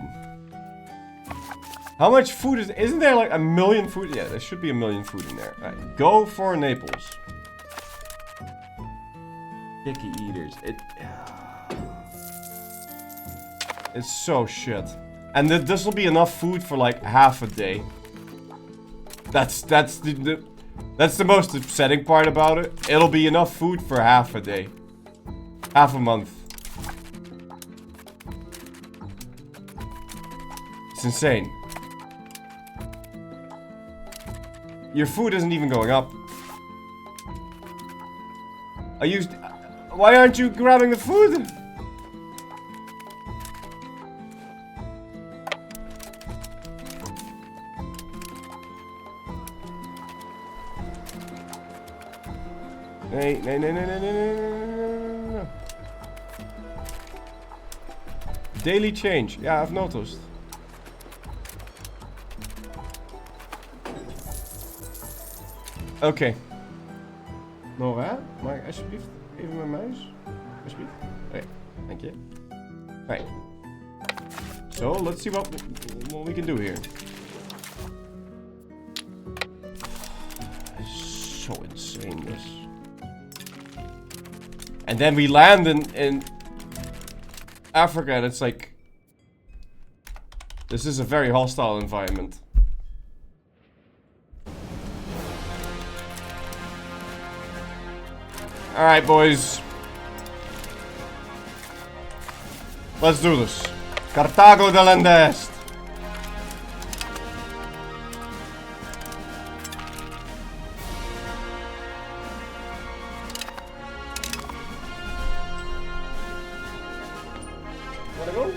How much food isn't there like a million food? Yeah, there should be a million food in there. Alright, go for Naples. Picky eaters. It's so shit. And this will be enough food for like half a day. That's the most upsetting part about it. It'll be enough food for half a day. Half a month. It's insane. Your food isn't even going up. Why aren't you grabbing the food? No. Daily change. Yeah, I've noticed. Oké. Nora, mag ik alsjeblieft even mijn muis? Alsjeblieft. Oké, dank je. Oké. So let's see what we can do here. It's so insane, this. And then we land in Africa, and it's like, this is a very hostile environment. Alright, boys. Let's do this. Cartago del Est. Wanna go?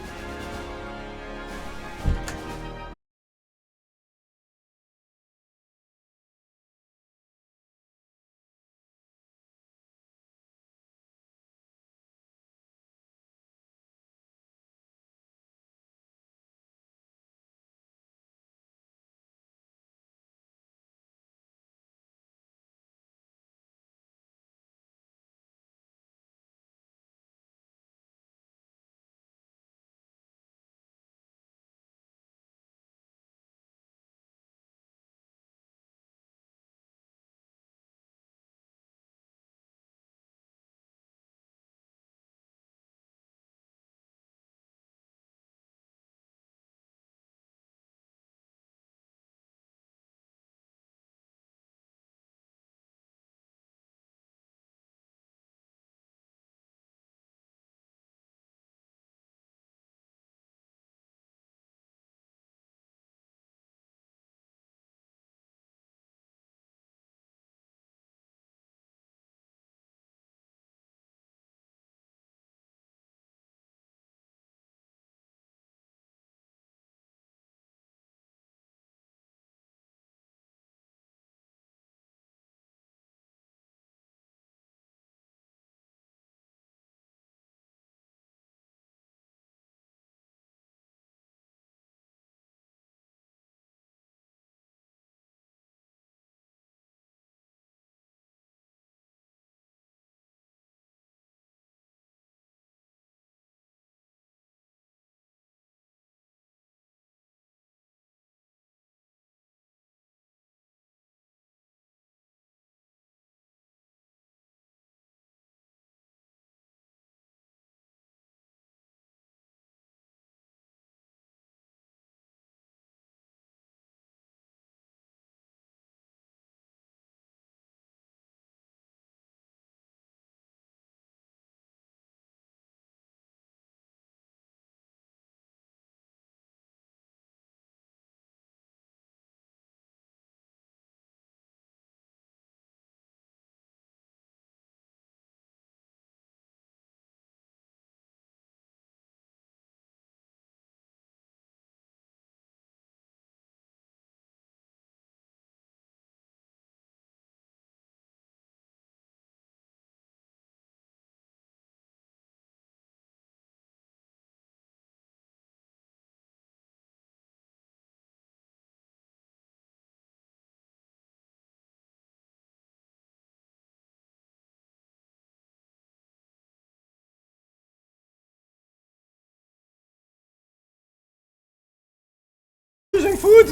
Using food.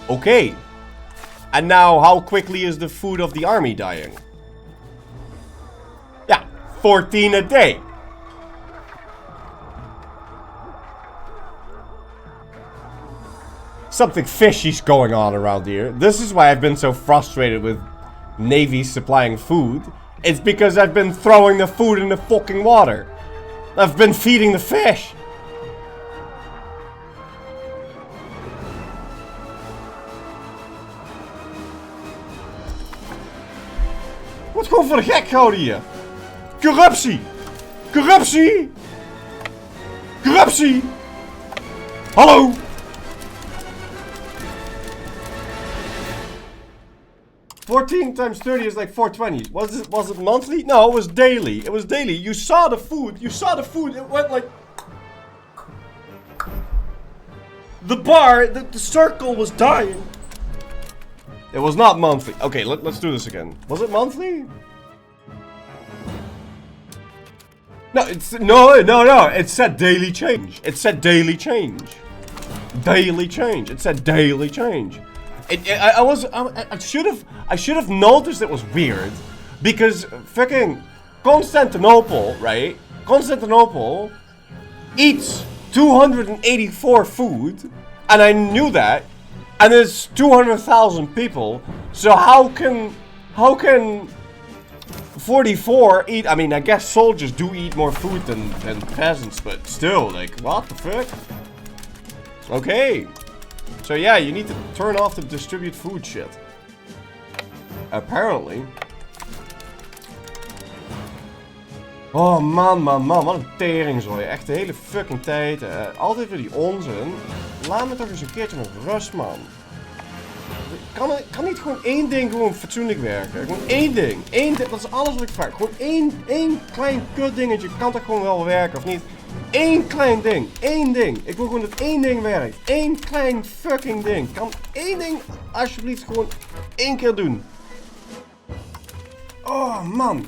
Okay. And now, how quickly is the food of the army dying? Yeah, 14 a day. Something fishy's going on around here. This is why I've been so frustrated with navies supplying food. It's because I've been throwing the food in the fucking water. I've been feeding the fish. Wat gewoon voor de gek houden hier? Corruptie! Corruptie! Corruptie! Hallo! $14 times 30 is like 420. Was it monthly? No, it was daily. It was daily. You saw the food. You saw the food. It went like... The bar, the circle was dying. It was not monthly. Okay, let's do this again. Was it monthly? No, no. It said daily change. It said daily change. Daily change. It said daily change. I should have noticed it was weird, because freaking Constantinople, right? Constantinople eats 284 food, and I knew that, and there's 200,000 people. So how can 44 eat? I mean, I guess soldiers do eat more food than peasants, but still, like, what the fuck? Okay. So yeah, you need to turn off the distribute food shit. Apparently. Oh man, wat een teringzooi. Echt de hele fucking tijd. Altijd weer die onzin. Laat me toch eens een keertje met rust, man. Kan niet gewoon één ding gewoon fatsoenlijk werken? Gewoon één ding. Dat is alles wat ik vraag. Gewoon één klein kut dingetje kan toch gewoon wel werken, of niet? Eén klein ding. Eén ding. Ik wil gewoon dat één ding werkt. Eén klein fucking ding. Kan één ding alsjeblieft gewoon één keer doen? Oh, man.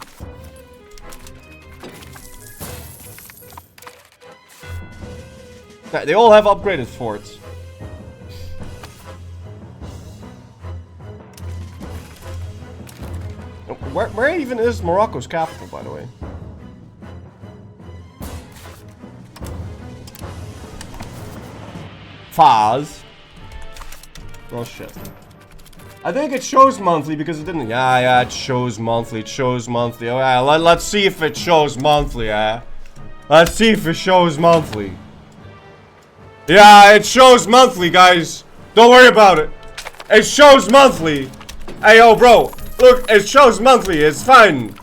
They all have upgraded forts. Where even is Morocco's capital, by the way? Faz. Oh shit. I think it shows monthly because it didn't. Yeah, it shows monthly. It shows monthly. Oh, yeah, let's see if it shows monthly, Let's see if it shows monthly. Yeah, it shows monthly, guys. Don't worry about it. It shows monthly. Hey, yo, bro. Look, it shows monthly. It's fine.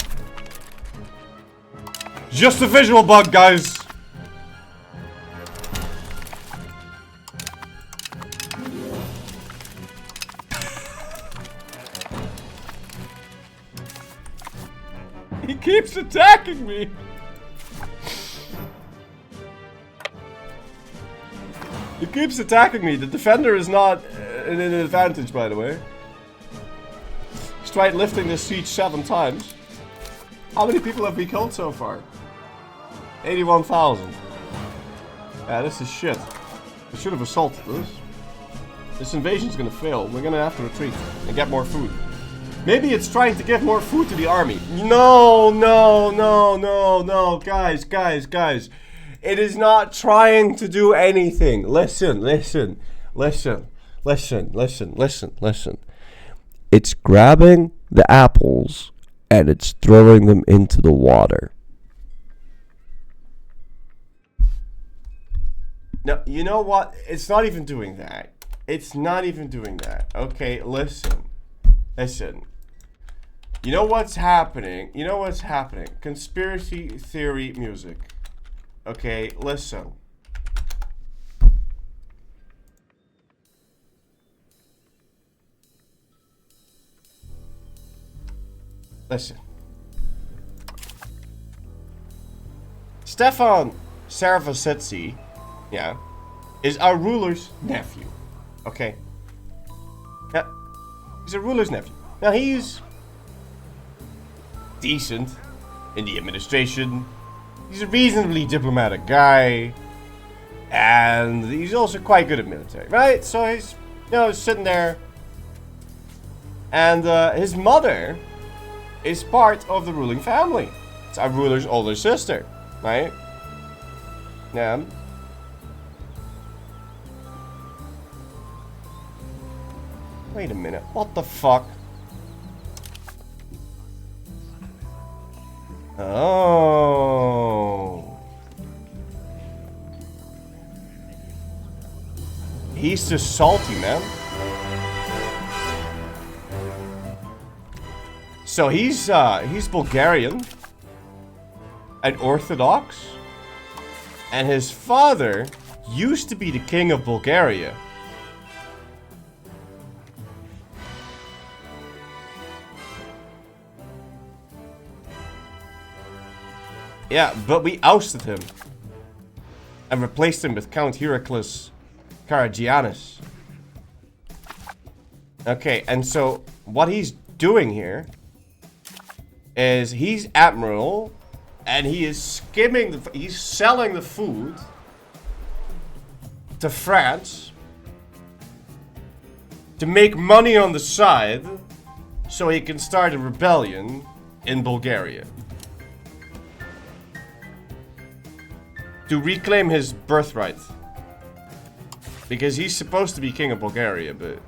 Just a visual bug, guys. He keeps attacking me. He keeps attacking me. The defender is not in an advantage, by the way. He's tried lifting this siege 7 times. How many people have we killed so far? 81,000. Yeah, this is shit. We should have assaulted this. This invasion's gonna fail. We're gonna have to retreat and get more food. Maybe it's trying to give more food to the army. No, guys. It is not trying to do anything. Listen. It's grabbing the apples and it's throwing them into the water. No, you know what? It's not even doing that. Okay, listen. You know what's happening? Conspiracy theory music. Okay, listen. Stefan Servasitsi, yeah, is our ruler's nephew. Okay? Yeah, he's a ruler's nephew. Now he's decent in the administration. He's a reasonably diplomatic guy, and he's also quite good at military, right? So he's, sitting there, and his mother is part of the ruling family. It's our ruler's older sister, right? Yeah. Wait a minute, what the fuck? Oh. He's just salty, man. So he's Bulgarian and Orthodox, and his father used to be the king of Bulgaria. Yeah, but we ousted him and replaced him with Count Heraclius Karagiannis. Okay, and so what he's doing here is he's admiral, and he is skimming he's selling the food to France to make money on the side so he can start a rebellion in Bulgaria. To reclaim his birthright. Because he's supposed to be king of Bulgaria, but...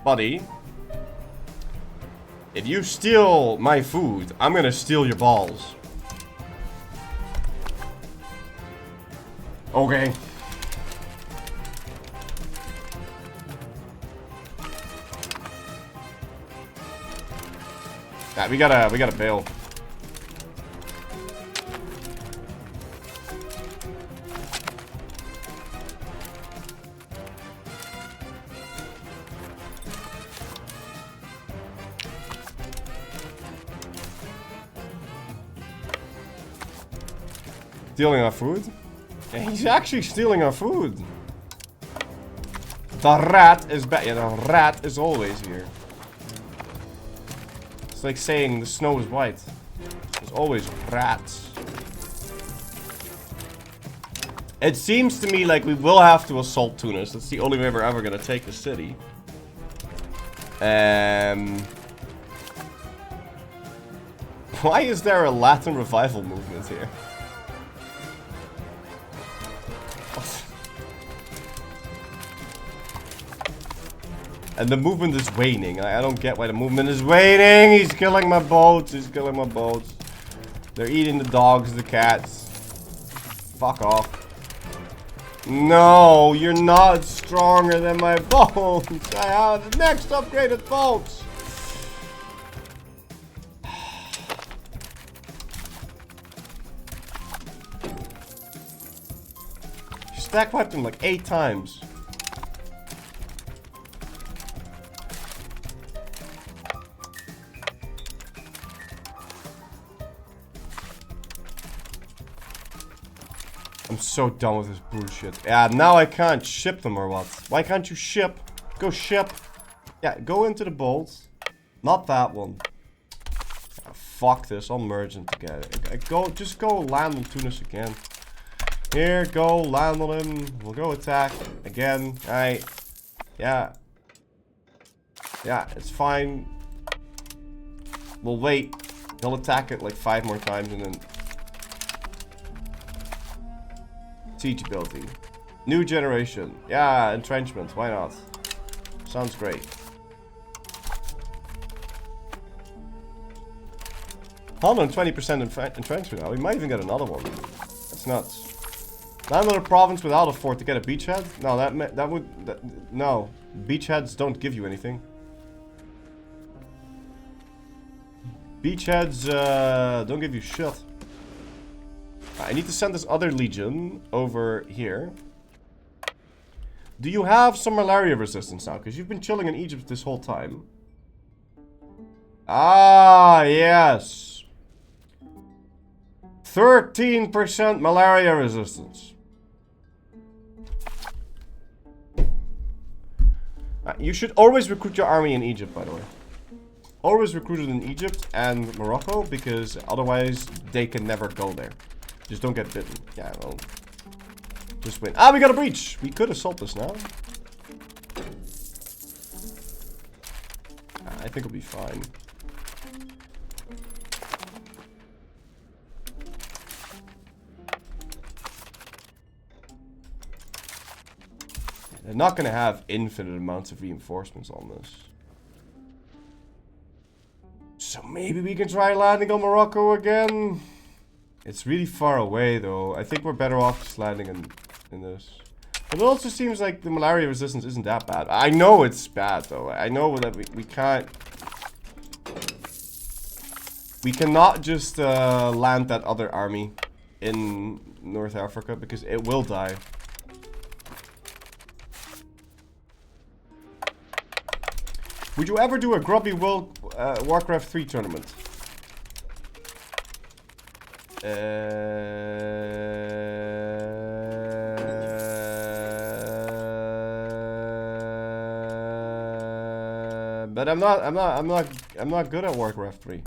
buddy, if you steal my food, I'm gonna steal your balls. Okay. We gotta bail. Stealing our food? Yeah, he's actually stealing our food. The rat is back. Yeah, the rat is always here. It's like saying the snow is white. There's always rats. It seems to me like we will have to assault Tunis. That's the only way we're ever gonna take the city. Why is there a Latin revival movement here? And the movement is waning. I don't get why the movement is waning. He's killing my boats. He's killing my boats. They're eating the dogs, the cats. Fuck off. No, you're not stronger than my boats. I have the next upgraded boats. You stack wiped him like 8 times. I'm so done with this bullshit. Yeah, now I can't ship them or what? Why can't you ship? Go ship. Yeah, go into the bolts. Not that one. Ah, fuck this. I'll merge them together. Just go land on Tunis again. Here, go land on him. We'll go attack again. Alright. Yeah. Yeah, it's fine. We'll wait. He'll attack it like 5 more times and then... Siege ability. New generation. Yeah, entrenchment. Why not? Sounds great. 120% entrenchment now. We might even get another one. That's nuts. Not another province without a fort to get a beachhead? No, no. Beachheads don't give you anything. Beachheads don't give you shit. I need to send this other legion over here. Do you have some malaria resistance now? Because you've been chilling in Egypt this whole time. Ah, yes. 13% malaria resistance. You should always recruit your army in Egypt, by the way. Always recruit it in Egypt and Morocco, because otherwise they can never go there. Just don't get bitten. Yeah, well. Just win. Ah, we got a breach! We could assault this now. I think it'll be fine. They're not gonna have infinite amounts of reinforcements on this. So maybe we can try landing on Morocco again? It's really far away though. I think we're better off just landing in this. But it also seems like the malaria resistance isn't that bad. I know it's bad though. I know that we can't... We cannot just land that other army in North Africa because it will die. Would you ever do a grubby World Warcraft 3 tournament? But I'm not good at Warcraft 3.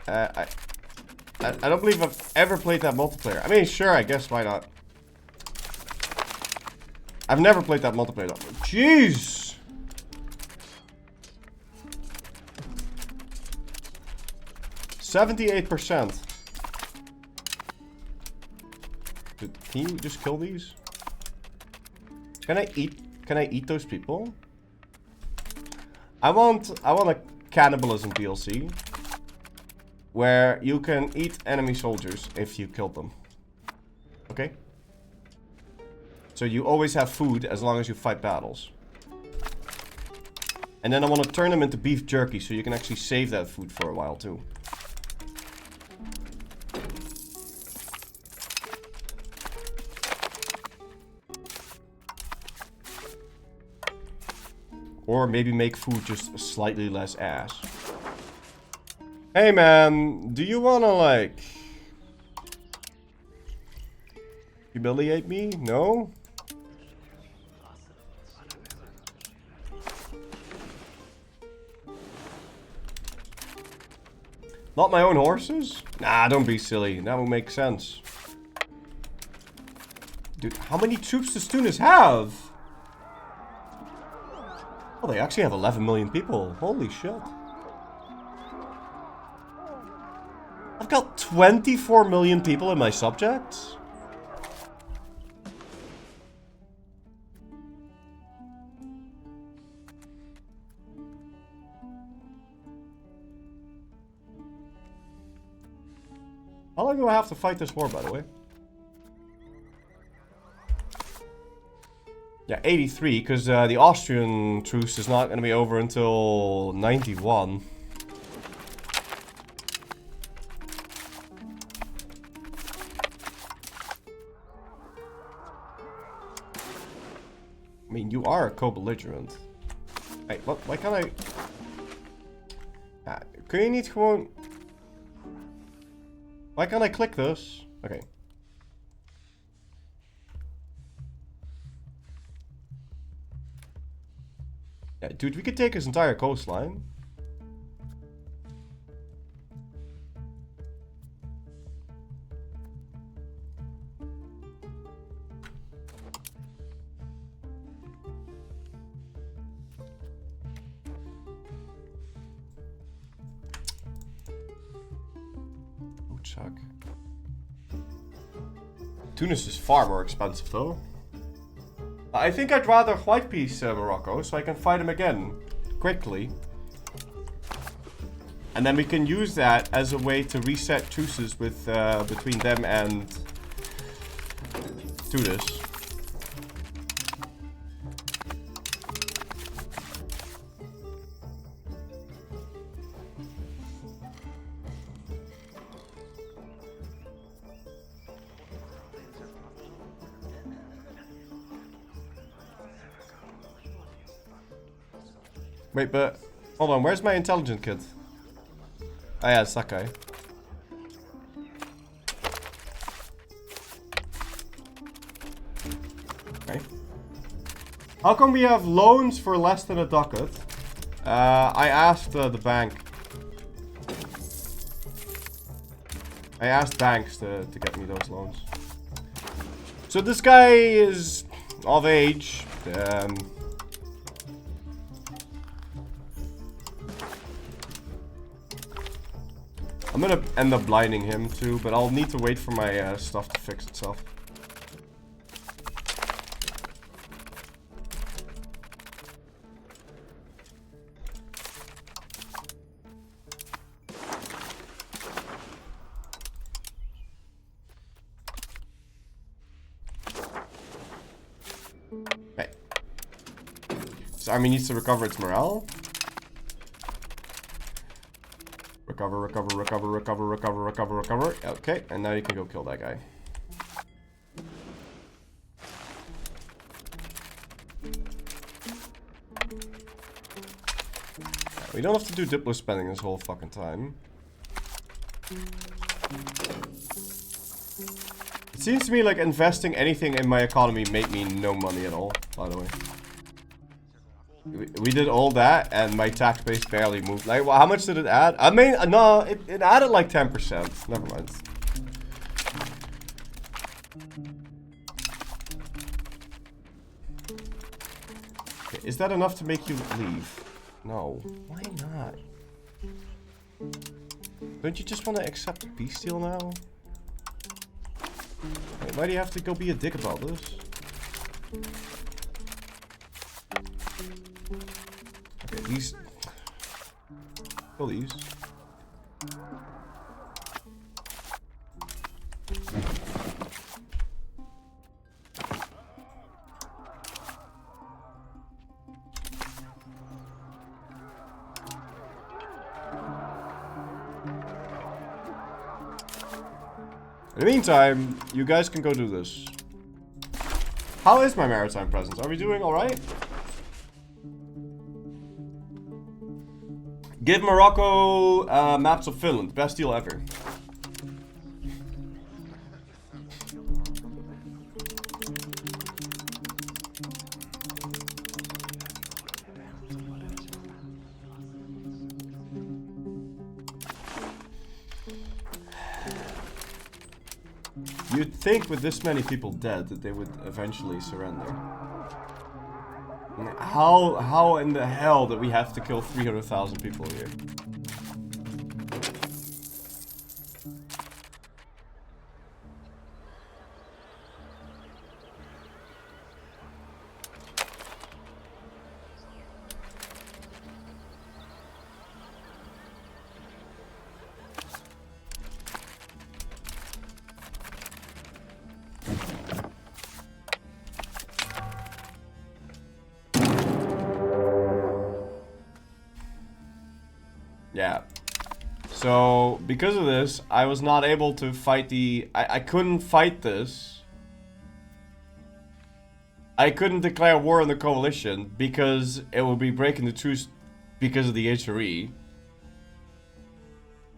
I don't believe I've ever played that multiplayer. I mean, sure, I guess, why not? I've never played that multiplayer. Jeez! %78%. Can you just kill these? Can I eat those people? I want a cannibalism DLC where you can eat enemy soldiers if you kill them. Okay? So you always have food as long as you fight battles. And then I want to turn them into beef jerky so you can actually save that food for a while too. Or maybe make food just slightly less ass. Hey man, do you wanna like... humiliate me? No? Not my own horses? Nah, don't be silly. That would make sense. Dude, how many troops does Tunis have? Oh, they actually have 11 million people. Holy shit. I've got 24 million people in my subjects. How long do I have to fight this war, by the way? Yeah, 83, because the Austrian truce is not going to be over until 91. I mean, you are a co-belligerent. Hey, what? Why can't I... kun je niet gewoon... Why can't I click this? Okay. Yeah, dude, we could take his entire coastline. Oh, Chuck. Tunis is far more expensive, though. I think I'd rather white peace Morocco, so I can fight him again quickly. And then we can use that as a way to reset truces with between them and Tunis. Wait, but... hold on, where's my intelligent kid? Oh yeah, it's that guy. Okay. How come we have loans for less than a ducat? I asked the bank. I asked banks to get me those loans. So this guy is of age. I'm gonna end up blinding him too, but I'll need to wait for my stuff to fix itself. Okay. This army needs to recover its morale. Recover, recover, recover, recover, recover, recover, recover. Okay, and now you can go kill that guy. We don't have to do Diplo spending this whole fucking time. It seems to me like investing anything in my economy made me no money at all, by the way. We did all that and my tax base barely moved. Like, well, how much did it add? I mean, no, it added like 10%. Never mind. Okay, is that enough to make you leave? No. Why not? Don't you just want to accept the peace deal now? Wait, why do you have to go be a dick about this? Okay, these... Kill these. In the meantime, you guys can go do this. How is my maritime presence? Are we doing alright? Give Morocco maps of Finland. Best deal ever. You'd think with this many people dead that they would eventually surrender. How in the hell did we have to kill 300,000 people here? Yeah. So, because of this, I was not able to fight the... I couldn't fight this. I couldn't declare war on the coalition because it would be breaking the truce because of the HRE.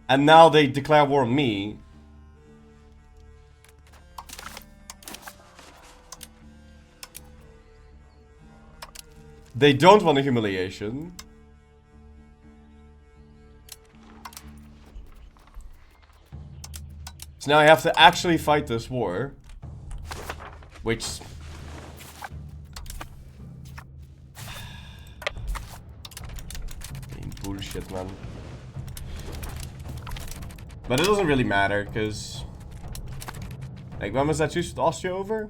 And now they declare war on me. They don't want a humiliation. So now I have to actually fight this war. Which... bullshit, man. But it doesn't really matter, because... Like, when was that truce with Austria over?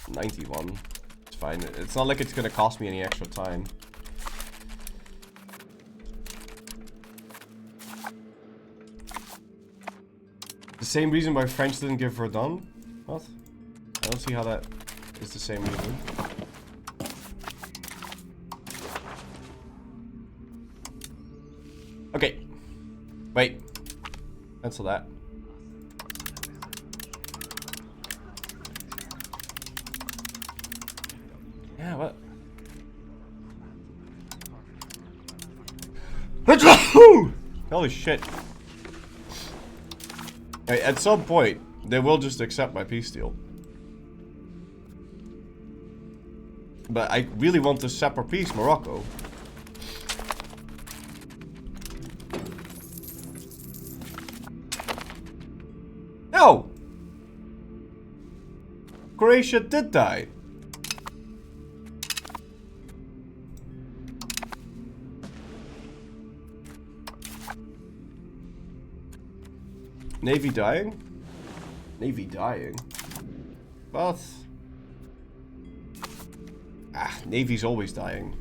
91. It's fine. It's not like it's gonna cost me any extra time. The same reason why French didn't give Verdun? What? I don't see how that is the same reason. Okay. Wait. Cancel that. Yeah, what? Holy shit. At some point, they will just accept my peace deal. But I really want to separate peace Morocco. No! Croatia did die. Navy dying? Navy dying? But... Navy's always dying.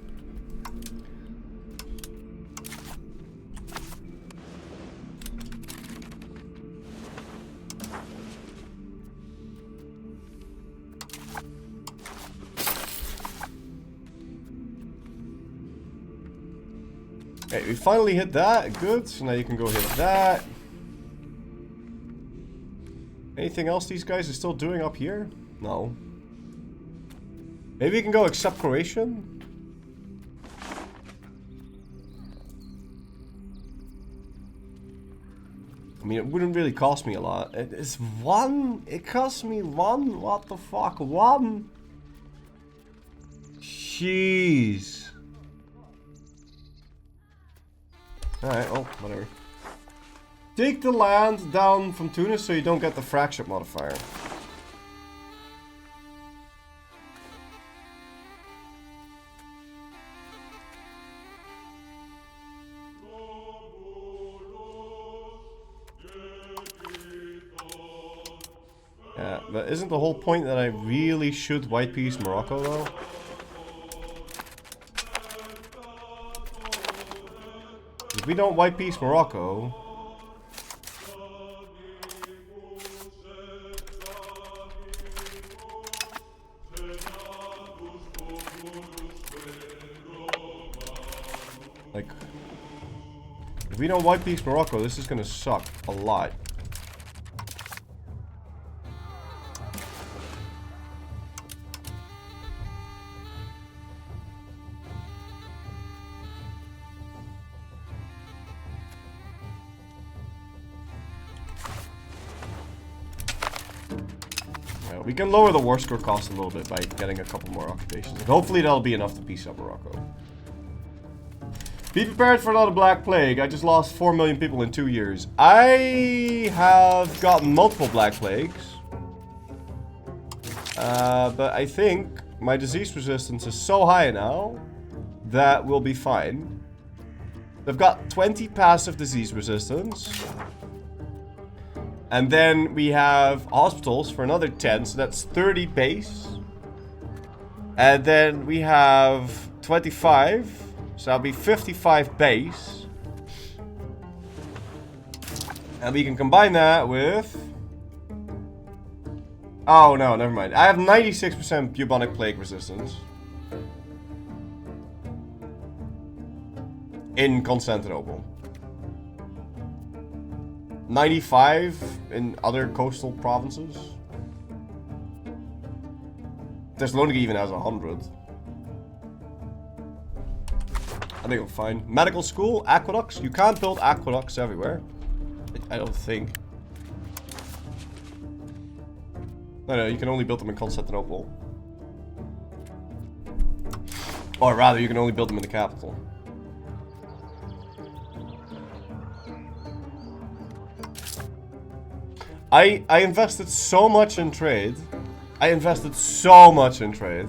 Okay, we finally hit that. Good. So now you can go hit that. Anything else these guys are still doing up here? No. Maybe we can go accept Croatian? I mean, it wouldn't really cost me a lot. It's 1. It costs me 1. What the fuck? 1. Jeez. Alright, well, whatever. Take the land down from Tunis so you don't get the fracture modifier. Yeah, but isn't the whole point that I really should white piece Morocco though? If we don't white piece Morocco... Like... If we don't white piece Morocco, this is gonna suck a lot. We can lower the war score cost a little bit by getting a couple more occupations. And hopefully that'll be enough to piece up Morocco. Be prepared for another Black Plague. I just lost 4 million people in 2 years. I have gotten multiple Black Plagues. But I think my disease resistance is so high now that we'll be fine. I've got 20 passive disease resistance. And then we have hospitals for another 10, so that's 30 base. And then we have 25, so that'll be 55 base. And we can combine that with... Oh no, never mind. I have 96% bubonic plague resistance. In Constantinople. 95 in other coastal provinces. Thessaloniki even has 100. I think I'm fine. Medical school, aqueducts. You can't build aqueducts everywhere. I don't think. No, you can only build them in Constantinople. Or rather, you can only build them in the capital. I invested so much in trade. I invested so much in trade.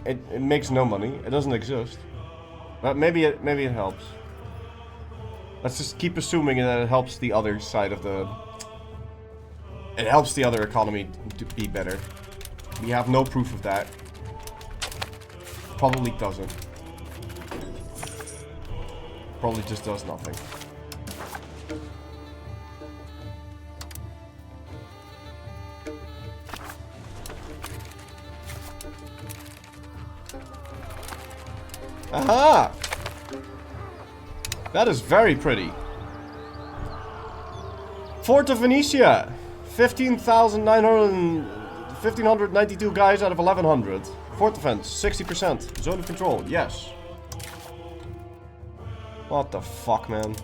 It makes no money. It doesn't exist. But maybe it helps. Let's just keep assuming that it helps the other side of the... It helps the other economy to be better. We have no proof of that. Probably doesn't. Probably just does nothing. Aha! That is very pretty. Fort of Venetia. 1592 guys out of 1100. Fort defense, 60%. Zone of control, yes. What the fuck, man?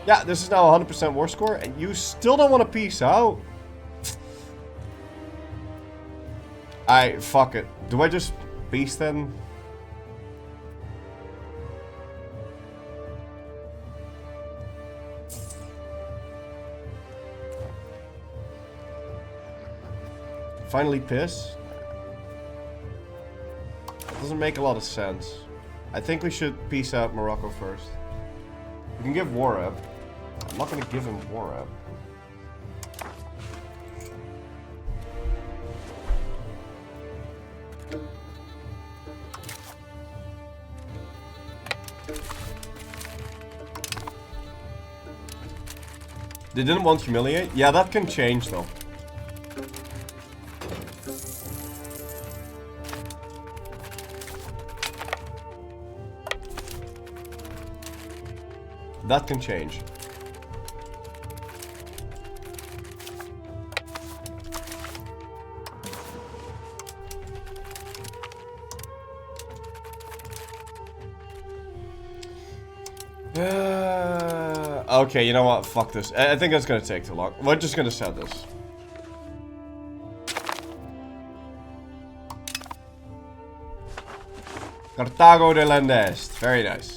Yeah, this is now 100% war score, and you still don't want to peace out? Fuck it. Do I just peace then? Finally piss? It doesn't make a lot of sense. I think we should peace out Morocco first. We can give war up. I'm not gonna give him war up. They didn't want humiliate? Yeah, that can change though. that can change. Okay, you know what? Fuck this. I think that's gonna take too long. We're just gonna set this. Cartago de Landest. Very nice.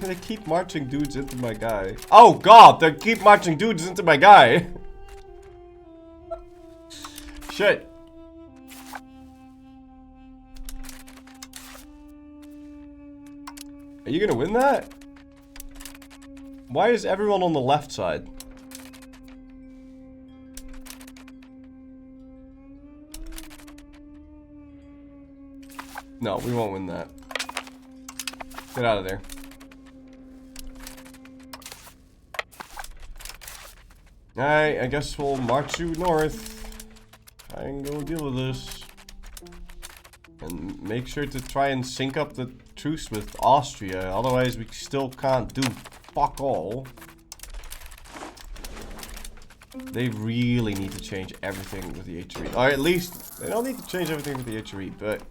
They keep marching dudes into my guy. Oh god, they keep marching dudes into my guy. Shit. Are you gonna win that? Why is everyone on the left side? No, we won't win that. Get out of there. Alright, I guess we'll march you north. Try and go deal with this. And make sure to try and sync up the truce with Austria. Otherwise, we still can't do fuck all. They really need to change everything with the HRE. Or at least, they don't need to change everything with the HRE, but...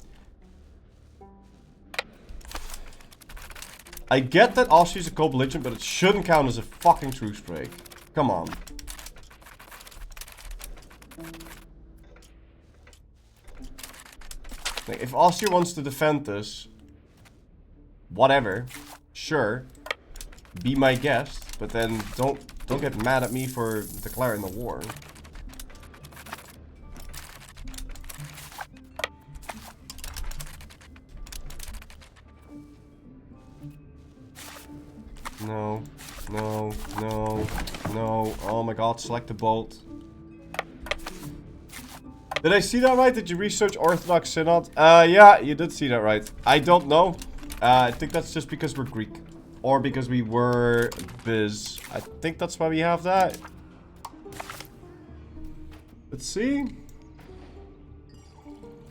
I get that Austria's a co-belligerent, but it shouldn't count as a fucking truce break. Come on. Like, if Austria wants to defend this, whatever, sure, be my guest, but then don't get mad at me for declaring the war. No, no, no, no. Oh my god, select the bolt. Did I see that right? Did you research Orthodox Synod? Yeah, you did see that right. I don't know. I think that's just because we're Greek. Or because we were Biz. I think that's why we have that. Let's see.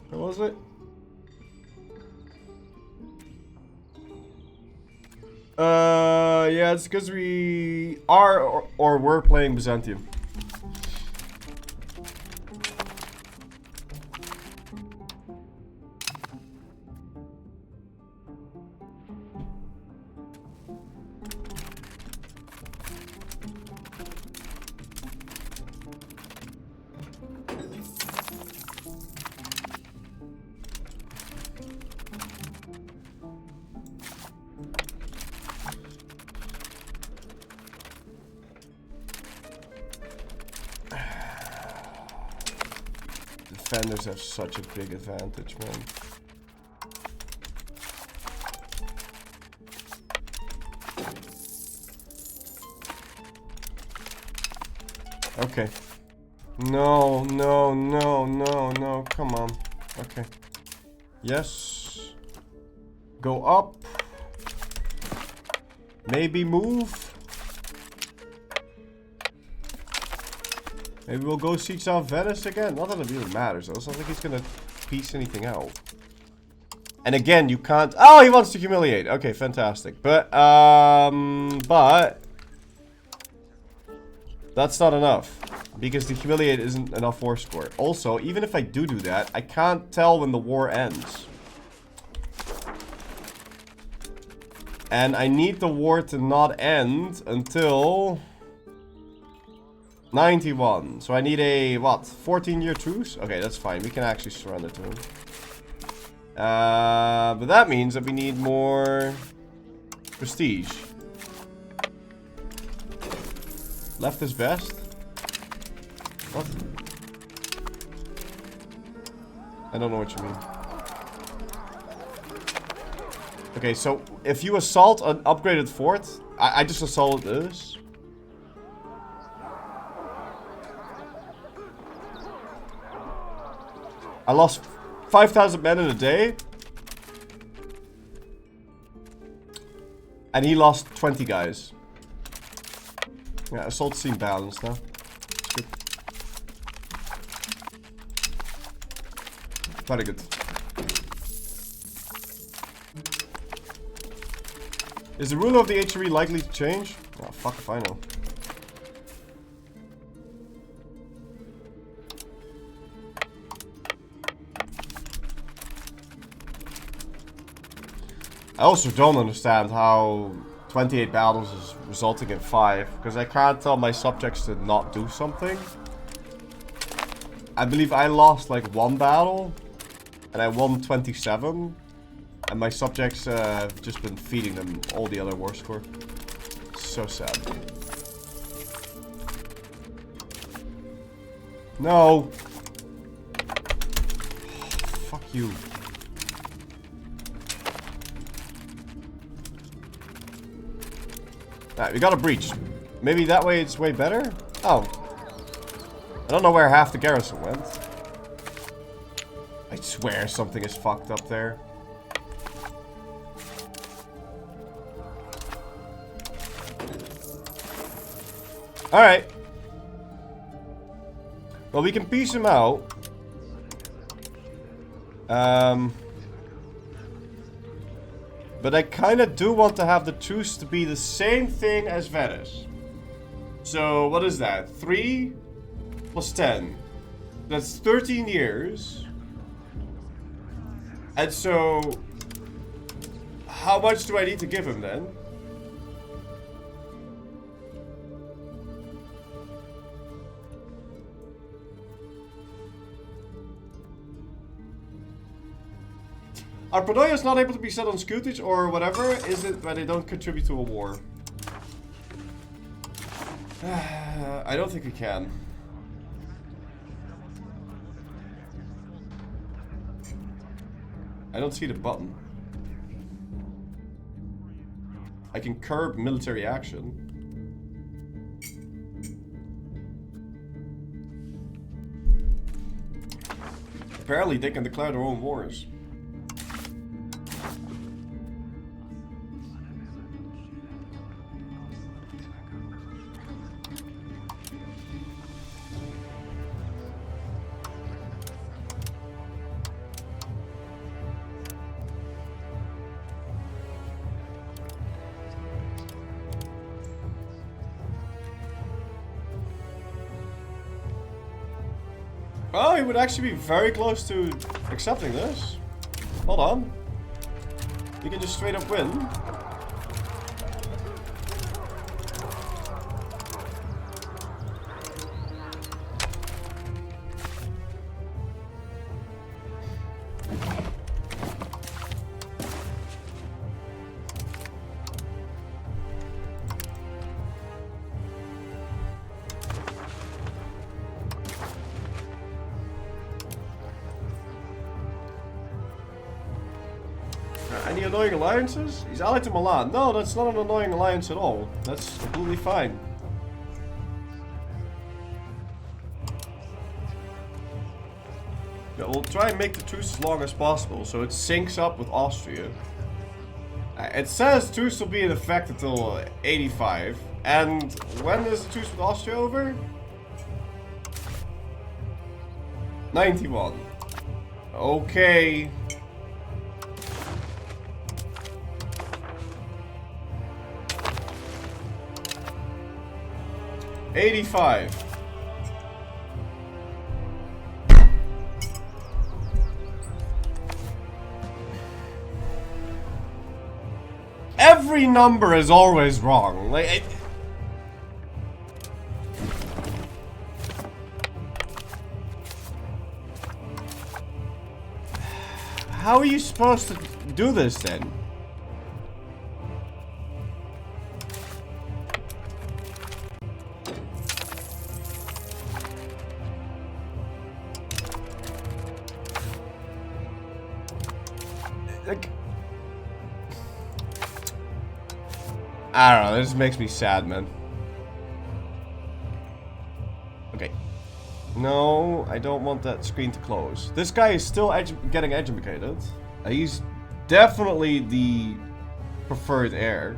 Where was it? Yeah, it's because we are or were playing Byzantium. Defenders have such a big advantage, man. Okay. No, no, no, no, no. Come on. Okay. Yes. Go up. Maybe move. Maybe we'll go siege down Venice again. Not that it really matters though. It's not like he's gonna piece anything out. And again, you can't... Oh, he wants to humiliate. Okay, fantastic. But that's not enough. Because the humiliate isn't enough war score. Also, even if I do that, I can't tell when the war ends. And I need the war to not end until... 91. So I need a, what, 14-year truce? Okay, that's fine. We can actually surrender to him. But that means that we need more prestige. Left is best? What? I don't know what you mean. Okay, so if you assault an upgraded fort, I just assaulted this. I lost 5,000 men in a day. And he lost 20 guys. Yeah, assault seem balanced now. It's good. Very good. Is the ruler of the HRE likely to change? Oh, fuck if I know. I also don't understand how 28 battles is resulting in 5, because I can't tell my subjects to not do something. I believe I lost like 1 battle, and I won 27. And my subjects have just been feeding them all the other war score. So sad. No! Fuck you. Alright, we got a breach. Maybe that way it's way better? Oh. I don't know where half the garrison went. I swear something is fucked up there. Alright. Well, we can piece him out. But I kind of do want to have the truce to be the same thing as Venice. So, what is that? 3 plus 10. That's 13 years. And so, how much do I need to give him then? Are Panoias not able to be set on scutage or whatever? Is it that they don't contribute to a war? I don't think we can. I don't see the button. I can curb military action. Apparently they can declare their own wars. Oh, he would actually be very close to accepting this. Hold on. You can just straight up win. Any annoying alliances? He's allied to Milan. No, that's not an annoying alliance at all. That's completely fine. Yeah, we'll try and make the truce as long as possible, so it syncs up with Austria. It says truce will be in effect until 85. And when is the truce with Austria over? 91. Okay. $85. Every number is always wrong. Like, how are you supposed to do this then? I don't know, this makes me sad, man. Okay. No, I don't want that screen to close. This guy is still getting educated. He's definitely the preferred heir.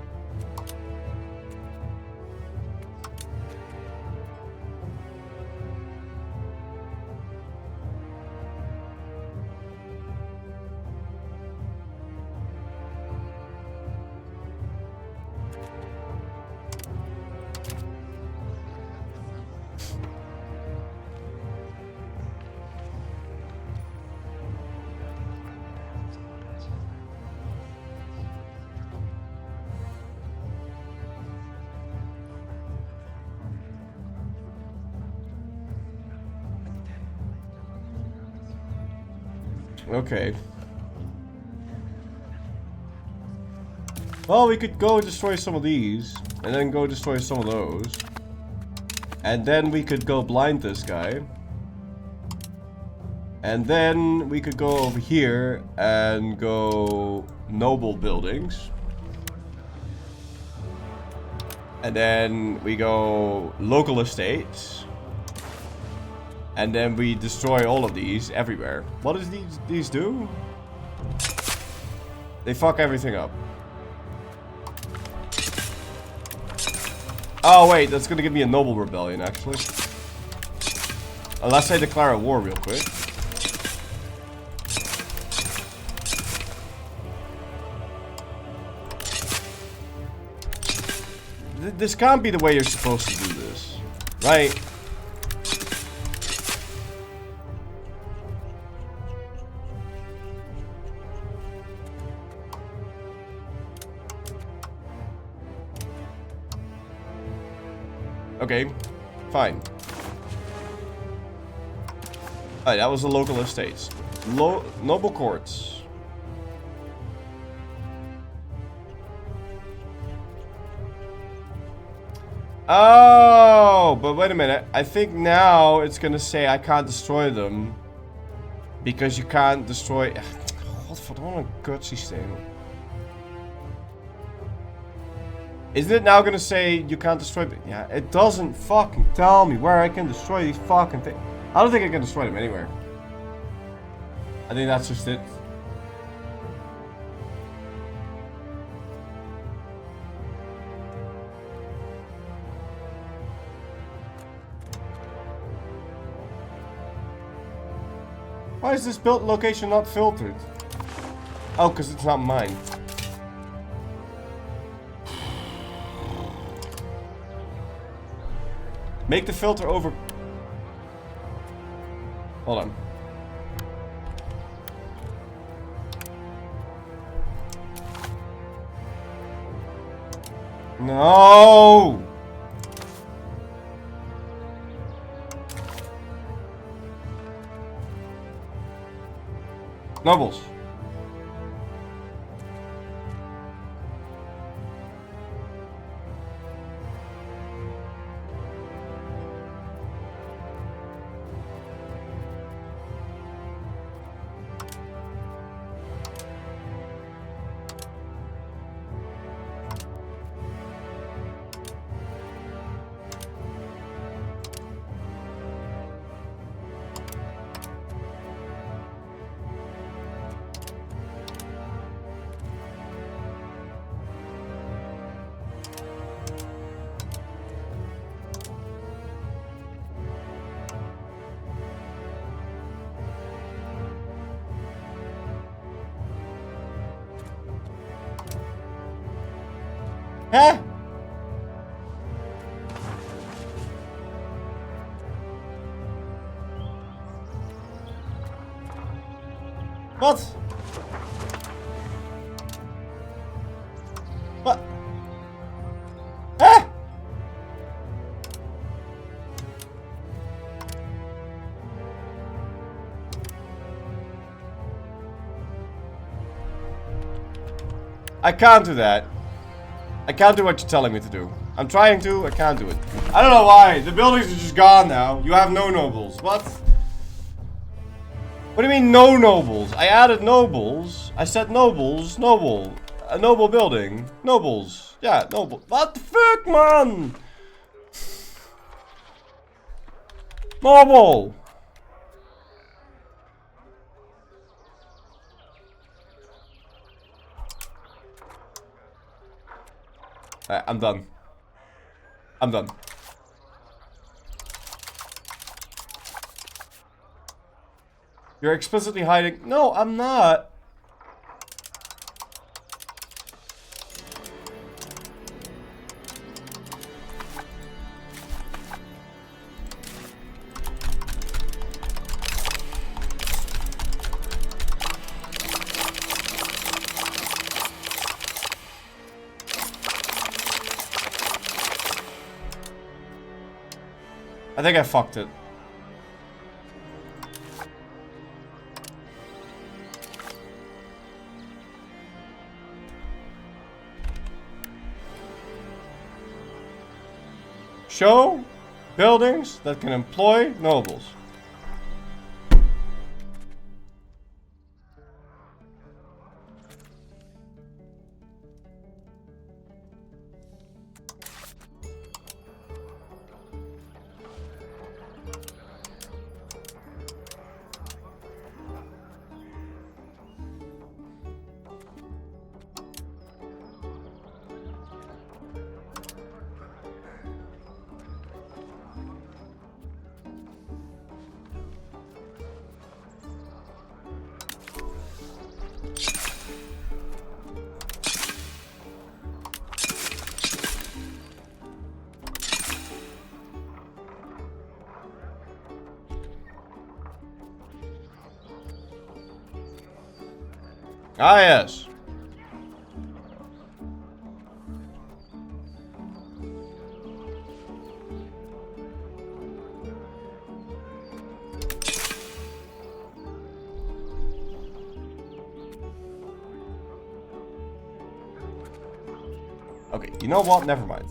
Okay. Well, we could go destroy some of these, and then go destroy some of those. And then we could go blind this guy. And then we could go over here and go noble buildings. And then we go local estates. And then we destroy all of these everywhere. What does these do? They fuck everything up. Oh wait, that's gonna give me a noble rebellion actually. Unless I declare a war real quick. This can't be the way you're supposed to do this, right? Okay, fine. Alright, that was the local estates. Noble courts. Oh, but wait a minute. I think now it's gonna say I can't destroy them. Because you can't destroy... Godverdomme, een kutsysteem. Isn't it now gonna say you can't destroy... Yeah, it doesn't fucking tell me where I can destroy these fucking things. I don't think I can destroy them anywhere. I think that's just it. Why is this build location not filtered? Oh, because it's not mine. Make the filter over... Hold on. No! Nobles. Huh? Wat? What? Huh? I can't do that. I can't do what you're telling me to do. I'm trying to, I can't do it. I don't know why. The buildings are just gone now. You have no nobles. What? What do you mean no nobles? I added nobles. I said nobles. Noble. A noble building. Nobles. Yeah, noble. What the fuck, man? Noble. I'm done. I'm done. You're explicitly hiding. No, I'm not. I think I fucked it. Show buildings that can employ nobles. Ah, yes. Okay, you know what? Never mind.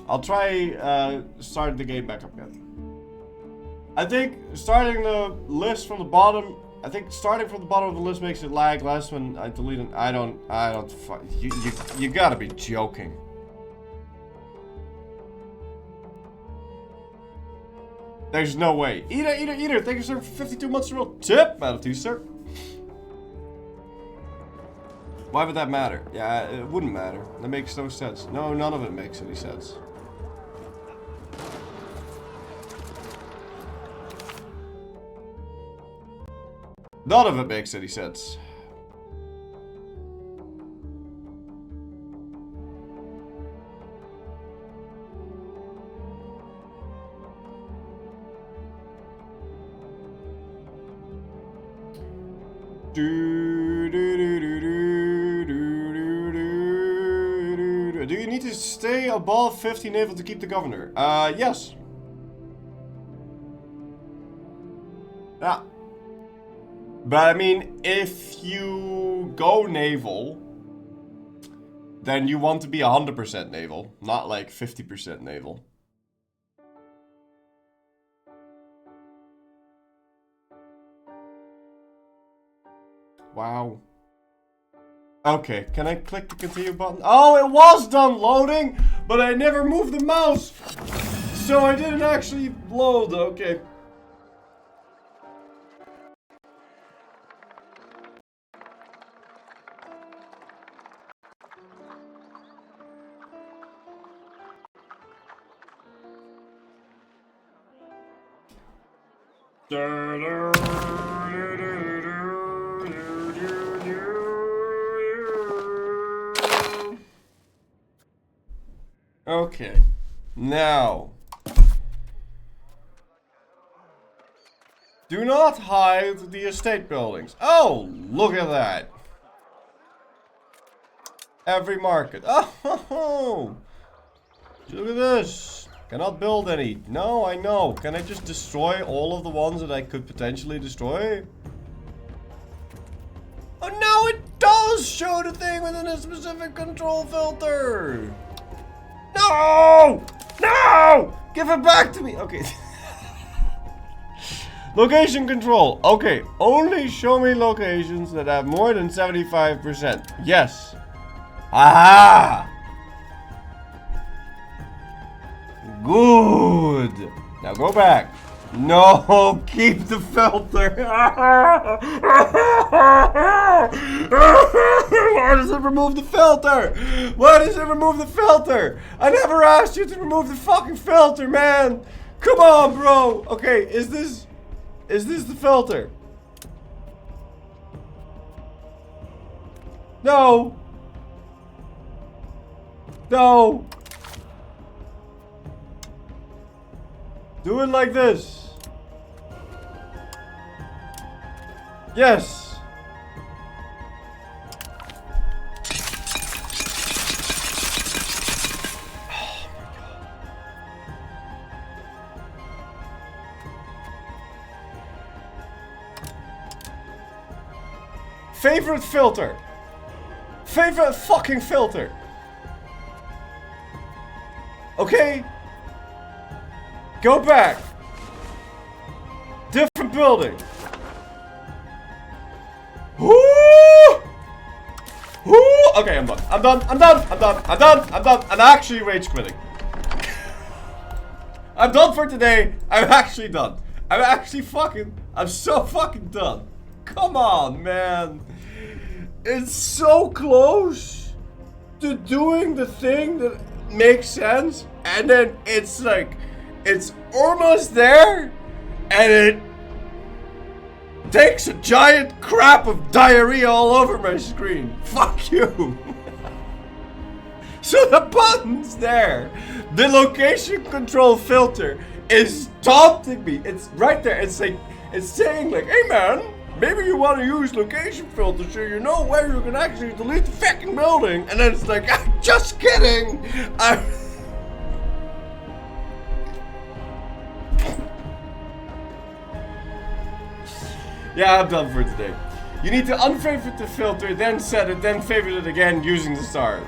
I'll try starting the game back up again. I think starting the list from the bottom. I think starting from the bottom of the list makes it lag less when I delete it. I don't. You gotta be joking. There's no way. Eater. Thank you, sir, for 52 months in a row. Tip out of 2, sir. Why would that matter? Yeah, it wouldn't matter. That makes no sense. No, none of it makes any sense. None of it makes any sense. Do you need to stay above 50 naval to keep the governor? Yes. Yeah. But I mean, if you go naval, then you want to be 100% naval, not like 50% naval. Wow. Okay, can I click the continue button? Oh, it was done loading, but I never moved the mouse, so I didn't actually load. Okay. Okay, now do not hide the estate buildings. Oh, look at that. Every market. Oh, look at this. Cannot build any. No, I know. Can I just destroy all of the ones that I could potentially destroy? Oh no, it does show the thing within a specific control filter. No! No! Give it back to me. Okay. Location control. Okay, only show me locations that have more than 75%. Yes. Aha! Good. Now go back. No, keep the filter. Why does it remove the filter? Why does it remove the filter? I never asked you to remove the fucking filter, man. Come on, bro. Okay, is this the filter? No. No. Do it like this. Yes. Favorite filter. Favorite fucking filter. Okay. Go back. Different building. Woo! Woo! Okay, I'm done. I'm done. I'm done. I'm done. I'm done. I'm done. I'm actually rage quitting. I'm done for today. I'm actually done. I'm so fucking done. Come on, man. It's so close to doing the thing that makes sense, and then it's like, it's almost there, and it takes a giant crap of diarrhea all over my screen. Fuck you. So the button's there. The location control filter is taunting me. It's right there. It's like, it's saying like, hey man, maybe you want to use location filter so you know where you can actually delete the fucking building. And then it's like, I'm just kidding. Yeah, I'm done for today. You need to unfavorite the filter, then set it, then favorite it again using the star.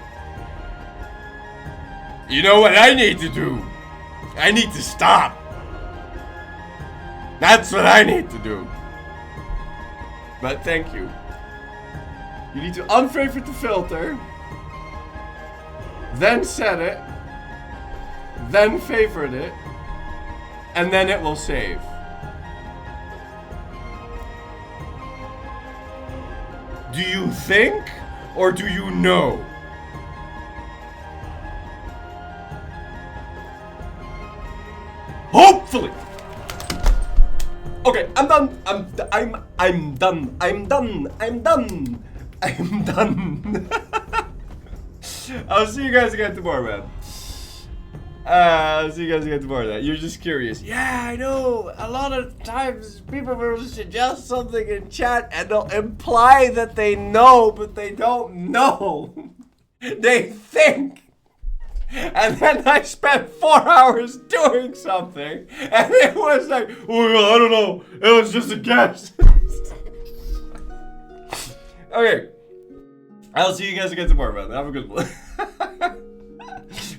You know what I need to do? I need to stop. That's what I need to do. But thank you. You need to unfavorite the filter, then set it, then favorite it, and then it will save. Do you think, or do you know? Hopefully. Okay, I'm done. I'm done. I'm done. I'm done. I'm done. I'll see you guys again tomorrow, man. I'll see you guys again tomorrow. You're just curious. Yeah, I know. A lot of times people will suggest something in chat and they'll imply that they know, but they don't know. They think. And then I spent 4 hours doing something, and it was like, oh, I don't know, it was just a guess. Okay, I'll see you guys again tomorrow, man. Have a good one.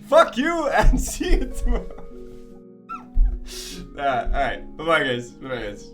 Fuck you, and see you tomorrow. Alright, bye-bye, guys. Bye-bye, guys.